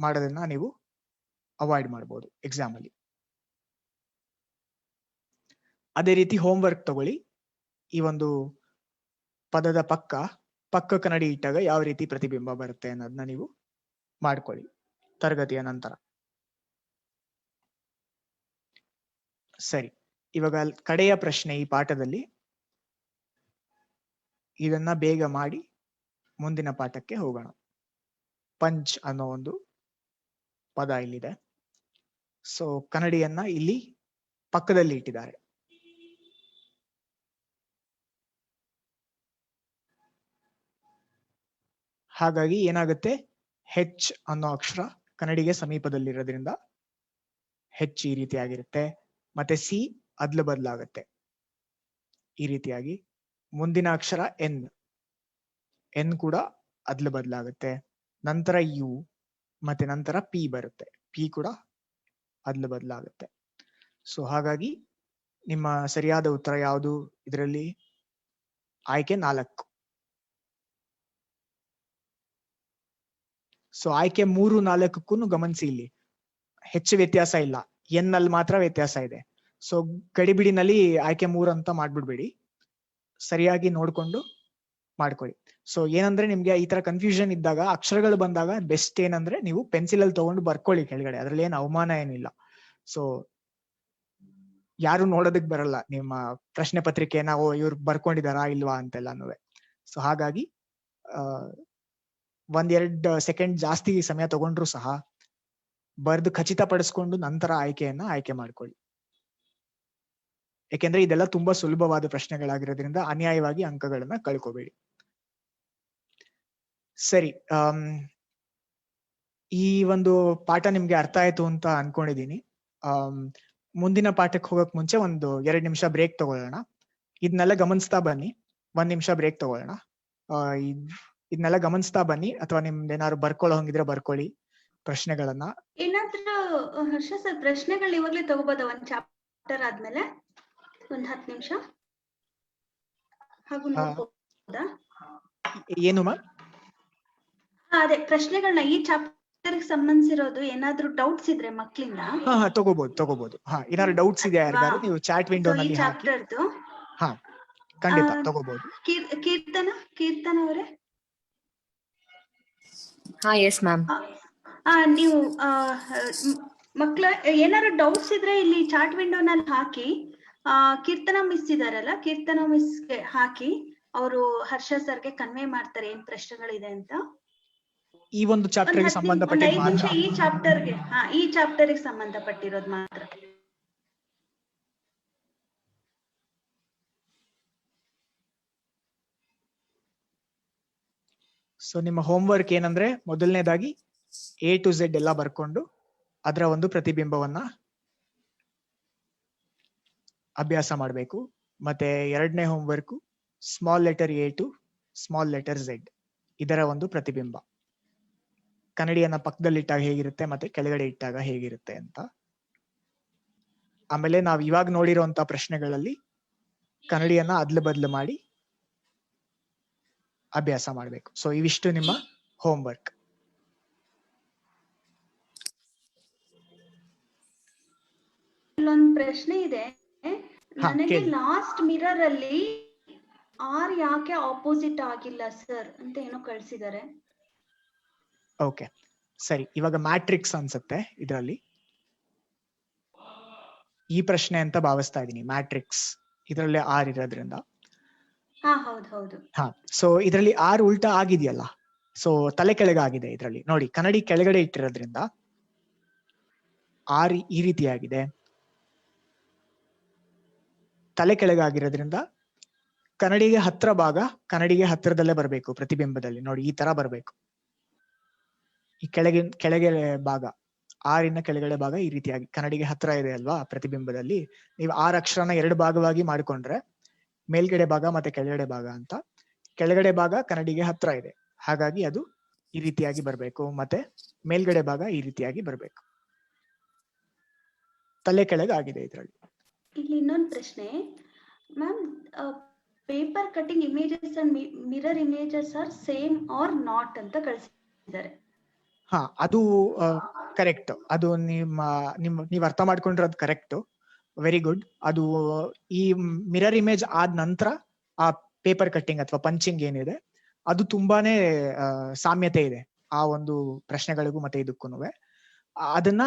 ಮಾಡೋದನ್ನ ನೀವು ಅವಾಯ್ಡ್ ಮಾಡ್ಬೋದು ಎಕ್ಸಾಮ್ ಅಲ್ಲಿ. ಅದೇ ರೀತಿ ಹೋಮ್ವರ್ಕ್ ತಗೊಳ್ಳಿ. ಈ ಒಂದು ಪದದ ಪಕ್ಕ ಕನ್ನಡಿ ಇಟ್ಟಾಗ ಯಾವ ರೀತಿ ಪ್ರತಿಬಿಂಬ ಬರುತ್ತೆ ಅನ್ನೋದನ್ನ ನೀವು ಮಾಡ್ಕೊಳ್ಳಿ ತರಗತಿಯ ನಂತರ. ಸರಿ, ಇವಾಗ ಕಡೆಯ ಪ್ರಶ್ನೆ ಈ ಪಾಠದಲ್ಲಿ, ಇದನ್ನ ಬೇಗ ಮಾಡಿ ಮುಂದಿನ ಪಾಠಕ್ಕೆ ಹೋಗೋಣ. ಪಂಚ್ ಅನ್ನೋ ಒಂದು ಪದ ಇಲ್ಲಿದೆ. ಸೊ ಕನ್ನಡಿಯನ್ನ ಇಲ್ಲಿ ಪಕ್ಕದಲ್ಲಿ ಇಟ್ಟಿದ್ದಾರೆ. ಹಾಗಾಗಿ ಏನಾಗುತ್ತೆ, ಹೆಚ್ ಅನ್ನೋ ಅಕ್ಷರ ಕನ್ನಡಿಗೆ ಸಮೀಪದಲ್ಲಿರೋದ್ರಿಂದ ಹೆಚ್ ಈ ರೀತಿಯಾಗಿರುತ್ತೆ. ಮತ್ತೆ ಸಿ ಅದ್ಲು ಬದಲಾಗುತ್ತೆ ಈ ರೀತಿಯಾಗಿ. ಮುಂದಿನ ಅಕ್ಷರ ಎನ್ ಕೂಡ ಅದ್ಲು ಬದಲಾಗುತ್ತೆ. ನಂತರ ಯು ಮತ್ತೆ ನಂತರ ಪಿ ಬರುತ್ತೆ. ಪಿ ಕೂಡ ಅದ್ಲು ಬದಲಾಗುತ್ತೆ. ಸೊ ಹಾಗಾಗಿ ನಿಮ್ಮ ಸರಿಯಾದ ಉತ್ತರ ಯಾವುದು ಇದರಲ್ಲಿ? ಆಯ್ಕೆ 4. ಸೊ ಆಯ್ಕೆ 3, 4ಕ್ಕೂ ಗಮನಿಸಿ, ಇಲ್ಲಿ ಹೆಚ್ಚು ವ್ಯತ್ಯಾಸ ಇಲ್ಲ, ಎನ್ ಅಲ್ಲಿ ಮಾತ್ರ ವ್ಯತ್ಯಾಸ ಇದೆ. ಸೊ ಗಡಿಬಿಡಿನಲ್ಲಿ ಆಯ್ಕೆ 3 ಅಂತ ಮಾಡ್ಬಿಡ್ಬೇಡಿ, ಸರಿಯಾಗಿ ನೋಡ್ಕೊಂಡು ಮಾಡ್ಕೊಳ್ಳಿ. ಸೊ ಏನಂದ್ರೆ ನಿಮ್ಗೆ ಈ ತರ ಕನ್ಫ್ಯೂಷನ್ ಇದ್ದಾಗ, ಅಕ್ಷರಗಳು ಬಂದಾಗ ಬೆಸ್ಟ್ ಏನಂದ್ರೆ ನೀವು ಪೆನ್ಸಿಲ್ ಅಲ್ಲಿ ತಗೊಂಡು ಬರ್ಕೊಳ್ಳಿ ಕೆಳಗಡೆ, ಅದ್ರಲ್ಲಿ ಏನು ಅವಮಾನ ಏನಿಲ್ಲ. ಸೊ ಯಾರು ನೋಡೋದಕ್ ಬರಲ್ಲ ನಿಮ್ಮ ಪ್ರಶ್ನೆ ಪತ್ರಿಕೆನ, ಇವ್ರು ಬರ್ಕೊಂಡಿದಾರಾ ಇಲ್ವಾ ಅಂತೆಲ್ಲಾನು. ಸೊ ಹಾಗಾಗಿ 1-2 ಸೆಕೆಂಡ್ ಜಾಸ್ತಿ ಸಮಯ ತಗೊಂಡ್ರು ಸಹ ಬರ್ದು ಖಚಿತಪಡಿಸ್ಕೊಂಡು ನಂತರ ಆಯ್ಕೆ ಮಾಡ್ಕೊಳ್ಳಿ. ಯಾಕೆಂದ್ರೆ ಇದೆಲ್ಲ ತುಂಬಾ ಸುಲಭವಾದ ಪ್ರಶ್ನೆಗಳಾಗಿರೋದ್ರಿಂದ ಅನ್ಯಾಯವಾಗಿ ಅಂಕಗಳನ್ನ ಕಳ್ಕೋಬೇಡಿ. ಸರಿ, ಈ ಒಂದು ಪಾಠ ನಿಮ್ಗೆ ಅರ್ಥ ಆಯ್ತು ಅಂತ ಅನ್ಕೊಂಡಿದೀನಿ. ಮುಂದಿನ ಪಾಠಕ್ಕೆ ಹೋಗಕ್ ಮುಂಚೆ 1-2 ನಿಮಿಷ ಬ್ರೇಕ್ ತಗೊಳ್ಳೋಣ. ಇದನ್ನೆಲ್ಲ ಗಮನಿಸ್ತಾ ಬನ್ನಿ. 1 ನಿಮಿಷ ಬ್ರೇಕ್ ತಗೊಳ್ಳೋಣ. ಇದನ್ನೆಲ್ಲ ಗಮನಿಸ್ತಾ ಬನ್ನಿ, ಅಥವಾ ನಿಮ್ದೇನಾದ್ರು ಬರ್ಕೊಳ್ಳೋ ಹಂಗಿದ್ರೆ ಬರ್ಕೊಳ್ಳಿ ಪ್ರಶ್ನೆಗಳನ್ನ. ಏನಾದ್ರೂ ಹರ್ಷ ಸರ್ ಪ್ರಶ್ನೆಗಳು ಇವಾಗ್ಲೇ ತಗೋಬೋದ? 1 ಚಾಪ್ಟರ್ ಆದ್ಮೇಲೆ 10 ನಿಮಿಷ ಹಾಗೂ ನೋಡ್ಬೋದಾ? ಏನು ಮಾ? ಅದೇ ಪ್ರಶ್ನೆಗಳನ್ನ ಈ ಚಾಪ್ಟರ್ ಸಂಬಂಧಿಸಿರೋದು ಏನಾದ್ರೂ ಡೌಟ್ಸ್ ಇದ್ರೆ ಮಕ್ಳಿಂದ ತಗೋಬಹುದು. ಏನಾದ್ರು ಡೌಟ್ಸ್ ಇದೆಯಾ ಯಾರಿಗಾರು? ನೀವು ಚಾಟ್ ವಿಂಡೋ ನಲ್ಲಿ ಹಾಕಿ. ಖಂಡಿತ ತಗೋಬಹುದು. ಕೀರ್ತನ ಅವರೇ? Yes ma'am. ನೀವು ಮಕ್ಳ ಏನಾದ್ರು ಡೌಟ್ಸ್ ಇದ್ರೆ ಇಲ್ಲಿ ಚಾಟ್ ವಿಂಡೋನಲ್ಲಿ ಹಾಕಿ. ಕೀರ್ತನ ಮಿಸ್ ಇದಾರಲ್ಲ, ಕೀರ್ತನ ಮಿಸ್ಗೆ ಹಾಕಿ, ಅವರು ಹರ್ಷ ಸರ್ಗೆ ಕನ್ವೆ ಮಾಡ್ತಾರೆ ಏನ್ ಪ್ರಶ್ನೆಗಳಿದೆ ಅಂತ. ಈ ಒಂದು ಚಾಪ್ಟರ್ಗೆ ಸಂಬಂಧಪಟ್ಟ ಈ ಚಾಪ್ಟರ್ಗೆ ಸಂಬಂಧಪಟ್ಟಿರೋದು ಮಾತ್ರ. ಸೊ ನಿಮ್ಮ ಹೋಮ್ವರ್ಕ್ ಏನಂದ್ರೆ, ಮೊದಲನೇದಾಗಿ A to Z ಎಲ್ಲ ಬರ್ಕೊಂಡು ಅದರ ಒಂದು ಪ್ರತಿಬಿಂಬವನ್ನ ಅಭ್ಯಾಸ ಮಾಡಬೇಕು. ಮತ್ತೆ 2ನೇ homework small letter A to small letter Z, ಇದರ ಒಂದು ಪ್ರತಿಬಿಂಬ ಕನ್ನಡಿಯನ್ನ ಪಕ್ಕದಲ್ಲಿಟ್ಟಾಗ ಹೇಗಿರುತ್ತೆ ಮತ್ತೆ ಕೆಳಗಡೆ ಇಟ್ಟಾಗ ಹೇಗಿರುತ್ತೆ ಅಂತ. ಆಮೇಲೆ ನಾವು ಇವಾಗ ನೋಡಿರುವಂತ ಪ್ರಶ್ನೆಗಳಲ್ಲಿ ಕನ್ನಡಿಯನ್ನ ಅದ್ಲು ಬದ್ಲು ಮಾಡಿ ಅಭ್ಯಾಸ ಮಾಡಬೇಕು. ಸೊ ಇವಿಷ್ಟು ನಿಮ್ಮ ಹೋಮ್ವರ್ಕ್. ಇಲ್ಲೊಂದು ಪ್ರಶ್ನೆ ಇದೆ ನನಗೆ. ಲಾಸ್ಟ್ ಮಿರರ್ ಅಲ್ಲಿ ಆರ್ ಯಾಕೆ ಆಪೋಸಿಟ್ ಆಗಿಲ್ಲ ಸರ್ ಅಂತ ಏನೋ ಕಳ್ಸಿದ್ದಾರೆ. ಓಕೆ ಸರಿ, ಇವಾಗ ಮ್ಯಾಟ್ರಿಕ್ಸ್ ಅನ್ಸುತ್ತೆ ಇದರಲ್ಲಿ ಈ ಪ್ರಶ್ನೆ ಅಂತ ಭಾವಿಸ್ತಾ ಇದೀನಿ. ಮ್ಯಾಟ್ರಿಕ್ಸ್ ಇದರಲ್ಲಿ ಆರ್ ಇರೋದ್ರಿಂದ. ಹೌದು. ಸೊ ಇದರಲ್ಲಿ ಆರ್ ಉಲ್ಟಾ ಆಗಿದೆಯಲ್ಲ, ಸೊ ತಲೆ ಕೆಳಗಾಗಿದೆ ಇದರಲ್ಲಿ. ನೋಡಿ, ಕನ್ನಡಿ ಕೆಳಗಡೆ ಇಟ್ಟಿರೋದ್ರಿಂದ ಆರ್ ಈ ರೀತಿಯಾಗಿದೆ. ತಲೆ ಕೆಳಗಾಗಿರೋದ್ರಿಂದ ಕನ್ನಡಿಗೆ ಹತ್ರ ಭಾಗ ಕನ್ನಡಿಗೆ ಹತ್ತಿರದಲ್ಲೇ ಬರಬೇಕು. ಪ್ರತಿಬಿಂಬದಲ್ಲಿ ನೋಡಿ ಈ ತರ ಬರಬೇಕು. ಈ ಕೆಳಗೆ ಭಾಗ, ಆರಿನ ಕೆಳಗಡೆ ಭಾಗ ಈ ರೀತಿಯಾಗಿ ಕನ್ನಡಿಗೆ ಹತ್ರ ಇದೆ ಅಲ್ವಾ ಪ್ರತಿಬಿಂಬದಲ್ಲಿ. ನೀವು 6 ಅಕ್ಷರನ 2 ಭಾಗವಾಗಿ ಮಾಡ್ಕೊಂಡ್ರೆ ಮೇಲ್ಗಡೆ ಭಾಗ ಮತ್ತೆ ಕೆಳಗಡೆ ಭಾಗ ಅಂತ. ಕೆಳಗಡೆ ಭಾಗ ಕನ್ನಡಿಗೆ ಹತ್ರ ಇದೆ, ಹಾಗಾಗಿ ಅದು ಈ ರೀತಿಯಾಗಿ ಬರ್ಬೇಕು. ಮತ್ತೆ ಮೇಲ್ಗಡೆ ಭಾಗ ಈ ರೀತಿಯಾಗಿ ಬರ್ಬೇಕು. ತಲೆ ಕೆಳಗೆ ಆಗಿದೆ ಇದರಲ್ಲಿ. ಇಲ್ಲಿ ಇನ್ನೊಂದು ಪ್ರಶ್ನೆ ma'am, paper cutting images and mirror images are same or not ಅಂತ ಕಳಿಸಿದ್ದಾರೆ. ಅದು ಕರೆಕ್ಟ್. ಅದು ನೀವು ಅರ್ಥ ಮಾಡ್ಕೊಂಡಿರೋದು ಕರೆಕ್ಟ್, ವೆರಿ ಗುಡ್. ಅದು ಈ ಮಿರರ್ ಇಮೇಜ್ ಆದ ನಂತರ ಆ ಪೇಪರ್ ಕಟ್ಟಿಂಗ್ ಅಥವಾ ಪಂಚಿಂಗ್ ಏನಿದೆ ಅದು ತುಂಬಾನೇ ಸಾಮ್ಯತೆ ಇದೆ ಆ ಒಂದು ಪ್ರಶ್ನೆಗಳಿಗೂ ಮತ್ತೆ ಇದಕ್ಕೂನುವೆ. ಅದನ್ನ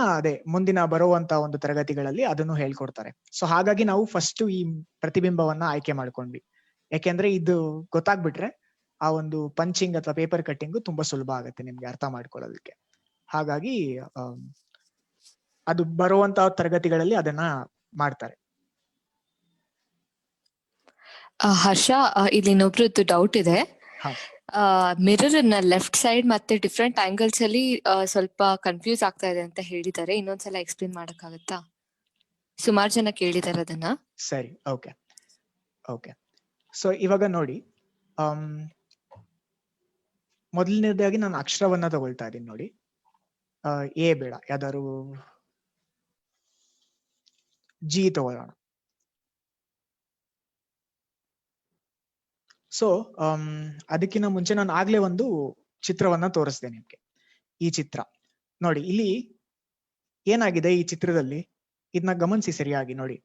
ಮುಂದಿನ ಬರುವಂತ ಒಂದು ತರಗತಿಗಳಲ್ಲಿ ಅದನ್ನು ಹೇಳ್ಕೊಡ್ತಾರೆ. ಸೊ ಹಾಗಾಗಿ ನಾವು ಫಸ್ಟ್ ಈ ಪ್ರತಿಬಿಂಬವನ್ನ ಆಯ್ಕೆ ಮಾಡ್ಕೊಂಡ್ವಿ. ಯಾಕೆಂದ್ರೆ ಇದು ಗೊತ್ತಾಗ್ಬಿಟ್ರೆ ಆ ಒಂದು ಪಂಚಿಂಗ್ ಅಥವಾ ಪೇಪರ್ ಕಟ್ಟಿಂಗ್ ತುಂಬಾ ಸುಲಭ ಆಗುತ್ತೆ ನಿಮ್ಗೆ ಅರ್ಥ ಮಾಡ್ಕೊಳ್ಳೋದಕ್ಕೆ. ಹಾಗಾಗಿ ಅದು ಬರುವಂತ ತರಗತಿಗಳಲ್ಲಿ ಅದನ್ನ ಮಾಡ್ತಾರೆ. ಹರ್ಷ, ಇಲ್ಲಿ ಇನ್ನೊಬ್ರದ್ದು ಡೌಟ್ ಇದೆ. ಮಿರರ್ ನ ಲೆಫ್ಟ್ ಸೈಡ್ ಮತ್ತೆ ಡಿಫ್ರೆಂಟ್ ಆಂಗಲ್ಸ್ ಅಲ್ಲಿ ಸ್ವಲ್ಪ ಕನ್ಫ್ಯೂಸ್ ಆಗ್ತಾ ಇದೆ ಅಂತ ಹೇಳಿದ್ದಾರೆ. ಇನ್ನೊಂದ್ಸಲ ಎಕ್ಸ್ಪ್ಲೇನ್ ಮಾಡಕ್ಕಾಗತ್ತಾ? ಸುಮಾರು ಜನ ಕೇಳಿದಾರೆ ಅದನ್ನ. ಸರಿ, ಓಕೆ. ಸೊ ಇವಾಗ ನೋಡಿ, ಮೊದಲನೇದಾಗಿ ನಾನು ಅಕ್ಷರವನ್ನ ತಗೊಳ್ತಾ ಇದ್ದೀನಿ ನೋಡಿ. ಎ ಬೇಡ, ಯಾವ್ದಾದ್ರು ಜಿ ತಗೊಳ್ಳೋಣ. ಸೊ ಅದಕ್ಕಿಂತ ಮುಂಚೆ ನಾನು ಆಗ್ಲೇ ಒಂದು ಚಿತ್ರವನ್ನ ತೋರಿಸ್ದೆ ನಿಮ್ಗೆ. ಈ ಚಿತ್ರ ನೋಡಿ, ಇಲ್ಲಿ ಏನಾಗಿದೆ ಈ ಚಿತ್ರದಲ್ಲಿ, ಇದನ್ನ ಗಮನಿಸಿ ಸರಿಯಾಗಿ ನೋಡಿ.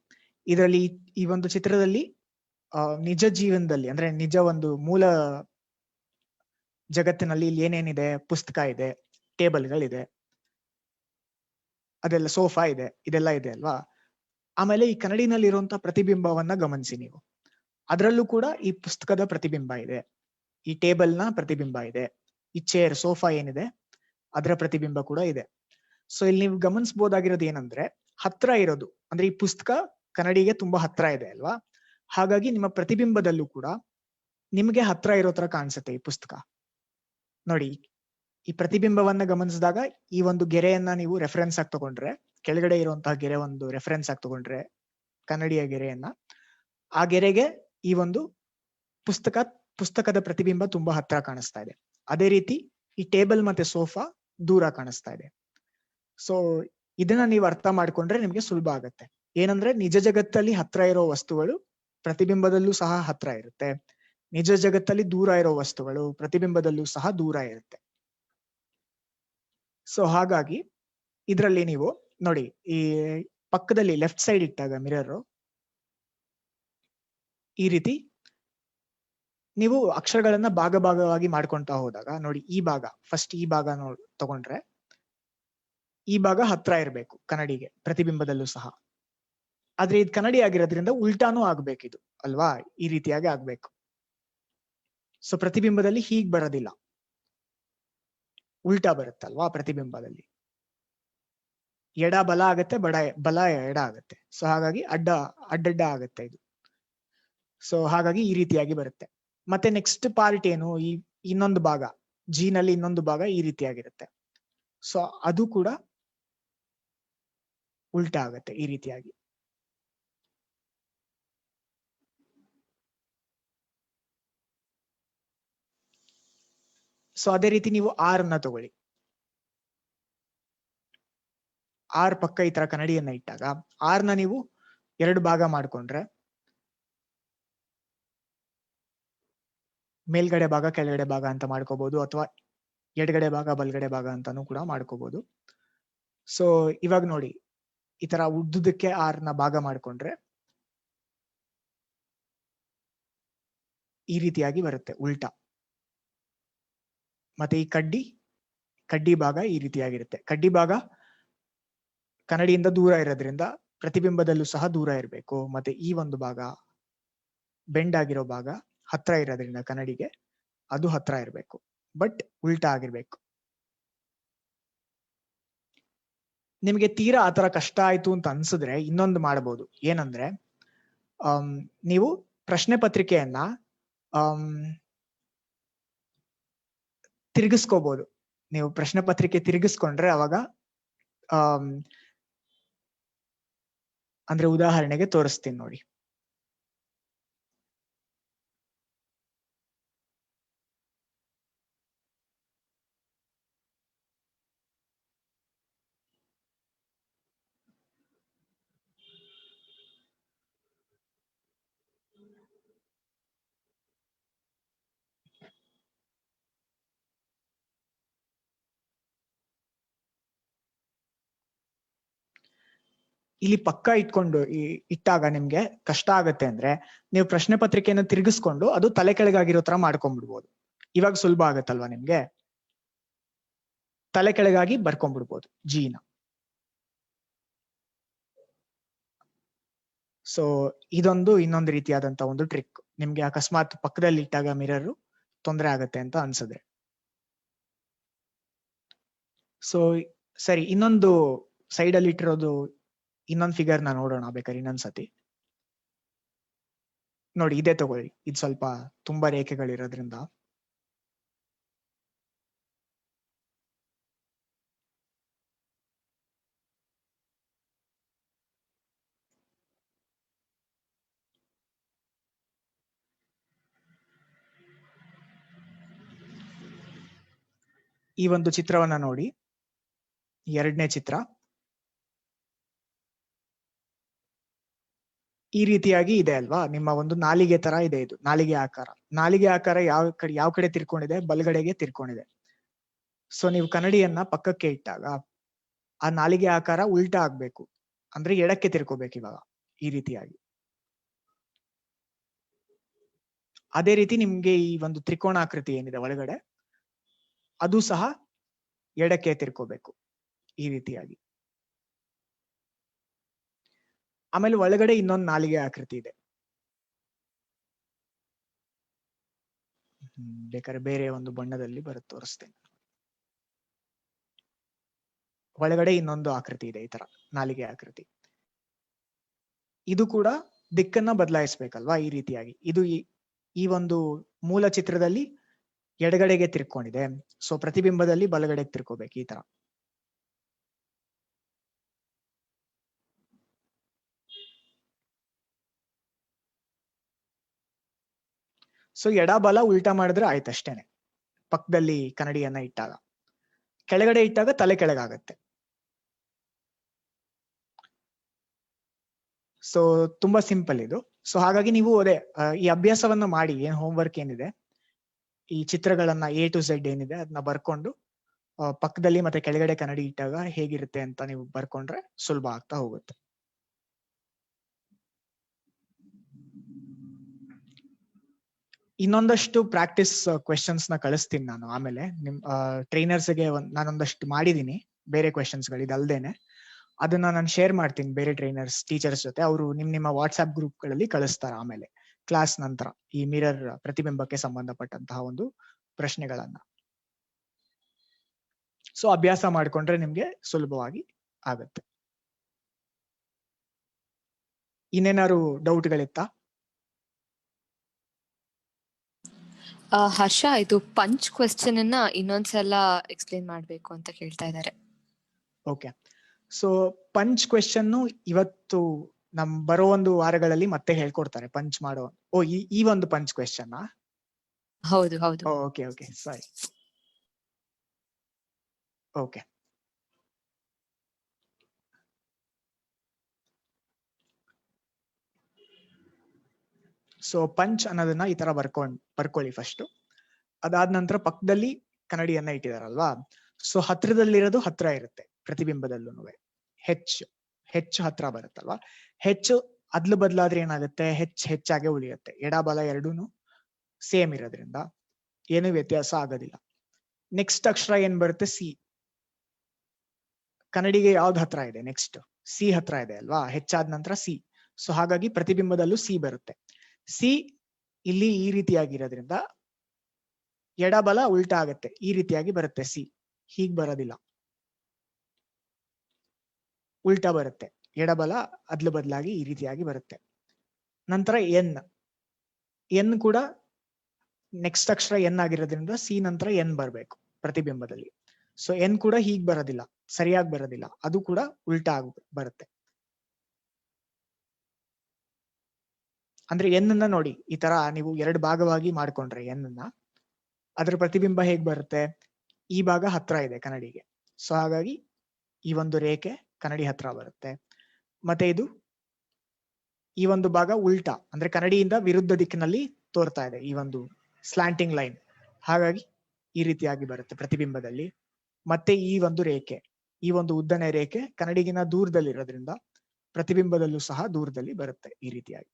ಇದರಲ್ಲಿ ಈ ಒಂದು ಚಿತ್ರದಲ್ಲಿ ನಿಜ ಜೀವನದಲ್ಲಿ ಅಂದ್ರೆ ನಿಜ ಒಂದು ಮೂಲ ಜಗತ್ತಿನಲ್ಲಿ ಇಲ್ಲಿ ಏನೇನಿದೆ, ಪುಸ್ತಕ ಇದೆ, ಟೇಬಲ್ಗಳಿದೆ, ಅದೆಲ್ಲ ಸೋಫಾ ಇದೆ, ಇದೆಲ್ಲ ಇದೆ ಅಲ್ವಾ. ಆಮೇಲೆ ಈ ಕನ್ನಡಿನಲ್ಲಿ ಇರುವಂತಹ ಪ್ರತಿಬಿಂಬವನ್ನ ಗಮನಿಸಿ ನೀವು. ಅದರಲ್ಲೂ ಕೂಡ ಈ ಪುಸ್ತಕದ ಪ್ರತಿಬಿಂಬ ಇದೆ, ಈ ಟೇಬಲ್ನ ಪ್ರತಿಬಿಂಬ ಇದೆ, ಈ ಚೇರ್ ಸೋಫಾ ಏನಿದೆ ಅದರ ಪ್ರತಿಬಿಂಬ ಕೂಡ ಇದೆ. ಸೊ ಇಲ್ಲಿ ನೀವು ಗಮನಿಸಬಹುದಾಗಿರೋದು ಏನಂದ್ರೆ, ಹತ್ರ ಇರೋದು ಅಂದ್ರೆ ಈ ಪುಸ್ತಕ ಕನ್ನಡಿಗೆ ತುಂಬಾ ಹತ್ರ ಇದೆ ಅಲ್ವಾ. ಹಾಗಾಗಿ ನಿಮ್ಮ ಪ್ರತಿಬಿಂಬದಲ್ಲೂ ಕೂಡ ನಿಮ್ಗೆ ಹತ್ರ ಇರೋ ತರ ಕಾಣಿಸುತ್ತೆ ಈ ಪುಸ್ತಕ. ನೋಡಿ, ಈ ಪ್ರತಿಬಿಂಬವನ್ನ ಗಮನಿಸಿದಾಗ ಈ ಒಂದು ಗೆರೆಯನ್ನ ನೀವು ರೆಫರೆನ್ಸ್ ಆಗಿ ತಗೊಂಡ್ರೆ, ಕೆಳಗಡೆ ಇರುವಂತಹ ಗೆರೆ ಒಂದು ರೆಫರೆನ್ಸ್ ಆಗಿ ತಗೊಂಡ್ರೆ ಕನ್ನಡಿಯ ಗೆರೆಯನ್ನ, ಆ ಗೆರೆಗೆ ಈ ಒಂದು ಪುಸ್ತಕದ ಪ್ರತಿಬಿಂಬ ತುಂಬಾ ಹತ್ರ ಕಾಣಿಸ್ತಾ ಇದೆ. ಅದೇ ರೀತಿ ಈ ಟೇಬಲ್ ಮತ್ತೆ ಸೋಫಾ ದೂರ ಕಾಣಿಸ್ತಾ ಇದೆ. ಸೊ ಇದನ್ನ ನೀವು ಅರ್ಥ ಮಾಡ್ಕೊಂಡ್ರೆ ನಿಮ್ಗೆ ಸುಲಭ ಆಗತ್ತೆ. ಏನಂದ್ರೆ ನಿಜ ಜಗತ್ತಲ್ಲಿ ಹತ್ರ ಇರೋ ವಸ್ತುಗಳು ಪ್ರತಿಬಿಂಬದಲ್ಲೂ ಸಹ ಹತ್ರ ಇರುತ್ತೆ, ನಿಜ ಜಗತ್ತಲ್ಲಿ ದೂರ ಇರೋ ವಸ್ತುಗಳು ಪ್ರತಿಬಿಂಬದಲ್ಲೂ ಸಹ ದೂರ ಇರುತ್ತೆ. ಸೊ ಹಾಗಾಗಿ ಇದರಲ್ಲಿ ನೀವು ನೋಡಿ, ಈ ಪಕ್ಕದಲ್ಲಿ ಲೆಫ್ಟ್ ಸೈಡ್ ಇಟ್ಟಾಗ ಮಿರರ್ ಈ ರೀತಿ ನೀವು ಅಕ್ಷರಗಳನ್ನ ಭಾಗವಾಗಿ ಮಾಡ್ಕೊಂತಾ ಹೋದಾಗ ನೋಡಿ, ಈ ಭಾಗ ಫಸ್ಟ್ ಈ ಭಾಗ ತಗೊಂಡ್ರೆ ಈ ಭಾಗ ಹತ್ರ ಇರಬೇಕು ಕನ್ನಡಿಗೆ ಪ್ರತಿಬಿಂಬದಲ್ಲೂ ಸಹ. ಆದ್ರೆ ಇದು ಕನ್ನಡಿ ಆಗಿರೋದ್ರಿಂದ ಉಲ್ಟಾನೂ ಆಗ್ಬೇಕಿದು ಅಲ್ವಾ, ಈ ರೀತಿಯಾಗಿ ಆಗ್ಬೇಕು. ಸೊ ಪ್ರತಿಬಿಂಬದಲ್ಲಿ ಹೀಗ್ ಬರೋದಿಲ್ಲ, ಉಲ್ಟಾ ಬರುತ್ತಲ್ವಾ ಪ್ರತಿಬಿಂಬದಲ್ಲಿ. ಎಡ ಬಲ ಆಗತ್ತೆ, ಬಲ ಎಡ ಆಗತ್ತೆ. ಸೊ ಹಾಗಾಗಿ ಅಡ್ಡಡ್ಡ ಆಗತ್ತೆ ಇದು. ಸೊ ಹಾಗಾಗಿ ಈ ರೀತಿಯಾಗಿ ಬರುತ್ತೆ. ಮತ್ತೆ ನೆಕ್ಸ್ಟ್ ಪಾರ್ಟ್ ಏನು, ಈ ಇನ್ನೊಂದು ಭಾಗ ಜಿ ನಲ್ಲಿ ಇನ್ನೊಂದು ಭಾಗ ಈ ರೀತಿಯಾಗಿರುತ್ತೆ. ಸೊ ಅದು ಕೂಡ ಉಲ್ಟಾ ಆಗತ್ತೆ ಈ ರೀತಿಯಾಗಿ. ಸೊ ಅದೇ ರೀತಿ ನೀವು ಆರ್ ನ ತಗೊಳ್ಳಿ. ಆರ್ ಪಕ್ಕ ಈ ತರ ಕನ್ನಡಿಯನ್ನ ಇಟ್ಟಾಗ ಆರ್ ನ ನೀವು ಎರಡು ಭಾಗ ಮಾಡ್ಕೊಂಡ್ರೆ, ಮೇಲ್ಗಡೆ ಭಾಗ ಕೆಳಗಡೆ ಭಾಗ ಅಂತ ಮಾಡ್ಕೋಬಹುದು, ಅಥವಾ ಎಡಗಡೆ ಭಾಗ ಬಲ್ಗಡೆ ಭಾಗ ಅಂತಾನು ಕೂಡ ಮಾಡ್ಕೋಬಹುದು. ಸೊ ಇವಾಗ ನೋಡಿ, ಈ ತರ ಉದ್ದುದಕ್ಕೆ ಆರ್ ನ ಭಾಗ ಮಾಡ್ಕೊಂಡ್ರೆ ಈ ರೀತಿಯಾಗಿ ಬರುತ್ತೆ ಉಲ್ಟಾ. ಮತ್ತೆ ಈ ಕಡ್ಡಿ ಭಾಗ ಈ ರೀತಿಯಾಗಿರುತ್ತೆ. ಕಡ್ಡಿ ಭಾಗ ಕನ್ನಡಿಯಿಂದ ದೂರ ಇರೋದ್ರಿಂದ ಪ್ರತಿಬಿಂಬದಲ್ಲೂ ಸಹ ದೂರ ಇರಬೇಕು. ಮತ್ತೆ ಈ ಒಂದು ಭಾಗ ಬೆಂಡ್ ಆಗಿರೋ ಭಾಗ ಹತ್ರ ಇರೋದ್ರಿಂದ ಕನ್ನಡಿಗೆ ಅದು ಹತ್ರ ಇರಬೇಕು, ಬಟ್ ಉಲ್ಟಾ ಆಗಿರ್ಬೇಕು. ನಿಮ್ಗೆ ತೀರಾ ಆತರ ಕಷ್ಟ ಆಯ್ತು ಅಂತ ಅನ್ಸಿದ್ರೆ ಇನ್ನೊಂದು ಮಾಡಬಹುದು. ಏನಂದ್ರೆ, ನೀವು ಪ್ರಶ್ನೆ ಪತ್ರಿಕೆಯನ್ನ ತಿರುಗಿಸ್ಕೋಬಹುದು. ನೀವು ಪ್ರಶ್ನೆ ಪತ್ರಿಕೆ ತಿರುಗಿಸ್ಕೊಂಡ್ರೆ ಅವಾಗ ಅಂದ್ರೆ ಉದಾಹರಣೆಗೆ ತೋರಿಸ್ತೀನಿ ನೋಡಿ. ಇಲ್ಲಿ ಪಕ್ಕ ಇಟ್ಕೊಂಡು ಇಟ್ಟಾಗ ನಿಮ್ಗೆ ಕಷ್ಟ ಆಗತ್ತೆ ಅಂದ್ರೆ, ನೀವು ಪ್ರಶ್ನೆ ಪತ್ರಿಕೆಯನ್ನು ತಿರುಗಿಸ್ಕೊಂಡು ಅದು ತಲೆ ಕೆಳಗಾಗಿರೋ ತರ ಮಾಡ್ಕೊಂಡ್ಬಿಡ್ಬೋದು. ಇವಾಗ ಸುಲಭ ಆಗತ್ತಲ್ವಾ ನಿಮ್ಗೆ, ತಲೆ ಕೆಳಗಾಗಿ ಬರ್ಕೊಂಡ್ಬಿಡ್ಬೋದು ಜೀನ. ಸೊ ಇದೊಂದು ಇನ್ನೊಂದು ರೀತಿಯಾದಂತ ಒಂದು ಟ್ರಿಕ್. ನಿಮ್ಗೆ ಅಕಸ್ಮಾತ್ ಪಕ್ಕದಲ್ಲಿ ಇಟ್ಟಾಗ ಮಿರರ್ ತೊಂದರೆ ಆಗತ್ತೆ ಅಂತ ಅನ್ಸಿದ್ರೆ. ಸೊ ಸರಿ, ಇನ್ನೊಂದು ಸೈಡ್ ಅಲ್ಲಿ ಇಟ್ಟಿರೋದು ಇನ್ನೊಂದು ಫಿಗರ್ ನ ನೋಡೋಣ ಬೇಕಾದ್ರೆ ಇನ್ನೊಂದ್ಸತಿ. ನೋಡಿ, ಇದೇ ತಗೊಳ್ಳಿ. ಇದು ಸ್ವಲ್ಪ ತುಂಬಾ ರೇಖೆಗಳಿರೋದ್ರಿಂದ ಈ ಒಂದು ಚಿತ್ರವನ್ನ ನೋಡಿ, ಎರಡನೇ ಚಿತ್ರ. ಈ ರೀತಿಯಾಗಿ ಇದೆ ಅಲ್ವಾ, ನಿಮ್ಮ ಒಂದು ನಾಲಿಗೆ ತರ ಇದೆ. ಇದು ನಾಲಿಗೆ ಆಕಾರ. ನಾಲಿಗೆ ಆಕಾರ ಯಾವ ಕಡೆ ತಿರ್ಕೊಂಡಿದೆ? ಬಲಗಡೆಗೆ ತಿರ್ಕೊಂಡಿದೆ. ಸೊ ನೀವು ಕನ್ನಡಿಯನ್ನ ಪಕ್ಕಕ್ಕೆ ಇಟ್ಟಾಗ ಆ ನಾಲಿಗೆ ಆಕಾರ ಉಲ್ಟಾ ಆಗ್ಬೇಕು, ಅಂದ್ರೆ ಎಡಕ್ಕೆ ತಿರ್ಕೋಬೇಕು ಇವಾಗ, ಈ ರೀತಿಯಾಗಿ. ಅದೇ ರೀತಿ ನಿಮ್ಗೆ ಈ ಒಂದು ತ್ರಿಕೋಣಾಕೃತಿ ಏನಿದೆ ಒಳಗಡೆ, ಅದು ಸಹ ಎಡಕ್ಕೆ ತಿರ್ಕೋಬೇಕು, ಈ ರೀತಿಯಾಗಿ. ಆಮೇಲೆ ಒಳಗಡೆ ಇನ್ನೊಂದು ನಾಲಿಗೆ ಆಕೃತಿ ಇದೆ. ಬೇಕಾದ್ರೆ ಬೇರೆ ಒಂದು ಬಣ್ಣದಲ್ಲಿ ತೋರಿಸ್ತೇನೆ. ಒಳಗಡೆ ಇನ್ನೊಂದು ಆಕೃತಿ ಇದೆ, ಈ ತರ ನಾಲಿಗೆ ಆಕೃತಿ. ಇದು ಕೂಡ ದಿಕ್ಕನ್ನ ಬದಲಾಯಿಸ್ಬೇಕಲ್ವಾ, ಈ ರೀತಿಯಾಗಿ. ಇದು ಈ ಒಂದು ಮೂಲ ಚಿತ್ರದಲ್ಲಿ ಎಡಗಡೆಗೆ ತಿರ್ಕೊಂಡಿದೆ, ಸೊ ಪ್ರತಿಬಿಂಬದಲ್ಲಿ ಬಲಗಡೆಗೆ ತಿರ್ಕೋಬೇಕು, ಈ ತರ. ಸೊ ಎಡ ಬಲ ಉಲ್ಟಾ ಮಾಡಿದ್ರೆ ಆಯ್ತಷ್ಟೇನೆ. ಪಕ್ಕದಲ್ಲಿ ಕನ್ನಡಿಯನ್ನ ಇಟ್ಟಾಗ, ಕೆಳಗಡೆ ಇಟ್ಟಾಗ ತಲೆ ಕೆಳಗಾಗತ್ತೆ. ಸೊ ತುಂಬಾ ಸಿಂಪಲ್ ಇದು. ಸೊ ಹಾಗಾಗಿ ನೀವು ಅದೇ ಈ ಅಭ್ಯಾಸವನ್ನ ಮಾಡಿ, ಏನ್ ಹೋಮ್ವರ್ಕ್ ಏನಿದೆ, ಈ ಚಿತ್ರಗಳನ್ನ A to Z ಏನಿದೆ ಅದನ್ನ ಬರ್ಕೊಂಡು ಪಕ್ಕದಲ್ಲಿ ಮತ್ತೆ ಕೆಳಗಡೆ ಕನ್ನಡಿ ಇಟ್ಟಾಗ ಹೇಗಿರುತ್ತೆ ಅಂತ ನೀವು ಬರ್ಕೊಂಡ್ರೆ ಸುಲಭ ಆಗ್ತಾ ಹೋಗುತ್ತೆ. ಇನ್ನೊಂದಷ್ಟು ಪ್ರಾಕ್ಟೀಸ್ ಕ್ವೆಶನ್ಸ್ ನ ಕಳಿಸ್ತೀನಿ ನಾನು ಆಮೇಲೆ. ನಿಮ್ ಟ್ರೈನರ್ಸ್ಗೆ ನಾನೊಂದಷ್ಟು ಮಾಡಿದೀನಿ ಬೇರೆ ಕ್ವೆಶನ್ಸ್ ಗಳು, ಇದಲ್ದೇನೆ. ಅದನ್ನ ನಾನು ಶೇರ್ ಮಾಡ್ತೀನಿ ಬೇರೆ ಟ್ರೈನರ್ಸ್, ಟೀಚರ್ಸ್ ಜೊತೆ. ಅವರು ನಿಮ್ಮ ವಾಟ್ಸ್ಆಪ್ ಗ್ರೂಪ್ ಗಳಲ್ಲಿ ಕಳಿಸ್ತಾರೆ ಆಮೇಲೆ ಕ್ಲಾಸ್ ನಂತರ, ಈ ಮಿರರ್ ಪ್ರತಿಬಿಂಬಕ್ಕೆ ಸಂಬಂಧಪಟ್ಟಂತಹ ಒಂದು ಪ್ರಶ್ನೆಗಳನ್ನ. ಸೊ ಅಭ್ಯಾಸ ಮಾಡ್ಕೊಂಡ್ರೆ ನಿಮ್ಗೆ ಸುಲಭವಾಗಿ ಆಗತ್ತೆ. ಇನ್ನೇನಾದ್ರು ಡೌಟ್ಗಳಿತ್ತಾ? ಹರ್ಷ, ಇದು ಪಂಚ್ ಕ್ವೆಶ್ಚನ್ ಅನ್ನ ಇನ್ನೊಂದ್ಸಲ ಎಕ್ಸ್ಪ್ಲೇನ್ ಮಾಡ್ಬೇಕು ಅಂತ ಕೇಳ್ತಾ ಇದ್ದಾರೆ. ಓಕೆ. ಸೊ ಪಂಚ್ ಕ್ವೆಶ್ಚನ್ ಇವತ್ತು ಬರೋ ಒಂದು ವಾರಗಳಲ್ಲಿ ಮತ್ತೆ ಹೇಳ್ಕೊಡ್ತಾರೆ ಪಂಚ್ ಮಾಡೋ. ಈ ಒಂದು ಪಂಚ್ ಕ್ವೆಶ್ಚನ್? ಹೌದು ಹೌದು. ಓಕೆ ಓಕೆ, ಸರಿ. ಓಕೆ. ಸೊ ಪಂಚ್ ಅನ್ನೋದನ್ನ ಈ ತರ ಬರ್ಕೊಳ್ಳಿ ಫಸ್ಟ್. ಅದಾದ ನಂತರ ಪಕ್ಕದಲ್ಲಿ ಕನ್ನಡಿಯನ್ನ ಇಟ್ಟಿದಾರಲ್ವಾ, ಸೊ ಹತ್ರದಲ್ಲಿರೋದು ಹತ್ರ ಇರುತ್ತೆ ಪ್ರತಿಬಿಂಬದಲ್ಲೂ. ಹೆಚ್ಚು ಹತ್ರ ಬರುತ್ತಲ್ವಾ. ಹೆಚ್ಚು ಅದ್ಲು ಬದಲಾದ್ರೆ ಏನಾಗುತ್ತೆ? ಹೆಚ್ಚಾಗೆ ಉಳಿಯುತ್ತೆ. ಎಡ ಬಲ ಎರಡೂನು ಸೇಮ್ ಇರೋದ್ರಿಂದ ಏನು ವ್ಯತ್ಯಾಸ ಆಗೋದಿಲ್ಲ. ನೆಕ್ಸ್ಟ್ ಅಕ್ಷರ ಏನ್ ಬರುತ್ತೆ? ಸಿ. ಕನ್ನಡಿಗೆ ಯಾವ್ದು ಹತ್ರ ಇದೆ? ನೆಕ್ಸ್ಟ್ ಸಿ ಹತ್ರ ಇದೆ ಅಲ್ವಾ, ಹೆಚ್ಚಾದ ನಂತರ ಸಿ. ಸೊ ಹಾಗಾಗಿ ಪ್ರತಿಬಿಂಬದಲ್ಲೂ ಸಿ ಬರುತ್ತೆ. ಸಿ ಇಲ್ಲಿ ಈ ರೀತಿಯಾಗಿರೋದ್ರಿಂದ ಎಡ ಬಲ ಉಲ್ಟಾ ಆಗತ್ತೆ, ಈ ರೀತಿಯಾಗಿ ಬರುತ್ತೆ. ಸಿ ಹೀಗ್ ಬರೋದಿಲ್ಲ, ಉಲ್ಟಾ ಬರುತ್ತೆ. ಎಡಬಲ ಅದ್ಲು ಬದಲಾಗಿ ಈ ರೀತಿಯಾಗಿ ಬರುತ್ತೆ. ನಂತರ ಎನ್ ಕೂಡ ನೆಕ್ಸ್ಟ್ ಅಕ್ಷರ ಎನ್ ಆಗಿರೋದ್ರಿಂದ ಸಿ ನಂತರ ಎನ್ ಬರ್ಬೇಕು ಪ್ರತಿಬಿಂಬದಲ್ಲಿ. ಸೊ ಎನ್ ಕೂಡ ಹೀಗ್ ಬರೋದಿಲ್ಲ, ಸರಿಯಾಗಿ ಬರೋದಿಲ್ಲ, ಅದು ಕೂಡ ಉಲ್ಟಾ ಬರುತ್ತೆ. ಅಂದ್ರೆ ಎನ್ನ ನೋಡಿ, ಈ ತರ ನೀವು ಎರಡು ಭಾಗವಾಗಿ ಮಾಡ್ಕೊಂಡ್ರೆ ಎನ್ನ, ಅದ್ರ ಪ್ರತಿಬಿಂಬ ಹೇಗ್ ಬರುತ್ತೆ? ಈ ಭಾಗ ಹತ್ರ ಇದೆ ಕನ್ನಡಿಗೆ, ಸೊ ಹಾಗಾಗಿ ಈ ಒಂದು ರೇಖೆ ಕನ್ನಡಿ ಹತ್ರ ಬರುತ್ತೆ. ಮತ್ತೆ ಈ ಒಂದು ಭಾಗ ಉಲ್ಟಾ, ಅಂದ್ರೆ ಕನ್ನಡಿಯಿಂದ ವಿರುದ್ಧ ದಿಕ್ಕಿನಲ್ಲಿ ತೋರ್ತಾ ಇದೆ ಈ ಒಂದು ಸ್ಲಾಂಟಿಂಗ್ ಲೈನ್, ಹಾಗಾಗಿ ಈ ರೀತಿಯಾಗಿ ಬರುತ್ತೆ ಪ್ರತಿಬಿಂಬದಲ್ಲಿ. ಮತ್ತೆ ಈ ಒಂದು ರೇಖೆ, ಈ ಒಂದು ಉದ್ದನೆ ರೇಖೆ ಕನ್ನಡಿಗಿನ ದೂರದಲ್ಲಿರೋದ್ರಿಂದ ಪ್ರತಿಬಿಂಬದಲ್ಲೂ ಸಹ ದೂರದಲ್ಲಿ ಬರುತ್ತೆ ಈ ರೀತಿಯಾಗಿ.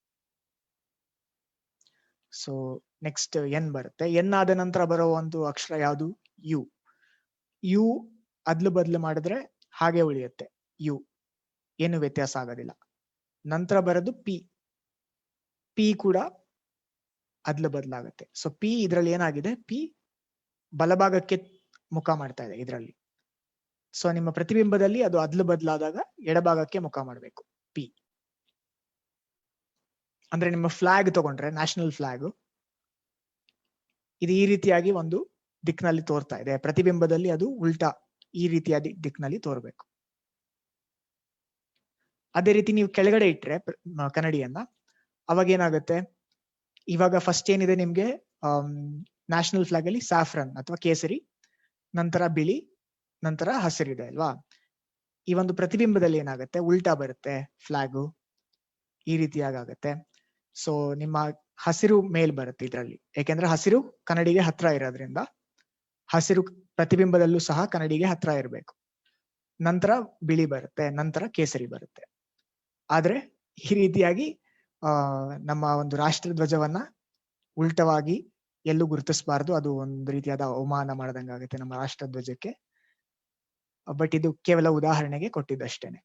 ಸೊ ನೆಕ್ಸ್ಟ್ ಎನ್ ಬರುತ್ತೆ. ಎನ್ ಆದ ನಂತರ ಬರೋ ಒಂದು ಅಕ್ಷರ ಯಾವುದು? ಯು. ಯು ಅದ್ಲು ಬದ್ಲು ಮಾಡಿದ್ರೆ ಹಾಗೆ ಉಳಿಯುತ್ತೆ, ಯು ಏನು ವ್ಯತ್ಯಾಸ ಆಗೋದಿಲ್ಲ. ನಂತರ ಬರೋದು ಪಿ. ಪಿ ಕೂಡ ಅದ್ಲು ಬದಲಾಗುತ್ತೆ. ಸೊ ಪಿ ಇದ್ರಲ್ಲಿ ಏನಾಗಿದೆ? ಪಿ ಬಲಭಾಗಕ್ಕೆ ಮುಖ ಮಾಡ್ತಾ ಇದೆ ಇದರಲ್ಲಿ. ಸೊ ನಿಮ್ಮ ಪ್ರತಿಬಿಂಬದಲ್ಲಿ ಅದು ಅದ್ಲು ಬದಲಾದಾಗ ಎಡಭಾಗಕ್ಕೆ ಮುಖ ಮಾಡಬೇಕು ಪಿ. ಅಂದ್ರೆ ನಿಮ್ಮ ಫ್ಲಾಗ್ ತಗೊಂಡ್ರೆ, ನ್ಯಾಷನಲ್ ಫ್ಲಾಗ್, ಇದು ಈ ರೀತಿಯಾಗಿ ಒಂದು ದಿಕ್ಕಿನಲ್ಲಿ ತೋರ್ತಾ ಇದೆ. ಪ್ರತಿಬಿಂಬದಲ್ಲಿ ಅದು ಉಲ್ಟಾ ಈ ರೀತಿಯ ದಿಕ್ಕಿನಲ್ಲಿ ತೋರ್ಬೇಕು. ಅದೇ ರೀತಿ ನೀವು ಕೆಳಗಡೆ ಇಟ್ರೆ ಕನ್ನಡಿಯನ್ನ, ಅವಾಗ ಏನಾಗುತ್ತೆ? ಇವಾಗ ಫಸ್ಟ್ ಏನಿದೆ ನಿಮ್ಗೆ ನ್ಯಾಷನಲ್ ಫ್ಲಾಗ್ ಅಲ್ಲಿ ಸ್ಯಾಫ್ರನ್ ಅಥವಾ ಕೇಸರಿ, ನಂತರ ಬಿಳಿ, ನಂತರ ಹಸಿರಿದೆ ಅಲ್ವಾ. ಈ ಒಂದು ಪ್ರತಿಬಿಂಬದಲ್ಲಿ ಏನಾಗುತ್ತೆ, ಉಲ್ಟಾ ಬರುತ್ತೆ ಫ್ಲಾಗು, ಈ ರೀತಿಯಾಗಿ ಆಗುತ್ತೆ. ಸೊ ನಿಮ್ಮ ಹಸಿರು ಮೇಲ್ ಬರುತ್ತೆ ಇದರಲ್ಲಿ, ಯಾಕೆಂದ್ರೆ ಹಸಿರು ಕನ್ನಡಿಗೆ ಹತ್ರ ಇರೋದ್ರಿಂದ ಹಸಿರು ಪ್ರತಿಬಿಂಬದಲ್ಲೂ ಸಹ ಕನ್ನಡಿಗೆ ಹತ್ರ ಇರಬೇಕು. ನಂತರ ಬಿಳಿ ಬರುತ್ತೆ, ನಂತರ ಕೇಸರಿ ಬರುತ್ತೆ. ಆದ್ರೆ ಈ ರೀತಿಯಾಗಿ ನಮ್ಮ ಒಂದು ರಾಷ್ಟ್ರ ಧ್ವಜವನ್ನ ಉಲ್ಟವಾಗಿ ಎಲ್ಲೂ ಗುರುತಿಸಬಾರ್ದು. ಅದು ಒಂದು ರೀತಿಯಾದ ಅವಮಾನ ಮಾಡದಂಗಾಗುತ್ತೆ ನಮ್ಮ ರಾಷ್ಟ್ರ ಧ್ವಜಕ್ಕೆ. ಬಟ್ ಇದು ಕೇವಲ ಉದಾಹರಣೆಗೆ ಕೊಟ್ಟಿದ್ದಷ್ಟೇನೆ.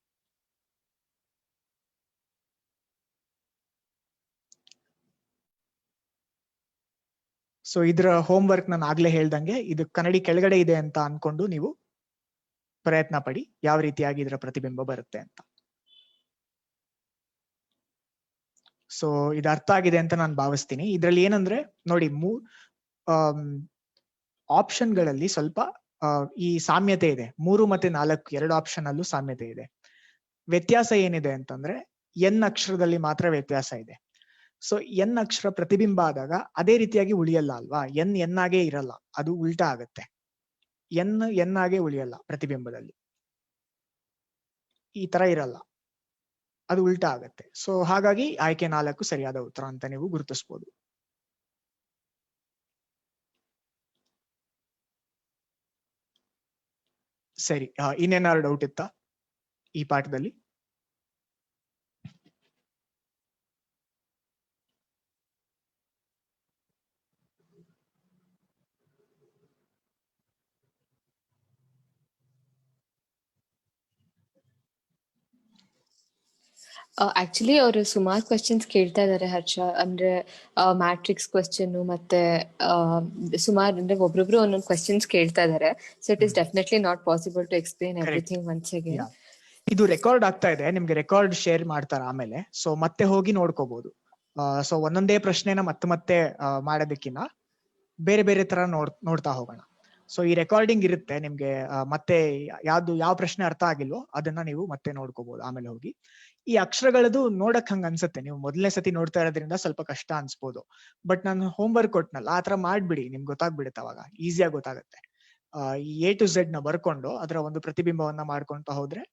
ಸೊ ಇದರ ಹೋಮ್ ವರ್ಕ್ ನಾನು ಆಗ್ಲೇ ಹೇಳ್ದಂಗೆ, ಇದು ಕನ್ನಡಿ ಕೆಳಗಡೆ ಇದೆ ಅಂತ ಅನ್ಕೊಂಡು ನೀವು ಪ್ರಯತ್ನ ಪಡಿ ಯಾವ ರೀತಿಯಾಗಿ ಇದರ ಪ್ರತಿಬಿಂಬ ಬರುತ್ತೆ ಅಂತ. ಸೊ ಇದು ಅರ್ಥ ಆಗಿದೆ ಅಂತ ನಾನು ಭಾವಿಸ್ತೀನಿ. ಇದ್ರಲ್ಲಿ ಏನಂದ್ರೆ ನೋಡಿ, ಆಪ್ಷನ್ಗಳಲ್ಲಿ ಸ್ವಲ್ಪ ಈ ಸಾಮ್ಯತೆ ಇದೆ. 3 ಮತ್ತೆ 4 ಎರಡು ಆಪ್ಷನ್ ಅಲ್ಲೂ ಸಾಮ್ಯತೆ ಇದೆ. ವ್ಯತ್ಯಾಸ ಏನಿದೆ ಅಂತಂದ್ರೆ ಎನ್ ಅಕ್ಷರದಲ್ಲಿ ಮಾತ್ರ ವ್ಯತ್ಯಾಸ ಇದೆ. ಸೊ ಎನ್ ಅಕ್ಷರ ಪ್ರತಿಬಿಂಬ ಆದಾಗ ಅದೇ ರೀತಿಯಾಗಿ ಉಳಿಯಲ್ಲ ಅಲ್ವಾ, ಎನ್ ಆಗೇ ಇರಲ್ಲ, ಅದು ಉಲ್ಟಾ ಆಗತ್ತೆ. ಎನ್ ಆಗೇ ಉಳಿಯಲ್ಲ ಪ್ರತಿಬಿಂಬದಲ್ಲಿ, ಈ ತರ ಇರಲ್ಲ, ಅದು ಉಲ್ಟಾ ಆಗತ್ತೆ. ಸೊ ಹಾಗಾಗಿ ಆಯ್ಕೆ 4 ಸರಿಯಾದ ಉತ್ತರ ಅಂತ ನೀವು ಗುರುತಿಸಬಹುದು. ಸರಿ, ಇನ್ನೇನಾದ್ರು ಡೌಟ್ ಇತ್ತಾ ಈ ಪಾಠದಲ್ಲಿ? ಆಕ್ಚುಲಿ ಅವರು ಸುಮಾರು ಕ್ವೆಶ್ಚನ್ಸ್ ಕೇಳ್ತಾ ಇದಾರೆ ಹರ್ಷ. ಅಂದ್ರೆ ಮ್ಯಾಟ್ರಿಕ್ಸ್ ಕ್ವೆಶ್ಚನ್ ಮತ್ತೆ ಸುಮಾರು, ಅಂದ್ರೆ ಒಬ್ರೊಬ್ರು ಒಂದೊಂದು ಕ್ವೆಶ್ಚನ್ಸ್ ಕೇಳ್ತಾ ಇದಾರೆ. So it is definitely not possible to explain everything once again. ಇದು ರೆಕಾರ್ಡ್ ಆಗ್ತಾ ಇದೆ, ನಿಮ್ಗೆ ರೆಕಾರ್ಡ್ ಶೇರ್ ಮಾಡ್ತಾರ ಆಮೇಲೆ, ಸೊ ಮತ್ತೆ ಹೋಗಿ ನೋಡ್ಕೋಬಹುದು. ಸೊ ಒಂದೊಂದೇ ಪ್ರಶ್ನೆನ ಮತ್ತೆ ಮಾಡೋದಕ್ಕಿಂತ ಬೇರೆ ಬೇರೆ ತರ ನೋಡ್ತಾ ಹೋಗೋಣ. ಸೊ ಈ ರೆಕಾರ್ಡಿಂಗ್ ಇರುತ್ತೆ ನಿಮ್ಗೆ, ಮತ್ತೆ ಯಾವ ಪ್ರಶ್ನೆ ಅರ್ಥ ಆಗಿಲ್ವೋ ಅದನ್ನ ನೀವು ಮತ್ತೆ ನೋಡ್ಕೋಬಹುದು ಆಮೇಲೆ ಹೋಗಿ. ಈ ಅಕ್ಷರಗಳದು ನೋಡಕ್ ಹಂಗ ಅನ್ಸುತ್ತೆ, ನೀವು ಮೊದಲನೇ ಸತಿ ನೋಡ್ತಾ ಇರೋದ್ರಿಂದ ಸ್ವಲ್ಪ ಕಷ್ಟ ಅನ್ಸ್ಬೋದು. ಬಟ್ ನಾನು ಹೋಮ್ ವರ್ಕ್ ಕೊಟ್ನಲ್ಲ, ಆತರ ಮಾಡ್ಬಿಡಿ, ನಿಮ್ಗೆ ಗೊತ್ತಾಗ್ಬಿಡುತ್ತೆ, ಅವಾಗ ಈಸಿಯಾಗಿ ಗೊತ್ತಾಗುತ್ತೆ. ಈ A to Z ನ ಬರ್ಕೊಂಡು ಅದರ ಒಂದು ಪ್ರತಿಬಿಂಬವನ್ನ ಮಾಡ್ಕೊಂತ ಹೋದ್ರೆ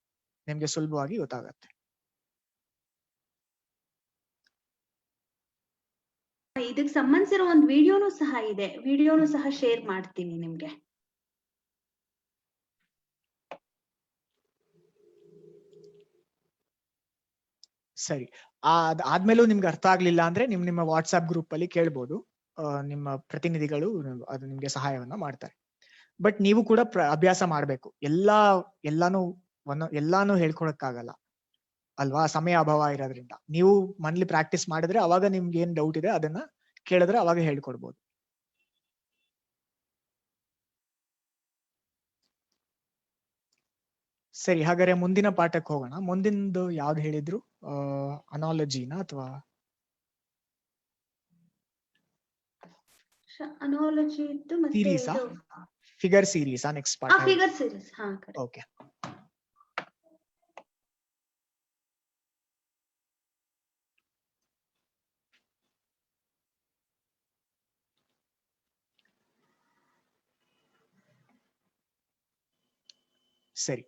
ನಿಮ್ಗೆ ಸುಲಭವಾಗಿ ಗೊತ್ತಾಗತ್ತೆ. ಇದಕ್ಕೆ ಸಂಬಂಧಿಸಿರೋ ಒಂದು ವಿಡಿಯೋನು ಸಹ ಇದೆ, ವಿಡಿಯೋನು ಸಹ ಶೇರ್ ಮಾಡ್ತೀನಿ ನಿಮ್ಗೆ. ಸರಿ, ಆದ್ಮೇಲೂ ನಿಮ್ಗೆ ಅರ್ಥ ಆಗ್ಲಿಲ್ಲ ಅಂದ್ರೆ ನಿಮ್ಮ ವಾಟ್ಸ್ಆಪ್ ಗ್ರೂಪ್ ಅಲ್ಲಿ ಕೇಳ್ಬೋದು. ನಿಮ್ಮ ಪ್ರತಿನಿಧಿಗಳು ಅದು ನಿಮ್ಗೆ ಸಹಾಯವನ್ನ ಮಾಡ್ತಾರೆ. ಬಟ್ ನೀವು ಕೂಡ ಅಭ್ಯಾಸ ಮಾಡ್ಬೇಕು. ಎಲ್ಲಾನು ಹೇಳ್ಕೊಳಕ್ಕಾಗಲ್ಲ ಅಲ್ವಾ, ಸಮಯ ಅಭಾವ ಇರೋದ್ರಿಂದ. ನೀವು ಮನೇಲಿ ಪ್ರಾಕ್ಟೀಸ್ ಮಾಡಿದ್ರೆ ಅವಾಗ ನಿಮ್ಗೆ ಏನ್ ಡೌಟ್ ಇದೆ ಅದನ್ನ ಕೇಳಿದ್ರೆ ಅವಾಗ ಹೇಳ್ಕೊಡ್ಬೋದು. ಸರಿ, ಹಾಗಾದ್ರೆ ಮುಂದಿನ ಪಾಠಕ್ಕೆ ಹೋಗೋಣ. ಮುಂದಿಂದು ಯಾವ್ದು ಹೇಳಿದ್ರು? ಅನಾಲಜಿನ ಅಥವಾ ಅನಾಲಜಿ ಇತ್ತು, ಮತ್ತೆ ಸೀರೀಸಾ, ಫಿಗರ್ ಸೀರೀಸಾ ನೆಕ್ಸ್ಟ್ ಪಾಠ? Figure series. ಹಾ, ಓಕೆ. ಸರಿ,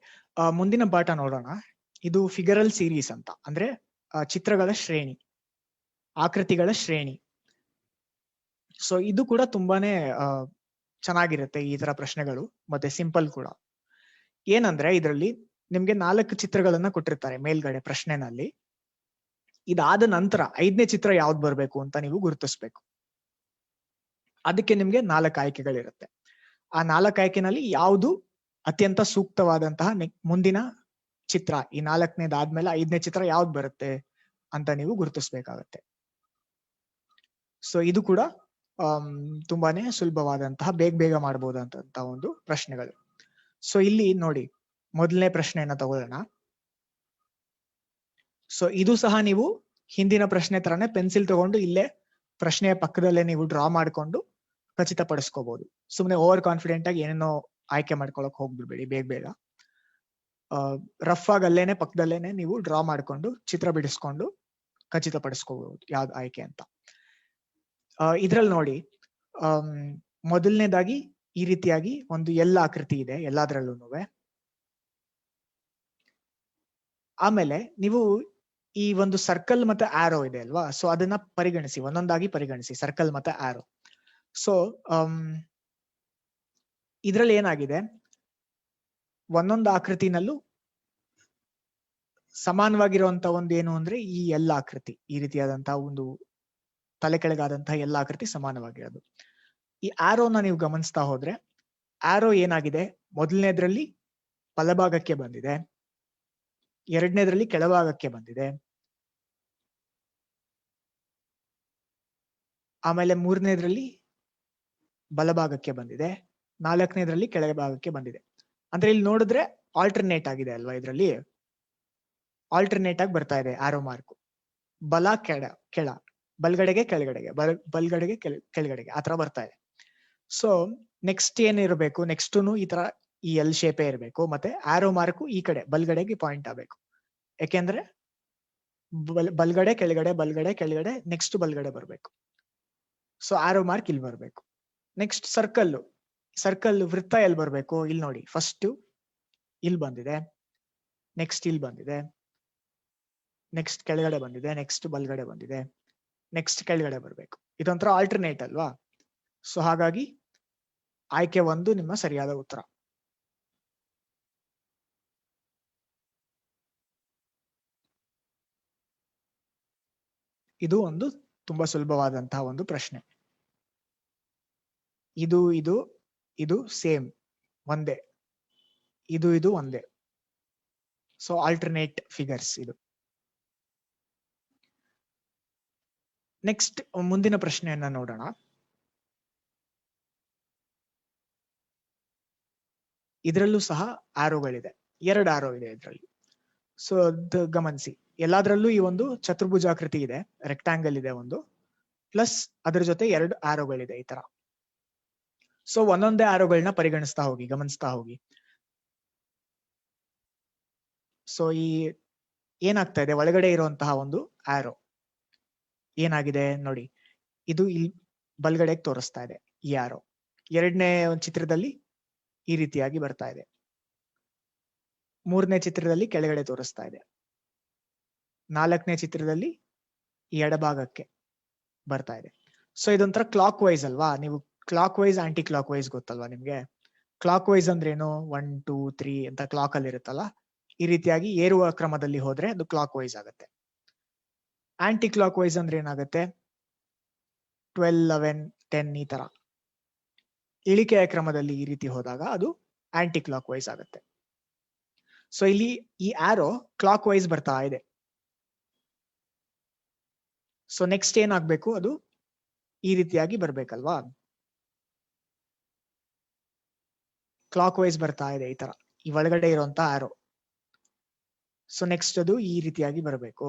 ಮುಂದಿನ ಪಾಠ ನೋಡೋಣ. ಇದು ಫಿಗರಲ್ ಸೀರೀಸ್ ಅಂತ, ಅಂದ್ರೆ ಚಿತ್ರಗಳ ಶ್ರೇಣಿ, ಆಕೃತಿಗಳ ಶ್ರೇಣಿ. ಸೊ ಇದು ಕೂಡ ತುಂಬಾನೇ ಚೆನ್ನಾಗಿರುತ್ತೆ ಈ ತರ ಪ್ರಶ್ನೆಗಳು, ಮತ್ತೆ ಸಿಂಪಲ್ ಕೂಡ. ಏನಂದ್ರೆ ಇದರಲ್ಲಿ ನಿಮ್ಗೆ 4 ಚಿತ್ರಗಳನ್ನ ಕೊಟ್ಟಿರ್ತಾರೆ ಮೇಲ್ಗಡೆ ಪ್ರಶ್ನೆನಲ್ಲಿ. ಇದಾದ ನಂತರ 5ನೇ ಚಿತ್ರ ಯಾವ್ದು ಬರ್ಬೇಕು ಅಂತ ನೀವು ಗುರುತಿಸ್ಬೇಕು. ಅದಕ್ಕೆ ನಿಮ್ಗೆ 4 ಆಯ್ಕೆಗಳಿರುತ್ತೆ. ಆ 4 ಆಯ್ಕೆನಲ್ಲಿ ಯಾವುದು ಅತ್ಯಂತ ಸೂಕ್ತವಾದಂತಹ ಮುಂದಿನ ಚಿತ್ರ, ಈ 4ನೇದಾದ್ಮೇಲೆ 5ನೇ ಚಿತ್ರ ಯಾವ್ದು ಬರುತ್ತೆ ಅಂತ ನೀವು ಗುರುತಿಸ್ಬೇಕಾಗತ್ತೆ. ಸೊ ಇದು ಕೂಡ ತುಂಬಾನೇ ಸುಲಭವಾದಂತಹ, ಬೇಗ ಮಾಡಬಹುದಂತ ಒಂದು ಪ್ರಶ್ನೆಗಳು. ಸೊ ಇಲ್ಲಿ ನೋಡಿ, ಮೊದಲನೇ ಪ್ರಶ್ನೆಯನ್ನ ತಗೊಳ್ಳೋಣ. ಸೊ ಇದು ಸಹ ನೀವು ಹಿಂದಿನ ಪ್ರಶ್ನೆ ತರನೇ ಪೆನ್ಸಿಲ್ ತಗೊಂಡು ಇಲ್ಲೇ ಪ್ರಶ್ನೆಯ ಪಕ್ಕದಲ್ಲೇ ನೀವು ಡ್ರಾ ಮಾಡ್ಕೊಂಡು ಖಚಿತಪಡಿಸ್ಕೋಬಹುದು. ಸುಮ್ನೆ ಓವರ್ ಕಾನ್ಫಿಡೆಂಟ್ ಆಗಿ ಏನೇನೋ ಆಯ್ಕೆ ಮಾಡ್ಕೊಳಕ್ ಹೋಗ್ಬಿಡ್ಬೇಡಿ. ಬೇಗ ರಫ್ ಆಗಿ ಅಲ್ಲೇನೆ ಪಕ್ಕದಲ್ಲೇನೆ ನೀವು ಡ್ರಾ ಮಾಡ್ಕೊಂಡು ಚಿತ್ರ ಬಿಡಿಸ್ಕೊಂಡು ಖಚಿತಪಡಿಸ್ಕೋಬಹುದು ಯಾವ್ದು ಆಯ್ಕೆ ಅಂತ. ಇದ್ರಲ್ಲಿ ನೋಡಿ, ಮೊದಲನೇದಾಗಿ ಈ ರೀತಿಯಾಗಿ ಒಂದು ಎಲ್ ಆಕೃತಿ ಇದೆ ಎಲ್ಲಾದ್ರಲ್ಲೂ. ಆಮೇಲೆ ನೀವು ಈ ಒಂದು ಸರ್ಕಲ್ ಮತ್ತೆ ಆರೋ ಇದೆ ಅಲ್ವಾ, ಸೊ ಅದನ್ನ ಪರಿಗಣಿಸಿ, ಒಂದೊಂದಾಗಿ ಪರಿಗಣಿಸಿ ಸರ್ಕಲ್ ಮತ್ತೆ ಆರೋ. ಸೊ ಇದ್ರಲ್ಲಿ ಏನಾಗಿದೆ, ಒಂದೊಂದು ಆಕೃತಿನಲ್ಲೂ ಸಮಾನವಾಗಿರುವಂತ ಒಂದು ಏನು ಅಂದ್ರೆ ಈ ಎಲ್ಲ ಆಕೃತಿ, ಈ ರೀತಿಯಾದಂತಹ ಒಂದು ತಲೆ ಕೆಳಗಾದಂತಹ ಎಲ್ಲ ಆಕೃತಿ ಸಮಾನವಾಗಿರೋದು. ಈ ಆರೋನ ನೀವು ಗಮನಿಸ್ತಾ ಹೋದ್ರೆ ಆರೋ ಏನಾಗಿದೆ, ಮೊದಲನೇದ್ರಲ್ಲಿ ಬಲಭಾಗಕ್ಕೆ ಬಂದಿದೆ, ಎರಡನೇದ್ರಲ್ಲಿ ಕೆಳಭಾಗಕ್ಕೆ ಬಂದಿದೆ, ಆಮೇಲೆ ಮೂರನೇದ್ರಲ್ಲಿ ಬಲಭಾಗಕ್ಕೆ ಬಂದಿದೆ, ನಾಲ್ಕನೇದ್ರಲ್ಲಿ ಕೆಳಭಾಗಕ್ಕೆ ಬಂದಿದೆ. ಅಂದ್ರೆ ಇಲ್ಲಿ ನೋಡಿದ್ರೆ ಆಲ್ಟರ್ನೇಟ್ ಆಗಿದೆ ಅಲ್ವಾ, ಇದರಲ್ಲಿ ಆಲ್ಟರ್ನೇಟ್ ಆಗಿ ಬರ್ತಾ ಇದೆ ಆರೋ ಮಾರ್ಕ್. ಬಲ ಕೆಳ ಬಲ್ಗಡೆಗೆ ಕೆಳಗಡೆಗೆ, ಬಲ್ಗಡೆಗೆ ಕೆಳಗಡೆಗೆ ಆತರ ಬರ್ತಾ ಇದೆ. ಸೊ ನೆಕ್ಸ್ಟ್ ಏನಿರಬೇಕು, ನೆಕ್ಸ್ಟ್ ಈ ತರ ಈ ಎಲ್ ಶೇಪೇ ಇರಬೇಕು, ಮತ್ತೆ ಆರೋ ಮಾರ್ಕ್ ಈ ಕಡೆ ಬಲ್ಗಡೆಗೆ ಪಾಯಿಂಟ್ ಆಗ್ಬೇಕು. ಯಾಕೆಂದ್ರೆ ಬಲ್ಗಡೆ ಕೆಳಗಡೆ ಬಲ್ಗಡೆ ಕೆಳಗಡೆ ನೆಕ್ಸ್ಟ್ ಬಲ್ಗಡೆ ಬರ್ಬೇಕು. ಸೊ ಆರೋ ಮಾರ್ಕ್ ಇಲ್ಲಿ ಬರ್ಬೇಕು. ನೆಕ್ಸ್ಟ್ ಸರ್ಕಲ್ ವೃತ್ತ ಎಲ್ಲಿ ಬರ್ಬೇಕು, ಇಲ್ಲಿ ನೋಡಿ, ಫಸ್ಟ್ ಇಲ್ಲಿ ಬಂದಿದೆ, ನೆಕ್ಸ್ಟ್ ಇಲ್ಲಿ ಬಂದಿದೆ, ನೆಕ್ಸ್ಟ್ ಕೆಳಗಡೆ ಬಂದಿದೆ, ನೆಕ್ಸ್ಟ್ ಬಲ್ಗಡೆ ಬಂದಿದೆ, ನೆಕ್ಸ್ಟ್ ಕೆಳಗಡೆ ಬರ್ಬೇಕು. ಇದೊಂಥರ ಆಲ್ಟರ್ನೇಟ್ ಅಲ್ವಾ. ಸೊ ಹಾಗಾಗಿ ಆಯ್ಕೆ 1 ನಿಮ್ಮ ಸರಿಯಾದ ಉತ್ತರ. ಇದು ಒಂದು ತುಂಬಾ ಸುಲಭವಾದಂತಹ ಒಂದು ಪ್ರಶ್ನೆ. ಇದು ಸೇಮ್ ಒಂದೇ, ಇದು ಒಂದೇ. ಸೊ ಆಲ್ಟರ್ನೇಟ್ ಫಿಗರ್ಸ್ ಇದು. ನೆಕ್ಸ್ಟ್ ಮುಂದಿನ ಪ್ರಶ್ನೆಯನ್ನ ನೋಡೋಣ. ಇದರಲ್ಲೂ ಸಹ ಆರೋಗಳಿದೆ, 2 ಆರೋ ಇದೆ ಇದರಲ್ಲಿ. ಸೊ ಗಮನಿಸಿ, ಎಲ್ಲಾದ್ರಲ್ಲೂ ಈ ಒಂದು ಚತುರ್ಭುಜಾಕೃತಿ ಇದೆ, ರೆಕ್ಟಾಂಗಲ್ ಇದೆ ಒಂದು, ಪ್ಲಸ್ ಅದ್ರ ಜೊತೆ 2 ಆರೋಗಳಿದೆ ಈ ತರ. ಸೊ ಒಂದೊಂದೇ ಆರೋಗಳನ್ನ ಪರಿಗಣಿಸ್ತಾ ಹೋಗಿ, ಗಮನಿಸ್ತಾ ಹೋಗಿ. ಸೊ ಈ ಏನಾಗ್ತಾ ಇದೆ, ಒಳಗಡೆ ಇರುವಂತಹ ಒಂದು ಆರೋ ಏನಾಗಿದೆ ನೋಡಿ, ಇದು ಇಲ್ಲಿ ಬಲ್ಗಡೆಗೆ ತೋರಿಸ್ತಾ ಇದೆ ಈ ಆರೋ. ಎರಡನೇ ಒಂದು ಚಿತ್ರದಲ್ಲಿ ಈ ರೀತಿಯಾಗಿ ಬರ್ತಾ ಇದೆ, ಮೂರನೇ ಚಿತ್ರದಲ್ಲಿ ಕೆಳಗಡೆ ತೋರಿಸ್ತಾ ಇದೆ, ನಾಲ್ಕನೇ ಚಿತ್ರದಲ್ಲಿ ಈ ಎಡಭಾಗಕ್ಕೆ ಬರ್ತಾ ಇದೆ. ಸೊ ಇದೊಂಥರ ಕ್ಲಾಕ್ ವೈಸ್ ಅಲ್ವಾ. ನೀವು clockwise, anti clockwise ಗೊತ್ತಲ್ವಾ ನಿಮ್ಗೆ. ಕ್ಲಾಕ್ ವೈಸ್ ಅಂದ್ರೆ ಏನು, 1 2 3 ಅಂತ ಕ್ಲಾಕ್ ಅಲ್ಲಿ ಇರುತ್ತಲ್ಲ, ಈ ರೀತಿಯಾಗಿ ಏರುವ ಕ್ರಮದಲ್ಲಿ ಹೋದ್ರೆ ಅದು ಕ್ಲಾಕ್ ವೈಸ್ ಆಗುತ್ತೆ. ಆಂಟಿ ಕ್ಲಾಕ್ ವೈಸ್ ಅಂದ್ರೆ ಏನಾಗುತ್ತೆ, 12 11 10 ಈ ತರ ಇಳಿಕೆಯ ಕ್ರಮದಲ್ಲಿ ಈ ರೀತಿ ಹೋದಾಗ ಅದು ಆಂಟಿ ಕ್ಲಾಕ್ ವೈಸ್ ಆಗುತ್ತೆ. ಸೊ ಇಲ್ಲಿ ಈ ಆರೋ ಕ್ಲಾಕ್ ವೈಸ್ ಬರ್ತಾ ಇದೆ. ಸೊ ನೆಕ್ಸ್ಟ್ ಏನಾಗ್ಬೇಕು, ಅದು ಈ ರೀತಿಯಾಗಿ ಬರ್ಬೇಕಲ್ವಾ, ಕ್ಲಾಕ್ ವೈಸ್ ಬರ್ತಾ ಇದೆ ಈ ತರ, ಈ ಒಳಗಡೆ ಇರುವಂತ ಆರೋ. ಸೊ ನೆಕ್ಸ್ಟ್ ಅದು ಈ ರೀತಿಯಾಗಿ ಬರಬೇಕು.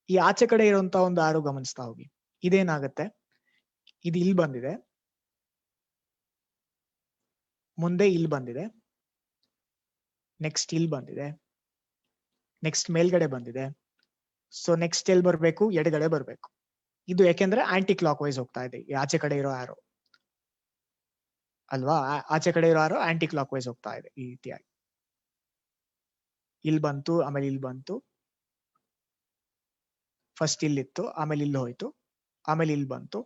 ಈ ಆಚೆ ಕಡೆ ಇರುವಂತ ಒಂದು ಆರೋ ಗಮನಿಸ್ತಾ ಹೋಗಿ, ಇದೇನಾಗತ್ತೆ, ಇದು ಇಲ್ಲಿ ಬಂದಿದೆ, ಮುಂದೆ ಇಲ್ಲಿ ಬಂದಿದೆ, ನೆಕ್ಸ್ಟ್ ಇಲ್ಲಿ ಬಂದಿದೆ, ನೆಕ್ಸ್ಟ್ ಮೇಲ್ಗಡೆ ಬಂದಿದೆ. ಸೊ ನೆಕ್ಸ್ಟ್ ಎಲ್ಲಿ ಬರ್ಬೇಕು, ಎಡಗಡೆ ಬರ್ಬೇಕು. ಇದು ಯಾಕೆಂದ್ರೆ ಆಂಟಿ ಕ್ಲಾಕ್ ವೈಸ್ ಹೋಗ್ತಾ ಇದೆ, ಈ ಆಚೆ ಕಡೆ ಇರೋ ಆರೋ ಅಲ್ವಾ, ಆಚೆ ಕಡೆ ಇರೋ ಆರೋ ಆಂಟಿ ಕ್ಲಾಕ್ ವೈಸ್ ಹೋಗ್ತಾ ಇದೆ ಈ ರೀತಿಯಾಗಿ. ಇಲ್ಲಿ ಬಂತು, ಆಮೇಲೆ ಇಲ್ಲಿ ಬಂತು, ಫಸ್ಟ್ ಇಲ್ಲಿತ್ತು, ಆಮೇಲೆ ಇಲ್ಲಿ ಹೋಯ್ತು, ಆಮೇಲೆ ಇಲ್ಲಿ ಬಂತು,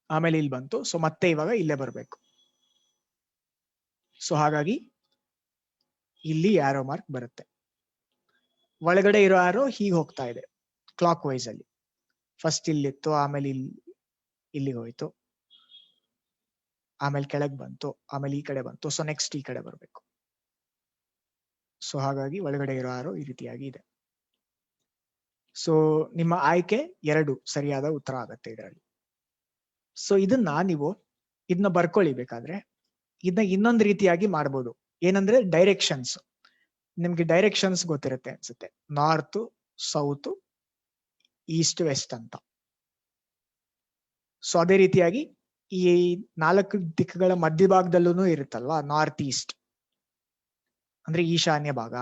ಆಮೇಲೆ ಇಲ್ಲಿ ಬಂತು. ಸೊ ಮತ್ತೆ ಇವಾಗ ಇಲ್ಲೇ ಬರ್ಬೇಕು. ಸೊ ಹಾಗಾಗಿ ಇಲ್ಲಿ ಆರೋ ಮಾರ್ಕ್ ಬರುತ್ತೆ. ಒಳಗಡೆ ಇರೋ ಆರೋ ಹೀಗೆ ಹೋಗ್ತಾ ಇದೆ ಕ್ಲಾಕ್ ವೈಸ್ ಅಲ್ಲಿ, ಫಸ್ಟ್ ಇಲ್ಲಿತ್ತು, ಆಮೇಲೆ ಇಲ್ಲಿಗೆ ಹೋಯ್ತು, ಆಮೇಲೆ ಕೆಳಗೆ ಬಂತು, ಆಮೇಲೆ ಈ ಕಡೆ ಬಂತು. ಸೊ ನೆಕ್ಸ್ಟ್ ಈ ಕಡೆ ಬರ್ಬೇಕು. ಸೊ ಹಾಗಾಗಿ ಒಳಗಡೆ ಇರೋ ಆರೋ ಈ ರೀತಿಯಾಗಿ ಇದೆ. ಸೊ ನಿಮ್ಮ ಆಯ್ಕೆ 2 ಸರಿಯಾದ ಉತ್ತರ ಆಗತ್ತೆ ಇದರಲ್ಲಿ. ಸೊ ಇದನ್ನ ಬರ್ಕೊಳ್ಳಿ ಬೇಕಾದ್ರೆ. ಇದನ್ನ ಇನ್ನೊಂದು ರೀತಿಯಾಗಿ ಮಾಡ್ಬೋದು, ಏನಂದ್ರೆ ಡೈರೆಕ್ಷನ್ಸ್. ನಿಮ್ಗೆ ಡೈರೆಕ್ಷನ್ಸ್ ಗೊತ್ತಿರುತ್ತೆ ಅನ್ಸುತ್ತೆ, ನಾರ್ತ್ ಸೌತ್ ಈಸ್ಟ್ ವೆಸ್ಟ್ ಅಂತ. ಸೊ ಅದೇ ರೀತಿಯಾಗಿ ಈ 4 ದಿಕ್ಕುಗಳ ಮಧ್ಯಭಾಗದಲ್ಲೂ ಇರುತ್ತಲ್ವಾ, ನಾರ್ತ್ ಈಸ್ಟ್ ಅಂದ್ರೆ ಈಶಾನ್ಯ ಭಾಗ,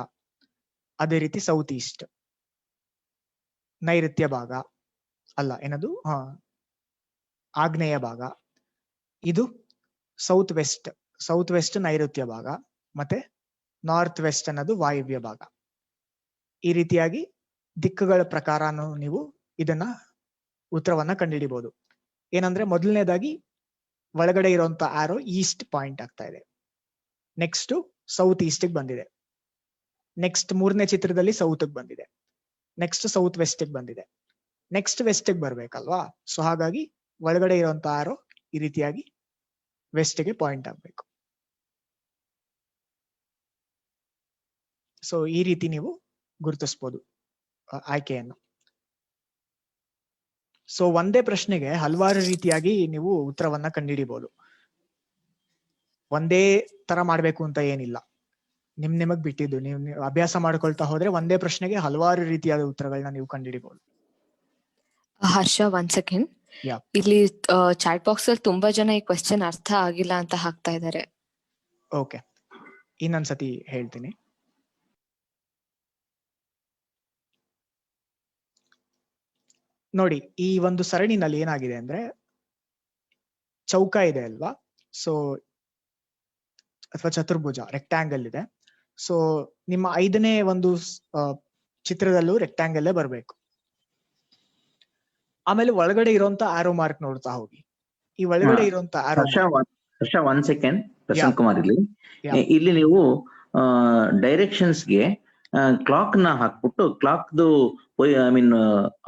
ಅದೇ ರೀತಿ ಸೌತ್ ಈಸ್ಟ್ ನೈಋತ್ಯ ಭಾಗ, ಅಲ್ಲ ಏನದು ಆಗ್ನೇಯ ಭಾಗ, ಇದು ಸೌತ್ ವೆಸ್ಟ್ ನೈಋತ್ಯ ಭಾಗ, ಮತ್ತೆ ನಾರ್ತ್ ವೆಸ್ಟ್ ಅನ್ನೋದು ವಾಯುವ್ಯ ಭಾಗ. ಈ ರೀತಿಯಾಗಿ ದಿಕ್ಕುಗಳ ಪ್ರಕಾರನು ನೀವು ಇದನ್ನ ಉತ್ತರವನ್ನ ಕಂಡುಹಿಡಿಬಹುದು. ಏನಂದ್ರೆ ಮೊದಲನೇದಾಗಿ ಒಳಗಡೆ ಇರುವಂತ ಆರೋ ಈಸ್ಟ್ ಪಾಯಿಂಟ್ ಆಗ್ತಾ ಇದೆ. ನೆಕ್ಸ್ಟ್ ಸೌತ್ ಈಸ್ಟ್ ಬಂದಿದೆ. ನೆಕ್ಸ್ಟ್ ಮೂರನೇ ಚಿತ್ರದಲ್ಲಿ ಸೌತ್ ಬಂದಿದೆ. ನೆಕ್ಸ್ಟ್ ಸೌತ್ ವೆಸ್ಟ್ ಬಂದಿದೆ. ನೆಕ್ಸ್ಟ್ ವೆಸ್ಟ್ ಬರ್ಬೇಕಲ್ವಾ? ಸೊ ಹಾಗಾಗಿ ಒಳಗಡೆ ಇರುವಂತ ಆರೋ ಈ ರೀತಿಯಾಗಿ ವೆಸ್ಟ್ ಗೆ ಪಾಯಿಂಟ್ ಆಗ್ಬೇಕು. ಸೊ ಈ ರೀತಿ ನೀವು ಗುರುತಿಸಬಹುದು ಆಯ್ಕೆಯನ್ನು. ಸೊ ಒಂದೇ ಪ್ರಶ್ನೆಗೆ ಹಲವಾರು ರೀತಿಯಾಗಿ ನೀವು ಉತ್ತರವನ್ನ ಕಂಡುಹಿಡಿಬಹುದು. ಒಂದೇ ತರ ಮಾಡ್ಬೇಕು ಅಂತ ಏನಿಲ್ಲ, ನಿಮಗ್ ಬಿಟ್ಟಿದ್ದು. ನೀವು ಅಭ್ಯಾಸ ಮಾಡ್ಕೊಳ್ತಾ ಹೋದ್ರೆ ಒಂದೇ ಪ್ರಶ್ನೆಗೆ ಹಲವಾರು ರೀತಿಯಾದ ಉತ್ತರಗಳನ್ನ ನೀವು ಕಂಡುಹಿಡಿಬಹುದು. ಹರ್ಷ, 1 ಸೆಕೆಂಡ್. Yeah. ಇಲ್ಲಿ ಚಾಟ್ ಬಾಕ್ಸ್ ಅಲ್ಲಿ ತುಂಬಾ ಜನ ಈ ಕ್ವೆಶ್ಚನ್ ಅರ್ಥ ಆಗಿಲ್ಲ ಅಂತ ಹಾಕ್ತಾ ಇದ್ದಾರೆ. ಓಕೆ, ಇನ್ನೊಂದ್ಸತಿ ಹೇಳ್ತೀನಿ. ನೋಡಿ, ಈ ಒಂದು ಸರಣಿನಲ್ಲಿ ಏನಾಗಿದೆ ಅಂದ್ರೆ ಚೌಕ ಇದೆ ಅಲ್ವಾ? ಸೊ ಅಥವಾ ಚತುರ್ಭುಜ, ರೆಕ್ಟಾಂಗಲ್ ಇದೆ. ಸೊ ನಿಮ್ಮ 5ನೇ ಒಂದು ಚಿತ್ರದಲ್ಲೂ ರೆಕ್ಟಾಂಗಲ್ ಬರಬೇಕು. ಆಮೇಲೆ ಒಳಗಡೆ ಇರುವಂತ ಆರೋ ಮಾರ್ಕ್ ನೋಡ್ತಾ ಹೋಗಿ. ಈ ಒಳಗಡೆ ಇರುವಂತ ಆರೋ ಹರ್ಷ 1 ಸೆಕೆಂಡ್. ಪ್ರಸನ್ನ ಕುಮಾರ್ ಇಲ್ಲಿ ನೀವು ಡೈರೆಕ್ಷನ್ಸ್ಗೆ ಕ್ಲಾಕ್ ನ ಹಾಕ್ಬಿಟ್ಟು ಕ್ಲಾಕ್ದು ಐ ಮೀನ್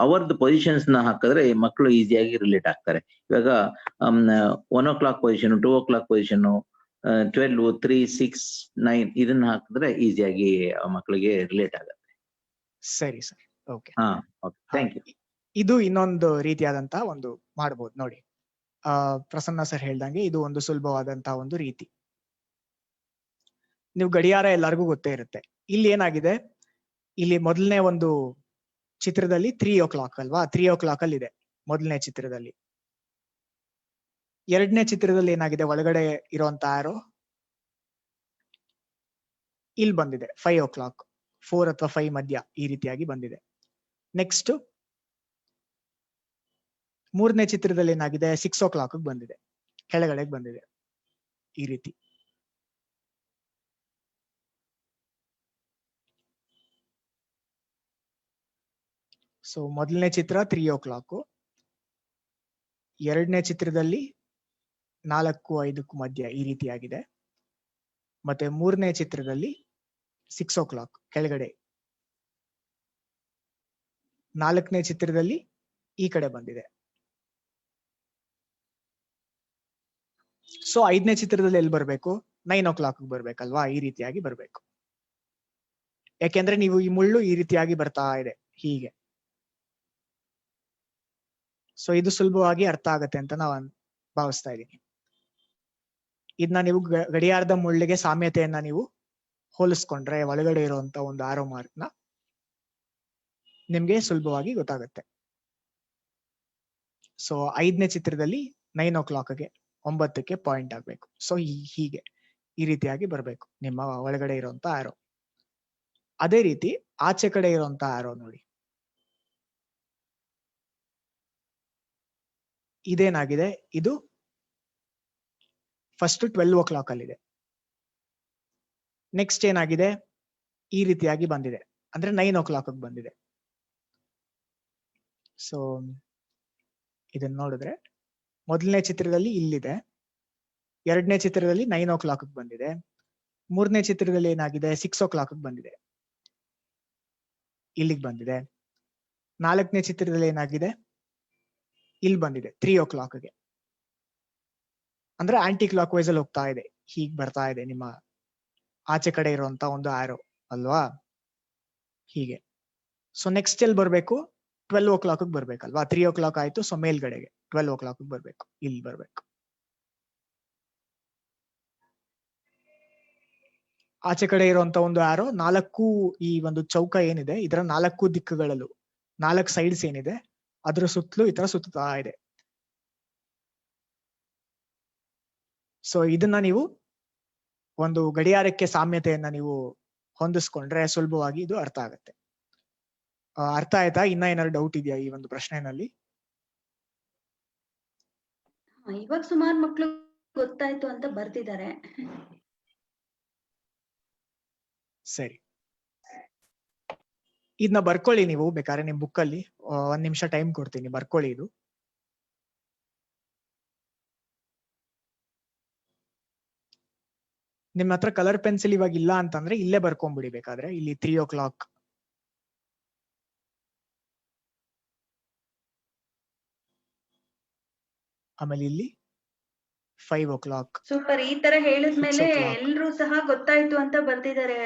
ಅವರ್ದು ಪೊಸಿಷನ್ಸ್ ನ ಹಾಕಿದ್ರೆ ಮಕ್ಕಳು ಈಸಿಯಾಗಿ ರಿಲೇಟ್ ಆಗ್ತಾರೆ. ಇವಾಗ 1 o'clock ಪೊಸಿಷನ್, 2 o'clock ಪೊಸಿಷನ್, 12, 3, 6, 9 ಇದನ್ನ ಹಾಕಿದ್ರೆ ಈಸಿಯಾಗಿ ಮಕ್ಕಳಿಗೆ ರಿಲೇಟ್ ಆಗುತ್ತೆ. ಸರಿ ಸರ್, ಓಕೆ. Thank you. ಇದು ಇನ್ನೊಂದು ರೀತಿಯಾದಂತ ಒಂದು ಮಾಡಬಹುದು ನೋಡಿ. ಪ್ರಸನ್ನ ಸರ್ ಹೇಳ್ದಂಗೆ ಇದು ಒಂದು ಸುಲಭವಾದಂತಹ ಒಂದು ರೀತಿ. ನೀವು ಗಡಿಯಾರ ಎಲ್ಲರಿಗೂ ಗೊತ್ತೇ ಇರುತ್ತೆ. ಇಲ್ಲಿ ಏನಾಗಿದೆ, ಇಲ್ಲಿ ಮೊದಲನೇ ಒಂದು ಚಿತ್ರದಲ್ಲಿ 3 o'clock ಅಲ್ವಾ? 3 o'clock ಅಲ್ಲಿ ಇದೆ ಮೊದಲನೇ ಚಿತ್ರದಲ್ಲಿ. ಎರಡನೇ ಚಿತ್ರದಲ್ಲಿ ಏನಾಗಿದೆ, ಒಳಗಡೆ ಇರುವಂತ ಆರೋ ಇಲ್ಲಿ ಬಂದಿದೆ 5 o'clock, 4 ಅಥವಾ 5 ಮಧ್ಯ ಈ ರೀತಿಯಾಗಿ ಬಂದಿದೆ. ನೆಕ್ಸ್ಟ್ ಮೂರನೇ ಚಿತ್ರದಲ್ಲಿ ಏನಾಗಿದೆ, 6 o'clock ಬಂದಿದೆ, ಕೆಳಗಡೆ ಬಂದಿದೆ ಈ ರೀತಿ. ಸೊ ಮೊದಲನೇ ಚಿತ್ರ 3 o'clock, ಎರಡನೇ ಚಿತ್ರದಲ್ಲಿ 4, 5 ಮಧ್ಯ ಈ ರೀತಿಯಾಗಿದೆ. ಮತ್ತೆ ಮೂರನೇ ಚಿತ್ರದಲ್ಲಿ 6 o'clock ಕೆಳಗಡೆ, ನಾಲ್ಕನೇ ಚಿತ್ರದಲ್ಲಿ ಈ ಕಡೆ ಬಂದಿದೆ. ಸೊ 5ನೇ ಚಿತ್ರದಲ್ಲಿ ಎಲ್ಲಿ ಬರ್ಬೇಕು, 9 o'clock ಬರ್ಬೇಕಲ್ವಾ? ಈ ರೀತಿಯಾಗಿ ಬರ್ಬೇಕು. ಯಾಕೆಂದ್ರೆ ನೀವು ಈ ಮುಳ್ಳು ಈ ರೀತಿಯಾಗಿ ಬರ್ತಾ ಇದೆ ಹೀಗೆ. ಸೊ ಇದು ಸುಲಭವಾಗಿ ಅರ್ಥ ಆಗತ್ತೆ ಅಂತ ನಾವು ಭಾವಿಸ್ತಾ ಇದ್ದೀನಿ. ಇದನ್ನ ನೀವು ಗಡಿಯಾರದ ಮುಳ್ಳಿಗೆ ಸಾಮ್ಯತೆಯನ್ನ ನೀವು ಹೋಲಿಸ್ಕೊಂಡ್ರೆ ಒಳಗಡೆ ಇರುವಂತ ಒಂದು ಆರೋ ಮಾರ್ಕ್ ನ ನಿಮ್ಗೆ ಸುಲಭವಾಗಿ ಗೊತ್ತಾಗುತ್ತೆ. ಸೊ 5ನೇ ಚಿತ್ರದಲ್ಲಿ 9 o'clockಗೆ 9ಕ್ಕೆ ಪಾಯಿಂಟ್ ಆಗ್ಬೇಕು. ಸೊ ಹೀಗೆ ಈ ರೀತಿಯಾಗಿ ಬರ್ಬೇಕು ನಿಮ್ಮ ಒಳಗಡೆ ಇರುವಂತ ಆರೋ. ಅದೇ ರೀತಿ ಆಚೆ ಕಡೆ ಇರುವಂತ ಆರೋ ನೋಡಿ, ಇದೇನಾಗಿದೆ, ಇದು ಫಸ್ಟ್ 12 o'clock ಅಲ್ಲಿದೆ. ನೆಕ್ಸ್ಟ್ ಏನಾಗಿದೆ, ಈ ರೀತಿಯಾಗಿ ಬಂದಿದೆ, ಅಂದ್ರೆ 9 o'clock ಬಂದಿದೆ. ಸೊ ಇದನ್ನ ನೋಡಿದ್ರೆ ಮೊದಲನೇ ಚಿತ್ರದಲ್ಲಿ ಇಲ್ಲಿದೆ, ಎರಡನೇ ಚಿತ್ರದಲ್ಲಿ 9 o'clock ಬಂದಿದೆ, ಮೂರನೇ ಚಿತ್ರದಲ್ಲಿ ಏನಾಗಿದೆ, 6 o'clock ಬಂದಿದೆ, ಇಲ್ಲಿಗೆ ಬಂದಿದೆ. ನಾಲ್ಕನೇ ಚಿತ್ರದಲ್ಲಿ ಏನಾಗಿದೆ, ಇಲ್ಲಿ ಬಂದಿದೆ 3 o'clockಗೆ. ಅಂದ್ರೆ ಆಂಟಿ ಕ್ಲಾಕ್ ವೈಸ್ ಅಲ್ಲಿ ಹೋಗ್ತಾ ಇದೆ, ಹೀಗ್ ಬರ್ತಾ ಇದೆ ನಿಮ್ಮ ಆಚೆ ಕಡೆ ಇರುವಂತ ಒಂದು ಆರೋ ಅಲ್ವಾ? ಹೀಗೆ. ಸೊ ನೆಕ್ಸ್ಟ್ ಎಲ್ಲಿ ಬರ್ಬೇಕು, 12 o'clock ಬರ್ಬೇಕಲ್ವಾ? 3 o'clock ಆಯ್ತು. ಸೊ ಮೇಲ್ಗಡೆಗೆ 12 o'clock ಬರ್ಬೇಕು, ಇಲ್ಲಿ ಬರ್ಬೇಕು. ಆಚೆ ಕಡೆ ಇರುವಂತ ಒಂದು ಆರೋ 4 ಈ ಒಂದು ಚೌಕ ಏನಿದೆ, ಇದರ 4 ದಿಕ್ಕುಗಳಲ್ಲೂ 4 ಸೈಡ್ಸ್ ಏನಿದೆ ಅದ್ರ ಸುತ್ತಲೂ ಈ ತರ ಸುತ್ತಾ ಇದೆ. ಸೊ ಇದನ್ನ ನೀವು ಒಂದು ಗಡಿಯಾರಕ್ಕೆ ಸಾಮ್ಯತೆಯನ್ನ ನೀವು ಹೊಂದಿಸ್ಕೊಂಡ್ರೆ ಸುಲಭವಾಗಿ ಇದು ಅರ್ಥ ಆಗತ್ತೆ. ಅರ್ಥ ಆಯ್ತಾ? ಇನ್ನ ಏನಾದ್ರು ಡೌಟ್ ಇದೆಯಾ ಈ ಒಂದು ಪ್ರಶ್ನೆನಲ್ಲಿ? ಇವಾಗ ಸುಮಾರು ಮಕ್ಳು ಗೊತ್ತಾಯ್ತು ಅಂತ ಬರ್ತಿದ್ದಾರೆ. ಸರಿ, ಇದನ್ನ ಬರ್ಕೊಳ್ಳಿ ನೀವು ಬೇಕಾದ್ರೆ ನಿಮ್ ಬುಕ್ ಅಲ್ಲಿ. 1 ನಿಮಿಷ ಟೈಮ್ ಕೊಡ್ತೀನಿ, ಬರ್ಕೊಳ್ಳಿ ಇದು. ನಿಮ್ ಹತ್ರ ಕಲರ್ ಪೆನ್ಸಿಲ್ ಇವಾಗ ಇಲ್ಲ ಅಂತಂದ್ರೆ ಇಲ್ಲೇ ಬರ್ಕೊಂಡ್ಬಿಡಿ ಬೇಕಾದ್ರೆ. ಇಲ್ಲಿ 3 o'clock, ಆಮೇಲೆ ಇಲ್ಲಿ 5 o'clock. ಸೂಪರ್. ಈ ತರ ಹೇಳಿದ್ಮೇಲೆ 6 o'clock. ಎಲ್ರೂ ಸಹ ಗೊತ್ತಾಯ್ತು ಅಂತ ಬರ್ತಿದ್ದಾರೆ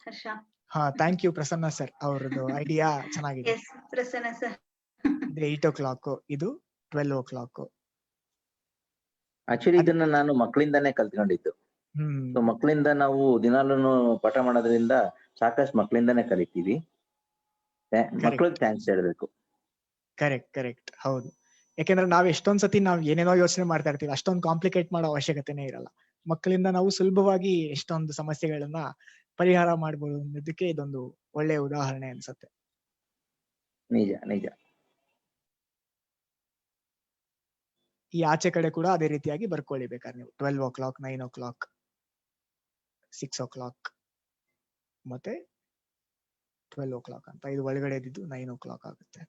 ಹರ್ಷ. ಹಾ, ಥ್ಯಾಂಕ್ ಯು ಪ್ರಸನ್ನ ಸರ್, ಅವ್ರದ್ದು ಐಡಿಯಾ ಚೆನ್ನಾಗಿದೆ. Yes Prasanna sir. ಇದು 8 o'clock, ಇದು 12 o'clock. ಆಕ್ಚುಲಿ ಇದನ್ನ ನಾನು ಮಕ್ಕಳಿಂದಾನೇ ಕಲ್ತ್ಕೊಂಡಿದ್ದು. ಸೊ ಮಕ್ಕಳಿಂದ ನಾವು ದಿನಾಲೂ ಪಾಠ ಮಾಡೋದ್ರಿಂದ ಸಾಕಷ್ಟು ಮಕ್ಕಳಿಂದಾನೇ ಕಲಿತೀವಿ. ಮಕ್ಕಳಿಗೆ ಥ್ಯಾಂಕ್ಸ್ ಹೇಳ್ಬೇಕು. ಕರೆಕ್ಟ್, ಹೌದು. ಯಾಕೆಂದ್ರೆ ನಾವ್ ಎಷ್ಟೊಂದ್ ಸತಿ ನಾವ್ ಏನೇನೋ ಯೋಚನೆ ಮಾಡ್ತಾ ಇರ್ತೀವಿ, ಅಷ್ಟೊಂದು ಕಾಂಪ್ಲಿಕೇಟ್ ಮಾಡೋ ಅವಶ್ಯಕತೆನೇ ಇರಲ್ಲ. ಮಕ್ಕಳಿಂದ ನಾವು ಸುಲಭವಾಗಿ ಎಷ್ಟೊಂದು ಸಮಸ್ಯೆಗಳನ್ನ ಪರಿಹಾರ ಮಾಡ್ಬೋದು ಅನ್ನೋದಕ್ಕೆ ಇದೊಂದು ಒಳ್ಳೆಯ ಉದಾಹರಣೆ ಅನ್ಸುತ್ತೆ. ನಿಜ. ಈ ಆಚೆ ಕಡೆ ಕೂಡ ಅದೇ ರೀತಿಯಾಗಿ ಬರ್ಕೊಳ್ಳಿ ಬೇಕಾದ್ರೆ ನೀವು. 12 o'clock, 9 o'clock, 6 o'clock ಮತ್ತೆ 12 o'clock ಅಂತ. ಇದು ಒಳಗಡೆ ಇದ್ದು 9 o'clock ಆಗುತ್ತೆ.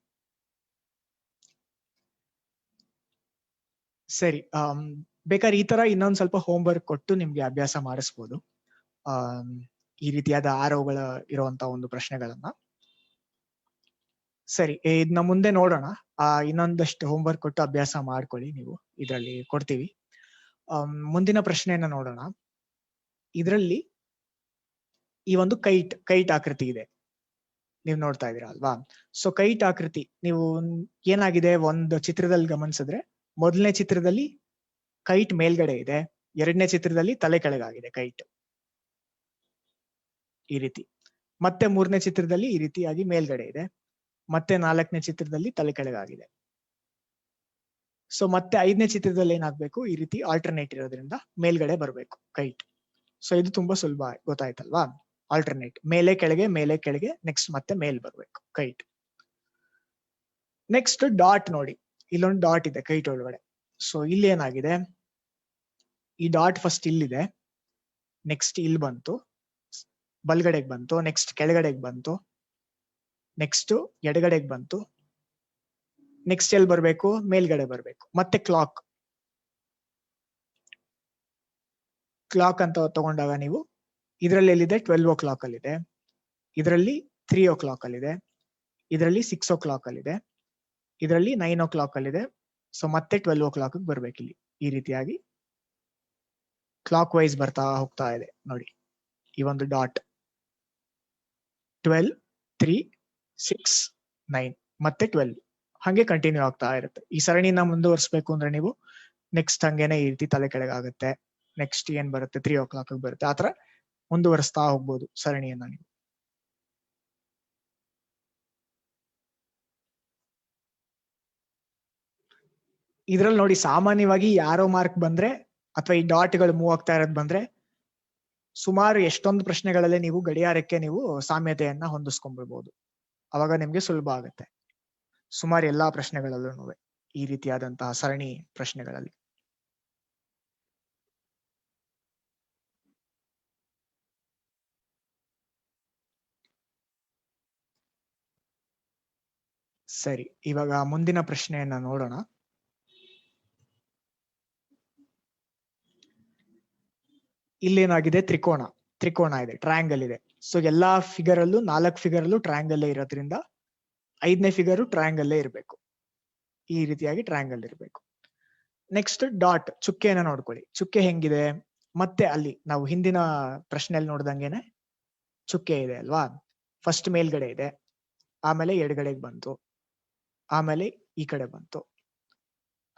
ಸರಿ, ಬೇಕಾದ್ರೆ ಈ ತರ ಇನ್ನೊಂದ್ ಸ್ವಲ್ಪ ಹೋಮ್ ವರ್ಕ್ ಕೊಟ್ಟು ನಿಮ್ಗೆ ಅಭ್ಯಾಸ ಮಾಡಿಸ್ಬೋದು. ಈ ರೀತಿಯಾದ ಆರೋಗಳ ಇರುವಂತ ಒಂದು ಪ್ರಶ್ನೆಗಳನ್ನ. ಸರಿ, ಇದನ್ನ ಮುಂದೆ ನೋಡೋಣ. ಇನ್ನೊಂದಷ್ಟು ಹೋಮ್ ವರ್ಕ್ ಕೊಟ್ಟು ಅಭ್ಯಾಸ ಮಾಡ್ಕೊಳ್ಳಿ ನೀವು, ಇದರಲ್ಲಿ ಕೊಡ್ತೀವಿ. ಮುಂದಿನ ಪ್ರಶ್ನೆಯನ್ನ ನೋಡೋಣ. ಇದರಲ್ಲಿ ಈ ಒಂದು ಕೈಟ್ ಆಕೃತಿ ಇದೆ, ನೀವು ನೋಡ್ತಾ ಇದೀರಾ ಅಲ್ವಾ? ಸೊ ಕೈಟ್ ಆಕೃತಿ ನೀವು ಏನಾಗಿದೆ ಒಂದು ಚಿತ್ರದಲ್ಲಿ ಗಮನಿಸಿದ್ರೆ, ಮೊದಲನೇ ಚಿತ್ರದಲ್ಲಿ ಕೈಟ್ ಮೇಲ್ಗಡೆ ಇದೆ, ಎರಡನೇ ಚಿತ್ರದಲ್ಲಿ ತಲೆ ಕೆಳಗಾಗಿದೆ ಕೈಟ್ ಈ ರೀತಿ. ಮತ್ತೆ ಮೂರನೇ ಚಿತ್ರದಲ್ಲಿ ಈ ರೀತಿಯಾಗಿ ಮೇಲ್ಗಡೆ ಇದೆ, ಮತ್ತೆ ನಾಲ್ಕನೇ ಚಿತ್ರದಲ್ಲಿ ತಲೆ ಕೆಳಗಾಗಿದೆ. ಸೊ ಮತ್ತೆ ಐದನೇ ಚಿತ್ರದಲ್ಲಿ ಏನಾಗ್ಬೇಕು, ಈ ರೀತಿ ಆಲ್ಟರ್ನೇಟ್ ಇರೋದ್ರಿಂದ ಮೇಲ್ಗಡೆ ಬರ್ಬೇಕು ಕೈಟ್. ಸೊ ಇದು ತುಂಬಾ ಸುಲಭ, ಗೊತ್ತಾಯ್ತಲ್ವಾ? ಆಲ್ಟರ್ನೇಟ್, ಮೇಲೆ ಕೆಳಗೆ, ನೆಕ್ಸ್ಟ್ ಮತ್ತೆ ಮೇಲ್ ಬರ್ಬೇಕು ಕೈಟ್. ನೆಕ್ಸ್ಟ್ ಡಾಟ್ ನೋಡಿ, ಇಲ್ಲೊಂದು ಡಾಟ್ ಇದೆ ಕೈಟ್ ಒಳಗಡೆ. ಸೊ ಇಲ್ಲಿ ಏನಾಗಿದೆ, ಈ ಡಾಟ್ ಫಸ್ಟ್ ಇಲ್ಲಿದೆ, ನೆಕ್ಸ್ಟ್ ಇಲ್ಲಿ ಬಂತು, ಬಲ್ಗಡೆಗೆ ಬಂತು, ನೆಕ್ಸ್ಟ್ ಕೆಳಗಡೆಗೆ ಬಂತು, ನೆಕ್ಸ್ಟ್ ಎಡಗಡೆಗೆ ಬಂತು, ನೆಕ್ಸ್ಟ್ ಎಲ್ಲಿ ಬರ್ಬೇಕು, ಮೇಲ್ಗಡೆ ಬರ್ಬೇಕು. ಮತ್ತೆ ಕ್ಲಾಕ್ ಅಂತ ತಗೊಂಡಾಗ ನೀವು ಇದರಲ್ಲಿ ಎಲ್ಲಿದೆ, 12 o'clock ಅಲ್ಲಿದೆ, ಇದರಲ್ಲಿ 3 o'clock ಅಲ್ಲಿದೆ, ಇದರಲ್ಲಿ 6 o'clock ಅಲ್ಲಿದೆ, ಇದರಲ್ಲಿ 9 o'clock ಅಲ್ಲಿದೆ. ಸೊ ಮತ್ತೆ 12 o'clock ಬರ್ಬೇಕು ಇಲ್ಲಿ. ಈ ರೀತಿಯಾಗಿ ಕ್ಲಾಕ್ ವೈಸ್ ಬರ್ತಾ ಹೋಗ್ತಾ ಇದೆ ನೋಡಿ ಈ ಒಂದು ಡಾಟ್. 12, 3, 6, 9 ಮತ್ತೆ 12 ಹಂಗೆ ಕಂಟಿನ್ಯೂ ಆಗ್ತಾ ಇರುತ್ತೆ. ಈ ಸರಣಿನ ಮುಂದುವರಿಸಬೇಕು ಅಂದ್ರೆ ನೀವು ನೆಕ್ಸ್ಟ್ ಹಂಗೇನೆ ಈ ರೀತಿ ತಲೆ ಕೆಳಗಾಗುತ್ತೆ. ನೆಕ್ಸ್ಟ್ ಏನ್ ಬರುತ್ತೆ, 3 o'clock ಬರುತ್ತೆ. ಆತರ ಮುಂದುವರಿಸ್ತಾ ಹೋಗ್ಬೋದು ಸರಣಿಯನ್ನ ನೀವು. ಇದ್ರಲ್ಲಿ ನೋಡಿ, ಸಾಮಾನ್ಯವಾಗಿ ಯಾರೋ ಮಾರ್ಕ್ ಬಂದ್ರೆ ಅಥವಾ ಈ ಡಾಟ್ಗಳು ಮೂವ್ ಆಗ್ತಾ ಇರೋದ್ ಬಂದ್ರೆ ಸುಮಾರು ಎಷ್ಟೊಂದು ಪ್ರಶ್ನೆಗಳಲ್ಲಿ ನೀವು ಗಡಿಯಾರಕ್ಕೆ ನೀವು ಸಾಮ್ಯತೆಯನ್ನ ಹೊಂದಿಸ್ಕೊಂಡ್ಬಿಡ್ಬೋದು. ಅವಾಗ ನಿಮ್ಗೆ ಸುಲಭ ಆಗುತ್ತೆ ಸುಮಾರು ಎಲ್ಲಾ ಪ್ರಶ್ನೆಗಳಲ್ಲೂ ಈ ರೀತಿಯಾದಂತಹ ಸರಣಿ ಪ್ರಶ್ನೆಗಳಲ್ಲಿ. ಸರಿ, ಇವಾಗ ಮುಂದಿನ ಪ್ರಶ್ನೆಯನ್ನ ನೋಡೋಣ. ಇಲ್ಲೇನಾಗಿದೆ, ತ್ರಿಕೋಣ ಇದೆ, ಟ್ರಯಾಂಗಲ್ ಇದೆ. ಸೊ ಎಲ್ಲಾ ಫಿಗರ್ ಅಲ್ಲೂ 4 ಫಿಗರ್ ಅಲ್ಲೂ ಟ್ರಯಾಂಗಲ್ ಇರೋದ್ರಿಂದ 5ನೇ ಫಿಗರ್ ಟ್ರಯಾಂಗಲ್ ಇರಬೇಕು. ಈ ರೀತಿಯಾಗಿ ಟ್ರಯಾಂಗಲ್ ಇರಬೇಕು. ನೆಕ್ಸ್ಟ್ ಡಾಟ್, ಚುಕ್ಕೆನ ನೋಡ್ಕೊಳ್ಳಿ. ಚುಕ್ಕೆ ಹೆಂಗಿದೆ, ಮತ್ತೆ ಅಲ್ಲಿ ನಾವು ಹಿಂದಿನ ಪ್ರಶ್ನೆಯಲ್ಲಿ ನೋಡ್ದಂಗೆನೆ ಚುಕ್ಕೆ ಇದೆ ಅಲ್ವಾ? ಫಸ್ಟ್ ಮೇಲ್ಗಡೆ ಇದೆ, ಆಮೇಲೆ ಎಡಗಡೆಗೆ ಬಂತು, ಆಮೇಲೆ ಈ ಕಡೆ ಬಂತು,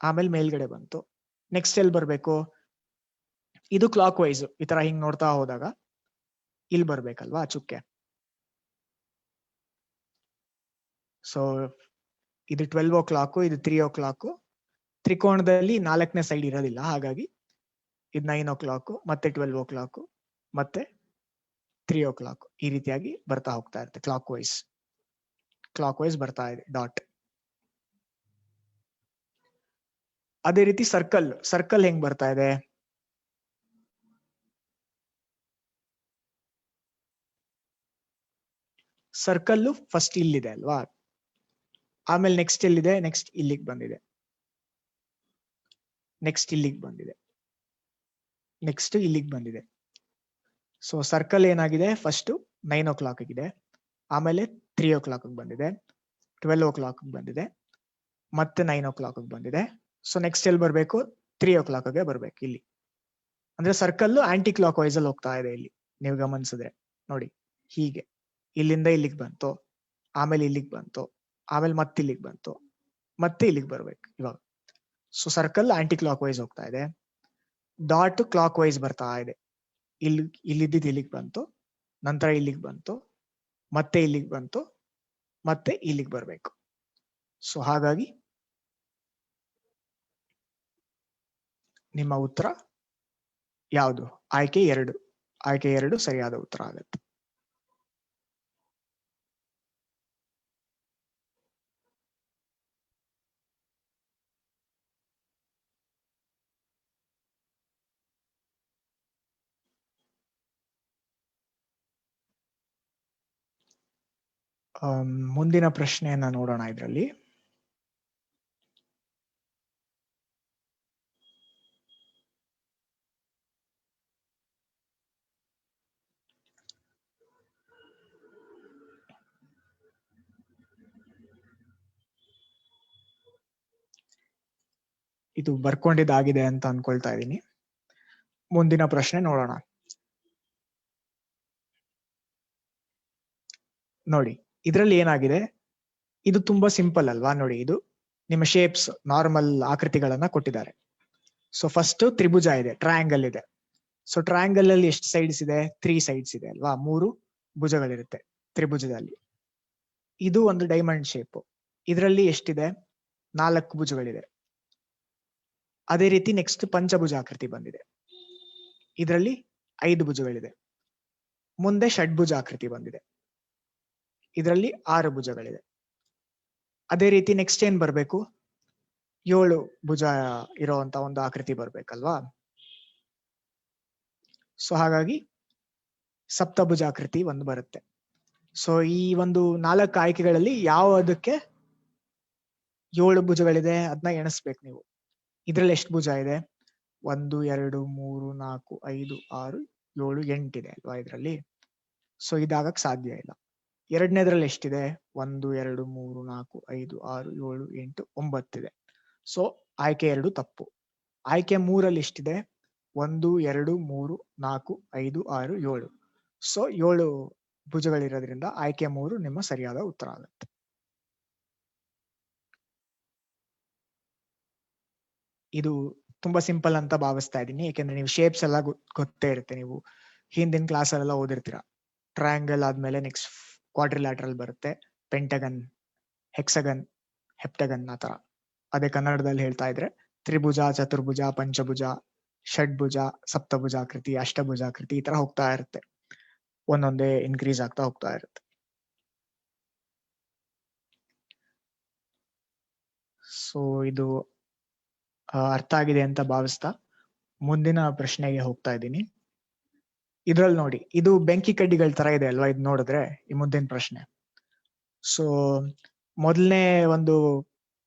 ಆಮೇಲೆ ಮೇಲ್ಗಡೆ ಬಂತು. ನೆಕ್ಸ್ಟ್ ಎಲ್ಲಿ ಬರ್ಬೇಕು, ಇದು ಕ್ಲಾಕ್ ವೈಸ್ ಈ ತರ ಹಿಂಗ್ ನೋಡ್ತಾ ಹೋದಾಗ ಇಲ್ಲಿ ಬರ್ಬೇಕಲ್ವಾ ಚುಕ್ಕೆ. ಸೊ ಇದು 12 o'clock, ಇದು 3 o'clock. ತ್ರಿಕೋಣದಲ್ಲಿ 4ನೇ ಸೈಡ್ ಇರೋದಿಲ್ಲ, ಹಾಗಾಗಿ ಇದು 9 o'clock, ಮತ್ತೆ 12 o'clock, ಮತ್ತೆ 3 o'clock. ಈ ರೀತಿಯಾಗಿ ಬರ್ತಾ ಹೋಗ್ತಾ ಇರುತ್ತೆ ಕ್ಲಾಕ್ ವೈಸ್ ಬರ್ತಾ ಇದೆ ಡಾಟ್. ಅದೇ ರೀತಿ ಸರ್ಕಲ್ ಹೆಂಗ್ ಬರ್ತಾ ಇದೆ? ಸರ್ಕಲ್ ಫಸ್ಟ್ ಇಲ್ಲಿದೆ ಅಲ್ವಾ, ಆಮೇಲೆ ನೆಕ್ಸ್ಟ್ ಎಲ್ಲಿದೆ? ನೆಕ್ಸ್ಟ್ ಇಲ್ಲಿಗೆ ಬಂದಿದೆ, ನೆಕ್ಸ್ಟ್ ಇಲ್ಲಿಗೆ ಬಂದಿದೆ, ನೆಕ್ಸ್ಟ್ ಇಲ್ಲಿಗೆ ಬಂದಿದೆ. ಸೊ ಸರ್ಕಲ್ ಏನಾಗಿದೆ? ಫಸ್ಟ್ 9 o'clock ಇದೆ, ಆಮೇಲೆ 3 o'clock ಬಂದಿದೆ, 12 o'clock ಬಂದಿದೆ, ಮತ್ತೆ 9 o'clock ಬಂದಿದೆ. ಸೊ ನೆಕ್ಸ್ಟ್ ಎಲ್ಲಿ ಬರ್ಬೇಕು? 3 o'clock ಬರ್ಬೇಕು ಇಲ್ಲಿ. ಅಂದ್ರೆ ಸರ್ಕಲ್ ಆಂಟಿ ಕ್ಲಾಕ್ ವೈಸ್ ಅಲ್ಲಿ ಹೋಗ್ತಾ ಇದೆ ಇಲ್ಲಿ. ನೀವು ಗಮನಿಸಿದ್ರೆ ನೋಡಿ, ಹೀಗೆ ಇಲ್ಲಿಂದ ಇಲ್ಲಿಗೆ ಬಂತು, ಆಮೇಲೆ ಇಲ್ಲಿಗೆ ಬಂತು, ಆಮೇಲೆ ಮತ್ತೆ ಇಲ್ಲಿಗೆ ಬಂತು, ಮತ್ತೆ ಇಲ್ಲಿಗೆ ಬರ್ಬೇಕು ಇವಾಗ. So circle anti clockwise ಹೋಗ್ತಾ ಇದೆ. ಡಾಟ್ ಕ್ಲಾಕ್ ವೈಸ್ ಬರ್ತಾ ಇದೆ. ಇಲ್ಲಿದ್ದಿದ್ದು ಇಲ್ಲಿಗೆ ಬಂತು, ನಂತರ ಇಲ್ಲಿಗೆ ಬಂತು, ಮತ್ತೆ ಇಲ್ಲಿಗೆ ಬಂತು, ಮತ್ತೆ ಇಲ್ಲಿಗೆ ಬರ್ಬೇಕು. ಸೊ ಹಾಗಾಗಿ ನಿಮ್ಮ ಉತ್ತರ ಯಾವುದು? ಆಯ್ಕೆ 2. ಆಯ್ಕೆ 2 ಸರಿಯಾದ ಉತ್ತರ ಆಗುತ್ತೆ. ಮುಂದಿನ ಪ್ರಶ್ನೆಯನ್ನ ನೋಡೋಣ. ಇದರಲ್ಲಿ ಇದು ಬರ್ಕೊಂಡಿದ್ದಾಗಿದೆ ಅಂತ ಅನ್ಕೊಳ್ತಾ ಇದ್ದೀನಿ. ಮುಂದಿನ ಪ್ರಶ್ನೆ ನೋಡೋಣ. ನೋಡಿ, ಇದರಲ್ಲಿ ಏನಾಗಿದೆ? ಇದು ತುಂಬಾ ಸಿಂಪಲ್ ಅಲ್ವಾ? ನೋಡಿ, ಇದು ನಿಮ್ಮ ಶೇಪ್ಸ್, ನಾರ್ಮಲ್ ಆಕೃತಿಗಳನ್ನ ಕೊಟ್ಟಿದ್ದಾರೆ. ಸೊ ಫಸ್ಟ್ ತ್ರಿಭುಜ ಇದೆ, ಟ್ರಯಾಂಗಲ್ ಇದೆ. ಸೊ ಟ್ರಯಾಂಗಲ್ ಅಲ್ಲಿ ಎಷ್ಟು ಸೈಡ್ಸ್ ಇದೆ? 3 ಸೈಡ್ಸ್ ಇದೆ ಅಲ್ವಾ? 3 ಭುಜಗಳಿರುತ್ತೆ ತ್ರಿಭುಜದಲ್ಲಿ. ಇದು ಒಂದು ಡೈಮಂಡ್ ಶೇಪ್. ಇದರಲ್ಲಿ ಎಷ್ಟಿದೆ? 4 ಭುಜಗಳಿದೆ. ಅದೇ ರೀತಿ ನೆಕ್ಸ್ಟ್ ಪಂಚಭುಜಾಕೃತಿ ಬಂದಿದೆ. ಇದರಲ್ಲಿ 5 ಭುಜಗಳಿದೆ. ಮುಂದೆ ಷಡ್ಭುಜಾಕೃತಿ ಬಂದಿದೆ. ಇದರಲ್ಲಿ 6 ಭುಜಗಳಿದೆ. ಅದೇ ರೀತಿ ನೆಕ್ಸ್ಟ್ ಏನ್ ಬರ್ಬೇಕು? 7 ಭುಜ ಇರುವಂತ ಒಂದು ಆಕೃತಿ ಬರ್ಬೇಕಲ್ವಾ? ಸೊ ಹಾಗಾಗಿ ಸಪ್ತಭುಜಾಕೃತಿ ಒಂದು ಬರುತ್ತೆ. ಸೊ ಈ ಒಂದು 4 ಆಯ್ಕೆಗಳಲ್ಲಿ ಯಾವುದಕ್ಕೆ 7 ಭುಜಗಳಿದೆ ಅದನ್ನ ಎಣಿಸ್ಬೇಕು ನೀವು. ಇದ್ರಲ್ಲಿ ಎಷ್ಟು ಭುಜ ಇದೆ? 1 2 3 4 5 6 7 8 ಇದೆ ಅಲ್ವಾ ಇದರಲ್ಲಿ? ಸೊ ಇದಾಗಕ್ ಸಾಧ್ಯ ಇಲ್ಲ. ಎರಡನೇದ್ರಲ್ಲಿ ಎಷ್ಟಿದೆ? 1 2 3 4 5 6 7 8 9 ಇದೆ. ಸೊ ಆಯ್ಕೆ 2 ತಪ್ಪು. ಆಯ್ಕೆ 3ಅಲ್ಲಿ ಎಷ್ಟಿದೆ? 1 2 3 4 5 6 7. ಸೊ 7 ಭುಜಗಳಿರೋದ್ರಿಂದ ಆಯ್ಕೆ 3 ನಿಮ್ಮ ಸರಿಯಾದ ಉತ್ತರ ಆಗುತ್ತೆ. ಇದು ತುಂಬಾ ಸಿಂಪಲ್ ಅಂತ ಭಾವಿಸ್ತಾ ಇದ್ದೀನಿ, ಯಾಕೆಂದ್ರೆ ನೀವು ಶೇಪ್ಸ್ ಎಲ್ಲ ಗೊತ್ತೇ ಇರುತ್ತೆ. ನೀವು ಹಿಂದಿನ ಕ್ಲಾಸ್ ಅಲ್ಲೆಲ್ಲ ಓದಿರ್ತೀರಾ. ಟ್ರಯಾಂಗಲ್ ಆದ್ಮೇಲೆ ನೆಕ್ಸ್ಟ್ ಕ್ವಾಡ್ರಿಲ್ಯಾಟ್ರಲ್ ಬರುತ್ತೆ, ಪೆಂಟಗನ್, ಹೆಕ್ಸಗನ್, ಹೆಪ್ಟಗನ್ ಆ ತರ. ಅದೇ ಕನ್ನಡದಲ್ಲಿ ಹೇಳ್ತಾ ಇದ್ರೆ ತ್ರಿಭುಜ, ಚತುರ್ಭುಜ, ಪಂಚಭುಜ, ಷಡ್ಭುಜ, ಸಪ್ತಭುಜಾಕೃತಿ, ಅಷ್ಟಭುಜಾಕೃತಿ ಈ ತರ ಹೋಗ್ತಾ ಇರುತ್ತೆ. ಒಂದೊಂದೇ ಇನ್ಕ್ರೀಸ್ ಆಗ್ತಾ ಹೋಗ್ತಾ ಇರುತ್ತೆ. ಸೊ ಇದು ಅರ್ಥ ಆಗಿದೆ ಅಂತ ಭಾವಿಸ್ತಾ ಮುಂದಿನ ಪ್ರಶ್ನೆಗೆ ಹೋಗ್ತಾ ಇದ್ದೀನಿ. ಇದ್ರಲ್ಲಿ ನೋಡಿ, ಇದು ಬೆಂಕಿ ಕಡ್ಡಿಗಳ ತರ ಇದೆ ಅಲ್ವಾ? ಇದು ನೋಡಿದ್ರೆ ಈ ಮುಂದಿನ ಪ್ರಶ್ನೆ. ಸೊ ಮೊದಲನೇ ಒಂದು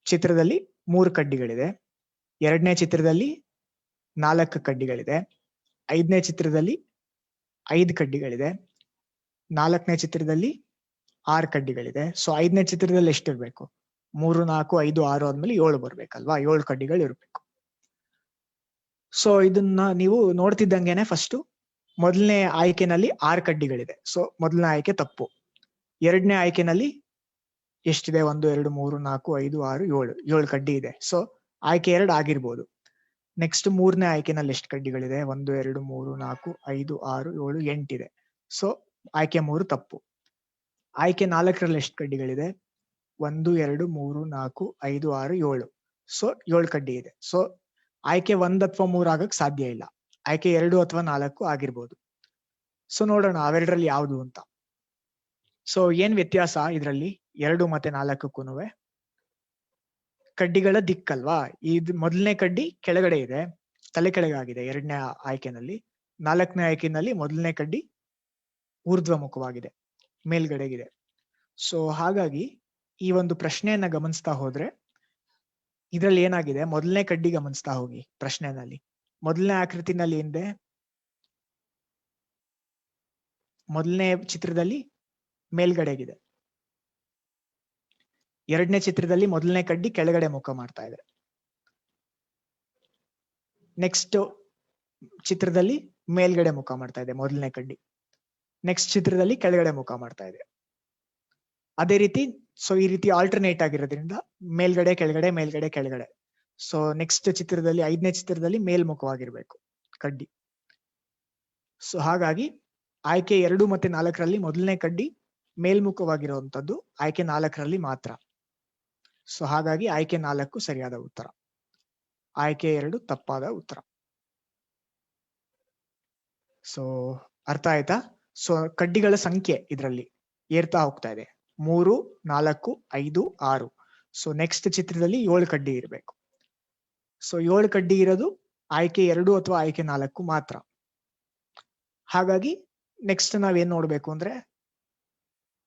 ಚಿತ್ರದಲ್ಲಿ 3 ಕಡ್ಡಿಗಳಿದೆ, ಎರಡನೇ ಚಿತ್ರದಲ್ಲಿ 4 ಕಡ್ಡಿಗಳಿದೆ, 5ನೇ ಚಿತ್ರದಲ್ಲಿ 5 ಕಡ್ಡಿಗಳಿದೆ, 4ನೇ ಚಿತ್ರದಲ್ಲಿ 6 ಕಡ್ಡಿಗಳಿದೆ. ಸೊ 5ನೇ ಚಿತ್ರದಲ್ಲಿ ಎಷ್ಟಿರ್ಬೇಕು? 3 4 5 6 ಆದ್ಮೇಲೆ 7 ಬರ್ಬೇಕಲ್ವಾ? 7 ಕಡ್ಡಿಗಳು ಇರ್ಬೇಕು. ಸೊ ಇದನ್ನ ನೀವು ನೋಡ್ತಿದ್ದಂಗೆನೆ ಫಸ್ಟ್ ಮೊದಲನೇ ಆಯ್ಕೆನಲ್ಲಿ 6 ಕಡ್ಡಿಗಳಿದೆ. ಸೊ ಮೊದಲನೇ ಆಯ್ಕೆ ತಪ್ಪು. ಎರಡನೇ ಆಯ್ಕೆನಲ್ಲಿ ಎಷ್ಟಿದೆ? 1 2 3 4 5 6 7 7 ಕಡ್ಡಿ ಇದೆ. ಸೊ ಆಯ್ಕೆ 2 ಆಗಿರ್ಬೋದು. ನೆಕ್ಸ್ಟ್ 3ನೇ ಆಯ್ಕೆನಲ್ಲಿ ಎಷ್ಟು ಕಡ್ಡಿಗಳಿದೆ? 1 2 3 4 5 6 7 8 ಇದೆ. ಸೊ ಆಯ್ಕೆ 3 ತಪ್ಪು. ಆಯ್ಕೆ 4ರಲ್ಲಿ ಎಷ್ಟು ಕಡ್ಡಿಗಳಿದೆ? 1 2 3 4 5 6 7. ಸೊ 7 ಕಡ್ಡಿ ಇದೆ. ಸೊ ಆಯ್ಕೆ 1 ಅಥವಾ 3 ಆಗಕ್ ಸಾಧ್ಯ ಇಲ್ಲ. ಆಯ್ಕೆ 2 ಅಥವಾ 4 ಆಗಿರ್ಬೋದು. ಸೊ ನೋಡೋಣ ಅವೆರಡರಲ್ಲಿ ಯಾವುದು ಅಂತ. ಸೊ ಏನ್ ವ್ಯತ್ಯಾಸ ಇದ್ರಲ್ಲಿ 2 ಮತ್ತೆ 4ಕ್ಕೂನುವೆ? ಕಡ್ಡಿಗಳ ದಿಕ್ಕಲ್ವಾ. ಇದು ಮೊದಲನೇ ಕಡ್ಡಿ ಕೆಳಗಡೆ ಇದೆ, ತಲೆ ಕೆಳಗಾಗಿದೆ ಎರಡನೇ ಆಯ್ಕೆನಲ್ಲಿ. 4ನೇ ಆಯ್ಕೆನಲ್ಲಿ ಮೊದಲನೇ ಕಡ್ಡಿ ಊರ್ಧ್ವಮುಖವಾಗಿದೆ, ಮೇಲ್ಗಡೆಗಿದೆ. ಸೊ ಹಾಗಾಗಿ ಈ ಒಂದು ಪ್ರಶ್ನೆಯನ್ನ ಗಮನಿಸ್ತಾ ಹೋದ್ರೆ ಇದ್ರಲ್ಲಿ ಏನಾಗಿದೆ, ಮೊದಲನೇ ಕಡ್ಡಿ ಗಮನಿಸ್ತಾ ಹೋಗಿ ಪ್ರಶ್ನೆನಲ್ಲಿ. ಮೊದಲನೇ ಆಕೃತಿನಲ್ಲಿ ಏನಿದೆ, ಮೊದಲನೇ ಚಿತ್ರದಲ್ಲಿ ಮೇಲ್ಗಡೆಗಿದೆ, ಎರಡನೇ ಚಿತ್ರದಲ್ಲಿ ಮೊದಲನೇ ಕಡ್ಡಿ ಕೆಳಗಡೆ ಮುಖ ಮಾಡ್ತಾ ಇದೆ, ನೆಕ್ಸ್ಟ್ ಚಿತ್ರದಲ್ಲಿ ಮೇಲ್ಗಡೆ ಮುಖ ಮಾಡ್ತಾ ಇದೆ ಮೊದಲನೇ ಕಡ್ಡಿ, ನೆಕ್ಸ್ಟ್ ಚಿತ್ರದಲ್ಲಿ ಕೆಳಗಡೆ ಮುಖ ಮಾಡ್ತಾ ಇದೆ. ಅದೇ ರೀತಿ ಸೊ ಈ ರೀತಿ ಆಲ್ಟರ್ನೇಟ್ ಆಗಿರೋದ್ರಿಂದ ಮೇಲ್ಗಡೆ ಕೆಳಗಡೆ ಮೇಲ್ಗಡೆ ಕೆಳಗಡೆ. ಸೊ ನೆಕ್ಸ್ಟ್ ಚಿತ್ರದಲ್ಲಿ 5ನೇ ಚಿತ್ರದಲ್ಲಿ ಮೇಲ್ಮುಖವಾಗಿರ್ಬೇಕು ಕಡ್ಡಿ. ಸೊ ಹಾಗಾಗಿ ಆಯ್ಕೆ 2 ಮತ್ತೆ 4ರಲ್ಲಿ ಮೊದಲನೇ ಕಡ್ಡಿ ಮೇಲ್ಮುಖವಾಗಿರುವಂತದ್ದು ಆಯ್ಕೆ 4ರಲ್ಲಿ ಮಾತ್ರ. ಸೊ ಹಾಗಾಗಿ ಆಯ್ಕೆ 4 ಸರಿಯಾದ ಉತ್ತರ, ಆಯ್ಕೆ 2 ತಪ್ಪಾದ ಉತ್ತರ. ಸೊ ಅರ್ಥ ಆಯ್ತಾ? ಸೊ ಕಡ್ಡಿಗಳ ಸಂಖ್ಯೆ ಇದರಲ್ಲಿ ಏರ್ತಾ ಹೋಗ್ತಾ ಇದೆ, 3, 4, 5, 6. ಸೊ ನೆಕ್ಸ್ಟ್ ಚಿತ್ರದಲ್ಲಿ 7 ಕಡ್ಡಿ ಇರಬೇಕು. ಸೊ 7 ಕಡ್ಡಿ ಇರೋದು ಆಯ್ಕೆ 2 ಅಥವಾ ಆಯ್ಕೆ 4 ಮಾತ್ರ. ಹಾಗಾಗಿ ನೆಕ್ಸ್ಟ್ ನಾವೇನ್ ನೋಡ್ಬೇಕು ಅಂದ್ರೆ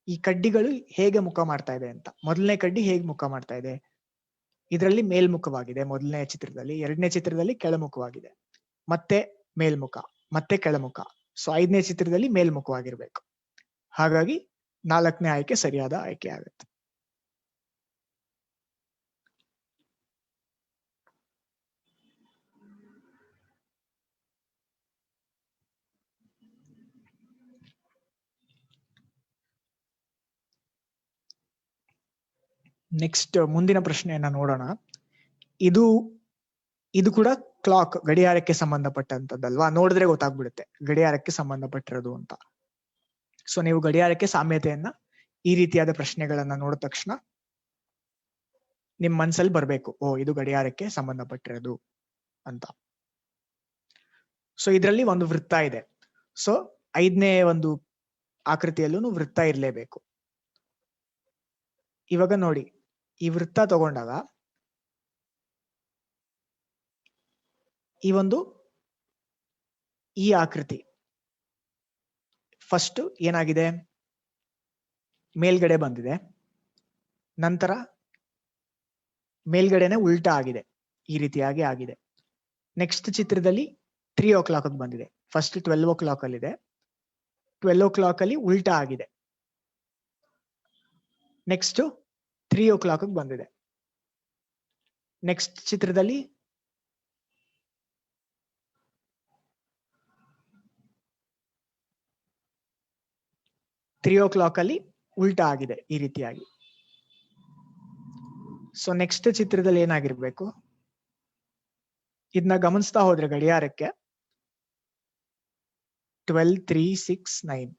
ಈ ಕಡ್ಡಿಗಳು ಹೇಗೆ ಮುಖ ಮಾಡ್ತಾ ಇದೆ ಅಂತ. ಮೊದಲನೇ ಕಡ್ಡಿ ಹೇಗೆ ಮುಖ ಮಾಡ್ತಾ ಇದೆ, ಇದರಲ್ಲಿ ಮೇಲ್ಮುಖವಾಗಿದೆ ಮೊದಲನೇ ಚಿತ್ರದಲ್ಲಿ, ಎರಡನೇ ಚಿತ್ರದಲ್ಲಿ ಕೆಳಮುಖವಾಗಿದೆ, ಮತ್ತೆ ಮೇಲ್ಮುಖ, ಮತ್ತೆ ಕೆಳಮುಖ. ಸೊ 5ನೇ ಚಿತ್ರದಲ್ಲಿ ಮೇಲ್ಮುಖವಾಗಿರ್ಬೇಕು. ಹಾಗಾಗಿ 4ನೇ ಆಯ್ಕೆ ಸರಿಯಾದ ಆಯ್ಕೆ ಆಗುತ್ತೆ. ನೆಕ್ಸ್ಟ್ ಮುಂದಿನ ಪ್ರಶ್ನೆಯನ್ನ ನೋಡೋಣ. ಇದು ಕೂಡ ಕ್ಲಾಕ್, ಗಡಿಯಾರಕ್ಕೆ ಸಂಬಂಧಪಟ್ಟಂತದ್ದಲ್ವಾ. ನೋಡಿದ್ರೆ ಗೊತ್ತಾಗ್ಬಿಡುತ್ತೆ ಗಡಿಯಾರಕ್ಕೆ ಸಂಬಂಧಪಟ್ಟಿರೋದು ಅಂತ. ಸೊ ನೀವು ಗಡಿಯಾರಕ್ಕೆ ಸಾಮ್ಯತೆಯನ್ನ ಈ ರೀತಿಯಾದ ಪ್ರಶ್ನೆಗಳನ್ನ ನೋಡಿದ ತಕ್ಷಣ ನಿಮ್ ಮನ್ಸಲ್ಲಿ ಬರ್ಬೇಕು, ಓ ಇದು ಗಡಿಯಾರಕ್ಕೆ ಸಂಬಂಧಪಟ್ಟಿರೋದು ಅಂತ. ಸೊ ಇದರಲ್ಲಿ ಒಂದು ವೃತ್ತ ಇದೆ. ಸೊ 5ನೇ ಒಂದು ಆಕೃತಿಯಲ್ಲೂ ವೃತ್ತ ಇರಲೇಬೇಕು. ಇವಾಗ ನೋಡಿ, ಈ ವೃತ್ತ ತಗೊಂಡಾಗ ಈ ಆಕೃತಿ ಫಸ್ಟ್ ಏನಾಗಿದೆ, ಮೇಲ್ಗಡೆ ಬಂದಿದೆ, ನಂತರ ಮೇಲ್ಗಡೆನೆ ಉಲ್ಟಾ ಆಗಿದೆ, ಈ ರೀತಿಯಾಗಿ ಆಗಿದೆ. ನೆಕ್ಸ್ಟ್ ಚಿತ್ರದಲ್ಲಿ 3 o'clock ಬಂದಿದೆ. ಫಸ್ಟ್ 12 o'clock ಅಲ್ಲಿದೆ, 12 o'clock ಅಲ್ಲಿ ಉಲ್ಟಾ ಆಗಿದೆ. ನೆಕ್ಸ್ಟ್ 3 o'clock ಬಂದಿದೆ. ನೆಕ್ಸ್ಟ್ ಚಿತ್ರದಲ್ಲಿ 3 o'clock ಅಲ್ಲಿ ಉಲ್ಟಾ ಆಗಿದೆ ಈ ರೀತಿಯಾಗಿ. ಸೊ ನೆಕ್ಸ್ಟ್ ಚಿತ್ರದಲ್ಲಿ ಏನಾಗಿರ್ಬೇಕು, ಇದನ್ನ ಗಮನಿಸ್ತಾ ಹೋದ್ರೆ ಗಡಿಯಾರಕ್ಕೆ 12, 3, 6, 9.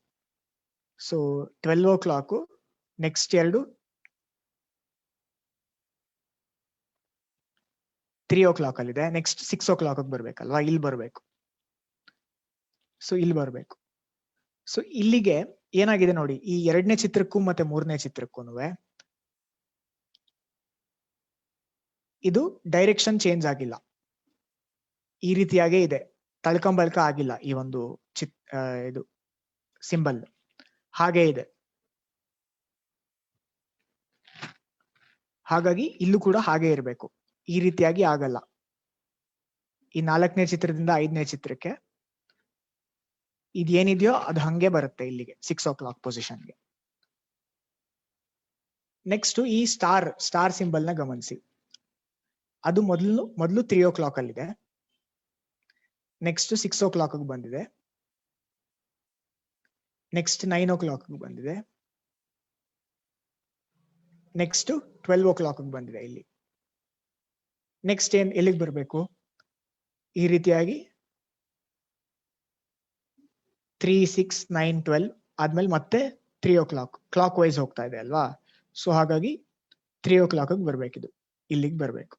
ಸೊ 12 o'clock, ನೆಕ್ಸ್ಟ್ 2 3 o'clock ಅಲ್ಲಿದೆ, ನೆಕ್ಸ್ಟ್ 6 o'clock ಬರ್ಬೇಕಲ್ವಾ, ಇಲ್ಲಿ ಬರ್ಬೇಕು. ಸೊ ಇಲ್ಲಿ ಬರ್ಬೇಕು. ಸೊ ಇಲ್ಲಿಗೆ ಏನಾಗಿದೆ ನೋಡಿ, ಈ 2ನೇ ಚಿತ್ರಕ್ಕೂ ಮತ್ತೆ 3ನೇ ಚಿತ್ರಕ್ಕೂ ಇದು ಡೈರೆಕ್ಷನ್ ಚೇಂಜ್ ಆಗಿಲ್ಲ, ಈ ರೀತಿಯಾಗೇ ಇದೆ, ತಳ್ಕೊಂಬಲ್ಕ ಆಗಿಲ್ಲ. ಈ ಒಂದು ಇದು ಸಿಂಬಲ್ ಹಾಗೆ ಇದೆ. ಹಾಗಾಗಿ ಇಲ್ಲೂ ಕೂಡ ಹಾಗೆ ಇರಬೇಕು, ಈ ರೀತಿಯಾಗಿ ಆಗಲ್ಲ. ಈ 4ನೇ ಚಿತ್ರದಿಂದ 5ನೇ ಚಿತ್ರಕ್ಕೆ ಇದೇನಿದೆಯೋ ಅದು ಹಂಗೆ ಬರುತ್ತೆ ಇಲ್ಲಿಗೆ 6 o'clock ಪೊಸಿಷನ್ಗೆ. ನೆಕ್ಸ್ಟ್ ಈ ಸ್ಟಾರ್ ಸಿಂಬಲ್ ನ ಗಮನಿಸಿ. ಅದು ಮೊದಲು 3 o'clock ಅಲ್ಲಿದೆ, ನೆಕ್ಸ್ಟ್ 6 o'clock ಬಂದಿದೆ, ನೆಕ್ಸ್ಟ್ 9 o'clock ಬಂದಿದೆ, ನೆಕ್ಸ್ಟ್ 12 o'clock ಬಂದಿದೆ ಇಲ್ಲಿ. ನೆಕ್ಸ್ಟ್ ಎಲ್ಲಿಗೆ ಬರ್ಬೇಕು, ಈ ರೀತಿಯಾಗಿ 3, 6, 9, 12 ಆದ್ಮೇಲೆ ಮತ್ತೆ 3 o'clock ಕ್ಲಾಕ್ ವೈಸ್ ಹೋಗ್ತಾ ಇದೆ ಅಲ್ವಾ. ಸೊ ಹಾಗಾಗಿ 3 o'clock ಬರ್ಬೇಕಿದು, ಇಲ್ಲಿಗೆ ಬರ್ಬೇಕು.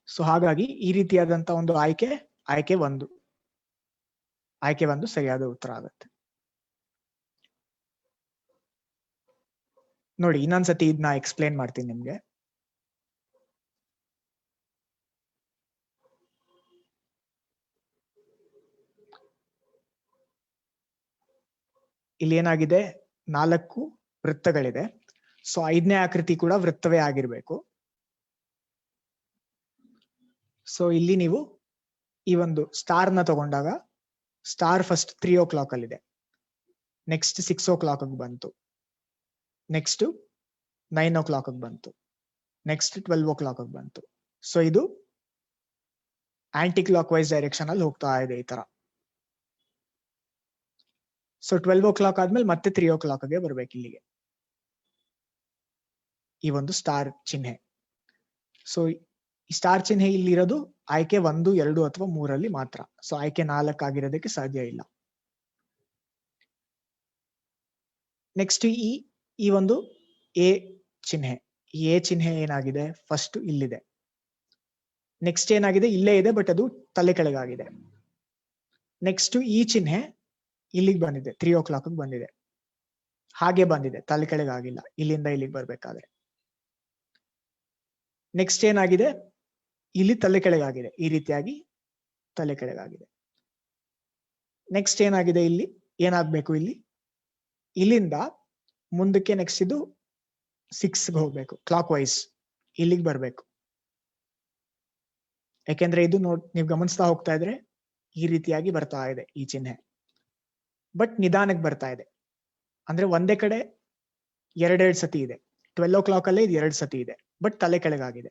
ಸೊ ಹಾಗಾಗಿ ಈ ರೀತಿಯಾದಂತ ಒಂದು ಆಯ್ಕೆ 1 ಸರಿಯಾದ ಉತ್ತರ ಆಗುತ್ತೆ. ನೋಡಿ ಇನ್ನೊಂದ್ಸತಿ ಇದನ್ನ ಎಕ್ಸ್ಪ್ಲೇನ್ ಮಾಡ್ತೀನಿ ನಿಮ್ಗೆ. ಇಲ್ಲಿ ಏನಾಗಿದೆ, 4 ವೃತ್ತಗಳಿದೆ. ಸೊ 5ನೇ ಆಕೃತಿ ಕೂಡ ವೃತ್ತವೇ ಆಗಿರ್ಬೇಕು. ಸೊ ಇಲ್ಲಿ ನೀವು ಈ ಒಂದು ಸ್ಟಾರ್ ನ ತಗೊಂಡಾಗ ಸ್ಟಾರ್ ಫಸ್ಟ್ 3 o'clock ಅಲ್ಲಿದೆ, ನೆಕ್ಸ್ಟ್ 6 o'clock ಬಂತು, ನೆಕ್ಸ್ಟ್ 9 o'clock ಬಂತು, ನೆಕ್ಸ್ಟ್ 12 o'clock ಬಂತು. ಸೊ ಇದು ಆಂಟಿ ಕ್ಲಾಕ್ ವೈಸ್ ಡೈರೆಕ್ಷನ್ ಅಲ್ಲಿ ಹೋಗ್ತಾ ಇದೆ ಈ ತರ. ಸೊ 12 o'clock ಆದ್ಮೇಲೆ ಮತ್ತೆ 3 o'clock ಗೆ ಬರ್ಬೇಕು ಇಲ್ಲಿಗೆ, ಈ ಒಂದು ಸ್ಟಾರ್ ಚಿಹ್ನೆ. ಸೊ ಈ ಸ್ಟಾರ್ ಚಿಹ್ನೆ ಇಲ್ಲಿರೋದು ಆಯ್ಕೆ 1, 2 ಅಥವಾ 3 ಮಾತ್ರ. ಸೊ ಆಯ್ಕೆ 4 ಆಗಿರೋದಕ್ಕೆ ಸಾಧ್ಯ ಇಲ್ಲ. ನೆಕ್ಸ್ಟ್ ಈ ಒಂದು ಎ ಚಿಹ್ನೆ, ಈ ಎ ಚಿಹ್ನೆ ಏನಾಗಿದೆ, ಫಸ್ಟ್ ಇಲ್ಲಿದೆ. ನೆಕ್ಸ್ಟ್ ಏನಾಗಿದೆ, ಇಲ್ಲೇ ಇದೆ ಬಟ್ ಅದು ತಲೆ ಕೆಳಗಾಗಿದೆ. ನೆಕ್ಸ್ಟ್ ಈ ಚಿಹ್ನೆ ಇಲ್ಲಿಗೆ ಬಂದಿದೆ, 3 o'clock ಬಂದಿದೆ, ಹಾಗೆ ಬಂದಿದೆ, ತಲೆ ಕೆಳಗಾಗಿಲ್ಲ, ಇಲ್ಲಿಂದ ಇಲ್ಲಿಗೆ ಬರ್ಬೇಕಾದ್ರೆ. ನೆಕ್ಸ್ಟ್ ಏನಾಗಿದೆ, ಇಲ್ಲಿ ತಲೆ ಕೆಳಗಾಗಿದೆ, ಈ ರೀತಿಯಾಗಿ ತಲೆ ಕೆಳಗಾಗಿದೆ. ನೆಕ್ಸ್ಟ್ ಏನಾಗಿದೆ, ಇಲ್ಲಿ ಏನಾಗ್ಬೇಕು, ಇಲ್ಲಿಂದ ಮುಂದಕ್ಕೆ ನೆಕ್ಸ್ಟ್ ಇದು 6ಗೆ ಹೋಗ್ಬೇಕು, ಕ್ಲಾಕ್ ವೈಸ್ ಇಲ್ಲಿಗೆ ಬರ್ಬೇಕು. ಯಾಕೆಂದ್ರೆ ಇದು ನೀವು ಗಮನಿಸ್ತಾ ಹೋಗ್ತಾ ಇದ್ರೆ ಈ ರೀತಿಯಾಗಿ ಬರ್ತಾ ಇದೆ ಈ ಚಿಹ್ನೆ, ಬಟ್ ನಿಧಾನಕ್ಕೆ ಬರ್ತಾ ಇದೆ. ಅಂದ್ರೆ ಒಂದೇ ಕಡೆ 2 ಸತಿ ಇದೆ. 12 o'clock ಅಲ್ಲೇ ಇದು 2 ಸತಿ ಇದೆ, ಬಟ್ ತಲೆ ಕೆಳಗಾಗಿದೆ.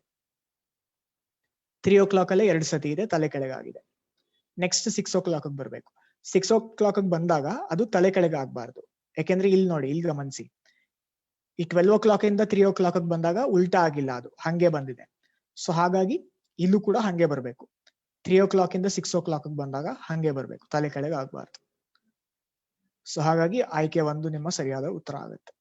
3 o'clock ಅಲ್ಲೇ 2 ಸತಿ ಇದೆ, ತಲೆ ಕೆಳಗಾಗಿದೆ. ನೆಕ್ಸ್ಟ್ 6 o'clock ಬರ್ಬೇಕು. 6 o'clock ಬಂದಾಗ ಅದು ತಲೆ ಕೆಳಗೆ ಆಗ್ಬಾರ್ದು. ಯಾಕೆಂದ್ರೆ ಇಲ್ಲಿ ನೋಡಿ, ಇಲ್ಲಿ ಗಮನಿಸಿ, ಈ 12 o'clock ಇಂದ 3 o'clock ಬಂದಾಗ ಉಲ್ಟಾ ಆಗಿಲ್ಲ, ಅದು ಹಂಗೆ ಬಂದಿದೆ. ಸೊ ಹಾಗಾಗಿ ಇಲ್ಲೂ ಕೂಡ ಹಂಗೆ ಬರ್ಬೇಕು. 3 o'clock ಇಂದ 6 o'clock ಬಂದಾಗ ಹಂಗೆ ಬರ್ಬೇಕು, ತಲೆ ಕೆಳಗೆ ಆಗ್ಬಾರ್ದು. ಸೊ ಹಾಗಾಗಿ ಆಯ್ಕೆ 1 ನಿಮ್ಮ ಸರಿಯಾದ ಉತ್ತರ ಆಗುತ್ತೆ.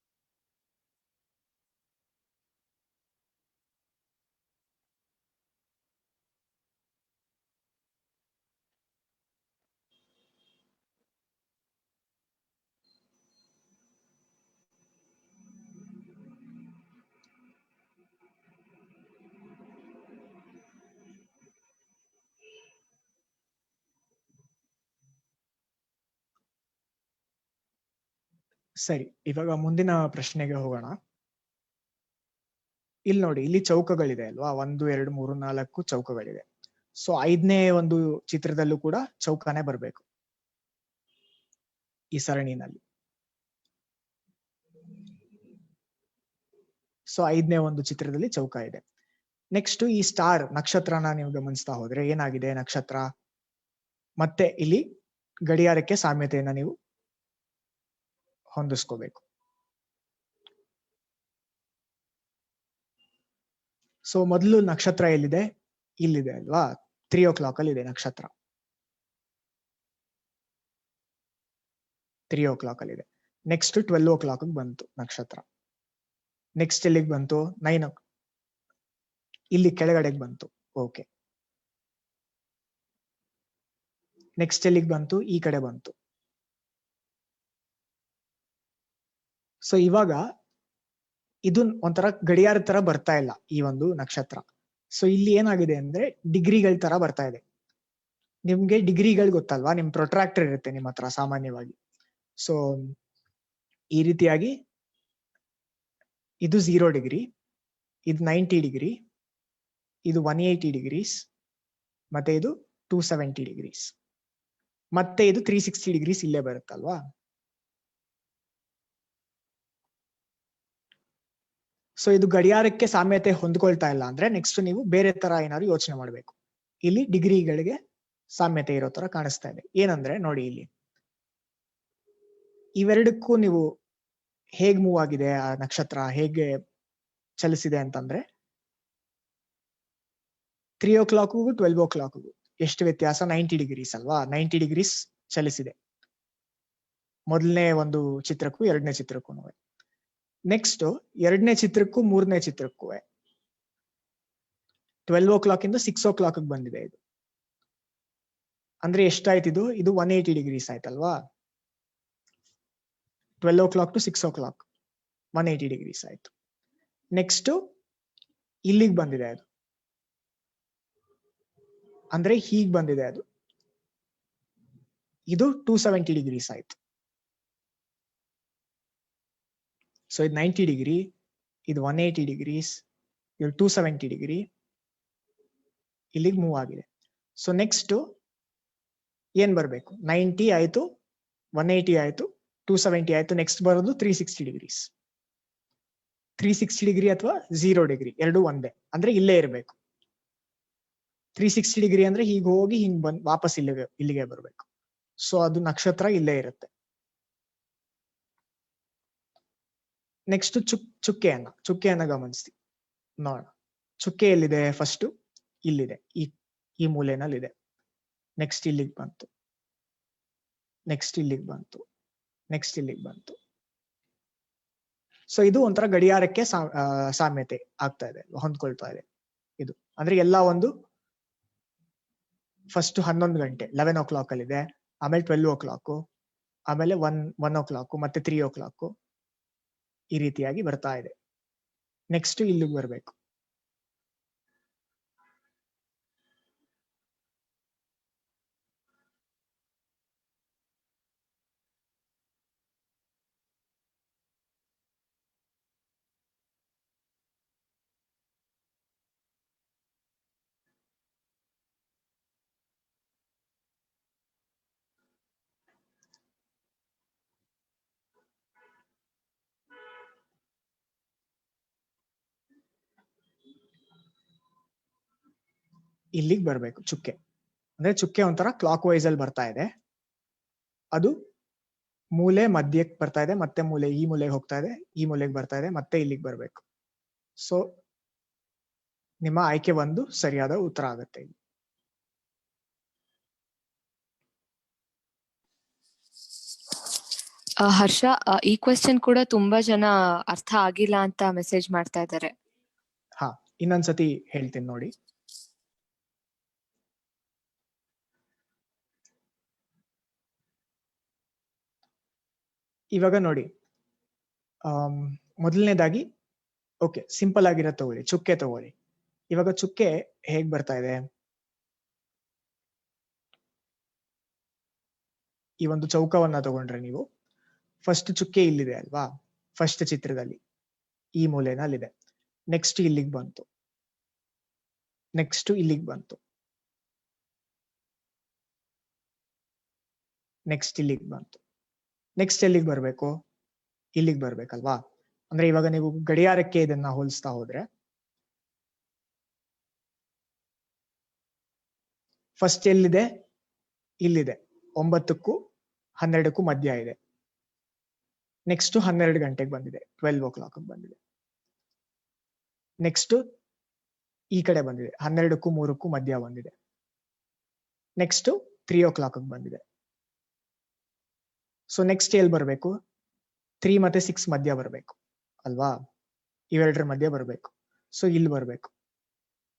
ಸರಿ, ಇವಾಗ ಮುಂದಿನ ಪ್ರಶ್ನೆಗೆ ಹೋಗೋಣ. ಇಲ್ಲಿ ನೋಡಿ, ಇಲ್ಲಿ ಚೌಕಗಳಿದೆ ಅಲ್ವಾ, 1, 2, 3, 4 ಚೌಕಗಳಿದೆ. ಸೊ 5ನೇ ಒಂದು ಚಿತ್ರದಲ್ಲೂ ಕೂಡ ಚೌಕನೇ ಬರ್ಬೇಕು ಈ ಸರಣಿನಲ್ಲಿ. ಸೊ 5ನೇ ಒಂದು ಚಿತ್ರದಲ್ಲಿ ಚೌಕ ಇದೆ. ನೆಕ್ಸ್ಟ್ ಈ ಸ್ಟಾರ್ ನಕ್ಷತ್ರನ ನೀವು ಗಮನಿಸ್ತಾ ಹೋದ್ರೆ ಏನಾಗಿದೆ, ನಕ್ಷತ್ರ ಮತ್ತೆ ಇಲ್ಲಿ ಗಡಿಯಾರಕ್ಕೆ ಸಾಮ್ಯತೆಯನ್ನ ನೀವು ಹೊಂದಿಸ್ಕೋಬೇಕು. ಸೊ ಮೊದಲು ನಕ್ಷತ್ರ ಎಲ್ಲಿದೆ, ಇಲ್ಲಿದೆ ಅಲ್ವಾ, 3 o'clock ಅಲ್ಲಿ ಇದೆ ನಕ್ಷತ್ರ, 3 o'clock ಅಲ್ಲಿ ಇದೆ. ನೆಕ್ಸ್ಟ್ 12 o'clock ಬಂತು ನಕ್ಷತ್ರ. ನೆಕ್ಸ್ಟ್ ಎಲ್ಲಿಗೆ ಬಂತು, 9 ಇಲ್ಲಿ ಕೆಳಗಡೆಗೆ ಬಂತು. ಓಕೆ, ನೆಕ್ಸ್ಟ್ ಎಲ್ಲಿಗೆ ಬಂತು, ಈ ಕಡೆ ಬಂತು. ಸೊ ಇವಾಗ ಇದು ಒಂಥರ ಗಡಿಯಾರ ತರ ಬರ್ತಾ ಇಲ್ಲ ಈ ಒಂದು ನಕ್ಷತ್ರ. ಸೊ ಇಲ್ಲಿ ಏನಾಗಿದೆ ಅಂದ್ರೆ ಡಿಗ್ರಿಗಳ ತರ ಬರ್ತಾ ಇದೆ. ನಿಮ್ಗೆ ಡಿಗ್ರಿಗಳು ಗೊತ್ತಲ್ವಾ, ನಿಮ್ ಪ್ರೊಟ್ರಾಕ್ಟರ್ ಇರುತ್ತೆ ನಿಮ್ಮ ಹತ್ರ ಸಾಮಾನ್ಯವಾಗಿ. ಸೊ ಈ ರೀತಿಯಾಗಿ ಇದು 0 ಡಿಗ್ರಿ, ಇದು 90 ಡಿಗ್ರಿ, ಇದು 180 ಡಿಗ್ರೀಸ್, ಮತ್ತೆ ಇದು 270 ಡಿಗ್ರೀಸ್, ಮತ್ತೆ ಇದು 360 ಡಿಗ್ರೀಸ್ ಇಲ್ಲೇ ಬರುತ್ತಲ್ವಾ. ಸೊ ಇದು ಗಡಿಯಾರಕ್ಕೆ ಸಾಮ್ಯತೆ ಹೊಂದ್ಕೊಳ್ತಾ ಇಲ್ಲ ಅಂದ್ರೆ ನೆಕ್ಸ್ಟ್ ನೀವು ಬೇರೆ ತರ ಏನಾದ್ರು ಯೋಚನೆ ಮಾಡ್ಬೇಕು. ಇಲ್ಲಿ ಡಿಗ್ರಿಗಳಿಗೆ ಸಾಮ್ಯತೆ ಇರೋ ತರ ಕಾಣಿಸ್ತಾ ಇದೆ. ಏನಂದ್ರೆ ನೋಡಿ, ಇಲ್ಲಿ ಇವೆರಡಕ್ಕೂ ನೀವು ಹೇಗ್ ಮೂವ್ ಆಗಿದೆ, ಆ ನಕ್ಷತ್ರ ಹೇಗೆ ಚಲಿಸಿದೆ ಅಂತಂದ್ರೆ 3 o'clock 12 o'clock ಎಷ್ಟು ವ್ಯತ್ಯಾಸ, 90 ಡಿಗ್ರೀಸ್ ಅಲ್ವಾ, 90 ಡಿಗ್ರೀಸ್ ಚಲಿಸಿದೆ ಮೊದಲನೇ ಒಂದು ಚಿತ್ರಕ್ಕೂ ಎರಡನೇ ಚಿತ್ರಕ್ಕೂ. ನೆಕ್ಸ್ಟ್ 2ನೇ ಚಿತ್ರಕ್ಕೂ 3ನೇ ಚಿತ್ರಕ್ಕೂ 12 o'clock ಇಂದ 6 o'clock ಬಂದಿದೆ. ಇದು ಅಂದ್ರೆ ಎಷ್ಟಾಯ್ತು, ಇದು 180 ಡಿಗ್ರೀಸ್ ಆಯ್ತಲ್ವಾ, 12 o'clock to 6 o'clock. 180 ಡಿಗ್ರೀಸ್ ಆಯ್ತು. ನೆಕ್ಸ್ಟ್ ಇಲ್ಲಿಗೆ ಬಂದಿದೆ ಅದು, ಅಂದ್ರೆ ಹೀಗ್ ಬಂದಿದೆ ಅದು, ಇದು 270 ಡಿಗ್ರೀಸ್ ಆಯ್ತು. ಸೊ ಇದು 90 ಡಿಗ್ರಿ, ಇದು 180 ಡಿಗ್ರೀಸ್, ಇದು 270 ಡಿಗ್ರಿ, ಇಲ್ಲಿಗೆ ಮೂವ್ ಆಗಿದೆ. ಸೊ ನೆಕ್ಸ್ಟ್ ಏನ್ ಬರ್ಬೇಕು? 90 ಆಯ್ತು, 180 ಆಯ್ತು, 270 ಆಯ್ತು. ನೆಕ್ಸ್ಟ್ ಬರೋದು 360 ಡಿಗ್ರೀಸ್. 360 ಡಿಗ್ರಿ ಅಥವಾ 0 ಡಿಗ್ರಿ ಎರಡು ಒಂದೇ, ಅಂದ್ರೆ ಇಲ್ಲೇ ಇರಬೇಕು. 360 ಡಿಗ್ರಿ ಅಂದ್ರೆ ಹೀಗೆ ಹೋಗಿ ಹಿಂಗ್ ಬಂದ್ ವಾಪಸ್ ಇಲ್ಲಿಗೆ ಬರ್ಬೇಕು. ಸೊ ಅದು ನಕ್ಷತ್ರ ಇಲ್ಲೇ ಇರುತ್ತೆ. ನೆಕ್ಸ್ಟ್ ಚುಕ್ಕೆಯನ್ನ ಗಮನಿಸಿ ನೋಡೋಣ. ಚುಕ್ಕೆ ಎಲ್ಲಿದೆ? ಫಸ್ಟ್ ಇಲ್ಲಿದೆ, ಈ ಮೂಲೆನಲ್ಲಿದೆ. ನೆಕ್ಸ್ಟ್ ಇಲ್ಲಿಗೆ ಬಂತು, ನೆಕ್ಸ್ಟ್ ಇಲ್ಲಿಗೆ ಬಂತು, ನೆಕ್ಸ್ಟ್ ಇಲ್ಲಿಗೆ ಬಂತು. ಸೊ ಇದು ಒಂಥರ ಗಡಿಯಾರಕ್ಕೆ ಸಾಮ್ಯತೆ ಆಗ್ತಾ ಇದೆ, ಹೊಂದ್ಕೊಳ್ತಾ ಇದೆ ಇದು. ಅಂದ್ರೆ ಎಲ್ಲ ಒಂದು ಫಸ್ಟ್ 11 ಗಂಟೆ 11 o'clock ಅಲ್ಲಿದೆ, ಆಮೇಲೆ 12 o'clock, ಆಮೇಲೆ 1 o'clock, ಮತ್ತೆ 3 o'clock, ಈ ರೀತಿಯಾಗಿ ಬರ್ತಾ ಇದೆ. ನೆಕ್ಸ್ಟ್ ಇಲ್ಲಿಗೆ ಬರ್ಬೇಕು. ಇಲ್ಲಿಗೆ ಬರ್ಬೇಕು ಚುಕ್ಕೆ. ಅಂದ್ರೆ ಚುಕ್ಕೆ ಒಂಥರ ಕ್ಲಾಕ್ ವೈಸ್ ಅಲ್ಲಿ ಬರ್ತಾ ಇದೆ. ಅದು ಮೂಲೆ ಮಧ್ಯಕ್ಕೆ ಬರ್ತಾ ಇದೆ, ಮತ್ತೆ ಮೂಲೆ ಈ ಮೂಲೆಗೆ ಹೋಗ್ತಾ ಇದೆ, ಈ ಮೂಲೆಗೆ ಬರ್ತಾ ಇದೆ, ಮತ್ತೆ ಇಲ್ಲಿಗೆ ಬರ್ಬೇಕು. ಸೊ ನಿಮ್ಮ ಆಯ್ಕೆ ಒಂದು ಸರಿಯಾದ ಉತ್ತರ ಆಗುತ್ತೆ. ಹರ್ಷ, ಈ ಕ್ವೆಶ್ಚನ್ ಕೂಡ ತುಂಬಾ ಜನ ಅರ್ಥ ಆಗಿಲ್ಲ ಅಂತ ಮೆಸೇಜ್ ಮಾಡ್ತಾ ಇದ್ದಾರೆ. ಹಾ, ಇನ್ನೊಂದ್ಸತಿ ಹೇಳ್ತೀನಿ ನೋಡಿ. ಇವಾಗ ನೋಡಿ, ಮೊದಲನೇದಾಗಿ ಓಕೆ, ಸಿಂಪಲ್ ಆಗಿರೋ ತಗೊಳ್ಳಿ, ಚುಕ್ಕೆ ತಗೊಳ್ಳಿ. ಇವಾಗ ಚುಕ್ಕೆ ಹೇಗ್ ಬರ್ತಾ ಇದೆ? ಈ ಒಂದು ಚೌಕವನ್ನ ತಗೊಂಡ್ರೆ ನೀವು, ಫಸ್ಟ್ ಚುಕ್ಕೆ ಇಲ್ಲಿದೆ ಅಲ್ವಾ, ಫಸ್ಟ್ ಚಿತ್ರದಲ್ಲಿ ಈ ಮೂಲೆನಲ್ಲಿದೆ. ನೆಕ್ಸ್ಟ್ ಇಲ್ಲಿಗೆ ಬಂತು, ನೆಕ್ಸ್ಟ್ ಇಲ್ಲಿಗೆ ಬಂತು, ನೆಕ್ಸ್ಟ್ ಇಲ್ಲಿಗೆ ಬಂತು. ನೆಕ್ಸ್ಟ್ ಎಲ್ಲಿಗೆ ಬರ್ಬೇಕು? ಇಲ್ಲಿಗೆ ಬರ್ಬೇಕಲ್ವಾ? ಅಂದ್ರೆ ಇವಾಗ ನೀವು ಗಡಿಯಾರಕ್ಕೆ ಇದನ್ನ ಹೋಲಿಸ್ತಾ ಹೋದ್ರೆ, ಫಸ್ಟ್ ಎಲ್ಲಿದೆ? ಇಲ್ಲಿದೆ, 9ಕ್ಕೂ 12ಕ್ಕೂ ಮಧ್ಯ ಇದೆ. ನೆಕ್ಸ್ಟ್ 12 ಗಂಟೆಗೆ ಬಂದಿದೆ, 12 o'clock ಬಂದಿದೆ. ನೆಕ್ಸ್ಟ್ ಈ ಕಡೆ ಬಂದಿದೆ, 12ಕ್ಕೂ 3ಕ್ಕೂ ಮಧ್ಯ ಬಂದಿದೆ. ನೆಕ್ಸ್ಟ್ 3 o'clock ಬಂದಿದೆ. ಸೊ ನೆಕ್ಸ್ಟ್ ಎಲ್ಲಿ ಬರ್ಬೇಕು? 3 ಮತ್ತೆ 6 ಮಧ್ಯ ಬರ್ಬೇಕು ಅಲ್ವಾ? ಇವೆರಡರ ಮಧ್ಯ ಬರ್ಬೇಕು. ಸೊ ಇಲ್ಲಿ ಬರ್ಬೇಕು.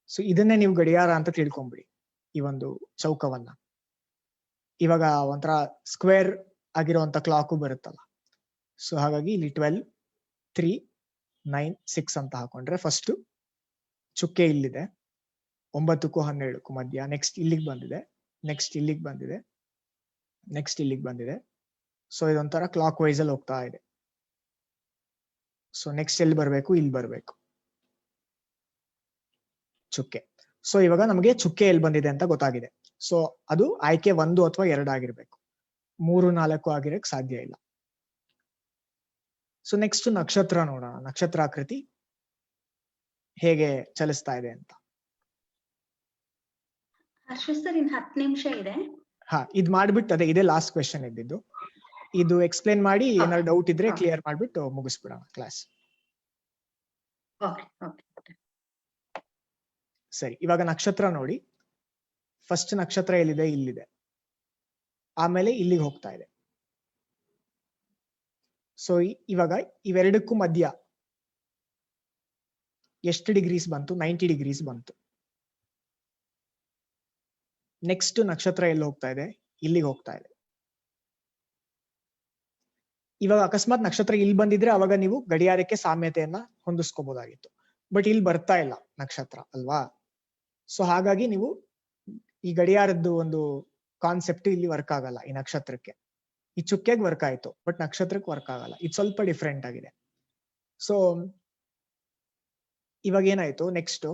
ಸೊ ಇದನ್ನೇ ನೀವು ಗಡಿಯಾರ ಅಂತ ತಿಳ್ಕೊಂಬಿಡಿ, ಈ ಒಂದು ಚೌಕವನ್ನ. ಇವಾಗ ಒಂಥರ ಸ್ಕ್ವೇರ್ ಆಗಿರುವಂತ ಕ್ಲಾಕು ಬರುತ್ತಲ್ಲ. ಸೊ ಹಾಗಾಗಿ ಇಲ್ಲಿ 12, 3, 9, 6 ಅಂತ ಹಾಕೊಂಡ್ರೆ ಫಸ್ಟ್ ಚುಕ್ಕೆ ಇಲ್ಲಿದೆ, 9ಕ್ಕೂ 12ಕ್ಕೂ ಮಧ್ಯ. ನೆಕ್ಸ್ಟ್ ಇಲ್ಲಿಗೆ ಬಂದಿದೆ, ನೆಕ್ಸ್ಟ್ ಇಲ್ಲಿಗೆ ಬಂದಿದೆ, ನೆಕ್ಸ್ಟ್ ಇಲ್ಲಿಗೆ ಬಂದಿದೆ. ಸೊ ಇದೊಂಥರ ಕ್ಲಾಕ್ ವೈಸ್ ಅಲ್ಲಿ ಹೋಗ್ತಾ ಇದೆ. ಸೊ ನೆಕ್ಸ್ಟ್ ಎಲ್ಲಿ ಬರ್ಬೇಕು? ಇಲ್ಲಿ ಬರ್ಬೇಕು ಚುಕ್ಕೆ. ಸೊ ಇವಾಗ ನಮಗೆ ಚುಕ್ಕೆ ಎಲ್ಲಿ ಬಂದಿದೆ ಅಂತ ಗೊತ್ತಾಗಿದೆ. ಸೊ ಅದು ಆಯ್ಕೆ 1 ಅಥವಾ 2 ಆಗಿರ್ಬೇಕು, 3, 4 ಆಗಿರಕ್ ಸಾಧ್ಯ ಇಲ್ಲ. ಸೊ ನೆಕ್ಸ್ಟ್ ನಕ್ಷತ್ರ ನೋಡೋಣ, ನಕ್ಷತ್ರ ಆಕೃತಿ ಹೇಗೆ ಚಲಿಸ್ತಾ ಇದೆ ಅಂತ. ಸರ್, ಇನ್ 10 ನಿಮಿಷ ಇದೆ. ಹಾ, ಇದ್ ಮಾಡ್ಬಿಟ್ಟು ಅದೇ ಇದೇ ಲಾಸ್ಟ್ ಕ್ವೆಶನ್ ಇದ್ದಿದ್ದು. ಇದು ಎಕ್ಸ್ಪ್ಲೇನ್ ಮಾಡಿ, ಏನಾದ್ರು ಡೌಟ್ ಇದ್ರೆ ಕ್ಲಿಯರ್ ಮಾಡ್ಬಿಟ್ಟು ಮುಗಿಸ್ಬಿಡೋಣ ಕ್ಲಾಸ್. ಸರಿ, ಇವಾಗ ನಕ್ಷತ್ರ ನೋಡಿ. ಫಸ್ಟ್ ನಕ್ಷತ್ರ ಎಲ್ಲಿದೆ? ಇಲ್ಲಿದೆ, ಆಮೇಲೆ ಇಲ್ಲಿಗೆ ಹೋಗ್ತಾ ಇದೆ. ಸೊ ಇವಾಗ ಇವೆರಡಕ್ಕೂ ಮಧ್ಯ ಎಷ್ಟು ಡಿಗ್ರೀಸ್ ಬಂತು? 90 ಡಿಗ್ರೀಸ್ ಬಂತು. ನೆಕ್ಸ್ಟ್ ನಕ್ಷತ್ರ ಎಲ್ಲಿ ಹೋಗ್ತಾ ಇದೆ? ಇಲ್ಲಿಗೆ ಹೋಗ್ತಾ ಇದೆ. ಇವಾಗ ಅಕಸ್ಮಾತ್ ನಕ್ಷತ್ರ ಇಲ್ಲಿ ಬಂದಿದ್ರೆ ಅವಾಗ ನೀವು ಗಡಿಯಾರಕ್ಕೆ ಸಾಮ್ಯತೆಯನ್ನ ಹೊಂದಿಸ್ಕೋಬಹುದಾಗಿತ್ತು. ಬಟ್ ಇಲ್ಲಿ ಬರ್ತಾ ಇಲ್ಲ ನಕ್ಷತ್ರ ಅಲ್ವಾ? ಸೊ ಹಾಗಾಗಿ ನೀವು ಈ ಗಡಿಯಾರದ್ದು ಒಂದು ಕಾನ್ಸೆಪ್ಟ್ ಇಲ್ಲಿ ವರ್ಕ್ ಆಗಲ್ಲ. ಈ ನಕ್ಷತ್ರಕ್ಕೆ, ಈ ಚುಕ್ಕೆಗೆ ವರ್ಕ್ ಆಯ್ತು, ಬಟ್ ನಕ್ಷತ್ರಕ್ಕೆ ವರ್ಕ್ ಆಗಲ್ಲ. ಇದು ಸ್ವಲ್ಪ ಡಿಫ್ರೆಂಟ್ ಆಗಿದೆ. ಸೊ ಇವಾಗ ಏನಾಯ್ತು, ನೆಕ್ಸ್ಟ್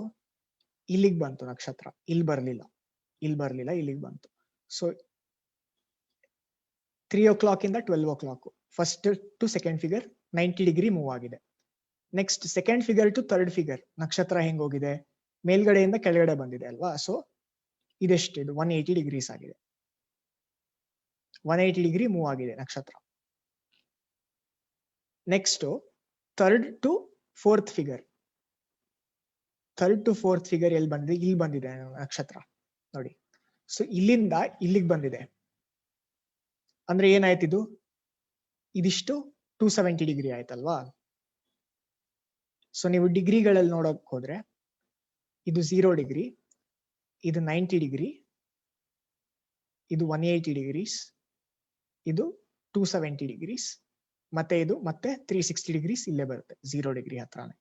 ಇಲ್ಲಿಗೆ ಬಂತು ನಕ್ಷತ್ರ, ಇಲ್ಲಿ ಬರ್ಲಿಲ್ಲ, ಇಲ್ಲಿಗೆ ಬಂತು. ಸೊ 3 o'clock ಇಂದ 12 o'clock first to second figure 90 degree move ಆಗಿದೆ. Next second figure to third figure ನಕ್ಷತ್ರ ಹೆಂಗ್ ಹೋಗಿದೆ, ಮೇಲ್ಗಡೆಯಿಂದ ಕೆಳಗಡೆ ಬಂದಿದೆ ಅಲ್ವಾ? ಸೊ ಇದೆಷ್ಟು, ಇದು 180 ಡಿಗ್ರೀಸ್ ಆಗಿದೆ. 180 ಡಿಗ್ರಿ ಮೂವ್ ಆಗಿದೆ ನಕ್ಷತ್ರ. Next third to fourth figure ಎಲ್ಲಿ ಬಂದಿದೆ, ಇಲ್ಲಿ ಬಂದಿದೆ ನಕ್ಷತ್ರ ನೋಡಿ. ಸೊ ಇಲ್ಲಿಂದ ಇಲ್ಲಿಗೆ ಬಂದಿದೆ ಅಂದ್ರೆ ಏನಾಯ್ತು, ಇದಿಷ್ಟು 270 ಡಿಗ್ರಿ ಆಯ್ತಲ್ವಾ? ಸೊ ನೀವು ಡಿಗ್ರಿಗಳಲ್ಲಿ ನೋಡಕ್ ಹೋದ್ರೆ ಇದು 0 ಡಿಗ್ರಿ, ಇದು 90 ಡಿಗ್ರಿ, ಇದು 180 ಡಿಗ್ರೀಸ್, ಇದು 270 ಡಿಗ್ರೀಸ್, ಮತ್ತೆ ಇದು ಮತ್ತೆ 360 ಡಿಗ್ರೀಸ್ ಇಲ್ಲೇ ಬರುತ್ತೆ 0 ಡಿಗ್ರಿ ಹತ್ರನೇ.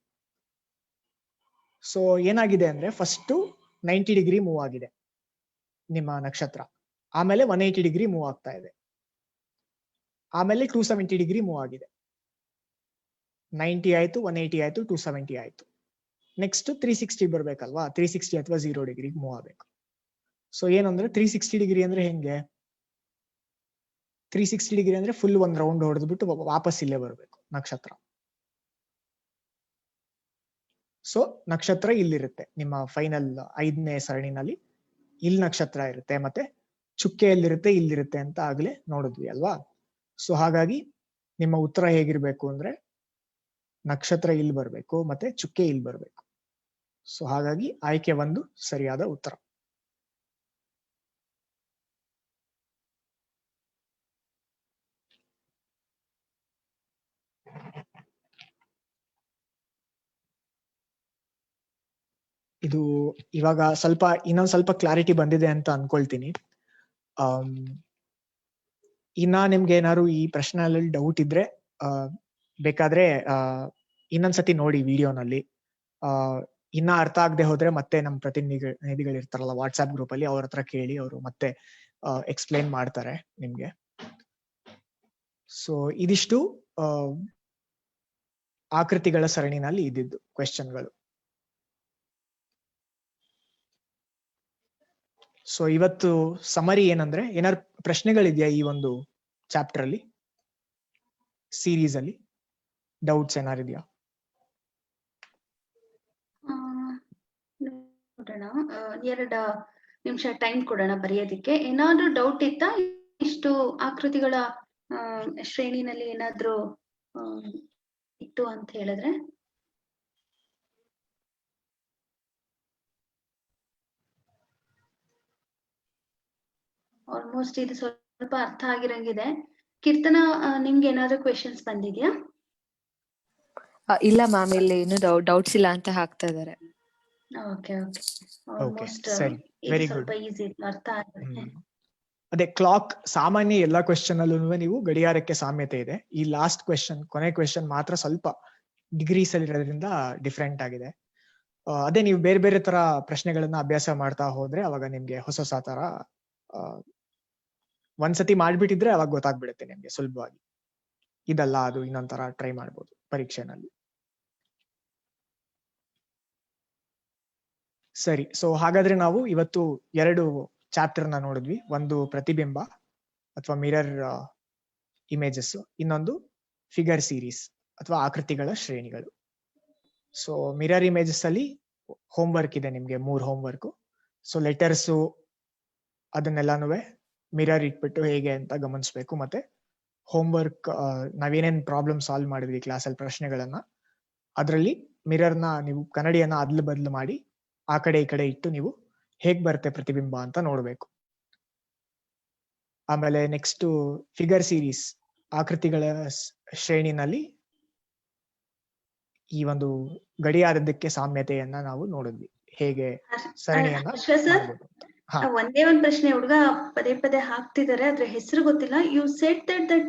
ಸೊ ಏನಾಗಿದೆ ಅಂದ್ರೆ ಫಸ್ಟ್ 90 ಡಿಗ್ರಿ ಮೂವ್ ಆಗಿದೆ ನಿಮ್ಮ ನಕ್ಷತ್ರ, ಆಮೇಲೆ 180 ಡಿಗ್ರಿ ಮೂವ್ ಆಗ್ತಾ ಇದೆ, ಆಮೇಲೆ 270 ಡಿಗ್ರಿ ಮೂವ್ ಆಗಿದೆ. 90 ಆಯ್ತು, 180 ಆಯ್ತು, 270 ಆಯ್ತು. ನೆಕ್ಸ್ಟ್ 360 ಬರ್ಬೇಕಲ್ವಾ? 360 ಅಥವಾ 0 ಡಿಗ್ರಿ ಮೂವ್ ಆಗ್ಬೇಕು. ಸೊ ಏನಂದ್ರೆ 360 ಡಿಗ್ರಿ ಅಂದ್ರೆ ಹೆಂಗೆ, 360 ಡಿಗ್ರಿ ಅಂದ್ರೆ ಫುಲ್ ಒಂದ್ ರೌಂಡ್ ಹೊಡೆದ್ಬಿಟ್ಟು ವಾಪಸ್ ಇಲ್ಲೇ ಬರ್ಬೇಕು ನಕ್ಷತ್ರ. ಸೊ ನಕ್ಷತ್ರ ಇಲ್ಲಿರುತ್ತೆ ನಿಮ್ಮ ಫೈನಲ್ 5ನೇ ಸರಣಿನಲ್ಲಿ. ಇಲ್ಲಿ ನಕ್ಷತ್ರ ಇರುತ್ತೆ, ಮತ್ತೆ ಚುಕ್ಕೆ ಎಲ್ಲಿರುತ್ತೆ, ಇಲ್ಲಿರುತ್ತೆ ಅಂತ ಆಗ್ಲೇ ನೋಡಿದ್ವಿ ಅಲ್ವಾ? ಸೊ ಹಾಗಾಗಿ ನಿಮ್ಮ ಉತ್ತರ ಹೇಗಿರ್ಬೇಕು ಅಂದ್ರೆ ನಕ್ಷತ್ರ ಇಲ್ಲಿ ಬರ್ಬೇಕು, ಮತ್ತೆ ಚುಕ್ಕೆ ಇಲ್ಲಿ ಬರ್ಬೇಕು. ಸೊ ಹಾಗಾಗಿ ಆಯ್ಕೆ 1 ಸರಿಯಾದ ಉತ್ತರ. ಇದು ಇವಾಗ ಇನ್ನೊಂದ್ ಸ್ವಲ್ಪ ಕ್ಲಾರಿಟಿ ಬಂದಿದೆ ಅಂತ ಅನ್ಕೊಳ್ತೀನಿ. ಇನ್ನ ನಿಮ್ಗೆ ಏನಾದ್ರು ಈ ಪ್ರಶ್ನೆಯಲ್ಲಿ ಡೌಟ್ ಇದ್ರೆ ಬೇಕಾದ್ರೆ ಇನ್ನೊಂದ್ಸತಿ ನೋಡಿ ವಿಡಿಯೋನಲ್ಲಿ. ಇನ್ನ ಅರ್ಥ ಆಗದೆ ಹೋದ್ರೆ ಮತ್ತೆ ನಮ್ಮ ಪ್ರತಿನಿಧಿಗಳು ಇರ್ತಾರಲ್ಲ ವಾಟ್ಸ್ಆಪ್ ಗ್ರೂಪ್ ಅಲ್ಲಿ, ಅವ್ರ ಹತ್ರ ಕೇಳಿ, ಅವರು ಮತ್ತೆ ಎಕ್ಸ್ಪ್ಲೈನ್ ಮಾಡ್ತಾರೆ ನಿಮ್ಗೆ. ಸೊ ಇದಿಷ್ಟು ಆಕೃತಿಗಳ ಸರಣಿನಲ್ಲಿ ಇದ್ದಿದ್ದು ಕ್ವೆಶ್ಚನ್ಗಳು. ಸೊ ಇವತ್ತು ಸಮರಿ ಏನಂದ್ರೆ, ಏನಾದ್ರು ಪ್ರಶ್ನೆಗಳಿದ್ಯಾ ಈ ಒಂದು ಚಾಪ್ಟರ್ ಅಲ್ಲಿ, ಸೀರೀಸ್ ಅಲ್ಲಿ ಡೌಟ್ಸ್ ಏನಾರಿದ್ಯಾ? ನೋಡೋಣ, 2 ನಿಮಿಷ ಟೈಮ್ ಕೊಡೋಣ ಬರೆಯೋದಿಕ್ಕೆ. ಏನಾದ್ರೂ ಡೌಟ್ ಇತ್ತಾ? ಇಷ್ಟು ಆಕೃತಿಗಳ ಶ್ರೇಣಿನಲ್ಲಿ ಏನಾದ್ರೂ ಇತ್ತು ಅಂತ ಹೇಳಿದ್ರೆ? ಆಲ್ಮೋಸ್ಟ್ ಇದು ಸ್ವಲ್ಪ ಅರ್ಥ ಆಗಿರಂಗಿದೆ. ಕೀರ್ತನ, ನಿಮ್ಗೆ ಏನಾದ್ರು ಕ್ವೆಶನ್ಸ್ ಬಂದಿದ್ಯಾ? ಇಲ್ಲ ಮ್ಯಾಮ್, ಇಲ್ಲಿ ಏನು ಡೌಟ್ಸ್ ಇಲ್ಲ ಅಂತ ಹಾಕ್ತಾ ಇದಾರೆ. ಓಕೆ ಓಕೆ, ಆಲ್ಮೋಸ್ಟ್ ವೆರಿ ಸ್ವಲ್ಪ ಗುಡ್. ಈಸಿ ಇತ್ತು, ಅರ್ಥ ಆಗುತ್ತೆ. ಅದೇ ಕ್ಲಾಕ್ ಸಾಮಾನ್ಯ ಎಲ್ಲಾ ಕ್ವೆಶ್ಚನ್ ಅಲ್ಲೂ ನೀವು ಗಡಿಯಾರಕ್ಕೆ ಸಾಮ್ಯತೆ ಇದೆ. ಈ ಲಾಸ್ಟ್ ಕ್ವೆಶ್ಚನ್, ಕೊನೆ ಕ್ವೆಶ್ಚನ್ ಮಾತ್ರ ಸ್ವಲ್ಪ ಡಿಗ್ರೀಸ್ ಅಲ್ಲಿ ಇರೋದ್ರಿಂದ ಡಿಫ್ರೆಂಟ್ ಆಗಿದೆ. ಅದೇ ನೀವು ಬೇರೆ ಬೇರೆ ತರ ಪ್ರಶ್ನೆಗಳನ್ನ ಅಭ್ಯಾಸ ಮಾಡ್ತಾ ಹೋದ್ರೆ ಅವಾಗ ನಿಮ್ಗೆ ಹೊಸ ತರ ಒಂದ್ಸತಿ ಮಾಡ್ಬಿಟ್ಟಿದ್ರೆ ಅವಾಗ ಗೊತ್ತಾಗ್ಬಿಡುತ್ತೆ ನಿಮ್ಗೆ ಸುಲಭವಾಗಿ. ಇದಲ್ಲ ಅದು ಇನ್ನೊಂದ್ ತರ ಟ್ರೈ ಮಾಡ್ಬೋದು ಪರೀಕ್ಷೆನಲ್ಲಿ. ಸರಿ, ಸೊ ಹಾಗಾದ್ರೆ ನಾವು ಇವತ್ತು 2 ಚಾಪ್ಟರ್ ನ ನೋಡಿದ್ವಿ. ಒಂದು ಪ್ರತಿಬಿಂಬ ಅಥವಾ ಮಿರರ್ ಇಮೇಜಸ್, ಇನ್ನೊಂದು ಫಿಗರ್ ಸೀರೀಸ್ ಅಥವಾ ಆಕೃತಿಗಳ ಶ್ರೇಣಿಗಳು. ಸೊ ಮಿರರ್ ಇಮೇಜಸ್ ಅಲ್ಲಿ ಹೋಮ್ವರ್ಕ್ ಇದೆ ನಿಮ್ಗೆ, 3 ಹೋಮ್ವರ್ಕ್. ಸೊ ಲೆಟರ್ಸು ಅದನ್ನೆಲ್ಲಾನು ಮಿರರ್ ಇಟ್ಬಿಟ್ಟು ಹೇಗೆ ಅಂತ ಗಮನಿಸ್ಬೇಕು. ಮತ್ತೆ ಹೋಮ್ವರ್ಕ್ ನಾವೇನೇನ್ ಪ್ರಾಬ್ಲಮ್ ಸಾಲ್ವ್ ಮಾಡಿದ್ವಿ ಕ್ಲಾಸಲ್ಲಿ ಪ್ರಶ್ನೆಗಳನ್ನ, ಅದರಲ್ಲಿ ಮಿರರ್ನ ನೀವು ಕನ್ನಡಿಯನ್ನ ಅದ್ಲು ಬದ್ಲು ಮಾಡಿ ಆ ಕಡೆ ಈ ಕಡೆ ಇಟ್ಟು ನೀವು ಹೇಗ್ ಬರುತ್ತೆ ಪ್ರತಿಬಿಂಬ ಅಂತ ನೋಡ್ಬೇಕು. ಆಮೇಲೆ ನೆಕ್ಸ್ಟ್ ಫಿಗರ್ ಸೀರೀಸ್, ಆಕೃತಿಗಳ ಶ್ರೇಣಿನಲ್ಲಿ ಈ ಒಂದು ಗಡಿಯಾರದಕ್ಕೆ ಸಾಮ್ಯತೆಯನ್ನ ನಾವು ನೋಡಿದ್ವಿ, ಹೇಗೆ ಸರಣಿಯನ್ನ ಮಾಡ್ಬೋದು ಅಂತ. ಒಂದೇ ಒಂದ್ ಪ್ರಶ್ನೆ, ಹುಡುಗ ಪದೇ ಪದೇ ಹಾಕ್ತಿದ್ದಾರೆ, ಅದ್ರ ಹೆಸರು ಗೊತ್ತಿಲ್ಲ. You said that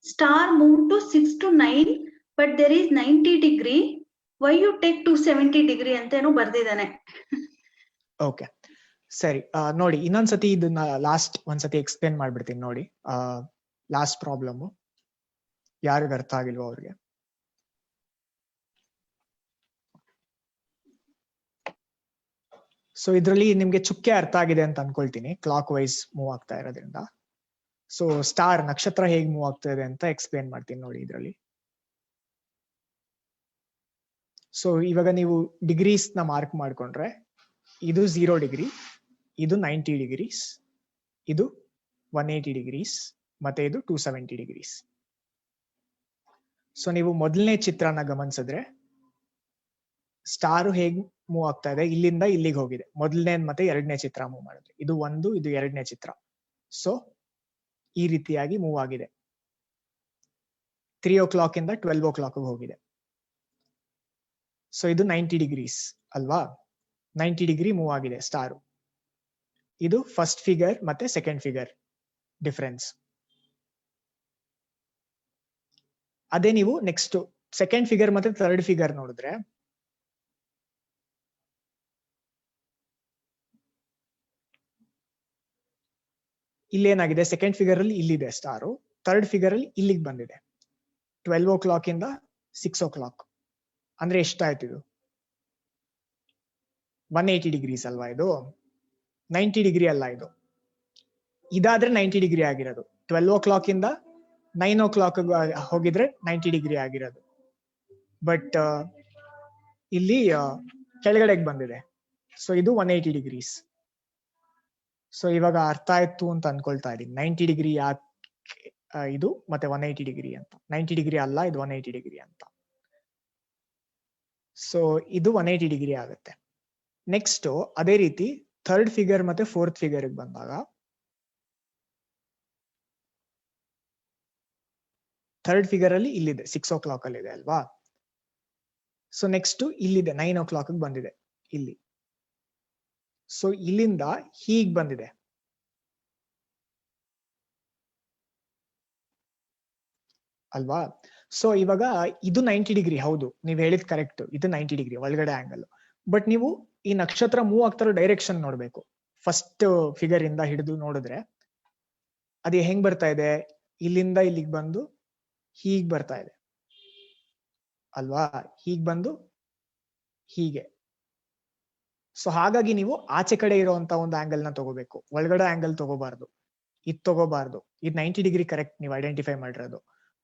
star moved to 6 to 9, but there is 90 degree. Why you take 270 degree ಅಂತ ಏನೋ ಬರ್ದಿದ್ದಾನೆ. ಓಕೆ ಸರಿ, ನೋಡಿ ಇನ್ನೊಂದ್ಸತಿ ಇದನ್ನ ಲಾಸ್ಟ್ ಒಂದ್ಸತಿ ಎಕ್ಸ್ಪ್ಲೇನ್ ಮಾಡ್ಬಿಡ್ತೀನಿ ನೋಡಿ. ಲಾಸ್ಟ್ ಪ್ರಾಬ್ಲಮ್ ಯಾರಿಗ ಅರ್ಥ ಆಗಿಲ್ವೋ ಅವ್ರಿಗೆ. ಸೊ ಇದ್ರಲ್ಲಿ ನಿಮ್ಗೆ ಚುಕ್ಕೆ ಅರ್ಥ ಆಗಿದೆ ಅಂತ ಅನ್ಕೊಳ್ತೀನಿ, ಕ್ಲಾಕ್ ವೈಸ್ ಮೂವ್ ಆಗ್ತಾ ಇರೋದ್ರಿಂದ. ಸೊ ಸ್ಟಾರ್ ನಕ್ಷತ್ರ ಹೇಗ್ ಮೂವ್ ಆಗ್ತಾ ಇದೆ ಅಂತ ಎಕ್ಸ್ಪ್ಲೇನ್ ಮಾಡ್ತೀನಿ ನೋಡಿ ಇದ್ರಲ್ಲಿ. ಸೊ ಇವಾಗ ನೀವು ಡಿಗ್ರೀಸ್ ನ ಮಾರ್ಕ್ ಮಾಡ್ಕೊಂಡ್ರೆ ಇದು 0 ಡಿಗ್ರಿ, ಇದು 90 ಡಿಗ್ರೀಸ್, ಇದು 180 ಡಿಗ್ರೀಸ್, ಮತ್ತೆ ಇದು 270 ಡಿಗ್ರೀಸ್. ಸೊ ನೀವು ಮೊದಲನೇ ಚಿತ್ರನ ಗಮನಿಸಿದ್ರೆ ಸ್ಟಾರ್ ಹೇಗ್ ಮೂವ್ ಆಗ್ತಾ ಇದೆ, ಇಲ್ಲಿಂದ ಇಲ್ಲಿಗೆ ಹೋಗಿದೆ. ಮೊದಲನೇ ಮತ್ತೆ ಎರಡನೇ ಚಿತ್ರ ಮೂವ್ ಮಾಡಿದ್ರೆ ಇದು ಒಂದು, ಇದು ಎರಡನೇ ಚಿತ್ರ. ಸೊ ಈ ರೀತಿಯಾಗಿ ಮೂವ್ ಆಗಿದೆ. 3 o'clock ಇಂದ 12 o'clock ಹೋಗಿದೆ. ಸೊ ಇದು 90 ಡಿಗ್ರೀಸ್ ಅಲ್ವಾ, 90 ಡಿಗ್ರಿ ಮೂವ್ ಆಗಿದೆ ಸ್ಟಾರ್. ಇದು ಫಸ್ಟ್ ಫಿಗರ್ ಮತ್ತೆ ಸೆಕೆಂಡ್ ಫಿಗರ್ ಡಿಫರೆನ್ಸ್. ಅದೇ ನೀವು ನೆಕ್ಸ್ಟ್ ಸೆಕೆಂಡ್ ಫಿಗರ್ ಮತ್ತೆ ಥರ್ಡ್ ಫಿಗರ್ ನೋಡಿದ್ರೆ ಇಲ್ಲೇನಾಗಿದೆ, ಸೆಕೆಂಡ್ ಫಿಗರ್ ಅಲ್ಲಿ ಇಲ್ಲಿದೆ ಸ್ಟಾರು, ಥರ್ಡ್ ಫಿಗರ್ ಅಲ್ಲಿ ಇಲ್ಲಿಗೆ ಬಂದಿದೆ. 12 o'clock ಇಂದ 6 o'clock ಅಂದ್ರೆ ಎಷ್ಟಾಯ್ತು ಇದು? 180 ಡಿಗ್ರೀಸ್ ಅಲ್ವಾ ಇದು, 90 ಡಿಗ್ರಿ ಅಲ್ಲ ಇದು. ಇದಾದ್ರೆ 90 ಡಿಗ್ರಿ ಆಗಿರೋದು. 12 o'clock ಇಂದ 9 o'clock ಹೋಗಿದ್ರೆ 90 ಡಿಗ್ರಿ ಆಗಿರೋದು. ಬಟ್ ಇಲ್ಲಿ ಕೆಳಗಡೆಗೆ ಬಂದಿದೆ. ಸೊ ಇದು 180 ಡಿಗ್ರೀಸ್. ಸೊ ಇವಾಗ ಅರ್ಥ ಆಯ್ತು ಅಂತ ಅನ್ಕೊಳ್ತಾ ಇದೀನಿ. 90 ಡಿಗ್ರಿ ಯಾಕೆ ಇದು ಮತ್ತೆ 180 ಡಿಗ್ರಿ ಅಂತ. 90 ಡಿಗ್ರಿ ಅಲ್ಲ, ಇದು 180 ಡಿಗ್ರಿ ಅಂತ. ಸೊ ಇದು 180 ಡಿಗ್ರಿ ಆಗುತ್ತೆ. ನೆಕ್ಸ್ಟ್ ಅದೇ ರೀತಿ ಥರ್ಡ್ ಫಿಗರ್ ಮತ್ತೆ ಫೋರ್ತ್ ಫಿಗರ್ ಬಂದಾಗ ಥರ್ಡ್ ಫಿಗರ್ ಅಲ್ಲಿ ಇಲ್ಲಿದೆ 6 o'clock ಅಲ್ಲಿ ಇದೆ ಅಲ್ವಾ. ಸೊ ನೆಕ್ಸ್ಟ್ ಇಲ್ಲಿದೆ 9 o'clock ಬಂದಿದೆ ಇಲ್ಲಿ. ಸೊ ಇಲ್ಲಿಂದ ಹೀಗ್ ಬಂದಿದೆ ಅಲ್ವಾ. ಸೊ ಇವಾಗ ಇದು 90 ಡಿಗ್ರಿ ಹೌದು, ನೀವ್ ಹೇಳಿದ್ ಕರೆಕ್ಟ್, ಇದು 90 ಡಿಗ್ರಿ ಒಳಗಡೆ ಆಂಗಲ್. ಬಟ್ ನೀವು ಈ ನಕ್ಷತ್ರ ಮೂವ್ ಆಗ್ತಿರೋ ಡೈರೆಕ್ಷನ್ ನೋಡ್ಬೇಕು. ಫಸ್ಟ್ ಫಿಗರ್ ಇಂದ ಹಿಡಿದು ನೋಡಿದ್ರೆ ಅದು ಹೆಂಗ್ ಬರ್ತಾ ಇದೆ, ಇಲ್ಲಿಂದ ಇಲ್ಲಿಗೆ ಬಂದು ಹೀಗ್ ಬರ್ತಾ ಇದೆ ಅಲ್ವಾ, ಹೀಗ್ ಬಂದು ಹೀಗೆ. ಸೊ ಹಾಗಾಗಿ ನೀವು ಆಚೆ ಕಡೆ ಇರುವಂತ ಒಂದು ಆಂಗಲ್ ನ ತಗೋಬೇಕು, ಒಳಗಡೆ ಆಂಗಲ್ ತಗೋಬಾರ್ದು. ಇದ್ ತಗೋಬಾರ್ದು. ಇದು 90 ಡಿಗ್ರಿ ಕರೆಕ್ಟ್ ನೀವು ಐಡೆಂಟಿಫೈ ಮಾಡಿರೋದು,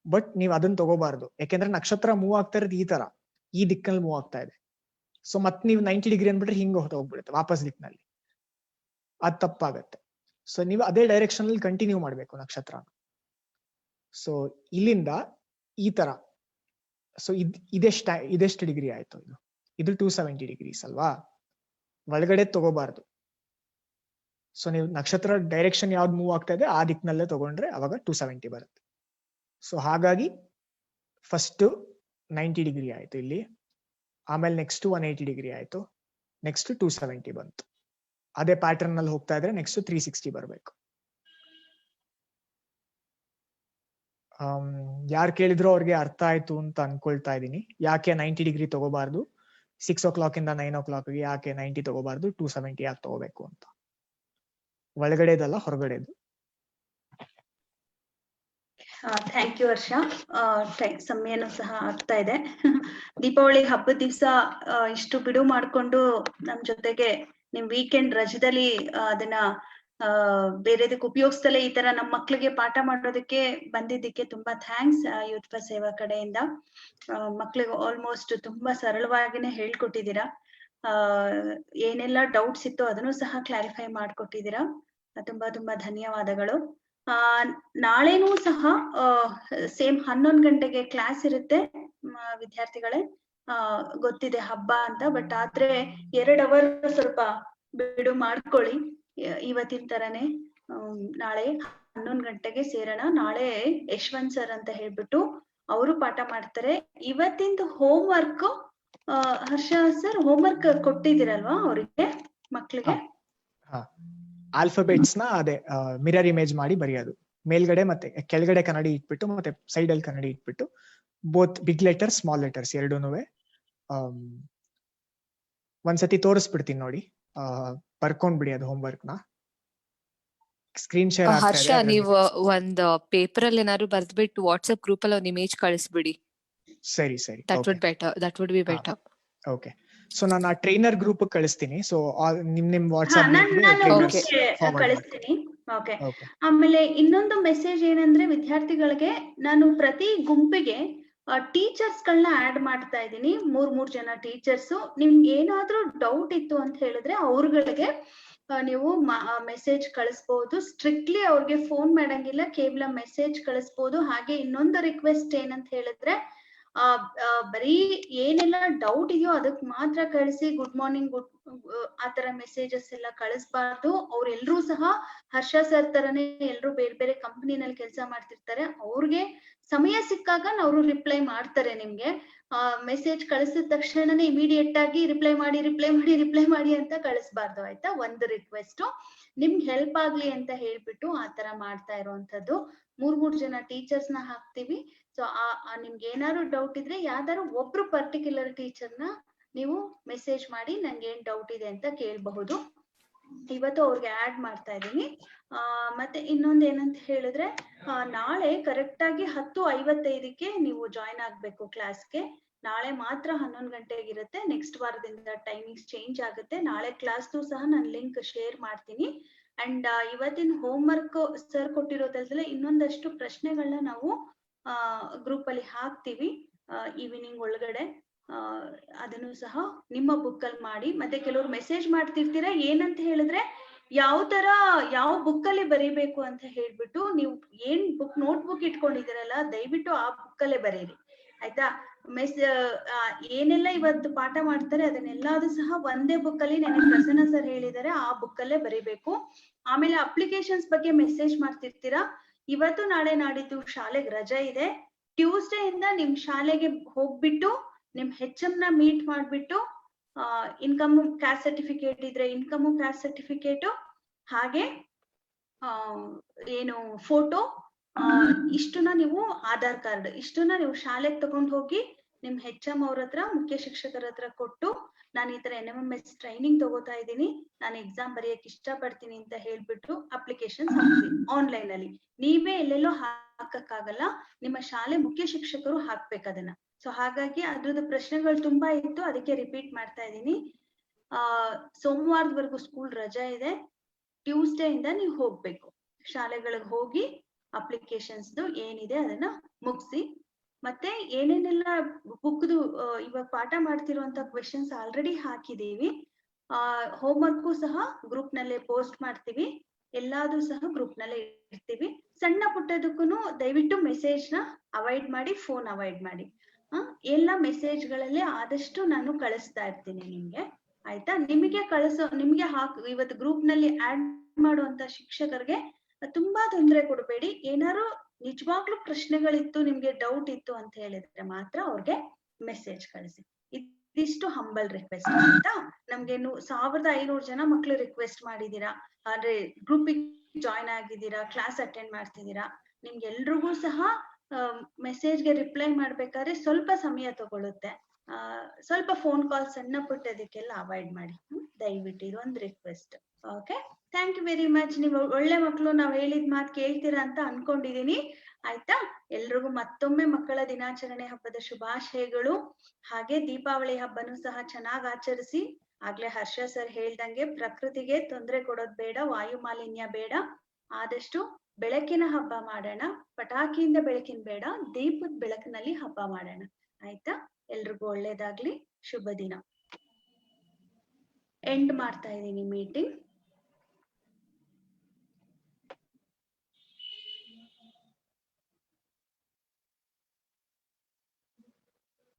ಬಟ್ ನೀವು ಅದನ್ನ ತಗೋಬಾರ್ದು. ಯಾಕೆಂದ್ರೆ ನಕ್ಷತ್ರ ಮೂವ್ ಆಗ್ತಾ ಇರೋದು ಈ ತರ, ಈ ದಿಕ್ಕಲ್ಲಿ ಮೂವ್ ಆಗ್ತಾ ಇದೆ. ಸೊ ಮತ್ ನೀವು 90 ಡಿಗ್ರಿ ಅಂದ್ಬಿಟ್ರೆ ಹಿಂಗ ಹೋಗ್ಬಿಡುತ್ತೆ ವಾಪಸ್ ದಿಕ್ಕಿನಲ್ಲಿ, ಅದ್ ತಪ್ಪಾಗತ್ತೆ. ಸೊ ನೀವು ಅದೇ ಡೈರೆಕ್ಷನ್ ಅಲ್ಲಿ ಕಂಟಿನ್ಯೂ ಮಾಡ್ಬೇಕು ನಕ್ಷತ್ರ. ಸೊ ಇಲ್ಲಿಂದ ಈ ತರ. ಸೊ ಇದೆಷ್ಟು ಡಿಗ್ರಿ ಆಯ್ತು, ಇದು 270 ಡಿಗ್ರೀಸ್ ಅಲ್ವಾ. ಒಳಗಡೆ ತಗೋಬಾರ್ದು. ಸೊ ನೀವು ನಕ್ಷತ್ರ ಡೈರೆಕ್ಷನ್ ಯಾವ್ದು ಮೂವ್ ಆಗ್ತಾ ಇದೆ ಆ ದಿಕ್ಕಿನಲ್ಲೇ ತಗೊಂಡ್ರೆ ಅವಾಗ 270 ಬರುತ್ತೆ. ಸೊ ಹಾಗಾಗಿ ಫಸ್ಟ್ 90 ಡಿಗ್ರಿ ಆಯ್ತು ಇಲ್ಲಿ, ಆಮೇಲೆ ನೆಕ್ಸ್ಟ್ 180 ಡಿಗ್ರಿ ಆಯ್ತು, ನೆಕ್ಸ್ಟ್ 270 ಬಂತು. ಅದೇ ಪ್ಯಾಟರ್ನ್ ನಲ್ಲಿ ಹೋಗ್ತಾ ಇದ್ರೆ ನೆಕ್ಸ್ಟ್ 360 ಬರ್ಬೇಕು. ಯಾರು ಕೇಳಿದ್ರು ಅವ್ರಿಗೆ ಅರ್ಥ ಆಯ್ತು ಅಂತ ಅನ್ಕೊಳ್ತಾ ಇದೀನಿ. ಯಾಕೆ 90 ಡಿಗ್ರಿ ತಗೋಬಾರ್ದು, 6 o'clock ಇಂದ 9 o'clock ಯಾಕೆ 90 ತಗೋಬಾರ್ದು, 270 ಯಾಕೆ ತಗೋಬೇಕು ಅಂತ. ಒಳಗಡೆದಲ್ಲ ಹೊರಗಡೆದು. ಥ್ಯಾಂಕ್ ಯು ವರ್ಷ. ಸಮಯನೂ ಸಹ ಆಗ್ತಾ ಇದೆ. ದೀಪಾವಳಿ ಹಬ್ಬದ ದಿವಸ ಇಷ್ಟು ಬಿಡುವು ಮಾಡ್ಕೊಂಡು ನಮ್ ಜೊತೆಗೆ ನಿಮ್ ವೀಕೆಂಡ್ ರಜದಲ್ಲಿ ಅದನ್ನ ಬೇರೆದಕ್ಕೆ ಉಪಯೋಗಿಸ್ತಲೇ ಈ ತರ ನಮ್ಮ ಮಕ್ಳಿಗೆ ಪಾಠ ಮಾಡೋದಕ್ಕೆ ಬಂದಿದ್ದಕ್ಕೆ ತುಂಬಾ ಥ್ಯಾಂಕ್ಸ್ ಯೂತ್ ಫಾರ್ ಸೇವಾ ಕಡೆಯಿಂದ. ಮಕ್ಳಿಗೆ ಆಲ್ಮೋಸ್ಟ್ ತುಂಬಾ ಸರಳವಾಗಿನೇ ಹೇಳ್ಕೊಟ್ಟಿದ್ದೀರಾ. ಏನೆಲ್ಲ ಡೌಟ್ಸ್ ಇತ್ತು ಅದನ್ನು ಸಹ ಕ್ಲಾರಿಫೈ ಮಾಡ್ಕೊಟ್ಟಿದ್ದೀರಾ. ತುಂಬಾ ತುಂಬಾ ಧನ್ಯವಾದಗಳು. ನಾಳೆನೂ ಸಹ ಸೇಮ್ 11 ಗಂಟೆಗೆ ಕ್ಲಾಸ್ ಇರುತ್ತೆ ವಿದ್ಯಾರ್ಥಿಗಳೇ. ಗೊತ್ತಿದೆ ಹಬ್ಬ ಅಂತ, ಬಟ್ ಆದ್ರೆ 2 ಅವರ್ ಸ್ವಲ್ಪ ಬಿಡು ಮಾಡ್ಕೊಳ್ಳಿ. ಇವತ್ತಿನ ತರನೇ ನಾಳೆ 11 ಗಂಟೆಗೆ ಸೇರೋಣ. ನಾಳೆ ಯಶವಂತ್ ಸರ್ ಅಂತ ಹೇಳ್ಬಿಟ್ಟು ಅವರು ಪಾಠ ಮಾಡ್ತಾರೆ. ಇವತ್ತಿಂದು ಹೋಮ್ ವರ್ಕ್ ಹರ್ಷ ಸರ್ ಹೋಮ್ ವರ್ಕ್ ಕೊಟ್ಟಿದ್ದೀರಲ್ವಾ ಅವರಿಗೆ ಮಕ್ಳಿಗೆ? ಆಲ್ಫಾಬೆಟ್ಸ್ ನ ಅದೇ ಮಿರರ್ ಇಮೇಜ್ ಮಾಡಿ ಬರೆಯೋದು. ಮೇಲ್ಗಡೆ ಮತ್ತೆ ಕೆಳಗಡೆ ಕನ್ನಡಿ ಇಟ್ಬಿಟ್ಟು ಮತ್ತೆ ಸೈಡ್ ಅಲ್ಲಿ ಕನ್ನಡಿ ಇಟ್ಬಿಟ್ಟು both big letters small letters ಎರಡೂನುವೆ ಒಂದ್ಸತಿ ತೋರಿಸ್ಬಿಡ್ತೀನಿ ನೋಡಿ. ಬರ್ಕೊಂಡ್ಬಿಡಿ ಅದು ಹೋಮ್ವರ್ಕ್ ನ. ಸ್ಕ್ರೀನ್ ಶೇರ್ ಆಗ್ತಾ ಹರ್ಷ, ಇದೆ. ನೀವು ಒಂದ್ ಪೇಪರ್ ಅಲ್ಲಿ ಏನಾದ್ರು ಬರ್ದ್ಬಿಟ್ಟು ವಾಟ್ಸ್ಆಪ್ ಗ್ರೂಪ್ ಅಲ್ಲಿ ಒಂದ್ ಇಮೇಜ್ ಕಳಿಸ್ಬಿಡಿ. ಸರಿ ಸರಿ that would be better. Okay, so ನಾನು ಆ ಟ್ರೈನರ್ ಗ್ರೂಪ್ ಕಳಿಸ್ತೀನಿ. ಸೊ ನಿಮ್ ಹಾ, ವಾಟ್ಸ್ಆಪ್ ನಾನು ಕಳಿಸ್ತೀನಿ. ಓಕೆ. ಆಮೇಲೆ ಇನ್ನೊಂದು ಮೆಸೇಜ್ ಏನಂದ್ರೆ, ವಿದ್ಯಾರ್ಥಿಗಳಿಗೆ ನಾನು ಪ್ರತಿ ಗುಂಪಿಗೆ ಟೀಚರ್ಸ್ ಗಳನ್ನ ಆಡ್ ಮಾಡ್ತಾ ಇದ್ದೀನಿ. 3 ಜನ ಟೀಚರ್ಸ್. ನಿಮ್ಗೆ ಏನಾದ್ರೂ ಡೌಟ್ ಇತ್ತು ಅಂತ ಹೇಳಿದ್ರೆ ಅವ್ರಗಳಿಗೆ ನೀವು ಮೆಸೇಜ್ ಕಳಿಸ್ಬಹುದು. ಸ್ಟ್ರಿಕ್ಟ್ಲಿ ಅವ್ರಿಗೆ ಫೋನ್ ಮಾಡಂಗಿಲ್ಲ, ಕೇವಲ ಮೆಸೇಜ್ ಕಳಿಸ್ಬಹುದು. ಹಾಗೆ ಇನ್ನೊಂದು ರಿಕ್ವೆಸ್ಟ್ ಏನಂತ ಹೇಳಿದ್ರೆ, ಬರೀ ಏನೆಲ್ಲ ಡೌಟ್ ಇದೆಯೋ ಅದಕ್ ಮಾತ್ರ ಕಳಿಸಿ. ಗುಡ್ ಮಾರ್ನಿಂಗ್, ಆತರ ಮೆಸೇಜಸ್ ಎಲ್ಲ ಕಳಿಸ್ಬಾರ್ದು. ಅವ್ರೆಲ್ರೂ ಸಹ ಹರ್ಷ ಸರ್ ತರನೇ ಎಲ್ರು ಬೇರೆ ಬೇರೆ ಕಂಪನಿನಲ್ಲಿ ಕೆಲಸ ಮಾಡ್ತಿರ್ತಾರೆ. ಅವ್ರಿಗೆ ಸಮಯ ಸಿಕ್ಕಾಗ ಅವರು ರಿಪ್ಲೈ ಮಾಡ್ತಾರೆ ನಿಮ್ಗೆ. ಮೆಸೇಜ್ ಕಳಿಸಿದ ತಕ್ಷಣನೇ ಇಮಿಡಿಯೇಟ್ ಆಗಿ ರಿಪ್ಲೈ ಮಾಡಿ ಅಂತ ಕಳಿಸ್ಬಾರ್ದು, ಆಯ್ತಾ? ಒಂದು ರಿಕ್ವೆಸ್ಟ್, ನಿಮ್ಗೆ ಹೆಲ್ಪ್ ಆಗ್ಲಿ ಅಂತ ಹೇಳ್ಬಿಟ್ಟು ಆತರ ಮಾಡ್ತಾ ಇರುವಂತದ್ದು. 3 ಜನ ಟೀಚರ್ಸ್ ನ ಹಾಕ್ತಿವಿ. ಸೊ ನಿಮ್ಗೆ ಏನಾದ್ರು ಡೌಟ್ ಇದ್ರೆ ಯಾವ್ದಾದ್ರು ಒಬ್ರು ಪರ್ಟಿಕ್ಯುಲರ್ ಟೀಚರ್ನ ನೀವು ಮೆಸೇಜ್ ಮಾಡಿ ನಂಗೆ ಏನ್ ಡೌಟ್ ಇದೆ ಅಂತ ಕೇಳಬಹುದು. ಇವತ್ತು ಅವ್ರಿಗೆ ಆಡ್ ಮಾಡ್ತಾ ಇದ್ದೀನಿ. ಮತ್ತೆ ಇನ್ನೊಂದ್ ಏನಂತ ಹೇಳಿದ್ರೆ, ನಾಳೆ ಕರೆಕ್ಟ್ ಆಗಿ 10:55ಕ್ಕೆ ನೀವು ಜಾಯ್ನ್ ಆಗ್ಬೇಕು ಕ್ಲಾಸ್ಗೆ. ನಾಳೆ ಮಾತ್ರ 11 ಗಂಟೆಗೆ ಇರುತ್ತೆ. ನೆಕ್ಸ್ಟ್ ವಾರದಿಂದ ಟೈಮಿಂಗ್ಸ್ ಚೇಂಜ್ ಆಗುತ್ತೆ. ನಾಳೆ ಕ್ಲಾಸ್ದು ಸಹ ನಾನು ಲಿಂಕ್ ಶೇರ್ ಮಾಡ್ತೀನಿ. ಅಂಡ್ ಇವತ್ತಿನ ಹೋಮ್ ವರ್ಕ್ ಸರ್ ಕೊಟ್ಟಿರೋದಲ್ದಲೆ ಇನ್ನೊಂದಷ್ಟು ಪ್ರಶ್ನೆಗಳನ್ನ ನಾವು ಗ್ರೂಪ್ ಅಲ್ಲಿ ಹಾಕ್ತಿವಿ ಈವ್ನಿಂಗ್ ಒಳಗಡೆ. ಅದನ್ನು ಸಹ ನಿಮ್ಮ ಬುಕ್ ಅಲ್ಲಿ ಮಾಡಿ. ಮತ್ತೆ ಕೆಲವ್ರು ಮೆಸೇಜ್ ಮಾಡ್ತಿರ್ತೀರಾ ಏನಂತ ಹೇಳಿದ್ರೆ, ಯಾವ ಬುಕ್ ಅಲ್ಲಿ ಬರೀಬೇಕು ಅಂತ ಹೇಳ್ಬಿಟ್ಟು. ನೀವು ಏನ್ ನೋಟ್ ಬುಕ್ ಇಟ್ಕೊಂಡಿದ್ದೀರಲ್ಲ, ದಯವಿಟ್ಟು ಆ ಬುಕ್ ಅಲ್ಲೇ ಬರೀರಿ, ಆಯ್ತಾ? ಏನೆಲ್ಲ ಇವತ್ತು ಪಾಠ ಮಾಡ್ತಾರೆ ಅದನ್ನೆಲ್ಲದೂ ಸಹ ಒಂದೇ ಬುಕ್ ಅಲ್ಲಿ ನನಗೆ ಪ್ರಸನ್ನ ಸರ್ ಹೇಳಿದ್ದಾರೆ, ಆ ಬುಕ್ ಅಲ್ಲೇ ಬರೀಬೇಕು. ಆಮೇಲೆ ಅಪ್ಲಿಕೇಶನ್ಸ್ ಬಗ್ಗೆ ಮೆಸೇಜ್ ಮಾಡ್ತಿರ್ತೀರಾ. ಇವತ್ತು ನಾಳೆ ನಾಡಿದ್ದು ಶಾಲೆಗೆ ರಜೆ ಇದೆ. ಟ್ಯೂಸ್ಡೇ ಇಂದ ನಿಮ್ ಶಾಲೆಗೆ ಹೋಗ್ಬಿಟ್ಟು ನಿಮ್ HM ನ ಮೀಟ್ ಮಾಡ್ಬಿಟ್ಟು ಇನ್ಕಮ್ ಕ್ಯಾಸ್ಟ್ ಸರ್ಟಿಫಿಕೇಟ್ ಇದ್ರೆ ಇನ್ಕಮ್ ಕ್ಯಾಸ್ಟ್ ಸರ್ಟಿಫಿಕೇಟ್, ಹಾಗೆ ಏನು ಫೋಟೋ, ಇಷ್ಟನ್ನ ನೀವು ಆಧಾರ್ ಕಾರ್ಡ್, ಇಷ್ಟನ್ನ ನೀವು ಶಾಲೆಗೆ ತಗೊಂಡು ಹೋಗಿ ನಿಮ್ HM ಅವ್ರ ಹತ್ರ, ಮುಖ್ಯ ಶಿಕ್ಷಕರ ಹತ್ರ ಕೊಟ್ಟು, ನಾನು ಈ ತರ NMMS ಟ್ರೈನಿಂಗ್ ತಗೋತಾ ಇದ್ದೀನಿ, ನಾನು ಎಕ್ಸಾಮ್ ಬರೆಯಕ್ ಇಷ್ಟ ಪಡ್ತೀನಿ ಅಂತ ಹೇಳ್ಬಿಟ್ಟು ಅಪ್ಲಿಕೇಶನ್ ಹಾಕ್ಸಿ ಆನ್ಲೈನ್ ಅಲ್ಲಿ. ನೀವೇ ಎಲ್ಲೆಲ್ಲೋ ಹಾಕಕ್ಕಾಗಲ್ಲ, ನಿಮ್ಮ ಶಾಲೆ ಮುಖ್ಯ ಶಿಕ್ಷಕರು ಹಾಕ್ಬೇಕು ಅದನ್ನ. ಸೊ ಹಾಗಾಗಿ ಅದ್ರದ್ದು ಪ್ರಶ್ನೆಗಳು ತುಂಬಾ ಇತ್ತು, ಅದಕ್ಕೆ ರಿಪೀಟ್ ಮಾಡ್ತಾ ಇದ್ದೀನಿ. ಸೋಮವಾರದವರೆಗೂ ಸ್ಕೂಲ್ ರಜಾ ಇದೆ. ಟ್ಯೂಸ್ಡೇ ಇಂದ ನೀವು ಹೋಗ್ಬೇಕು ಶಾಲೆಗಳಿಗೆ ಹೋಗಿ ಅಪ್ಲಿಕೇಶನ್ಸ್ ಏನಿದೆ ಅದನ್ನ ಮುಗಿಸಿ. ಮತ್ತೆ ಏನೇನೆಲ್ಲ ಬುಕ್ದು ಇವಾಗ ಪಾಠ ಮಾಡ್ತಿರುವಂತ ಕ್ವೆಶನ್ಸ್ ಆಲ್ರೆಡಿ ಹಾಕಿದೀವಿ. ಹೋಮ್ ವರ್ಕು ಸಹ ಗ್ರೂಪ್ ನಲ್ಲೇ ಪೋಸ್ಟ್ ಮಾಡ್ತೀವಿ. ಎಲ್ಲಾದ್ರೂ ಸಹ ಗ್ರೂಪ್ ನಲ್ಲೇ ಇರ್ತೀವಿ. ಸಣ್ಣ ಪುಟ್ಟದಕ್ಕೂ ದಯವಿಟ್ಟು ಮೆಸೇಜ್ ನ ಅವಾಯ್ಡ್ ಮಾಡಿ, ಫೋನ್ ಅವಾಯ್ಡ್ ಮಾಡಿ. ಎಲ್ಲ ಮೆಸೇಜ್ಗಳಲ್ಲಿ ಆದಷ್ಟು ನಾನು ಕಳಿಸ್ತಾ ಇರ್ತೀನಿ ನಿಮ್ಗೆ, ಆಯ್ತಾ? ನಿಮಗೆ ಇವತ್ತು ಗ್ರೂಪ್ ನಲ್ಲಿ ಆಡ್ ಮಾಡುವಂತ ಶಿಕ್ಷಕರಿಗೆ ತುಂಬಾ ತೊಂದರೆ ಕೊಡಬೇಡಿ. ಏನಾದ್ರು ನಿಜವಾಗ್ಲೂ ಪ್ರಶ್ನೆಗಳಿತ್ತು, ನಿಮ್ಗೆ ಡೌಟ್ ಇತ್ತು ಅಂತ ಹೇಳಿದ್ರೆ ಮಾತ್ರ ಅವ್ರಿಗೆ ಮೆಸೇಜ್ ಕಳಿಸಿ. ಇದಿಷ್ಟು ಹಂಬಲ್ ರಿಕ್ವೆಸ್ಟ್, ಆಯ್ತಾ? ನಮ್ಗೆ 1500 ಜನ ಮಕ್ಳು ರಿಕ್ವೆಸ್ಟ್ ಮಾಡಿದೀರಾ, ಅಂದ್ರೆ ಗ್ರೂಪಿಗೆ ಜಾಯ್ನ್ ಆಗಿದ್ದೀರಾ, ಕ್ಲಾಸ್ ಅಟೆಂಡ್ ಮಾಡ್ತಿದ್ದೀರಾ. ನಿಮ್ಗೆಲ್ರಿಗೂ ಸಹ ಮೆಸೇಜ್ಗೆ ರಿಪ್ಲೈ ಮಾಡ್ಬೇಕಾದ್ರೆ ಸ್ವಲ್ಪ ಸಮಯ ತಗೊಳುತ್ತೆ. ಸ್ವಲ್ಪ ಫೋನ್ ಕಾಲ್ ಸಣ್ಣ ಪುಟ್ಟದಕ್ಕೆಲ್ಲ ಅವಾಯ್ಡ್ ಮಾಡಿ ದಯವಿಟ್ಟು, ಇದೊಂದು request. Okay, thank you very much. ನೀವು ಒಳ್ಳೆ ಮಕ್ಕಳು, ನಾವ್ ಹೇಳಿದ ಮಾತು ಕೇಳ್ತೀರಾ ಅಂತ ಅನ್ಕೊಂಡಿದೀನಿ, ಆಯ್ತಾ? ಎಲ್ರಿಗೂ ಮತ್ತೊಮ್ಮೆ ಮಕ್ಕಳ ದಿನಾಚರಣೆ ಹಬ್ಬದ ಶುಭಾಶಯಗಳು. ಹಾಗೆ ದೀಪಾವಳಿ ಹಬ್ಬನೂ ಸಹ ಚೆನ್ನಾಗಿ ಆಚರಿಸಿ. ಆಗ್ಲೇ ಹರ್ಷ ಸರ್ ಹೇಳ್ದಂಗೆ ಪ್ರಕೃತಿಗೆ ತೊಂದರೆ ಕೊಡೋದ್ ಬೇಡ, ವಾಯು ಮಾಲಿನ್ಯ ಬೇಡ. ಆದಷ್ಟು ಬೆಳಕಿನ ಹಬ್ಬ ಮಾಡೋಣ, ಪಟಾಕಿಯಿಂದ ಬೆಳಕಿನ ಬೇಡ, ದೀಪದ ಬೆಳಕಿನಲ್ಲಿ ಹಬ್ಬ ಮಾಡೋಣ, ಆಯ್ತಾ? ಎಲ್ರಿಗೂ ಒಳ್ಳೇದಾಗ್ಲಿ, ಶುಭ ದಿನ. ಎಂಡ್ ಮಾಡ್ತಾ ಇದ್ದೀನಿ ಮೀಟಿಂಗ್.